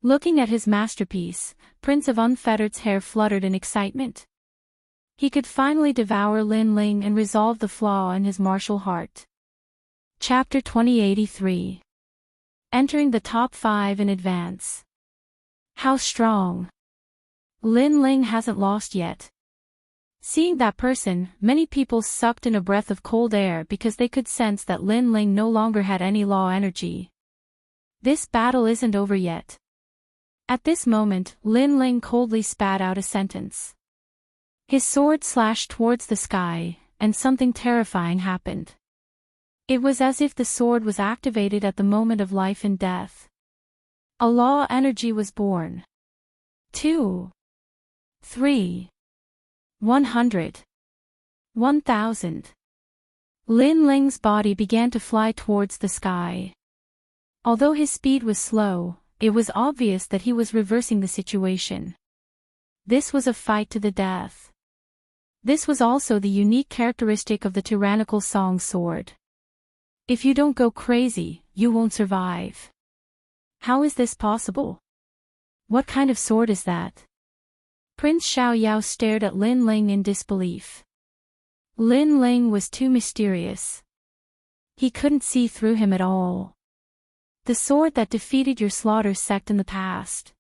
A: Looking at his masterpiece, Prince of Unfettered's hair fluttered in excitement. He could finally devour Lin Ling and resolve the flaw in his martial heart. Chapter 2083. Entering the top 5 in advance. How strong! Lin Ling hasn't lost yet. Seeing that person, many people sucked in a breath of cold air because they could sense that Lin Ling no longer had any law energy. This battle isn't over yet. At this moment, Lin Ling coldly spat out a sentence. His sword slashed towards the sky, and something terrifying happened. It was as if the sword was activated at the moment of life and death. A law energy was born. 2. 3. 100. 1000. Lin Ling's body began to fly towards the sky. Although his speed was slow, it was obvious that he was reversing the situation. This was a fight to the death. This was also the unique characteristic of the tyrannical song sword. If you don't go crazy, you won't survive. How is this possible? What kind of sword is that? Prince Xiaoyao stared at Lin Ling in disbelief. Lin Ling was too mysterious. He couldn't see through him at all. The sword that defeated your Slaughter sect in the past.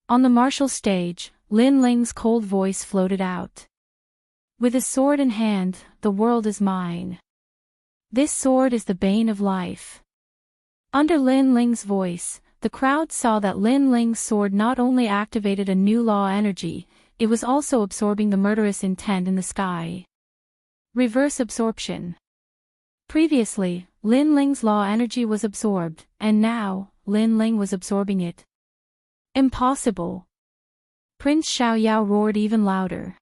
A: On the martial stage, Lin Ling's cold voice floated out. With a sword in hand, the world is mine. This sword is the bane of life. Under Lin Ling's voice, the crowd saw that Lin Ling's sword not only activated a new law energy, it was also absorbing the murderous intent in the sky. Reverse absorption. Previously, Lin Ling's law energy was absorbed, and now, Lin Ling was absorbing it. Impossible! Prince Xiaoyao roared even louder.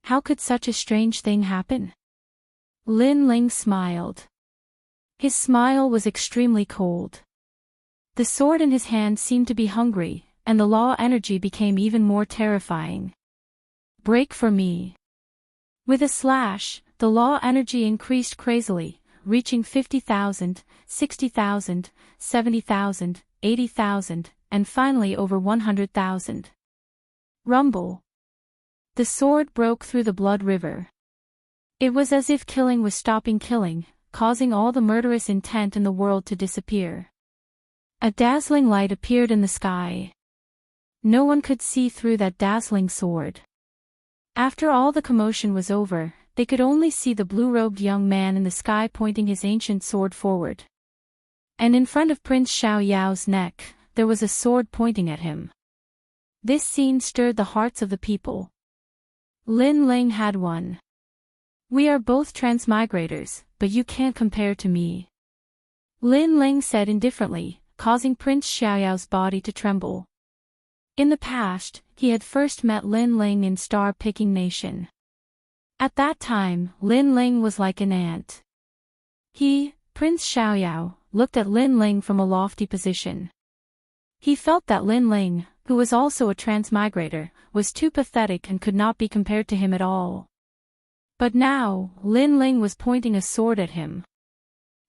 A: How could such a strange thing happen? Lin Ling smiled. His smile was extremely cold. The sword in his hand seemed to be hungry, and the law energy became even more terrifying. Break for me. With a slash, the law energy increased crazily, reaching 50,000, 60,000, 70,000, 80,000, and finally over 100,000. Rumble. The sword broke through the blood river. It was as if killing was stopping killing, causing all the murderous intent in the world to disappear. A dazzling light appeared in the sky. No one could see through that dazzling sword. After all the commotion was over, they could only see the blue-robed young man in the sky pointing his ancient sword forward. And in front of Prince Xiaoyao's neck, there was a sword pointing at him. This scene stirred the hearts of the people. Lin Ling had won. We are both transmigrators, but you can't compare to me. Lin Ling said indifferently, causing Prince Xiaoyao's body to tremble. In the past, he had first met Lin Ling in Star Picking Nation. At that time, Lin Ling was like an ant. He, Prince Xiaoyao, looked at Lin Ling from a lofty position. He felt that Lin Ling, who was also a transmigrator, was too pathetic and could not be compared to him at all. But now, Lin Ling was pointing a sword at him.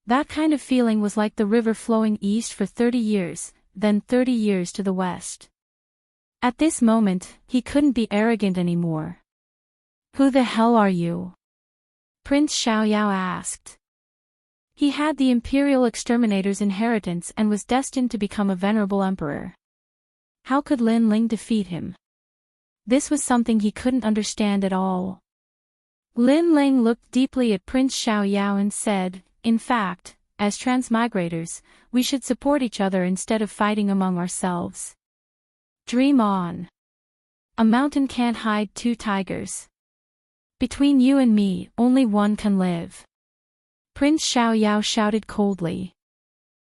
A: That kind of feeling was like the river flowing east for 30 years, then 30 years to the west. At this moment, he couldn't be arrogant anymore. "Who the hell are you?" Prince Xiaoyao asked. He had the Imperial Exterminator's inheritance and was destined to become a venerable emperor. How could Lin Ling defeat him? This was something he couldn't understand at all. Lin Ling looked deeply at Prince Xiaoyao and said, "In fact, as transmigrators, we should support each other instead of fighting among ourselves. Dream on. A mountain can't hide two tigers. Between you and me, only one can live." Prince Xiaoyao shouted coldly.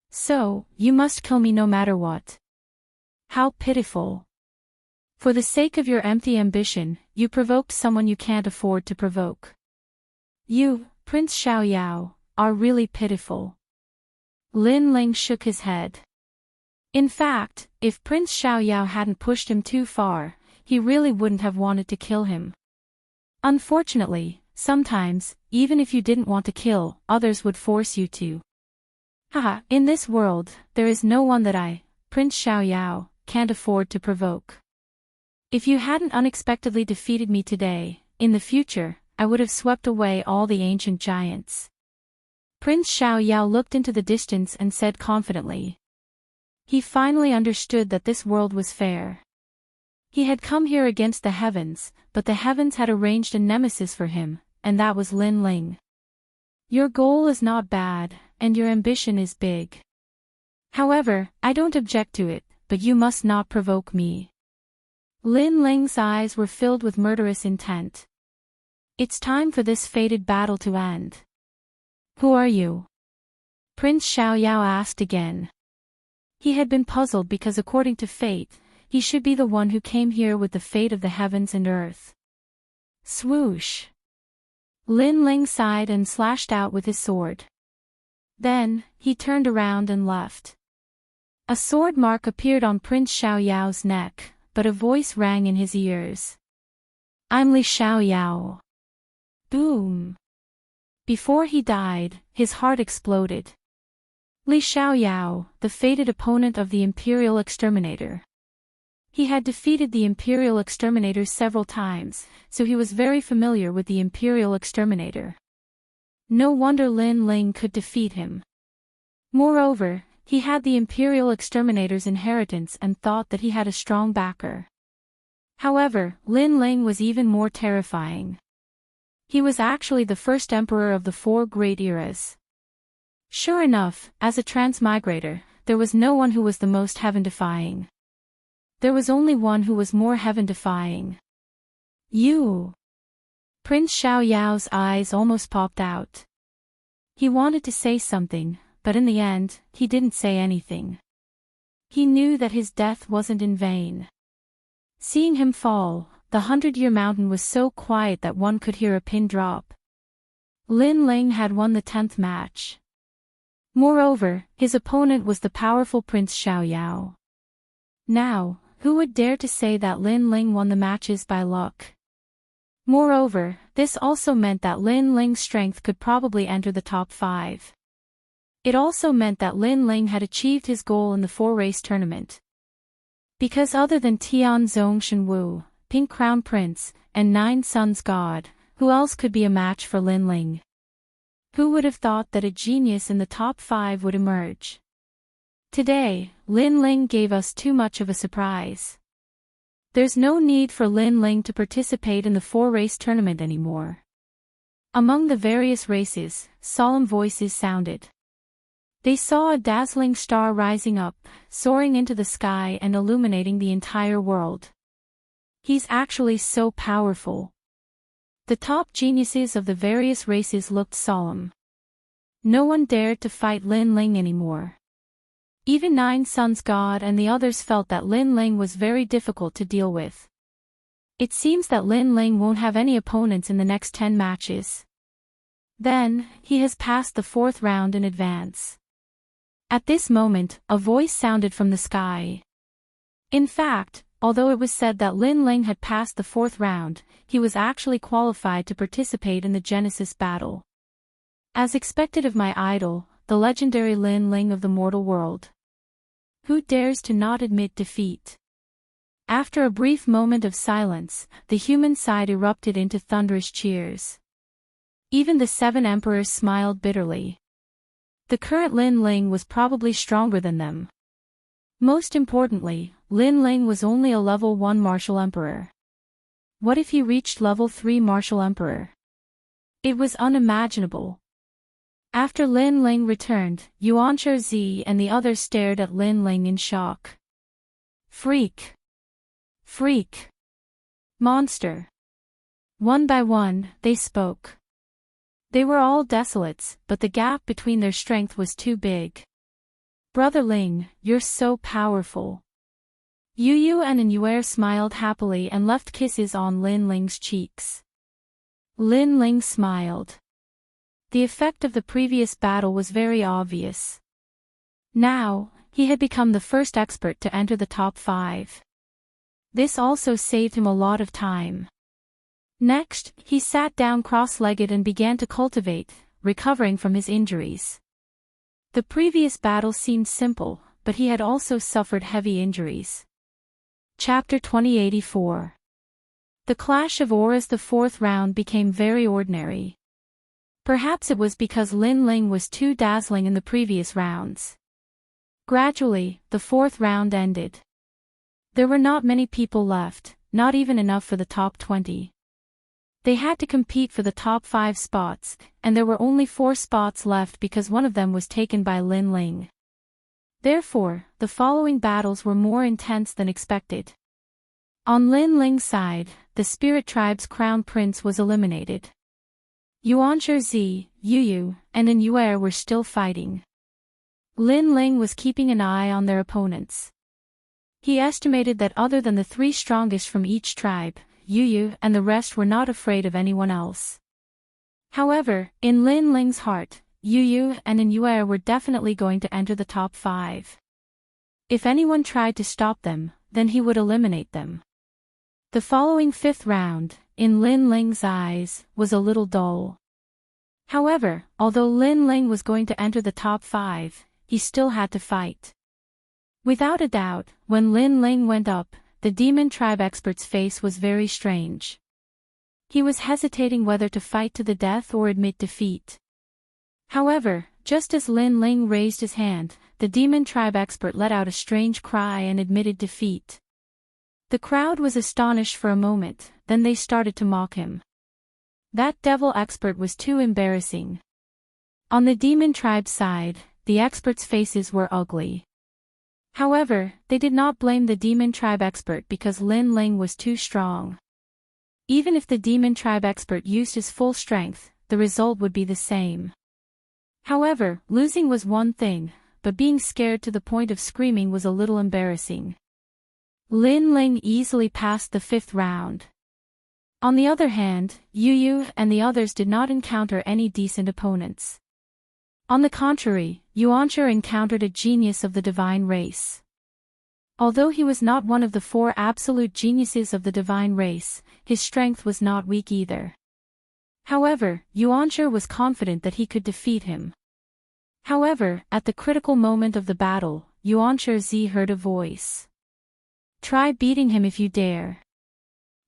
A: "So, you must kill me no matter what. How pitiful. For the sake of your empty ambition, you provoked someone you can't afford to provoke. You, Prince Xiaoyao, are really pitiful." Lin Ling shook his head. In fact, if Prince Xiaoyao hadn't pushed him too far, he really wouldn't have wanted to kill him. Unfortunately, sometimes, even if you didn't want to kill, others would force you to. Haha, in this world, there is no one that I, Prince Xiaoyao, can't afford to provoke. If you hadn't unexpectedly defeated me today, in the future, I would have swept away all the ancient giants. Prince Xiaoyao looked into the distance and said confidently. He finally understood that this world was fair. He had come here against the heavens, but the heavens had arranged a nemesis for him, and that was Lin Ling. Your goal is not bad, and your ambition is big. However, I don't object to it, but you must not provoke me. Lin Ling's eyes were filled with murderous intent. It's time for this fated battle to end. Who are you? Prince Xiaoyao asked again. He had been puzzled because according to fate, he should be the one who came here with the fate of the heavens and earth. Swoosh! Lin Ling sighed and slashed out with his sword. Then, he turned around and left. A sword mark appeared on Prince Xiaoyao's neck, but a voice rang in his ears. I'm Li Xiaoyao. Boom! Before he died, his heart exploded. Li Xiaoyao, the fated opponent of the Imperial Exterminator. He had defeated the Imperial Exterminator several times, so he was very familiar with the Imperial Exterminator. No wonder Lin Ling could defeat him. Moreover, he had the Imperial Exterminator's inheritance and thought that he had a strong backer. However, Lin Ling was even more terrifying. He was actually the first emperor of the four great eras. Sure enough, as a transmigrator, there was no one who was the most heaven-defying. There was only one who was more heaven-defying. You! Prince Xiaoyao's eyes almost popped out. He wanted to say something, but in the end, he didn't say anything. He knew that his death wasn't in vain. Seeing him fall, the 100-year mountain was so quiet that one could hear a pin drop. Lin Ling had won the 10th match. Moreover, his opponent was the powerful Prince Xiaoyao. Now, who would dare to say that Lin Ling won the matches by luck? Moreover, this also meant that Lin Ling's strength could probably enter the top 5. It also meant that Lin Ling had achieved his goal in the 4-race tournament. Because other than Tian Zhongshan, Pink Crown Prince, and 9 Suns God, who else could be a match for Lin Ling? Who would have thought that a genius in the top 5 would emerge? Today, Lin Ling gave us too much of a surprise. There's no need for Lin Ling to participate in the 4-race tournament anymore. Among the various races, solemn voices sounded. They saw a dazzling star rising up, soaring into the sky and illuminating the entire world. He's actually so powerful. The top geniuses of the various races looked solemn. No one dared to fight Lin Ling anymore. Even 9 Suns God and the others felt that Lin Ling was very difficult to deal with. It seems that Lin Ling won't have any opponents in the next 10 matches. Then, he has passed the 4th round in advance. At this moment, a voice sounded from the sky. In fact, although it was said that Lin Ling had passed the 4th round, he was actually qualified to participate in the Genesis battle. As expected of my idol, the legendary Lin Ling of the mortal world. Who dares to not admit defeat? After a brief moment of silence, the human side erupted into thunderous cheers. Even the 7 emperors smiled bitterly. The current Lin Ling was probably stronger than them. Most importantly, Lin Ling was only a level 1 martial emperor. What if he reached level 3 martial emperor? It was unimaginable. After Lin Ling returned, Yuanzhi Zi and the others stared at Lin Ling in shock. Freak! Freak! Monster! One by one, they spoke. They were all desolates, but the gap between their strength was too big. Brother Ling, you're so powerful. Yu and Yuer smiled happily and left kisses on Lin Ling's cheeks. Lin Ling smiled. The effect of the previous battle was very obvious. Now, he had become the first expert to enter the top 5. This also saved him a lot of time. Next, he sat down cross-legged and began to cultivate, recovering from his injuries. The previous battle seemed simple, but he had also suffered heavy injuries. Chapter 2084. The Clash of Auras. The 4th round became very ordinary. Perhaps it was because Lin Ling was too dazzling in the previous rounds. Gradually, the 4th round ended. There were not many people left, not even enough for the top 20. They had to compete for the top 5 spots, and there were only 4 spots left because one of them was taken by Lin Ling. Therefore, the following battles were more intense than expected. On Lin Ling's side, the Spirit Tribe's crown prince was eliminated. Yuanzhi Zi, Yu, and Yuer were still fighting. Lin Ling was keeping an eye on their opponents. He estimated that other than the 3 strongest from each tribe, Yu and the rest were not afraid of anyone else. However, in Lin Ling's heart, Yu and Yuer were definitely going to enter the top 5. If anyone tried to stop them, then he would eliminate them. The following 5th round, in Lin Ling's eyes, was a little dull. However, although Lin Ling was going to enter the top 5, he still had to fight. Without a doubt, when Lin Ling went up, the Demon Tribe expert's face was very strange. He was hesitating whether to fight to the death or admit defeat. However, just as Lin Ling raised his hand, the Demon Tribe expert let out a strange cry and admitted defeat. The crowd was astonished for a moment, then they started to mock him. That devil expert was too embarrassing. On the Demon Tribe side, the experts' faces were ugly. However, they did not blame the Demon Tribe expert because Lin Ling was too strong. Even if the Demon Tribe expert used his full strength, the result would be the same. However, losing was one thing, but being scared to the point of screaming was a little embarrassing. Lin Ling easily passed the 5th round. On the other hand, Yu and the others did not encounter any decent opponents. On the contrary, Yuanzhi encountered a genius of the divine race. Although he was not one of the 4 absolute geniuses of the divine race, his strength was not weak either. However, Yuanzhi was confident that he could defeat him. However, at the critical moment of the battle, Yuanzhi Zi heard a voice. Try beating him if you dare.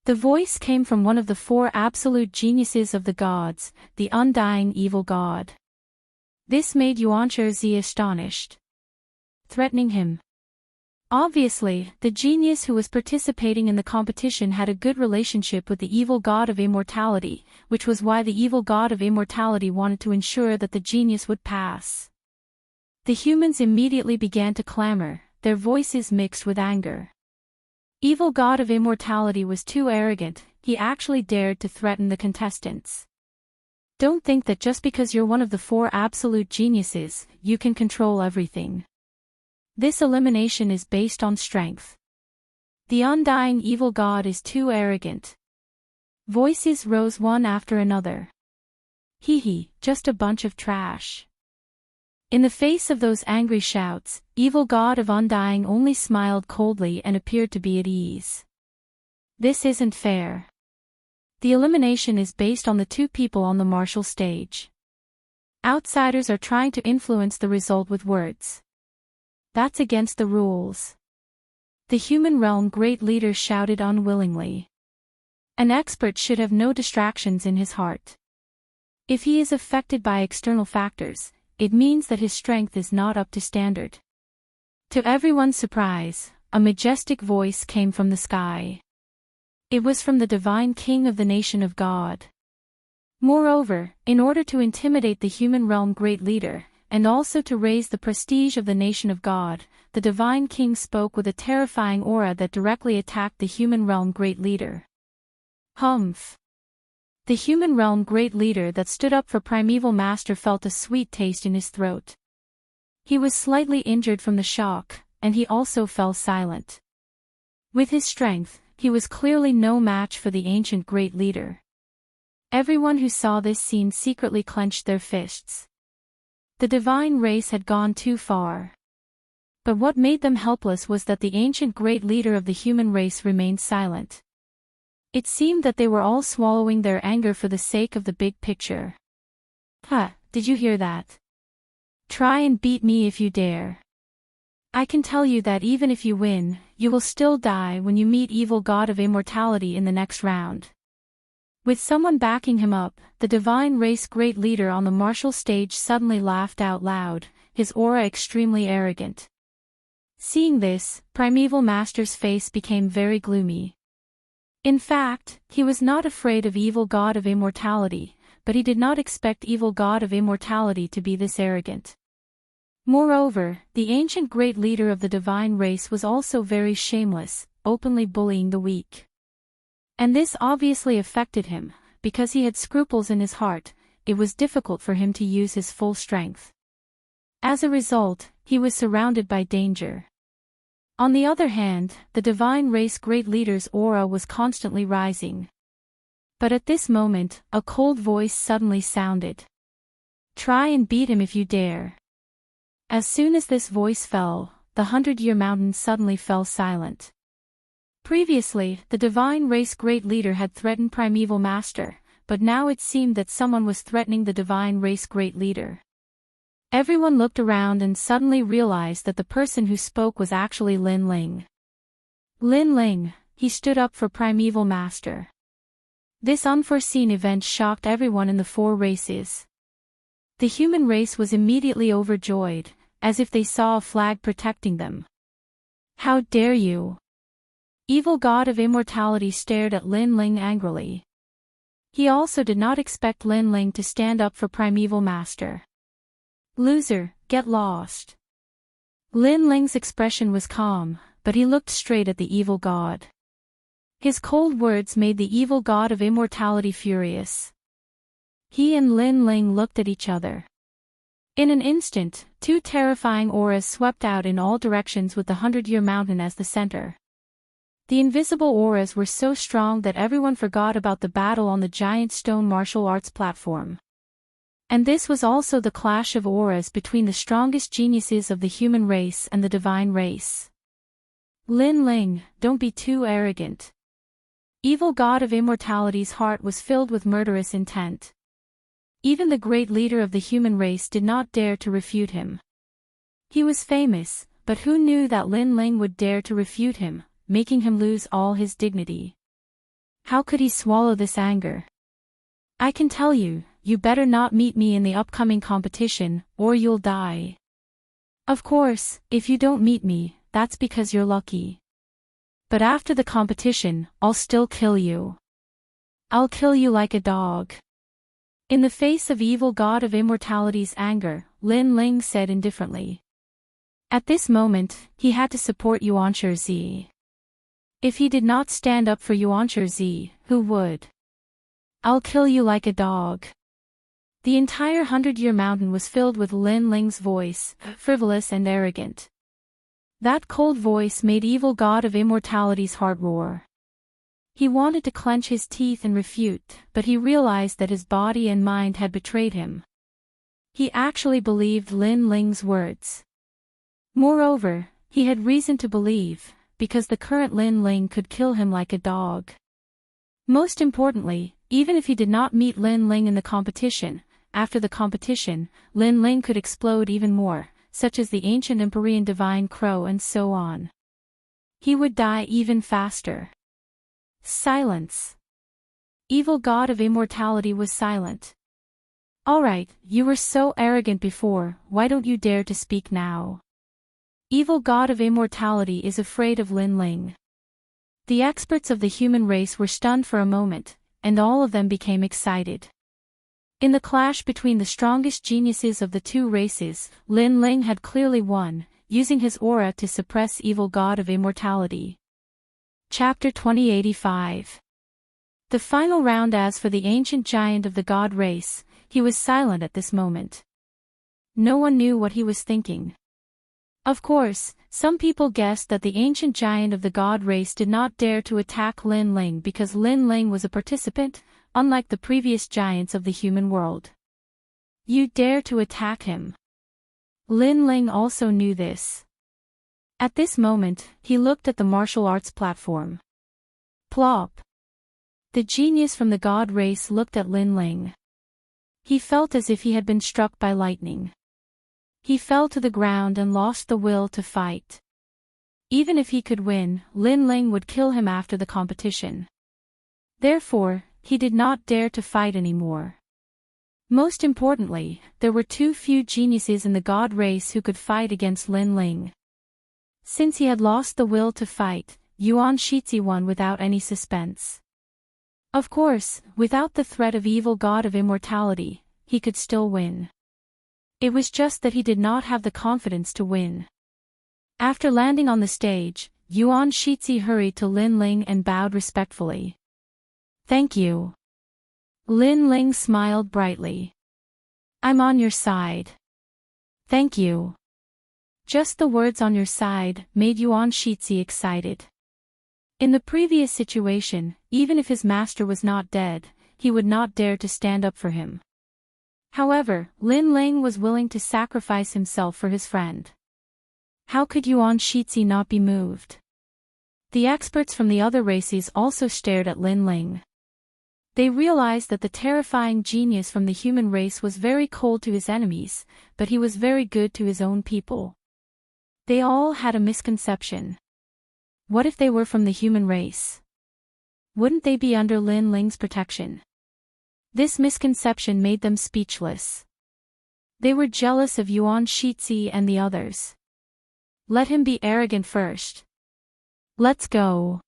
A: The voice came from one of the 4 absolute geniuses of the gods, the undying evil god. This made Yuanzhi Zi astonished. Threatening him. Obviously, the genius who was participating in the competition had a good relationship with the evil god of immortality, which was why the evil god of immortality wanted to ensure that the genius would pass. The humans immediately began to clamor, their voices mixed with anger. Evil god of immortality was too arrogant, he actually dared to threaten the contestants. Don't think that just because you're one of the 4 absolute geniuses, you can control everything. This elimination is based on strength. The undying evil god is too arrogant. Voices rose one after another. Hee, just a bunch of trash. In the face of those angry shouts, evil god of undying only smiled coldly and appeared to be at ease. This isn't fair. The elimination is based on the two people on the martial stage. Outsiders are trying to influence the result with words. That's against the rules. The human realm great leader shouted unwillingly. An expert should have no distractions in his heart. If he is affected by external factors, it means that his strength is not up to standard. To everyone's surprise, a majestic voice came from the sky. It was from the divine king of the nation of God. Moreover, in order to intimidate the human realm great leader, and also to raise the prestige of the nation of God, the divine king spoke with a terrifying aura that directly attacked the human realm great leader. Humph! The human realm great leader that stood up for primeval master felt a sweet taste in his throat. He was slightly injured from the shock, and he also fell silent. With his strength, he was clearly no match for the ancient great leader. Everyone who saw this scene secretly clenched their fists. The divine race had gone too far. But what made them helpless was that the ancient great leader of the human race remained silent. It seemed that they were all swallowing their anger for the sake of the big picture. Did you hear that? Try and beat me if you dare. I can tell you that even if you win, you will still die when you meet evil god of immortality in the next round. With someone backing him up, the divine race great leader on the martial stage suddenly laughed out loud, his aura extremely arrogant. Seeing this, primeval master's face became very gloomy. In fact, he was not afraid of evil god of immortality, but he did not expect evil god of immortality to be this arrogant. Moreover, the ancient great leader of the divine race was also very shameless, openly bullying the weak. And this obviously affected him, because he had scruples in his heart. It was difficult for him to use his full strength. As a result, he was surrounded by danger. On the other hand, the divine race great leader's aura was constantly rising. But at this moment, a cold voice suddenly sounded. Try and beat him if you dare. As soon as this voice fell, the 100-year mountain suddenly fell silent. Previously, the divine race great leader had threatened primeval master, but now it seemed that someone was threatening the divine race great leader. Everyone looked around and suddenly realized that the person who spoke was actually Lin Ling. Lin Ling, he stood up for primeval master. This unforeseen event shocked everyone in the four races. The human race was immediately overjoyed, as if they saw a flag protecting them. How dare you! Evil god of immortality stared at Lin Ling angrily. He also did not expect Lin Ling to stand up for primeval master. Loser, get lost. Lin Ling's expression was calm, but he looked straight at the evil god. His cold words made the evil god of immortality furious. He and Lin Ling looked at each other. In an instant, two terrifying auras swept out in all directions with the 100-year mountain as the center. The invisible auras were so strong that everyone forgot about the battle on the giant stone martial arts platform. And this was also the clash of auras between the strongest geniuses of the human race and the divine race. Lin Ling, don't be too arrogant. Evil god of immortality's heart was filled with murderous intent. Even the great leader of the human race did not dare to refute him. He was famous, but who knew that Lin Ling would dare to refute him, making him lose all his dignity? How could he swallow this anger? I can tell you, you better not meet me in the upcoming competition, or you'll die. Of course, if you don't meet me, that's because you're lucky. But after the competition, I'll still kill you. I'll kill you like a dog. In the face of evil god of immortality's anger, Lin Ling said indifferently. At this moment, he had to support Yuanshi Zi. If he did not stand up for Yuanshi Zi, who would? I'll kill you like a dog. The entire 100-year mountain was filled with Lin Ling's voice, frivolous and arrogant. That cold voice made evil god of immortality's heart roar. He wanted to clench his teeth and refute, but he realized that his body and mind had betrayed him. He actually believed Lin Ling's words. Moreover, he had reason to believe, because the current Lin Ling could kill him like a dog. Most importantly, even if he did not meet Lin Ling in the competition, after the competition, Lin Ling could explode even more, such as the ancient Empyrean divine crow and so on. He would die even faster. Silence. Evil god of immortality was silent. Alright, you were so arrogant before, why don't you dare to speak now? Evil god of immortality is afraid of Lin Ling. The experts of the human race were stunned for a moment, and all of them became excited. In the clash between the strongest geniuses of the two races, Lin Ling had clearly won, using his aura to suppress evil god of immortality. Chapter 2085. The final round. As for the ancient giant of the god race, he was silent at this moment. No one knew what he was thinking. Of course, some people guessed that the ancient giant of the god race did not dare to attack Lin Ling because Lin Ling was a participant, unlike the previous giants of the human world. You dare to attack him? Lin Ling also knew this. At this moment, he looked at the martial arts platform. Plop. The genius from the god race looked at Lin Ling. He felt as if he had been struck by lightning. He fell to the ground and lost the will to fight. Even if he could win, Lin Ling would kill him after the competition. Therefore, he did not dare to fight anymore. Most importantly, there were too few geniuses in the god race who could fight against Lin Ling. Since he had lost the will to fight, Yuan Shizi won without any suspense. Of course, without the threat of evil god of immortality, he could still win. It was just that he did not have the confidence to win. After landing on the stage, Yuan Shizi hurried to Lin Ling and bowed respectfully. Thank you. Lin Ling smiled brightly. I'm on your side. Thank you. Just the words "on your side" made Yuan Shizi excited. In the previous situation, even if his master was not dead, he would not dare to stand up for him. However, Lin Ling was willing to sacrifice himself for his friend. How could Yuan Shizi not be moved? The experts from the other races also stared at Lin Ling. They realized that the terrifying genius from the human race was very cold to his enemies, but he was very good to his own people. They all had a misconception. What if they were from the human race? Wouldn't they be under Lin Ling's protection? This misconception made them speechless. They were jealous of Yuan Shizi and the others. Let him be arrogant first. Let's go.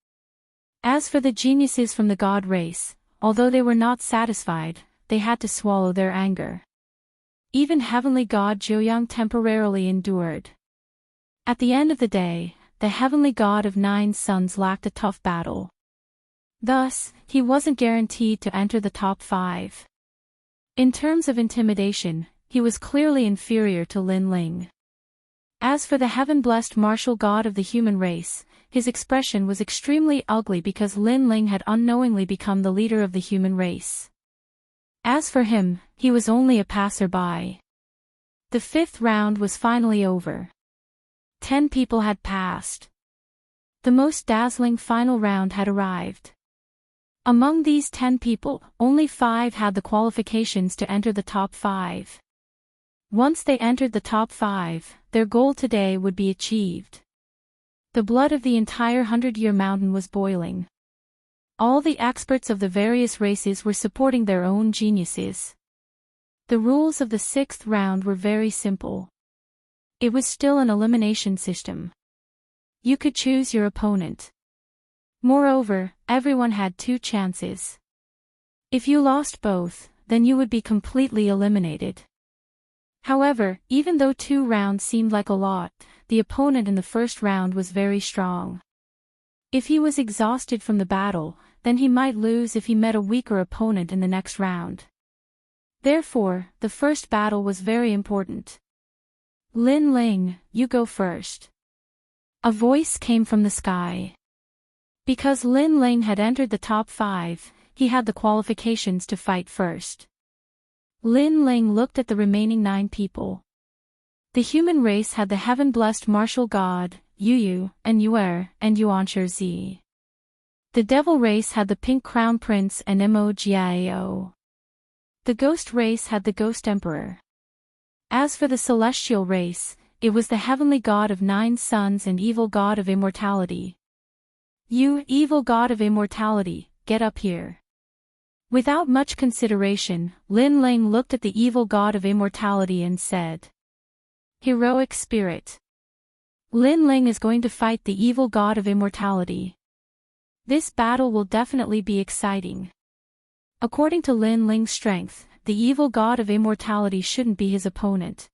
A: As for the geniuses from the god race, although they were not satisfied, they had to swallow their anger. Even heavenly god Zhuoyang temporarily endured. At the end of the day, the heavenly god of 9 suns lacked a tough battle. Thus, he wasn't guaranteed to enter the top 5. In terms of intimidation, he was clearly inferior to Lin Ling. As for the heaven-blessed martial god of the human race, his expression was extremely ugly because Lin Ling had unknowingly become the leader of the human race. As for him, he was only a passerby. The 5th round was finally over. 10 people had passed. The most dazzling final round had arrived. Among these 10 people, only 5 had the qualifications to enter the top 5. Once they entered the top 5, their goal today would be achieved. The blood of the entire 100-year mountain was boiling. All the experts of the various races were supporting their own geniuses. The rules of the 6th round were very simple. It was still an elimination system. You could choose your opponent. Moreover, everyone had 2 chances. If you lost both, then you would be completely eliminated. However, even though 2 rounds seemed like a lot, the opponent in the first round was very strong. If he was exhausted from the battle, then he might lose if he met a weaker opponent in the next round. Therefore, the first battle was very important. Lin Ling, you go first. A voice came from the sky. Because Lin Ling had entered the top 5, he had the qualifications to fight first. Lin Ling looked at the remaining 9 people. The human race had the heaven-blessed martial god, Yu and Yuer, and Yuanshi Zi. The devil race had the pink crown prince and Mo. The ghost race had the ghost emperor. As for the celestial race, it was the heavenly god of 9 suns and evil god of immortality. You, evil god of immortality, get up here. Without much consideration, Lin Ling looked at the evil god of immortality and said, "Heroic spirit. Lin Ling is going to fight the evil god of immortality. This battle will definitely be exciting." According to Lin Ling's strength, the evil god of immortality shouldn't be his opponent.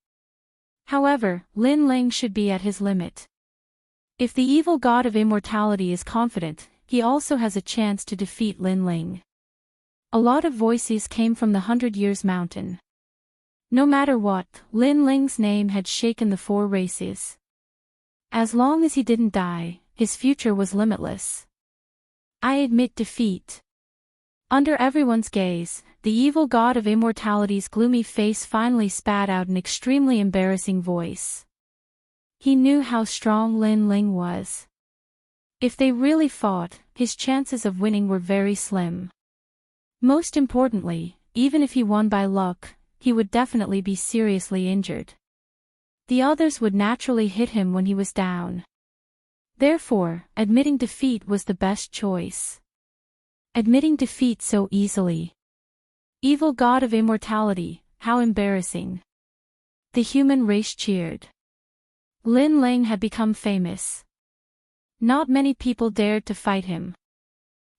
A: However, Lin Ling should be at his limit. If the evil god of immortality is confident, he also has a chance to defeat Lin Ling. A lot of voices came from the 100 Years Mountain. No matter what, Lin Ling's name had shaken the 4 races. As long as he didn't die, his future was limitless. I admit defeat. Under everyone's gaze, the evil god of immortality's gloomy face finally spat out an extremely embarrassing voice. He knew how strong Lin Ling was. If they really fought, his chances of winning were very slim. Most importantly, even if he won by luck, he would definitely be seriously injured. The others would naturally hit him when he was down. Therefore, admitting defeat was the best choice. Admitting defeat so easily. Evil god of immortality, how embarrassing. The human race cheered. Lin Ling had become famous. Not many people dared to fight him.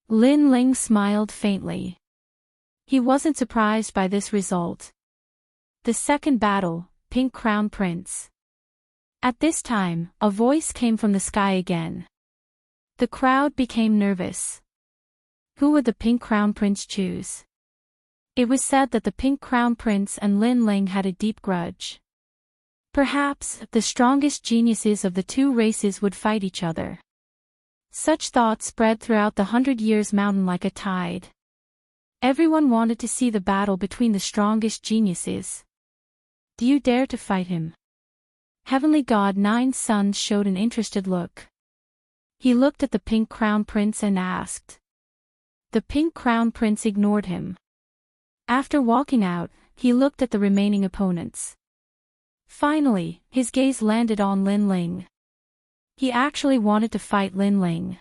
A: Lin Ling smiled faintly. He wasn't surprised by this result. The second battle, Pink Crown Prince. At this time, a voice came from the sky again. The crowd became nervous. Who would the Pink Crown Prince choose? It was said that the Pink Crown Prince and Lin Ling had a deep grudge. Perhaps, the strongest geniuses of the 2 races would fight each other. Such thoughts spread throughout the 100 Years Mountain like a tide. Everyone wanted to see the battle between the strongest geniuses. Do you dare to fight him? Heavenly God 9 Suns showed an interested look. He looked at the Pink Crown Prince and asked. The Pink Crown Prince ignored him. After walking out, he looked at the remaining opponents. Finally, his gaze landed on Lin Ling. He actually wanted to fight Lin Ling.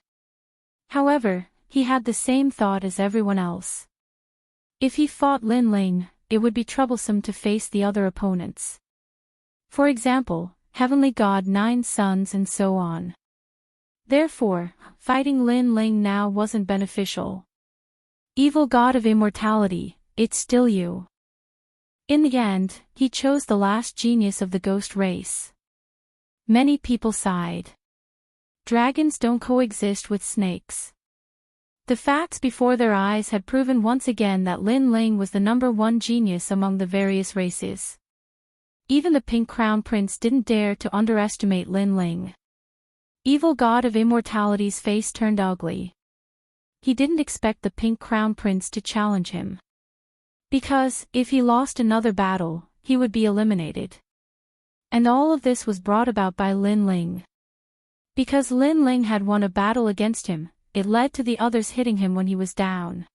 A: However, he had the same thought as everyone else. If he fought Lin Ling, it would be troublesome to face the other opponents. For example, Heavenly God 9 Suns and so on. Therefore, fighting Lin Ling now wasn't beneficial. Evil God of immortality, it's still you. In the end, he chose the last genius of the ghost race. Many people sighed. Dragons don't coexist with snakes. The facts before their eyes had proven once again that Lin Ling was the #1 genius among the various races. Even the Pink Crown Prince didn't dare to underestimate Lin Ling. Evil God of immortality's face turned ugly. He didn't expect the Pink Crown Prince to challenge him. Because, if he lost another battle, he would be eliminated. And all of this was brought about by Lin Ling. Because Lin Ling had won a battle against him, it led to the others hitting him when he was down.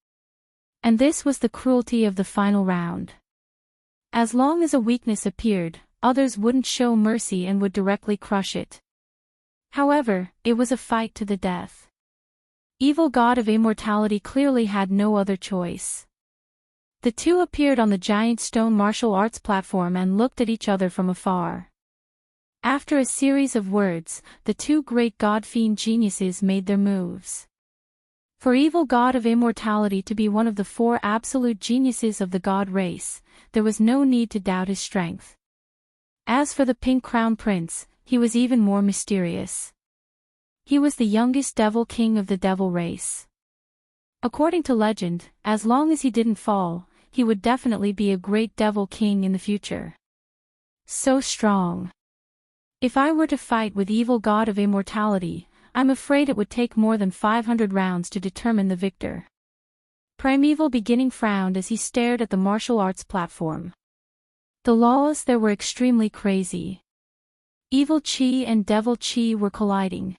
A: And this was the cruelty of the final round. As long as a weakness appeared, others wouldn't show mercy and would directly crush it. However, it was a fight to the death. Evil God of immortality clearly had no other choice. The 2 appeared on the giant stone martial arts platform and looked at each other from afar. After a series of words, the 2 great god-fiend geniuses made their moves. For evil God of immortality to be one of the 4 absolute geniuses of the god race, there was no need to doubt his strength. As for the Pink Crown Prince, he was even more mysterious. He was the youngest devil king of the devil race. According to legend, as long as he didn't fall, he would definitely be a great devil king in the future. So strong. If I were to fight with evil god of immortality, I'm afraid it would take more than 500 rounds to determine the victor. Primeval Beginning frowned as he stared at the martial arts platform. The laws there were extremely crazy. Evil chi and devil chi were colliding.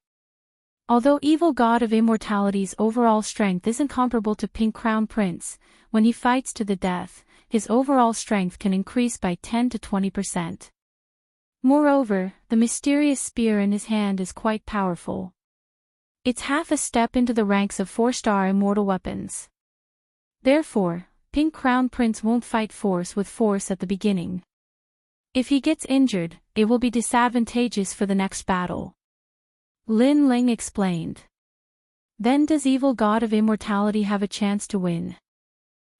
A: Although evil god of immortality's overall strength isn't comparable to Pink Crown Prince, when he fights to the death, his overall strength can increase by 10 to 20%. Moreover, the mysterious spear in his hand is quite powerful. It's half a step into the ranks of 4-star immortal weapons. Therefore, Pink Crown Prince won't fight force with force at the beginning. If he gets injured, it will be disadvantageous for the next battle. Lin Ling explained. Then does evil god of immortality have a chance to win?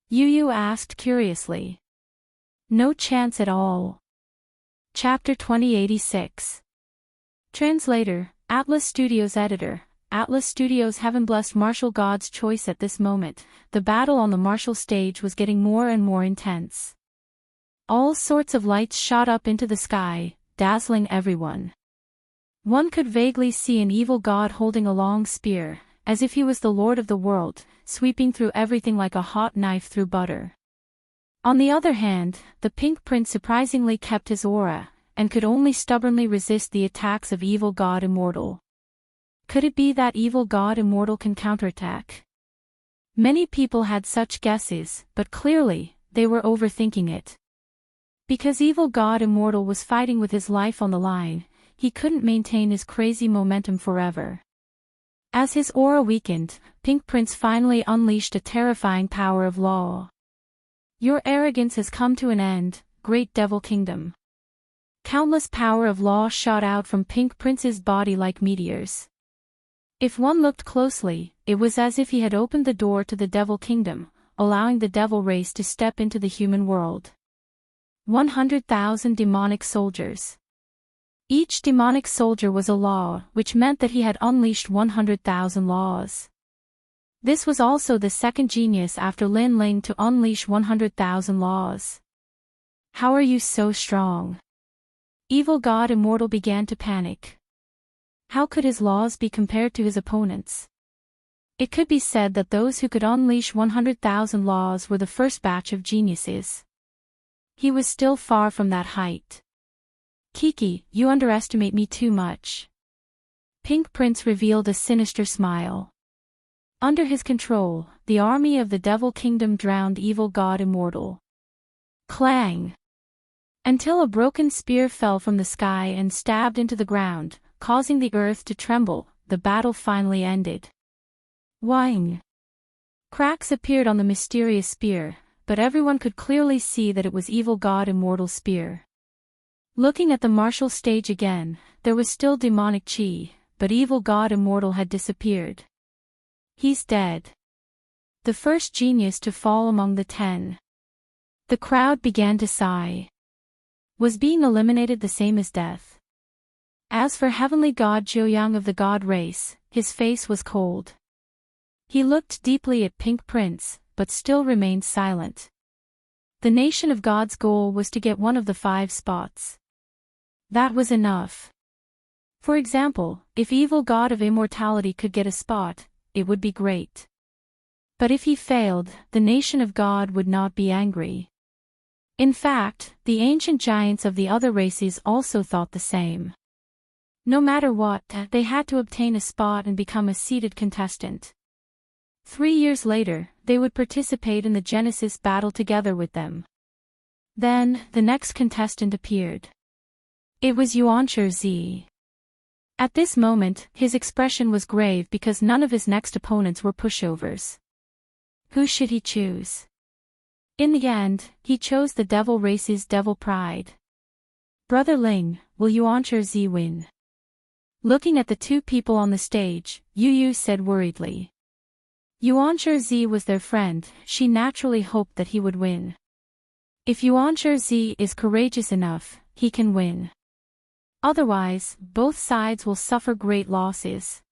A: Yu Yu asked curiously. No chance at all. Chapter 2086. Translator, Atlas Studios Editor. Atlas Studios haven't blessed martial god's choice at this moment. The battle on the martial stage was getting more and more intense. All sorts of lights shot up into the sky, dazzling everyone. One could vaguely see an evil god holding a long spear, as if he was the lord of the world, sweeping through everything like a hot knife through butter. On the other hand, the Pink Prince surprisingly kept his aura, and could only stubbornly resist the attacks of evil god Immortal. Could it be that evil god Immortal can counterattack? Many people had such guesses, but clearly, they were overthinking it. Because evil god Immortal was fighting with his life on the line, he couldn't maintain his crazy momentum forever. As his aura weakened, Pink Prince finally unleashed a terrifying power of law. Your arrogance has come to an end, great devil kingdom. Countless power of law shot out from Pink Prince's body like meteors. If one looked closely, it was as if he had opened the door to the devil kingdom, allowing the devil race to step into the human world. 100,000 demonic soldiers. Each demonic soldier was a law, which meant that he had unleashed 100,000 laws. This was also the second genius after Lin Ling to unleash 100,000 laws. How are you so strong? Evil god Immortal began to panic. How could his laws be compared to his opponents? It could be said that those who could unleash 100,000 laws were the first batch of geniuses. He was still far from that height. Kiki, you underestimate me too much. Pink Prince revealed a sinister smile. Under his control, the army of the Devil Kingdom drowned evil god Immortal. Clang! Until a broken spear fell from the sky and stabbed into the ground, causing the earth to tremble, the battle finally ended. Whing! Cracks appeared on the mysterious spear, but everyone could clearly see that it was evil god Immortal's spear. Looking at the martial stage again, there was still demonic chi, but evil god Immortal had disappeared. He's dead. The first genius to fall among the 10. The crowd began to sigh. Was being eliminated the same as death? As for heavenly god Jiuyang of the god race, his face was cold. He looked deeply at Pink Prince, but still remained silent. The nation of God's goal was to get one of the 5 spots. That was enough. For example, if evil god of immortality could get a spot, it would be great. But if he failed, the nation of God would not be angry. In fact, the ancient giants of the other races also thought the same. No matter what, they had to obtain a spot and become a seeded contestant. 3 years later, they would participate in the Genesis battle together with them. Then, the next contestant appeared. It was Yuancher Z. At this moment, his expression was grave because none of his next opponents were pushovers. Who should he choose? In the end, he chose the devil race's devil pride. Brother Ling, will Yuancher Z win? Looking at the 2 people on the stage, Yu Yu said worriedly. Yuancher Z was their friend, she naturally hoped that he would win. If Yuancher Z is courageous enough, he can win. Otherwise, both sides will suffer great losses.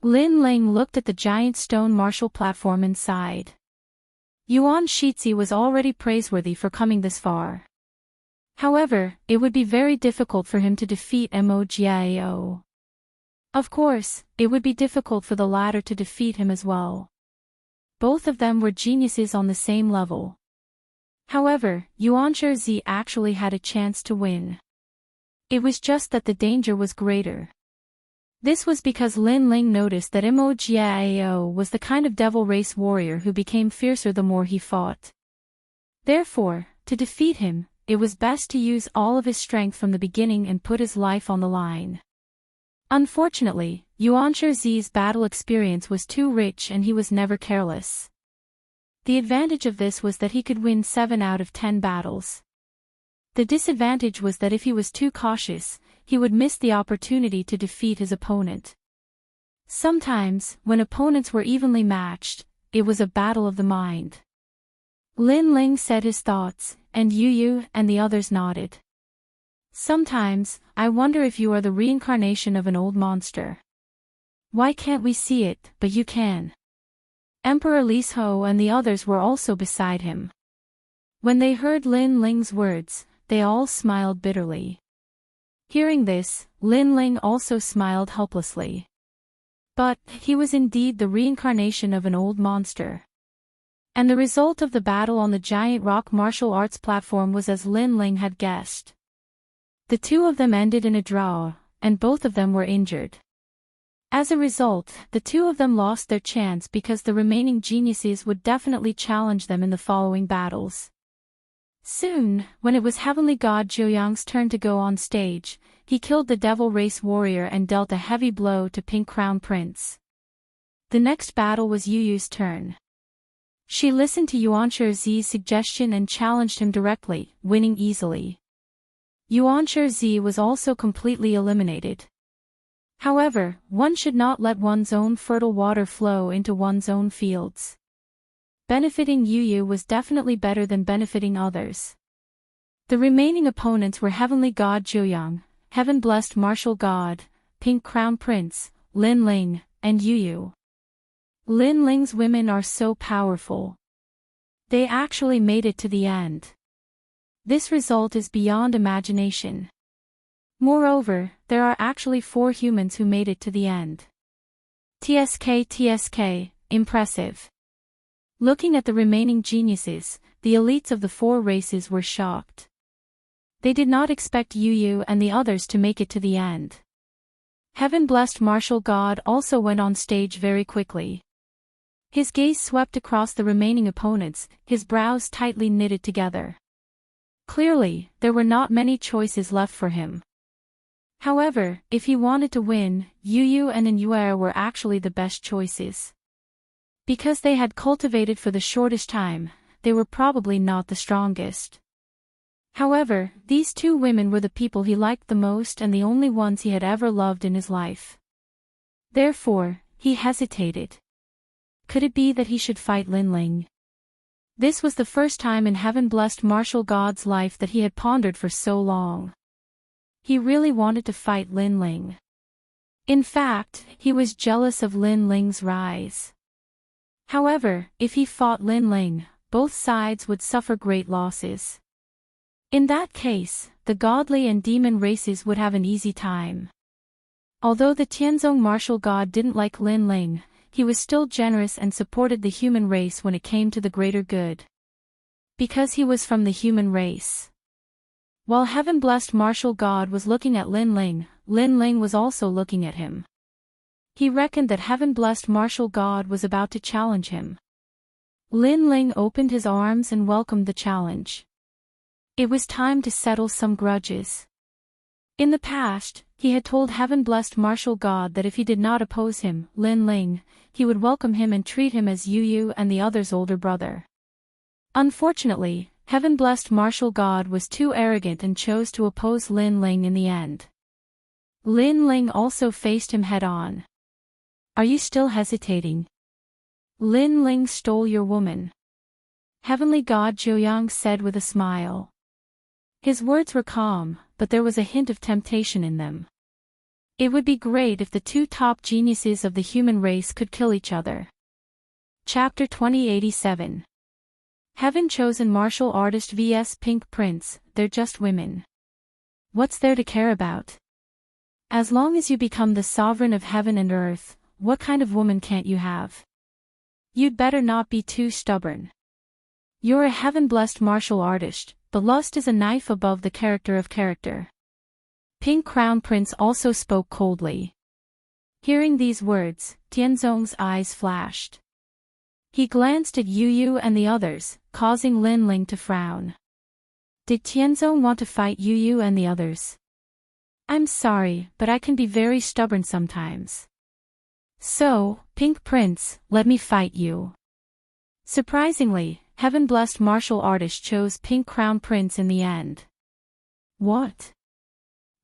A: Lin Ling looked at the giant stone martial platform and sighed. Yuan Shizhi was already praiseworthy for coming this far. However, it would be very difficult for him to defeat Mogiao. Of course, it would be difficult for the latter to defeat him as well. Both of them were geniuses on the same level. However, Yuanshi actually had a chance to win. It was just that the danger was greater. This was because Lin Ling noticed that Mogiao was the kind of devil race warrior who became fiercer the more he fought. Therefore, to defeat him, it was best to use all of his strength from the beginning and put his life on the line. Unfortunately, Yuanshi's battle experience was too rich and he was never careless. The advantage of this was that he could win 7 out of 10 battles. The disadvantage was that if he was too cautious, he would miss the opportunity to defeat his opponent. Sometimes, when opponents were evenly matched, it was a battle of the mind. Lin Ling said his thoughts, and Yu and the others nodded. Sometimes, I wonder if you are the reincarnation of an old monster. Why can't we see it, but you can? Emperor Li's-ho and the others were also beside him. When they heard Lin Ling's words, they all smiled bitterly. Hearing this, Lin Ling also smiled helplessly. But, he was indeed the reincarnation of an old monster. And the result of the battle on the giant rock martial arts platform was as Lin Ling had guessed. The two of them ended in a draw, and both of them were injured. As a result, the two of them lost their chance because the remaining geniuses would definitely challenge them in the following battles. Soon, when it was Heavenly God Zhuoyang's turn to go on stage, he killed the devil race warrior and dealt a heavy blow to Pink Crown Prince. The next battle was Yu's turn. She listened to Yuanshi's suggestion and challenged him directly, winning easily. Yuanshi was also completely eliminated. However, one should not let one's own fertile water flow into one's own fields. Benefiting Yu was definitely better than benefiting others. The remaining opponents were Heavenly God Zhuoyang, Heaven-blessed Martial God, Pink Crown Prince, Lin Ling, and Yu. Lin Ling's women are so powerful. They actually made it to the end. This result is beyond imagination. Moreover, there are actually 4 humans who made it to the end. TSK, impressive. Looking at the remaining geniuses, the elites of the 4 races were shocked. They did not expect Yu and the others to make it to the end. Heaven-blessed Martial God also went on stage very quickly. His gaze swept across the remaining opponents, his brows tightly knitted together. Clearly, there were not many choices left for him. However, if he wanted to win, Yu and Enlightenment were actually the best choices. Because they had cultivated for the shortest time, they were probably not the strongest. However, these 2 women were the people he liked the most and the only ones he had ever loved in his life. Therefore, he hesitated. Could it be that he should fight Lin Ling? This was the first time in Heaven-blessed Martial God's life that he had pondered for so long. He really wanted to fight Lin Ling. In fact, he was jealous of Lin Ling's rise. However, if he fought Lin Ling, both sides would suffer great losses. In that case, the godly and demon races would have an easy time. Although the Tianzong martial god didn't like Lin Ling, he was still generous and supported the human race when it came to the greater good. Because he was from the human race. While Heaven-blessed Martial God was looking at Lin Ling was also looking at him. He reckoned that Heaven-blessed Martial God was about to challenge him. Lin Ling opened his arms and welcomed the challenge. It was time to settle some grudges. In the past, he had told Heaven-blessed Martial God that if he did not oppose him, Lin Ling, he would welcome him and treat him as Yu and the other's older brother. Unfortunately, Heaven-blessed Martial God was too arrogant and chose to oppose Lin Ling in the end. Lin Ling also faced him head-on. Are you still hesitating? Lin Ling stole your woman. Heavenly God Zhuoyang said with a smile. His words were calm, but there was a hint of temptation in them. It would be great if the 2 top geniuses of the human race could kill each other. Chapter 2087. Heaven-chosen martial artist vs Pink Prince, they're just women. What's there to care about? As long as you become the sovereign of heaven and earth, what kind of woman can't you have? You'd better not be too stubborn. You're a heaven-blessed martial artist, but lust is a knife above the character of character. Pink Crown Prince also spoke coldly. Hearing these words, Tianzong's eyes flashed. He glanced at Yu Yu and the others, causing Lin Ling to frown. Did Tianzong want to fight Yu Yu and the others? I'm sorry, but I can be very stubborn sometimes. So, Pink Prince, let me fight you. Surprisingly, heaven-blessed martial artist chose Pink Crown Prince in the end. What?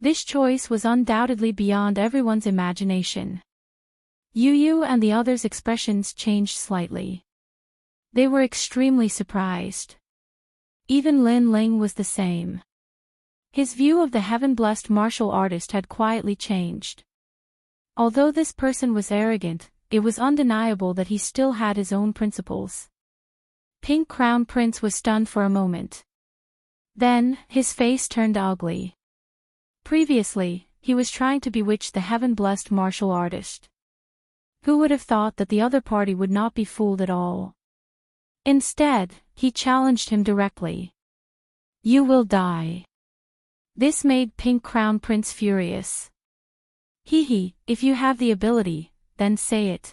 A: This choice was undoubtedly beyond everyone's imagination. Yu Yu and the others' expressions changed slightly. They were extremely surprised. Even Lin Ling was the same. His view of the heaven-blessed martial artist had quietly changed. Although this person was arrogant, it was undeniable that he still had his own principles. Pink Crown Prince was stunned for a moment. Then, his face turned ugly. Previously, he was trying to bewitch the heaven-blessed martial artist. Who would have thought that the other party would not be fooled at all? Instead, he challenged him directly. You will die. This made Pink Crown Prince furious. Hee, if you have the ability, then say it.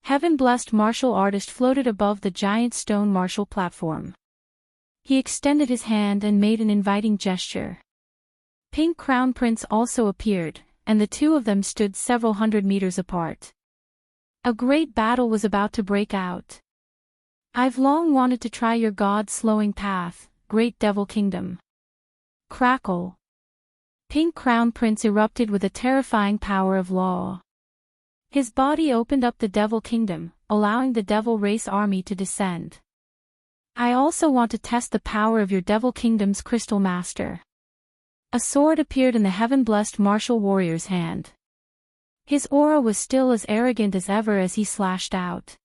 A: Heaven-blessed martial artist floated above the giant stone martial platform. He extended his hand and made an inviting gesture. Pink Crown Prince also appeared, and the two of them stood several hundred meters apart. A great battle was about to break out. I've long wanted to try your god-slowing path, Great Devil Kingdom. Crackle. Pink Crown Prince erupted with a terrifying power of law. His body opened up the Devil Kingdom, allowing the Devil Race army to descend. I also want to test the power of your Devil Kingdom's Crystal Master. A sword appeared in the heaven-blessed martial warrior's hand. His aura was still as arrogant as ever as he slashed out.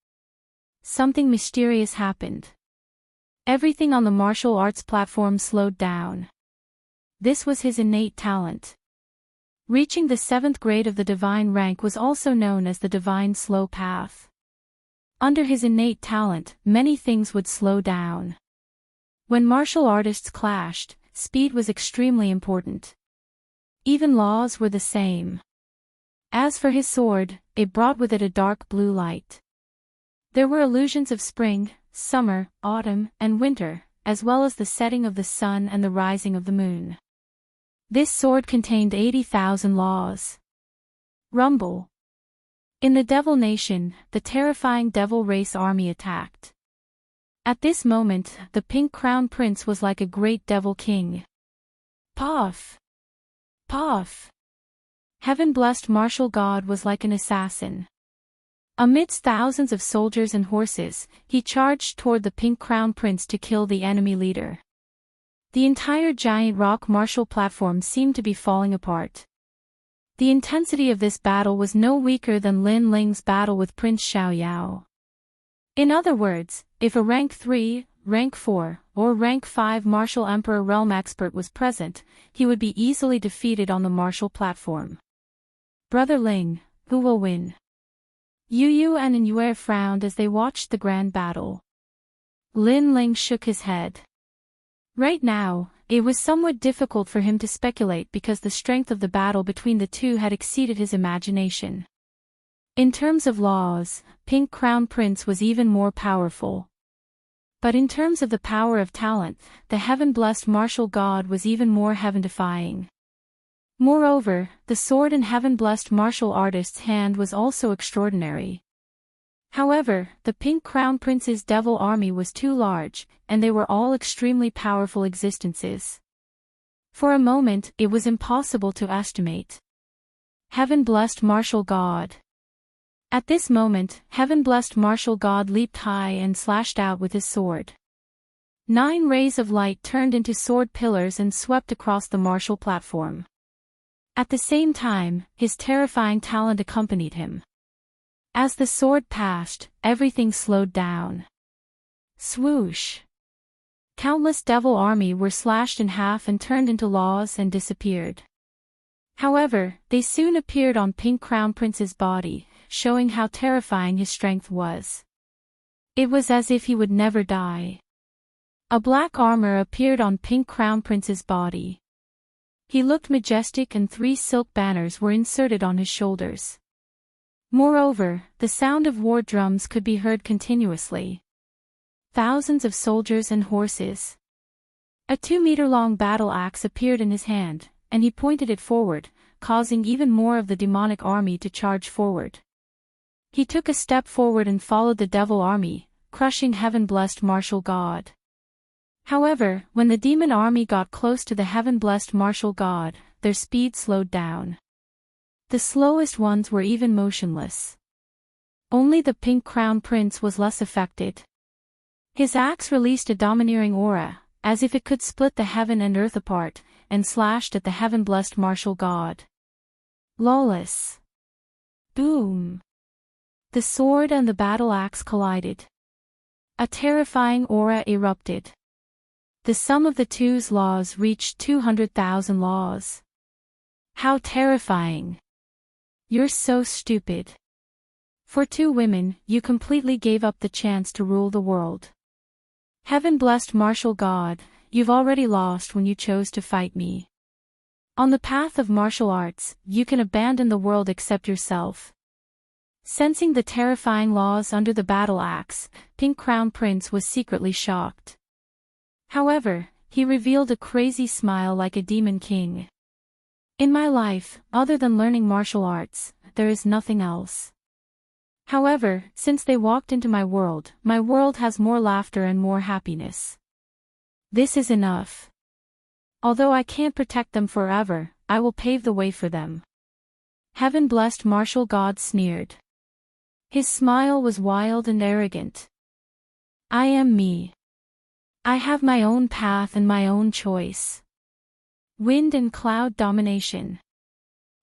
A: Something mysterious happened. Everything on the martial arts platform slowed down. This was his innate talent. Reaching the 7th grade of the divine rank was also known as the divine slow path. Under his innate talent, many things would slow down. When martial artists clashed, speed was extremely important. Even laws were the same. As for his sword, it brought with it a dark blue light. There were illusions of spring, summer, autumn, and winter, as well as the setting of the sun and the rising of the moon. This sword contained 80,000 laws. Rumble. In the Devil Nation, the terrifying Devil Race army attacked. At this moment, the Pink Crown Prince was like a great Devil King. Puff! Puff! Heaven-blessed martial god was like an assassin. Amidst thousands of soldiers and horses, he charged toward the Pink Crown Prince to kill the enemy leader. The entire giant rock martial platform seemed to be falling apart. The intensity of this battle was no weaker than Lin Ling's battle with Prince Xiaoyao. In other words, if a rank 3, rank 4, or rank 5 martial emperor realm expert was present, he would be easily defeated on the martial platform. Brother Ling, who will win? Yu Yu and Yue frowned as they watched the grand battle. Lin Ling shook his head. Right now, it was somewhat difficult for him to speculate because the strength of the battle between the two had exceeded his imagination. In terms of laws, Pink Crown Prince was even more powerful. But in terms of the power of talent, the heaven-blessed martial god was even more heaven-defying. Moreover, the sword in heaven-blessed martial artist's hand was also extraordinary. However, the Pink Crown Prince's devil army was too large, and they were all extremely powerful existences. For a moment, it was impossible to estimate. Heaven-blessed martial god. At this moment, heaven-blessed martial god leaped high and slashed out with his sword. 9 rays of light turned into sword pillars and swept across the martial platform. At the same time, his terrifying talent accompanied him. As the sword passed, everything slowed down. Swoosh! countless devil army were slashed in half and turned into laws and disappeared. However, they soon appeared on Pink Crown Prince's body, showing how terrifying his strength was. It was as if he would never die. A black armor appeared on Pink Crown Prince's body. He looked majestic and 3 silk banners were inserted on his shoulders. Moreover, the sound of war drums could be heard continuously. Thousands of soldiers and horses. A 2-meter-long battle axe appeared in his hand, and he pointed it forward, causing even more of the demonic army to charge forward. He took a step forward and followed the devil army, crushing heaven-blessed martial god. However, when the demon army got close to the heaven-blessed martial god, their speed slowed down. The slowest ones were even motionless. Only the Pink Crown Prince was less affected. His axe released a domineering aura, as if it could split the heaven and earth apart, and slashed at the heaven-blessed martial god. Lawless. Boom. The sword and the battle axe collided. A terrifying aura erupted. The sum of the two's laws reached 200,000 laws. How terrifying. You're so stupid. For 2 women, you completely gave up the chance to rule the world. Heaven-blessed martial god, you've already lost when you chose to fight me. On the path of martial arts, you can abandon the world except yourself. Sensing the terrifying laws under the battle axe, Pink Crown Prince was secretly shocked. However, he revealed a crazy smile like a demon king. In my life, other than learning martial arts, there is nothing else. However, since they walked into my world has more laughter and more happiness. This is enough. Although I can't protect them forever, I will pave the way for them. Heaven-blessed martial god sneered. His smile was wild and arrogant. I am me. I have my own path and my own choice. Wind and cloud domination.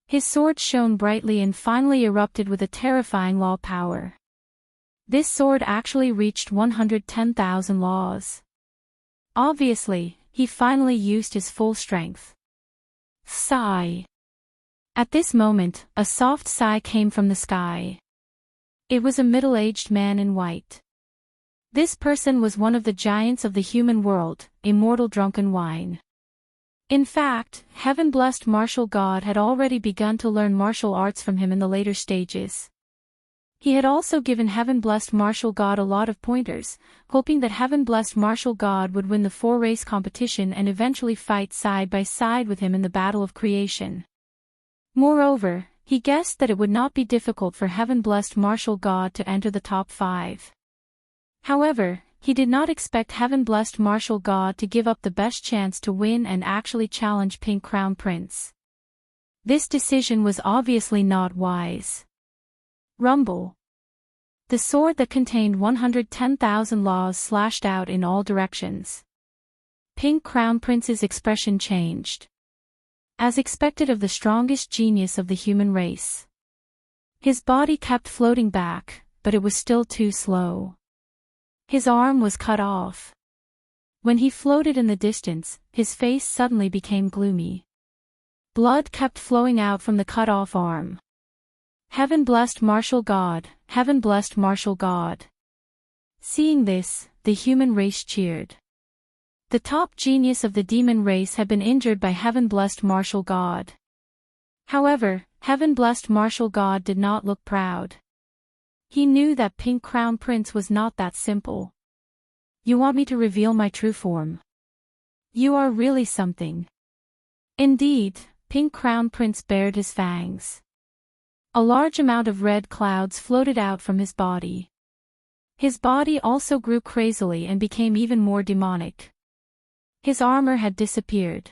A: His sword shone brightly and finally erupted with a terrifying law power. This sword actually reached 110,000 laws. Obviously, he finally used his full strength. Sigh. At this moment, a soft sigh came from the sky. It was a middle-aged man in white. This person was one of the giants of the human world, Immortal Drunken Wine. In fact, heaven-blessed martial god had already begun to learn martial arts from him in the later stages. He had also given heaven-blessed martial god a lot of pointers, hoping that heaven-blessed martial god would win the 4-race competition and eventually fight side by side with him in the battle of creation. Moreover, he guessed that it would not be difficult for heaven-blessed martial god to enter the top 5. However, he did not expect heaven-blessed martial god to give up the best chance to win and actually challenge Pink Crown Prince. This decision was obviously not wise. Rumble. The sword that contained 110,000 laws slashed out in all directions. Pink Crown Prince's expression changed. As expected of the strongest genius of the human race. His body kept floating back, but it was still too slow. His arm was cut off. When he floated in the distance, his face suddenly became gloomy. Blood kept flowing out from the cut-off arm. Heaven-blessed martial god, heaven-blessed martial god. Seeing this, the human race cheered. The top genius of the demon race had been injured by heaven-blessed martial god. However, heaven-blessed martial god did not look proud. He knew that Pink Crown Prince was not that simple. You want me to reveal my true form? You are really something. Indeed, Pink Crown Prince bared his fangs. A large amount of red clouds floated out from his body. His body also grew crazily and became even more demonic. His armor had disappeared.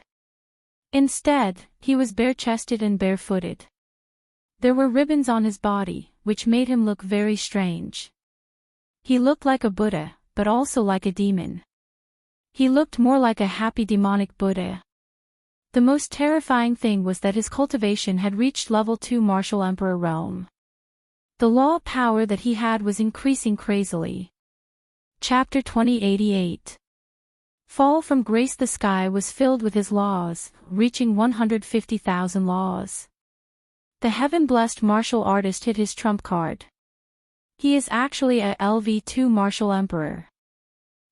A: Instead, he was bare-chested and barefooted. There were ribbons on his body, which made him look very strange. He looked like a Buddha, but also like a demon. He looked more like a happy demonic Buddha. The most terrifying thing was that his cultivation had reached level 2 martial emperor realm. The law power that he had was increasing crazily. Chapter 2088. Fall from grace. The sky was filled with his laws, reaching 150,000 laws. The heaven-blessed martial artist hit his trump card. He is actually a LV2 martial emperor.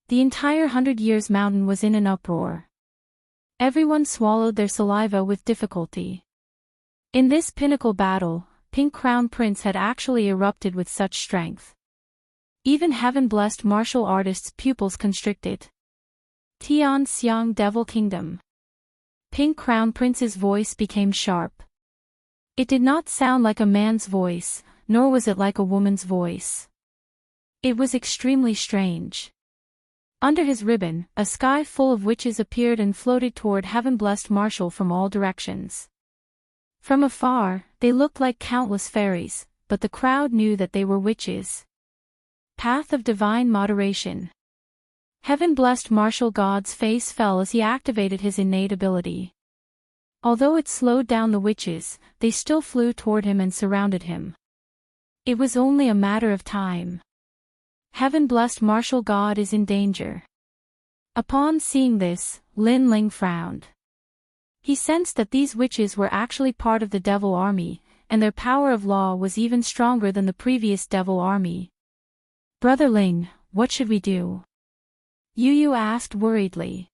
A: The entire 100 Years Mountain was in an uproar. Everyone swallowed their saliva with difficulty. In this pinnacle battle, Pink Crown Prince had actually erupted with such strength. Even heaven-blessed martial artist's pupils constricted. Tian Xiang Devil Kingdom. Pink Crown Prince's voice became sharp. It did not sound like a man's voice, nor was it like a woman's voice. It was extremely strange. Under his ribbon, a sky full of witches appeared and floated toward heaven-blessed Marshal from all directions. From afar, they looked like countless fairies, but the crowd knew that they were witches. Path of Divine Moderation. Heaven-blessed Martial God's face fell as he activated his innate ability. Although it slowed down the witches, they still flew toward him and surrounded him. It was only a matter of time. Heaven-blessed Martial God is in danger. Upon seeing this, Lin Ling frowned. He sensed that these witches were actually part of the devil army, and their power of law was even stronger than the previous devil army. Brother Ling, what should we do? Yu Yu asked worriedly.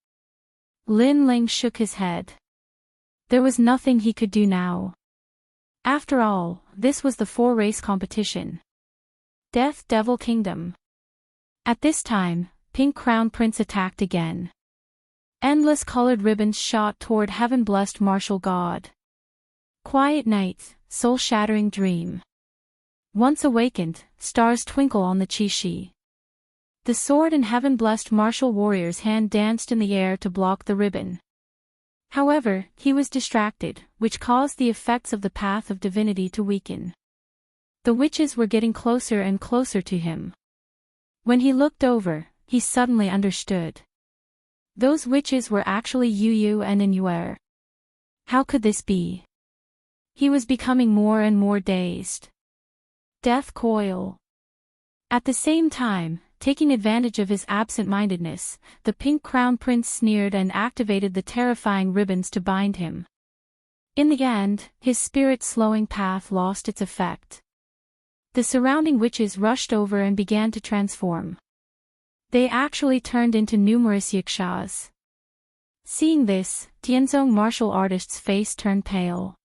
A: Lin Ling shook his head. There was nothing he could do now. After all, this was the 4-race competition. Death Devil Kingdom. At this time, Pink Crown Prince attacked again. Endless colored ribbons shot toward heaven-blessed Martial God. Quiet night, soul-shattering dream. Once awakened, stars twinkle on the Qi. The sword and heaven-blessed martial warrior's hand danced in the air to block the ribbon. However, he was distracted, which caused the effects of the path of divinity to weaken. The witches were getting closer and closer to him. When he looked over, he suddenly understood. Those witches were actually Yu Yu and Inuer. How could this be? He was becoming more and more dazed. Death Coil. At the same time, taking advantage of his absent-mindedness, the Pink Crown Prince sneered and activated the terrifying ribbons to bind him. In the end, his spirit-slowing path lost its effect. The surrounding witches rushed over and began to transform. They actually turned into numerous yakshas. Seeing this, Tianzong martial artist's face turned pale.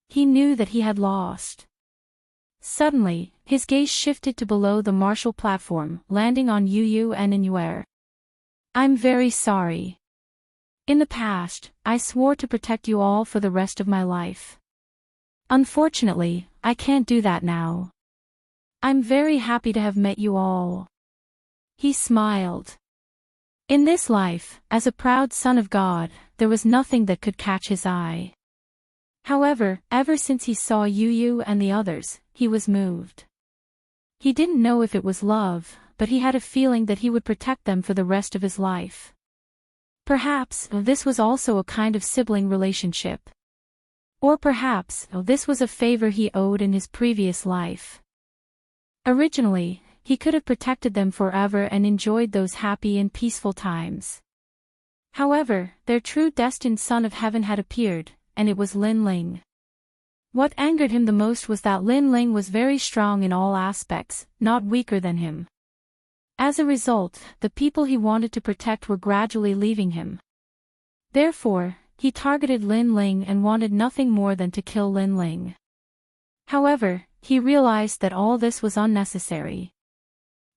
A: He knew that he had lost. Suddenly, his gaze shifted to below the martial platform, landing on Yu Yu and Inuer. I'm very sorry. In the past, I swore to protect you all for the rest of my life. Unfortunately, I can't do that now. I'm very happy to have met you all. He smiled. In this life, as a proud son of God, there was nothing that could catch his eye. However, ever since he saw Yu Yu and the others, he was moved. He didn't know if it was love, but he had a feeling that he would protect them for the rest of his life. Perhaps, this was also a kind of sibling relationship. Or perhaps, this was a favor he owed in his previous life. Originally, he could have protected them forever and enjoyed those happy and peaceful times. However, their true destined son of heaven had appeared, and it was Lin Ling. What angered him the most was that Lin Ling was very strong in all aspects, not weaker than him. As a result, the people he wanted to protect were gradually leaving him. Therefore, he targeted Lin Ling and wanted nothing more than to kill Lin Ling. However, he realized that all this was unnecessary.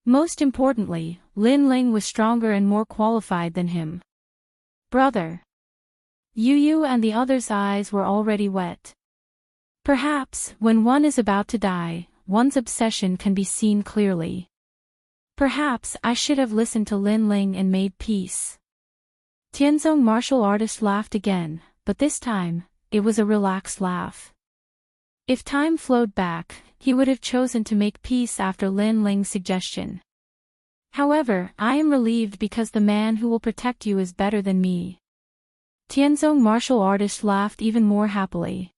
A: Most importantly, Lin Ling was stronger and more qualified than him. Brother. Yu Yu and the others' eyes were already wet. Perhaps, when one is about to die, one's obsession can be seen clearly. Perhaps I should have listened to Lin Ling and made peace. Tianzong martial artist laughed again, but this time, it was a relaxed laugh. If time flowed back, he would have chosen to make peace after Lin Ling's suggestion. However, I am relieved because the man who will protect you is better than me. Tianzong martial artist laughed even more happily.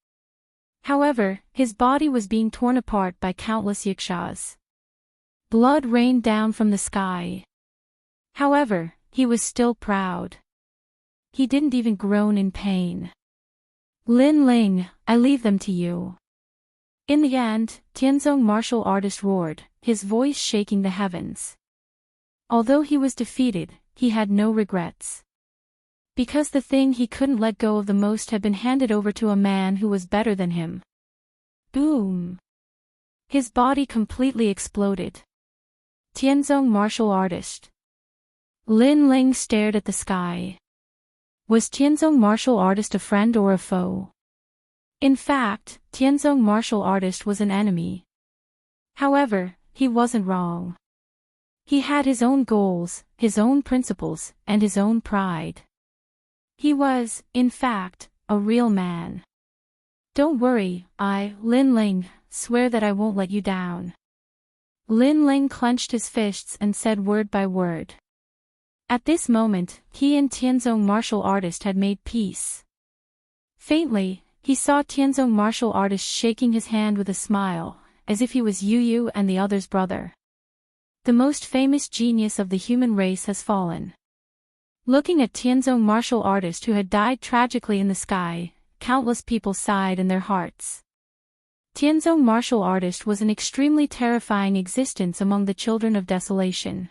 A: However, his body was being torn apart by countless yakshas. Blood rained down from the sky. However, he was still proud. He didn't even groan in pain. Lin Ling, I leave them to you. In the end, Tianzong martial artist roared, his voice shaking the heavens. Although he was defeated, he had no regrets. Because the thing he couldn't let go of the most had been handed over to a man who was better than him. Boom! His body completely exploded. Tianzong martial artist. Lin Ling stared at the sky. Was Tianzong martial artist a friend or a foe? In fact, Tianzong martial artist was an enemy. However, he wasn't wrong. He had his own goals, his own principles, and his own pride. He was, in fact, a real man. Don't worry, Lin Ling, swear that I won't let you down. Lin Ling clenched his fists and said word by word. At this moment, he and Tianzong martial artist had made peace. Faintly, he saw Tianzong martial artist shaking his hand with a smile, as if he was Yu and the other's brother. The most famous genius of the human race has fallen. Looking at Tianzong martial artist who had died tragically in the sky, countless people sighed in their hearts. Tianzong martial artist was an extremely terrifying existence among the children of desolation.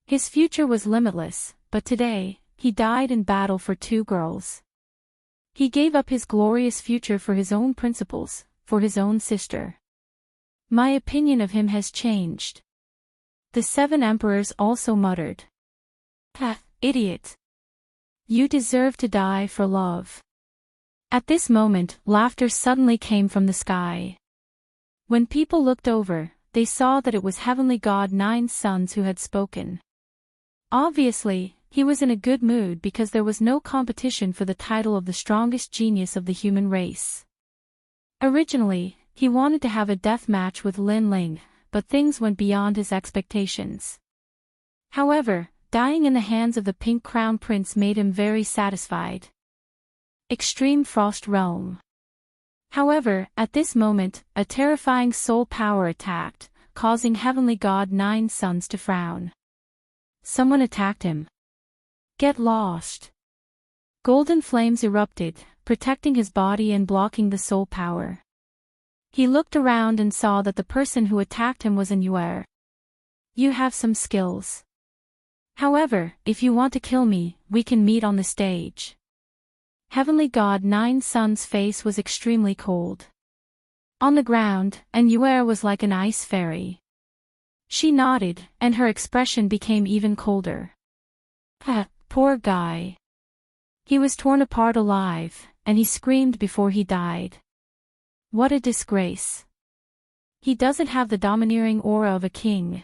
A: His future was limitless, but today, he died in battle for 2 girls. He gave up his glorious future for his own principles, for his own sister. My opinion of him has changed. The 7 emperors also muttered. Ha, idiot. You deserve to die for love. At this moment, laughter suddenly came from the sky. When people looked over, they saw that it was Heavenly God 9 Sons who had spoken. Obviously, he was in a good mood because there was no competition for the title of the strongest genius of the human race. Originally, he wanted to have a death match with Lin Ling, but things went beyond his expectations. However, dying in the hands of the Pink Crown Prince made him very satisfied. Extreme Frost Realm. However, at this moment, a terrifying soul power attacked, causing Heavenly God 9 Sons to frown. Someone attacked him. Get lost. Golden flames erupted, protecting his body and blocking the soul power. He looked around and saw that the person who attacked him was an Yuer. You have some skills. However, if you want to kill me, we can meet on the stage. Heavenly God 9 Sons' face was extremely cold. On the ground, an Yuer was like an ice fairy. She nodded, and her expression became even colder. Poor guy. He was torn apart alive, and he screamed before he died. What a disgrace. He doesn't have the domineering aura of a king.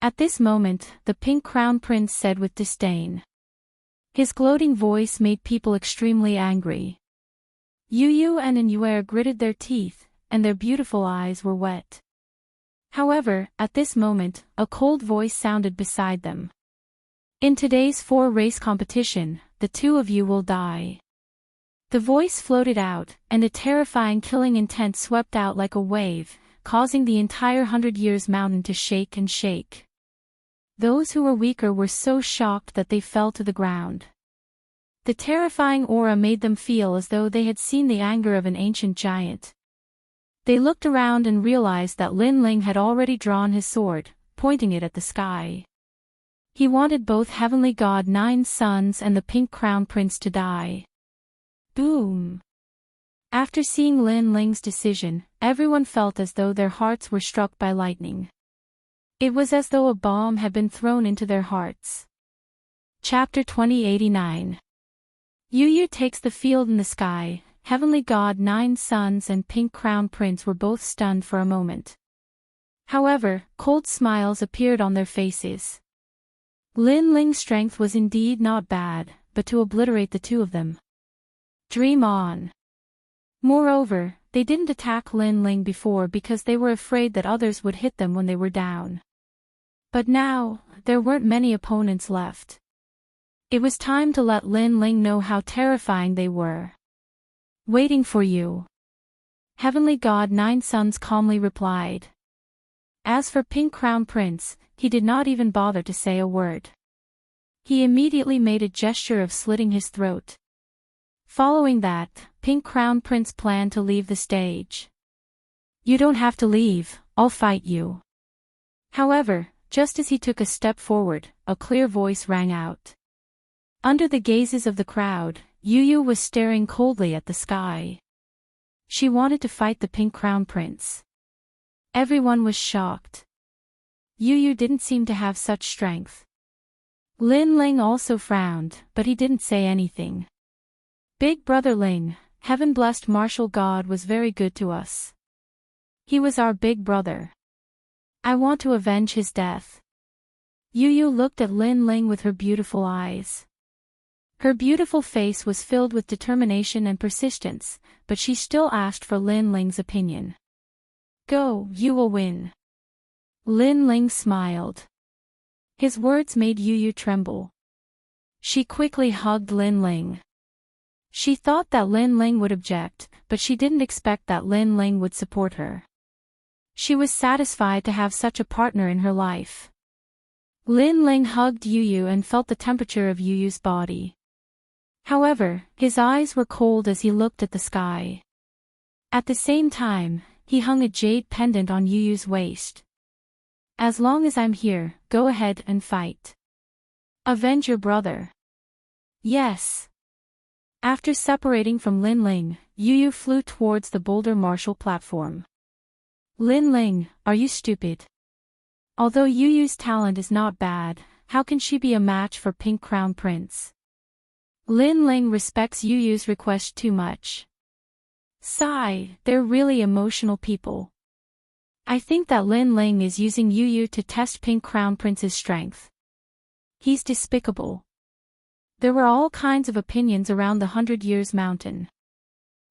A: At this moment, the Pink Crown Prince said with disdain. His gloating voice made people extremely angry. Yu and an Yuer gritted their teeth, and their beautiful eyes were wet. However, at this moment, a cold voice sounded beside them. In today's 4-race competition, the 2 of you will die. The voice floated out, and a terrifying killing intent swept out like a wave, causing the entire 100 Years mountain to shake and shake. Those who were weaker were so shocked that they fell to the ground. The terrifying aura made them feel as though they had seen the anger of an ancient giant. They looked around and realized that Lin Ling had already drawn his sword, pointing it at the sky. He wanted both Heavenly God 9 Sons and the Pink Crown Prince to die. Boom! After seeing Lin Ling's decision, everyone felt as though their hearts were struck by lightning. It was as though a bomb had been thrown into their hearts. Chapter 2089. Yu takes the field in the sky. Heavenly God 9 Sons and Pink Crown Prince were both stunned for a moment. However, cold smiles appeared on their faces. Lin Ling's strength was indeed not bad, but to obliterate the 2 of them. Dream on. Moreover, they didn't attack Lin Ling before because they were afraid that others would hit them when they were down. But now, there weren't many opponents left. It was time to let Lin Ling know how terrifying they were. Waiting for you. Heavenly God 9 Sons calmly replied. As for Pink Crown Prince, he did not even bother to say a word. He immediately made a gesture of slitting his throat. Following that, Pink Crown Prince planned to leave the stage. You don't have to leave, I'll fight you. However, just as he took a step forward, a clear voice rang out. Under the gazes of the crowd, Yu was staring coldly at the sky. She wanted to fight the Pink Crown Prince. Everyone was shocked. Yu didn't seem to have such strength. Lin Ling also frowned, but he didn't say anything. Big Brother Ling, heaven-blessed martial god, was very good to us. He was our big brother. I want to avenge his death. Yu looked at Lin Ling with her beautiful eyes. Her beautiful face was filled with determination and persistence, but she still asked for Lin Ling's opinion. Go, you will win. Lin Ling smiled. His words made Yu tremble. She quickly hugged Lin Ling. She thought that Lin Ling would object, but she didn't expect that Lin Ling would support her. She was satisfied to have such a partner in her life. Lin Ling hugged Yu and felt the temperature of Yu's body. However, his eyes were cold as he looked at the sky. At the same time, he hung a jade pendant on Yu's waist. As long as I'm here, go ahead and fight. Avenge your brother. Yes. After separating from Lin Ling, Yu flew towards the boulder martial platform. Lin Ling, are you stupid? Although Yu's talent is not bad, how can she be a match for Pink Crown Prince? Lin Ling respects Yu's request too much. Sigh, they're really emotional people. I think that Lin Ling is using Yu to test Pink Crown Prince's strength. He's despicable. There were all kinds of opinions around the 100 Years Mountain.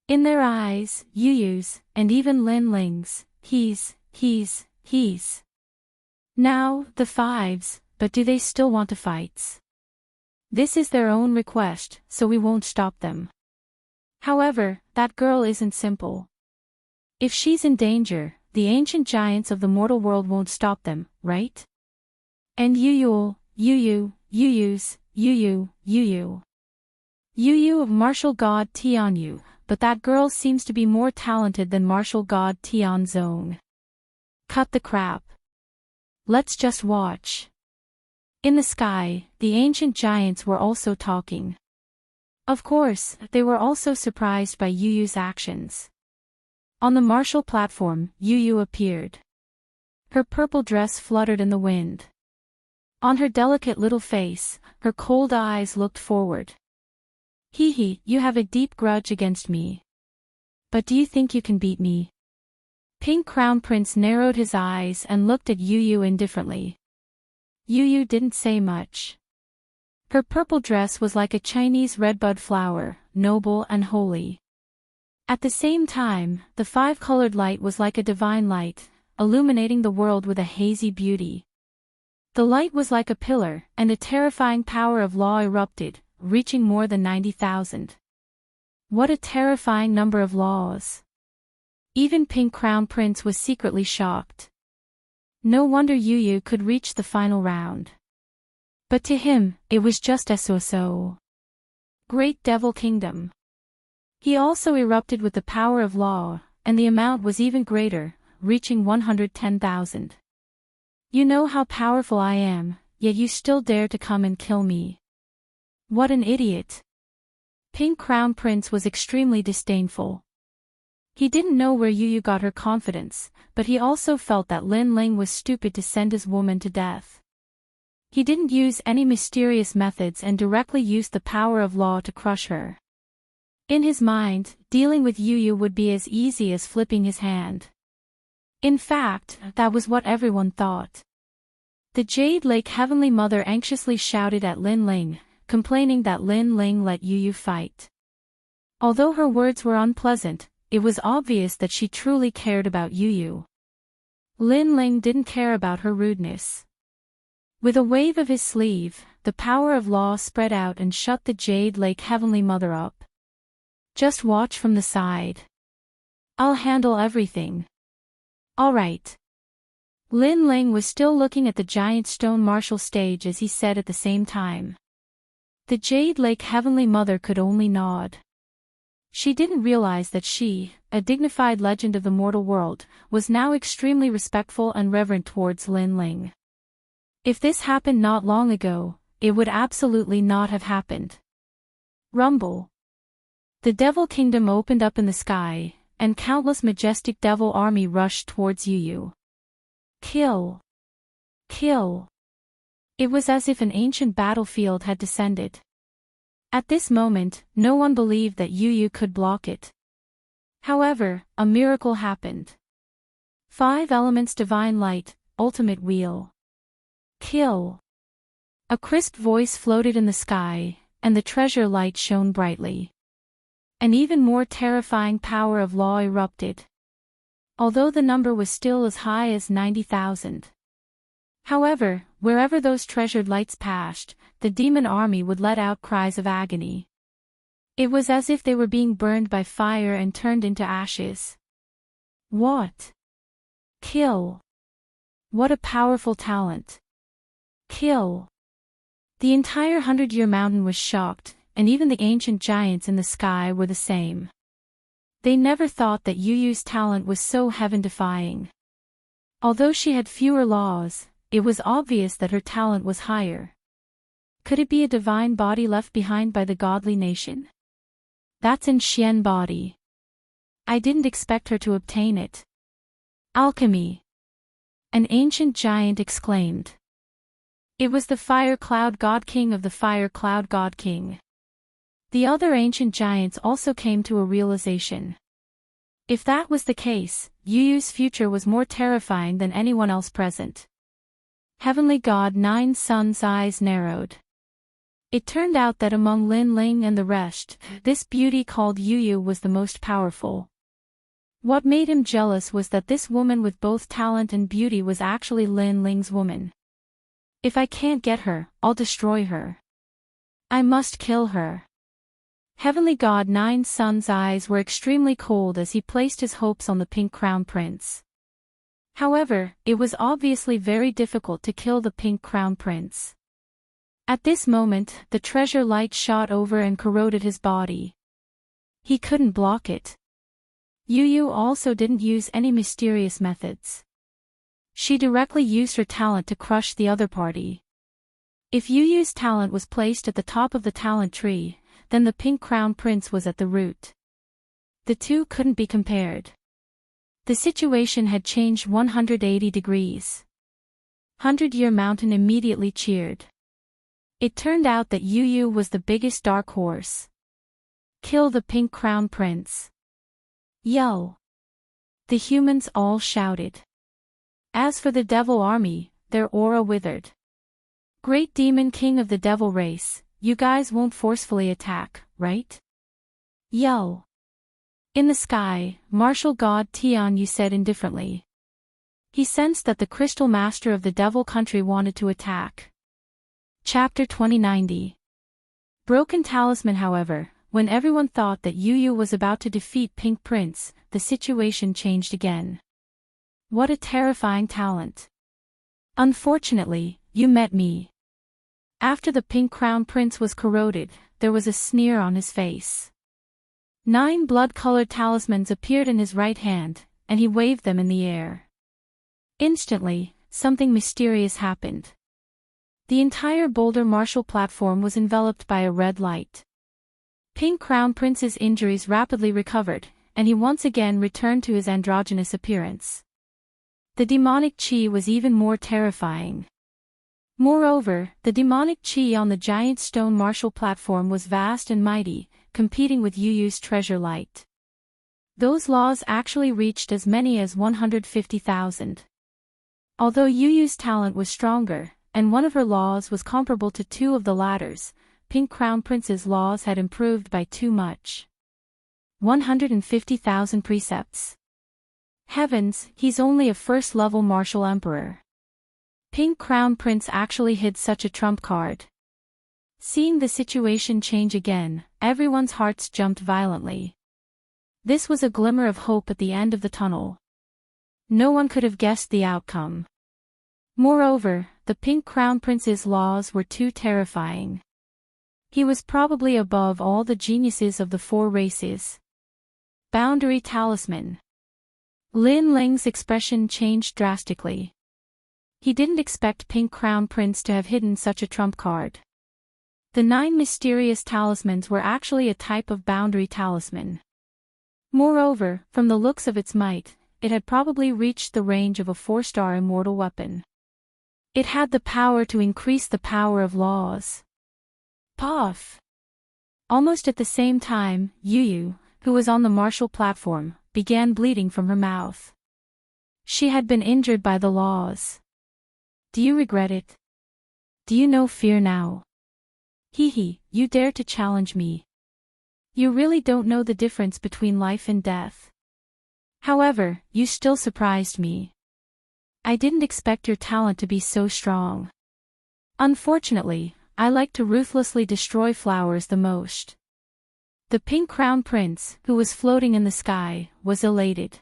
A: In their eyes, Yu's, and even Lin Ling's, he's. Now, the fives, but do they still want to fight? This is their own request, so we won't stop them. However, that girl isn't simple. If she's in danger, the ancient giants of the mortal world won't stop them, right? And Yu's, Yu of martial god Tianyu, but that girl seems to be more talented than martial god Tianzong. Cut the crap. Let's just watch. In the sky, the ancient giants were also talking. Of course, they were also surprised by Yu's actions. On the martial platform, Yu appeared. Her purple dress fluttered in the wind. On her delicate little face, her cold eyes looked forward. You have a deep grudge against me. But do you think you can beat me? Pink Crown Prince narrowed his eyes and looked at Yu indifferently. Yu didn't say much. Her purple dress was like a Chinese redbud flower, noble and holy. At the same time, the five-colored light was like a divine light, illuminating the world with a hazy beauty. The light was like a pillar, and a terrifying power of law erupted, reaching more than 90,000. What a terrifying number of laws! Even Pink Crown Prince was secretly shocked. No wonder Yu could reach the final round. But to him, it was just so. Great Devil Kingdom. He also erupted with the power of law, and the amount was even greater, reaching 110,000. You know how powerful I am, yet you still dare to come and kill me. What an idiot. Pink Crown Prince was extremely disdainful. He didn't know where Yu got her confidence, but he also felt that Lin Ling was stupid to send his woman to death. He didn't use any mysterious methods and directly used the power of law to crush her. In his mind, dealing with Yu would be as easy as flipping his hand. In fact, that was what everyone thought. The Jade Lake Heavenly Mother anxiously shouted at Lin Ling, complaining that Lin Ling let Yu fight. Although her words were unpleasant, it was obvious that she truly cared about Yu. Lin Ling didn't care about her rudeness. With a wave of his sleeve, the power of law spread out and shut the Jade Lake Heavenly Mother up. Just watch from the side. I'll handle everything. Alright. Lin Ling was still looking at the giant stone martial stage as he said at the same time. The Jade Lake Heavenly Mother could only nod. She didn't realize that she, a dignified legend of the mortal world, was now extremely respectful and reverent towards Lin Ling. If this happened not long ago, it would absolutely not have happened. Rumble. The Devil Kingdom opened up in the sky, and countless majestic devil army rushed towards Yu. Kill! Kill! It was as if an ancient battlefield had descended. At this moment, no one believed that Yu could block it. However, a miracle happened. 5 elements divine light, ultimate wheel. Kill! A crisp voice floated in the sky, and the treasure light shone brightly. An even more terrifying power of law erupted. Although the number was still as high as 90,000. However, wherever those treasured lights passed, the demon army would let out cries of agony. It was as if they were being burned by fire and turned into ashes. What? Kill! What a powerful talent! Kill! The entire 100-Year Mountain was shocked, and even the ancient giants in the sky were the same. They never thought that Yu's talent was so heaven-defying. Although she had fewer laws, it was obvious that her talent was higher. Could it be a divine body left behind by the godly nation? That's an Xian body. I didn't expect her to obtain it. Alchemy! An ancient giant exclaimed. It was the Fire Cloud God King of the Fire Cloud God King. The other ancient giants also came to a realization. If that was the case, Yu's future was more terrifying than anyone else present. Heavenly God Nine Sun's eyes narrowed. It turned out that among Lin Ling and the rest, this beauty called Yu was the most powerful. What made him jealous was that this woman with both talent and beauty was actually Lin Ling's woman. If I can't get her, I'll destroy her. I must kill her. Heavenly God Nine Sun's eyes were extremely cold as he placed his hopes on the Pink Crown Prince. However, it was obviously very difficult to kill the Pink Crown Prince. At this moment, the treasure light shot over and corroded his body. He couldn't block it. Yu also didn't use any mysterious methods. She directly used her talent to crush the other party. If Yu's talent was placed at the top of the talent tree, then the Pink Crown Prince was at the root. The two couldn't be compared. The situation had changed 180 degrees. 100-Year Mountain immediately cheered. It turned out that Yu was the biggest dark horse. Kill the Pink Crown Prince. Yell! The humans all shouted. As for the devil army, their aura withered. Great Demon King of the Devil Race, you guys won't forcefully attack, right? Yell! In the sky, martial god Tian Yu said indifferently. He sensed that the Crystal Master of the Devil Country wanted to attack. Chapter 2090. Broken Talisman. However, when everyone thought that Yu was about to defeat Pink Prince, the situation changed again. What a terrifying talent. Unfortunately, you met me. After the Pink Crown Prince was corroded, there was a sneer on his face. 9 blood-colored talismans appeared in his right hand, and he waved them in the air. Instantly, something mysterious happened. The entire boulder martial platform was enveloped by a red light. Pink Crown Prince's injuries rapidly recovered, and he once again returned to his androgynous appearance. The demonic chi was even more terrifying. Moreover, the demonic chi on the giant stone martial platform was vast and mighty, competing with Yu's treasure light. Those laws actually reached as many as 150,000. Although Yu's talent was stronger, and one of her laws was comparable to 2 of the latter's, Pink Crown Prince's laws had improved by too much. 150,000 precepts. Heavens, he's only a first-level martial emperor. Pink Crown Prince actually hid such a trump card. Seeing the situation change again, everyone's hearts jumped violently. This was a glimmer of hope at the end of the tunnel. No one could have guessed the outcome. Moreover, the Pink Crown Prince's laws were too terrifying. He was probably above all the geniuses of the four races. Boundary talisman. Lin Ling's expression changed drastically. He didn't expect Pink Crown Prince to have hidden such a trump card. The 9 mysterious talismans were actually a type of boundary talisman. Moreover, from the looks of its might, it had probably reached the range of a 4-star immortal weapon. It had the power to increase the power of laws. Puff! Almost at the same time, Yu, who was on the martial platform, began bleeding from her mouth. She had been injured by the laws. Do you regret it? Do you know fear now? You dare to challenge me. You really don't know the difference between life and death. However, you still surprised me. I didn't expect your talent to be so strong. Unfortunately, I like to ruthlessly destroy flowers the most. The Pink Crown Prince, who was floating in the sky, was elated.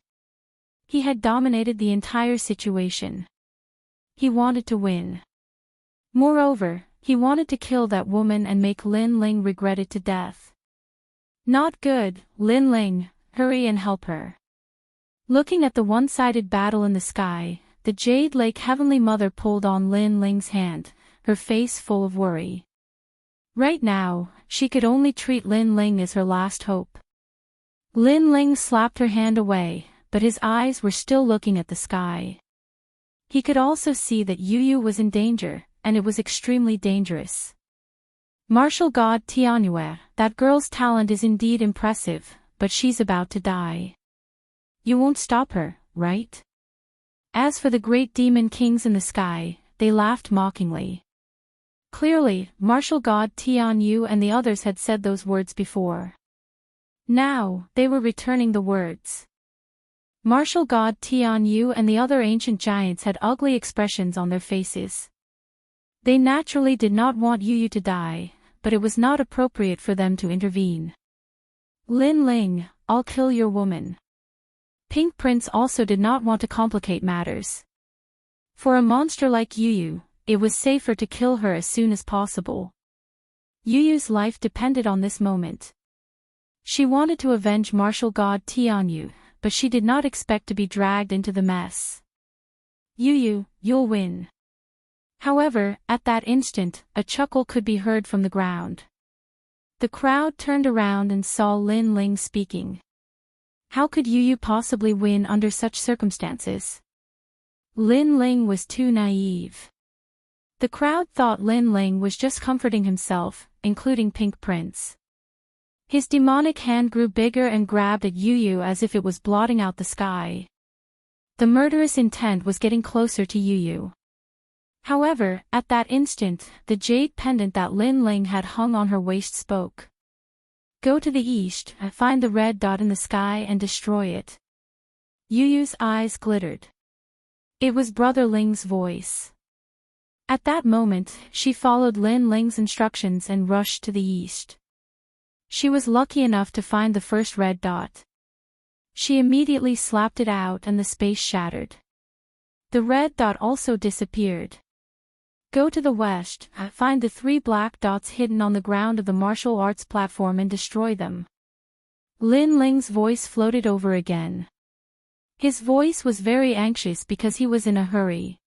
A: He had dominated the entire situation. He wanted to win. Moreover, he wanted to kill that woman and make Lin Ling regret it to death. Not good, Lin Ling, hurry and help her. Looking at the one-sided battle in the sky, the Jade Lake Heavenly Mother pulled on Lin Ling's hand, her face full of worry. Right now, she could only treat Lin Ling as her last hope. Lin Ling slapped her hand away, but his eyes were still looking at the sky. He could also see that Yu was in danger, and it was extremely dangerous. Martial God Tianyue, that girl's talent is indeed impressive, but she's about to die. You won't stop her, right? As for the great demon kings in the sky, they laughed mockingly. Clearly, Martial God Tianyu and the others had said those words before. Now, they were returning the words. Martial God Tianyu and the other ancient giants had ugly expressions on their faces. They naturally did not want Yu to die, but it was not appropriate for them to intervene. Lin Ling, I'll kill your woman. Pink Prince also did not want to complicate matters. For a monster like Yu, it was safer to kill her as soon as possible. Yu's life depended on this moment. She wanted to avenge Martial God Tianyu, but she did not expect to be dragged into the mess. You'll win. However, at that instant, a chuckle could be heard from the ground. The crowd turned around and saw Lin Ling speaking. How could Yu possibly win under such circumstances? Lin Ling was too naive. The crowd thought Lin Ling was just comforting himself, including Pink Prince. His demonic hand grew bigger and grabbed at Yu as if it was blotting out the sky. The murderous intent was getting closer to Yu. However, at that instant, the jade pendant that Lin Ling had hung on her waist spoke. Go to the east, find the red dot in the sky and destroy it. Yu's eyes glittered. It was Brother Ling's voice. At that moment, she followed Lin Ling's instructions and rushed to the east. She was lucky enough to find the first red dot. She immediately slapped it out and the space shattered. The red dot also disappeared. Go to the west, find the 3 black dots hidden on the ground of the martial arts platform and destroy them. Lin Ling's voice floated over again. His voice was very anxious because he was in a hurry.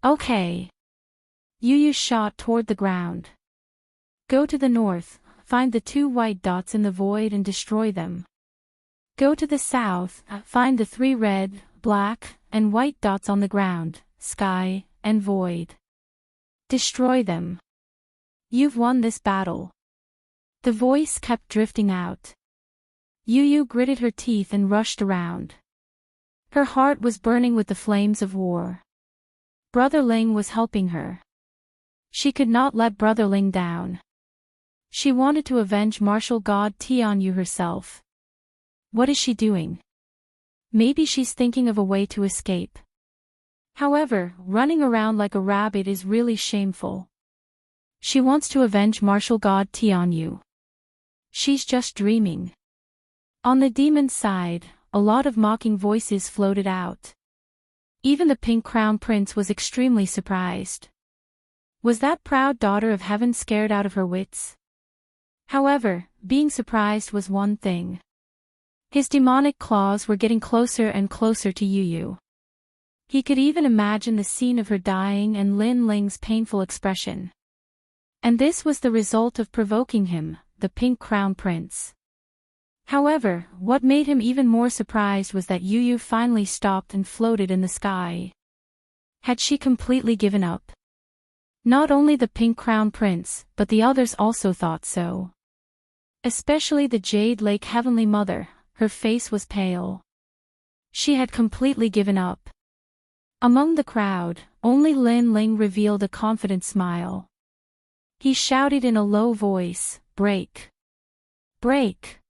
A: Okay. Yu shot toward the ground. Go to the north, find the 2 white dots in the void and destroy them. Go to the south, find the 3 red, black, and white dots on the ground, sky, and void. Destroy them. You've won this battle. The voice kept drifting out. Yu gritted her teeth and rushed around. Her heart was burning with the flames of war. Brother Ling was helping her. She could not let Brother Ling down. She wanted to avenge Martial God Tianyu herself. What is she doing? Maybe she's thinking of a way to escape. However, running around like a rabbit is really shameful. She wants to avenge Martial God Tianyu. She's just dreaming. On the demon's side, a lot of mocking voices floated out. Even the Pink Crown Prince was extremely surprised. Was that proud daughter of heaven scared out of her wits? However, being surprised was one thing. His demonic claws were getting closer and closer to Yu. He could even imagine the scene of her dying and Lin Ling's painful expression. And this was the result of provoking him, the Pink Crown Prince. However, what made him even more surprised was that Yu finally stopped and floated in the sky. Had she completely given up? Not only the Pink Crown Prince, but the others also thought so. Especially the Jade Lake Heavenly Mother, her face was pale. She had completely given up. Among the crowd, only Lin Ling revealed a confident smile. He shouted in a low voice, "Break! Break!"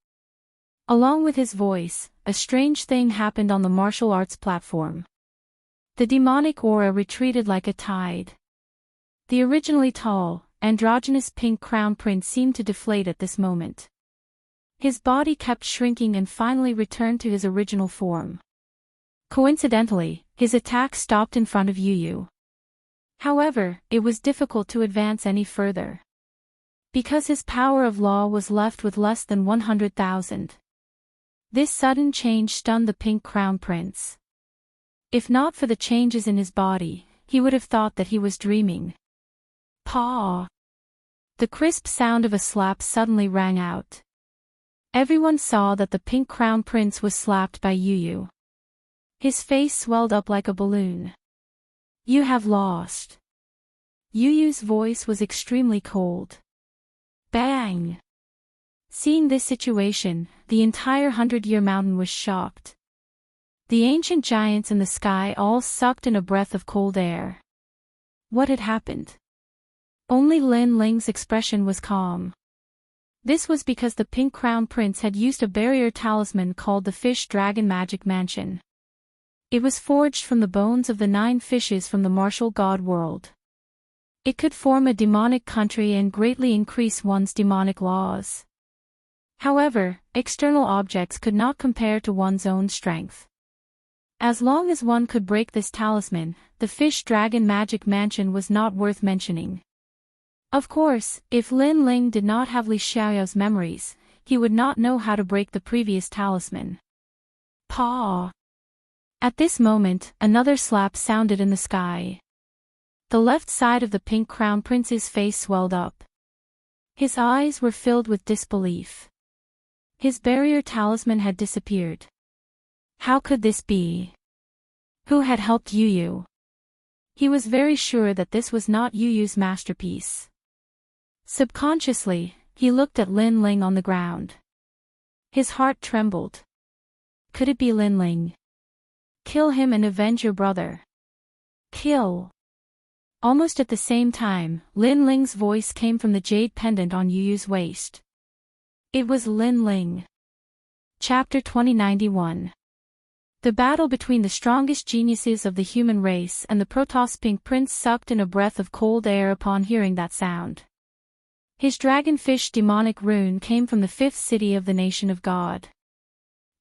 A: Along with his voice, a strange thing happened on the martial arts platform. The demonic aura retreated like a tide. The originally tall, androgynous Pink Crown Prince seemed to deflate at this moment. His body kept shrinking and finally returned to his original form. Coincidentally, his attack stopped in front of Yu. However, it was difficult to advance any further. Because his power of law was left with less than 100,000. This sudden change stunned the Pink Crown Prince. If not for the changes in his body, he would have thought that he was dreaming. Paw! The crisp sound of a slap suddenly rang out. Everyone saw that the Pink Crown Prince was slapped by Yu. His face swelled up like a balloon. "You have lost." Yu's voice was extremely cold. Bang! Seeing this situation, the entire 100-Year Mountain was shocked. The ancient giants in the sky all sucked in a breath of cold air. What had happened? Only Lin Ling's expression was calm. This was because the Pink Crown Prince had used a barrier talisman called the Fish Dragon Magic Mansion. It was forged from the bones of the 9 fishes from the martial god world. It could form a demonic country and greatly increase one's demonic laws. However, external objects could not compare to one's own strength. As long as one could break this talisman, the Fish Dragon Magic Mansion was not worth mentioning. Of course, if Lin Ling did not have Li Xiaoyao's memories, he would not know how to break the previous talisman. Paw! At this moment, another slap sounded in the sky. The left side of the Pink Crown Prince's face swelled up. His eyes were filled with disbelief. His barrier talisman had disappeared. How could this be? Who had helped Yu? He was very sure that this was not Yu's masterpiece. Subconsciously, he looked at Lin Ling on the ground. His heart trembled. Could it be Lin Ling? Kill him and avenge your brother. Kill! Almost at the same time, Lin Ling's voice came from the jade pendant on Yu's waist. It was Lin Ling. Chapter 2091. The battle between the strongest geniuses of the human race and the Protoss Pink Prince sucked in a breath of cold air upon hearing that sound. His dragonfish demonic rune came from the 5th city of the nation of God.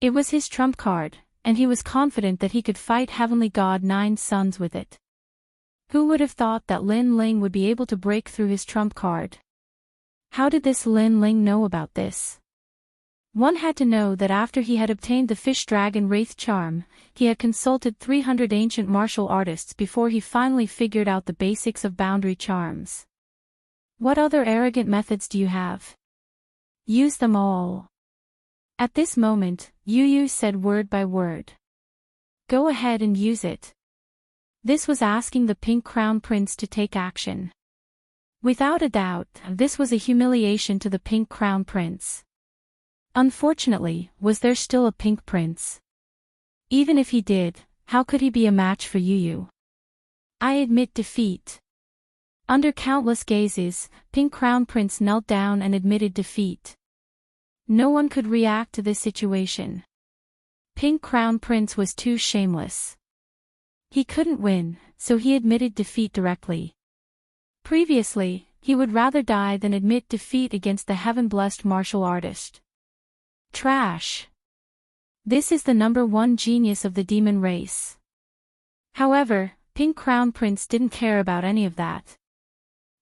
A: It was his trump card, and he was confident that he could fight Heavenly God 9 Suns with it. Who would have thought that Lin Ling would be able to break through his trump card? How did this Lin Ling know about this? One had to know that after he had obtained the Fish Dragon Wraith Charm, he had consulted 300 ancient martial artists before he finally figured out the basics of boundary charms. What other arrogant methods do you have? Use them all. At this moment, Yu said word by word. Go ahead and use it. This was asking the Pink Crown Prince to take action. Without a doubt, this was a humiliation to the Pink Crown Prince. Unfortunately, was there still a Pink Prince? Even if he did, how could he be a match for Yu? I admit defeat. Under countless gazes, Pink Crown Prince knelt down and admitted defeat. No one could react to this situation. Pink Crown Prince was too shameless. He couldn't win, so he admitted defeat directly. Previously, he would rather die than admit defeat against the heaven-blessed martial artist. Trash. This is the #1 genius of the demon race. However, Pink Crown Prince didn't care about any of that.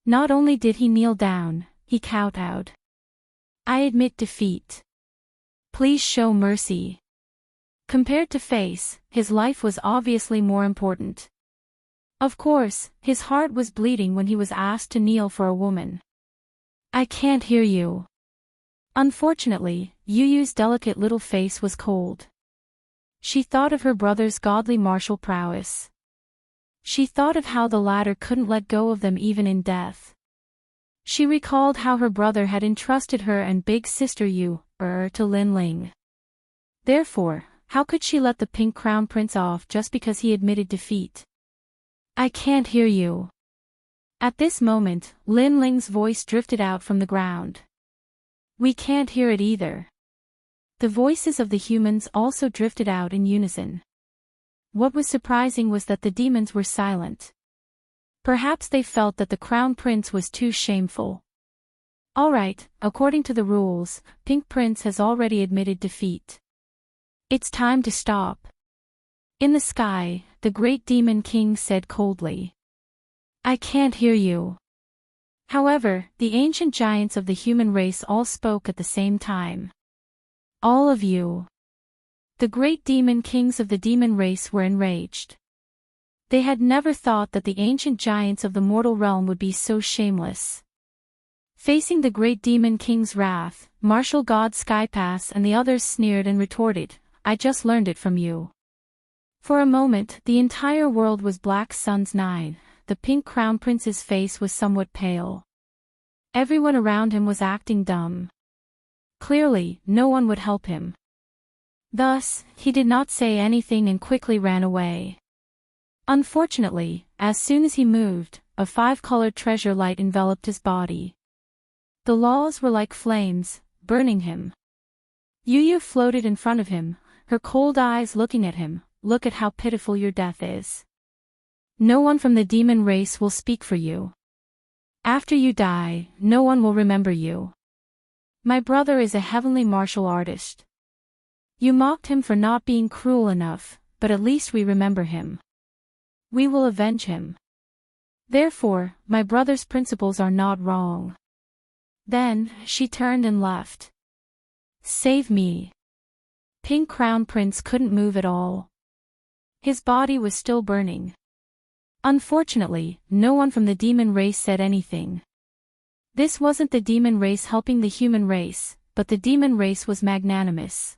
A: Not only did he kneel down, he kowtowed. I admit defeat. Please show mercy. Compared to face, his life was obviously more important. Of course, his heart was bleeding when he was asked to kneel for a woman. I can't hear you. Unfortunately, Yu Yu's delicate little face was cold. She thought of her brother's godly martial prowess. She thought of how the latter couldn't let go of them even in death. She recalled how her brother had entrusted her and big sister Yu to Lin Ling. Therefore, how could she let the Pink Crown Prince off just because he admitted defeat? I can't hear you. At this moment, Lin Ling's voice drifted out from the ground. We can't hear it either. The voices of the humans also drifted out in unison. What was surprising was that the demons were silent. Perhaps they felt that the Crown Prince was too shameful. Alright, according to the rules, Pink Prince has already admitted defeat. It's time to stop. In the sky, the great demon king said coldly. I can't hear you. However, the ancient giants of the human race all spoke at the same time. All of you. The great demon kings of the demon race were enraged. They had never thought that the ancient giants of the mortal realm would be so shameless. Facing the great demon king's wrath, martial god Skypass and the others sneered and retorted, I just learned it from you. For a moment, the entire world was Black Sun's 9, the Pink Crown Prince's face was somewhat pale. Everyone around him was acting dumb. Clearly, no one would help him. Thus, he did not say anything and quickly ran away. Unfortunately, as soon as he moved, a 5-colored treasure light enveloped his body. The laws were like flames, burning him. Yu Yu floated in front of him, her cold eyes looking at him. Look at how pitiful your death is. No one from the demon race will speak for you. After you die, no one will remember you. My brother is a heavenly martial artist. You mocked him for not being cruel enough, but at least we remember him. We will avenge him. Therefore, my brother's principles are not wrong. Then, she turned and left. Save me. Pink Crown Prince couldn't move at all. His body was still burning. Unfortunately, no one from the demon race said anything. This wasn't the demon race helping the human race, but the demon race was magnanimous.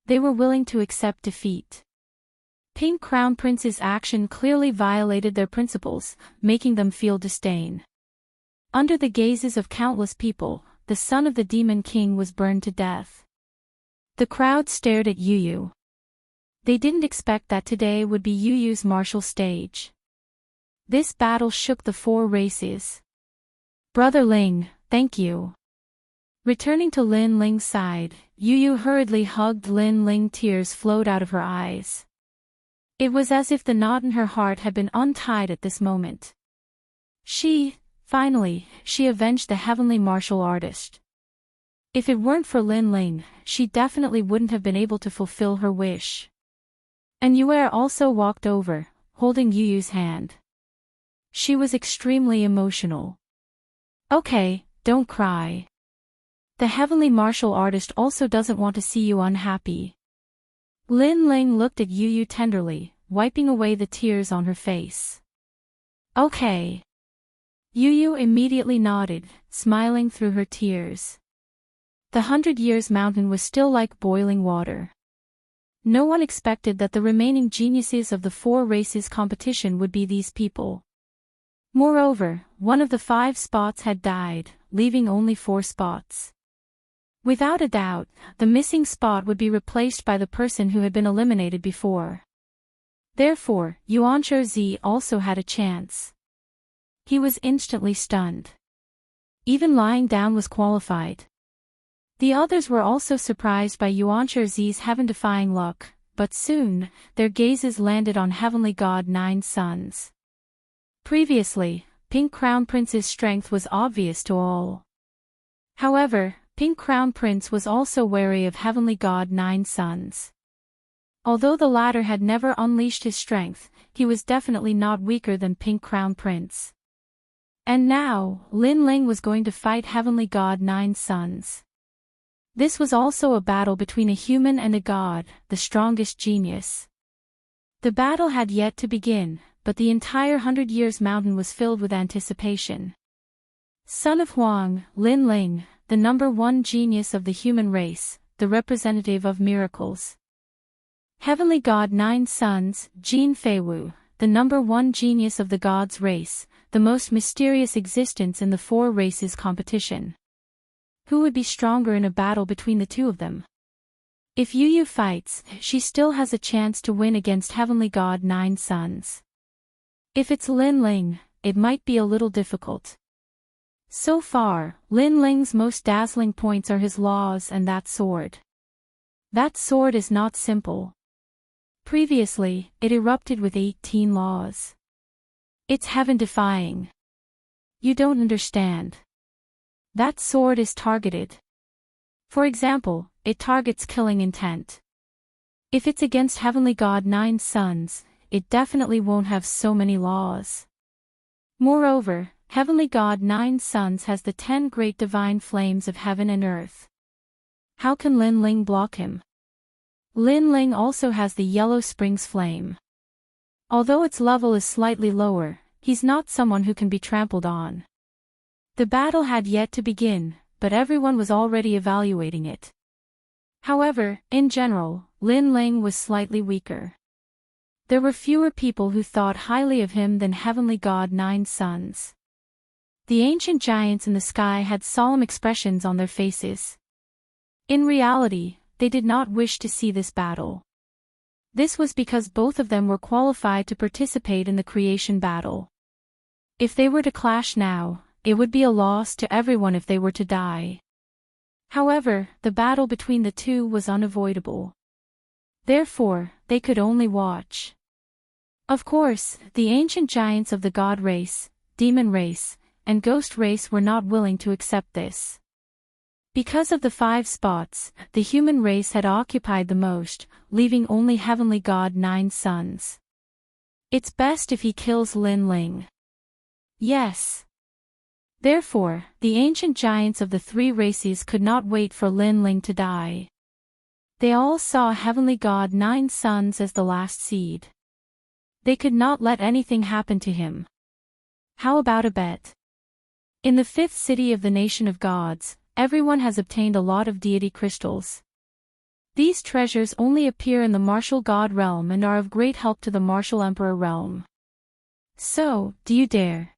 A: They were willing to accept defeat. Pink Crown Prince's action clearly violated their principles, making them feel disdain. Under the gazes of countless people, the son of the demon king was burned to death. The crowd stared at Yu Yu. They didn't expect that today would be Yu Yu's martial stage. This battle shook the 4 races. Brother Ling, thank you. Returning to Lin Ling's side, Yu Yu hurriedly hugged Lin Ling. Tears flowed out of her eyes. It was as if the knot in her heart had been untied at this moment. Finally, she avenged the heavenly martial artist. If it weren't for Lin Ling, she definitely wouldn't have been able to fulfill her wish. And Yue also walked over, holding Yu Yu's hand. She was extremely emotional. Okay, don't cry. The heavenly martial artist also doesn't want to see you unhappy. Lin Ling looked at Yu Yu tenderly, wiping away the tears on her face. Okay. Yu Yu immediately nodded, smiling through her tears. The 100 Years Mountain was still like boiling water. No one expected that the remaining geniuses of the 4 races competition would be these people. Moreover, one of the 5 spots had died, leaving only 4 spots. Without a doubt, the missing spot would be replaced by the person who had been eliminated before. Therefore, Yuanzhe Zi also had a chance. He was instantly stunned. Even lying down was qualified. The others were also surprised by Yuanzhe Zi's heaven-defying luck, but soon, their gazes landed on Heavenly God 9 Suns. Previously, Pink Crown Prince's strength was obvious to all. However, Pink Crown Prince was also wary of Heavenly God 9 Suns. Although the latter had never unleashed his strength, he was definitely not weaker than Pink Crown Prince. And now, Lin Ling was going to fight Heavenly God Nine Sons. This was also a battle between a human and a god, the strongest genius. The battle had yet to begin, but the entire 100 Years Mountain was filled with anticipation. Son of Huang, Lin Ling, the #1 genius of the human race, the representative of miracles. Heavenly God Nine Sons, Jin Feiwu, the #1 genius of the gods' race, the most mysterious existence in the four races competition. Who would be stronger in a battle between the two of them? If Yu Yu fights, she still has a chance to win against Heavenly God Nine Sons. If it's Lin Ling, it might be a little difficult. So far, Lin Ling's most dazzling points are his laws and that sword. That sword is not simple. Previously, it erupted with 18 laws. It's heaven-defying. You don't understand. That sword is targeted. For example, it targets killing intent. If it's against Heavenly God Nine Sons, it definitely won't have so many laws. Moreover, Heavenly God Nine Sons has the 10 great divine flames of heaven and earth. How can Lin Ling block him? Lin Ling also has the Yellow Springs flame. Although its level is slightly lower, he's not someone who can be trampled on. The battle had yet to begin, but everyone was already evaluating it. However, in general, Lin Ling was slightly weaker. There were fewer people who thought highly of him than Heavenly God Nine Sons. The ancient giants in the sky had solemn expressions on their faces. In reality, they did not wish to see this battle. This was because both of them were qualified to participate in the creation battle. If they were to clash now, it would be a loss to everyone if they were to die. However, the battle between the two was unavoidable. Therefore, they could only watch. Of course, the ancient giants of the god race, demon race, and ghost race were not willing to accept this. Because of the 5 spots, the human race had occupied the most, leaving only Heavenly God Nine Sons. It's best if he kills Lin Ling. Yes. Therefore, the ancient giants of the 3 races could not wait for Lin Ling to die. They all saw Heavenly God Nine Sons as the last seed. They could not let anything happen to him. How about a bet? In the 5th city of the nation of gods, everyone has obtained a lot of deity crystals. These treasures only appear in the martial god realm and are of great help to the martial emperor realm. So, do you dare?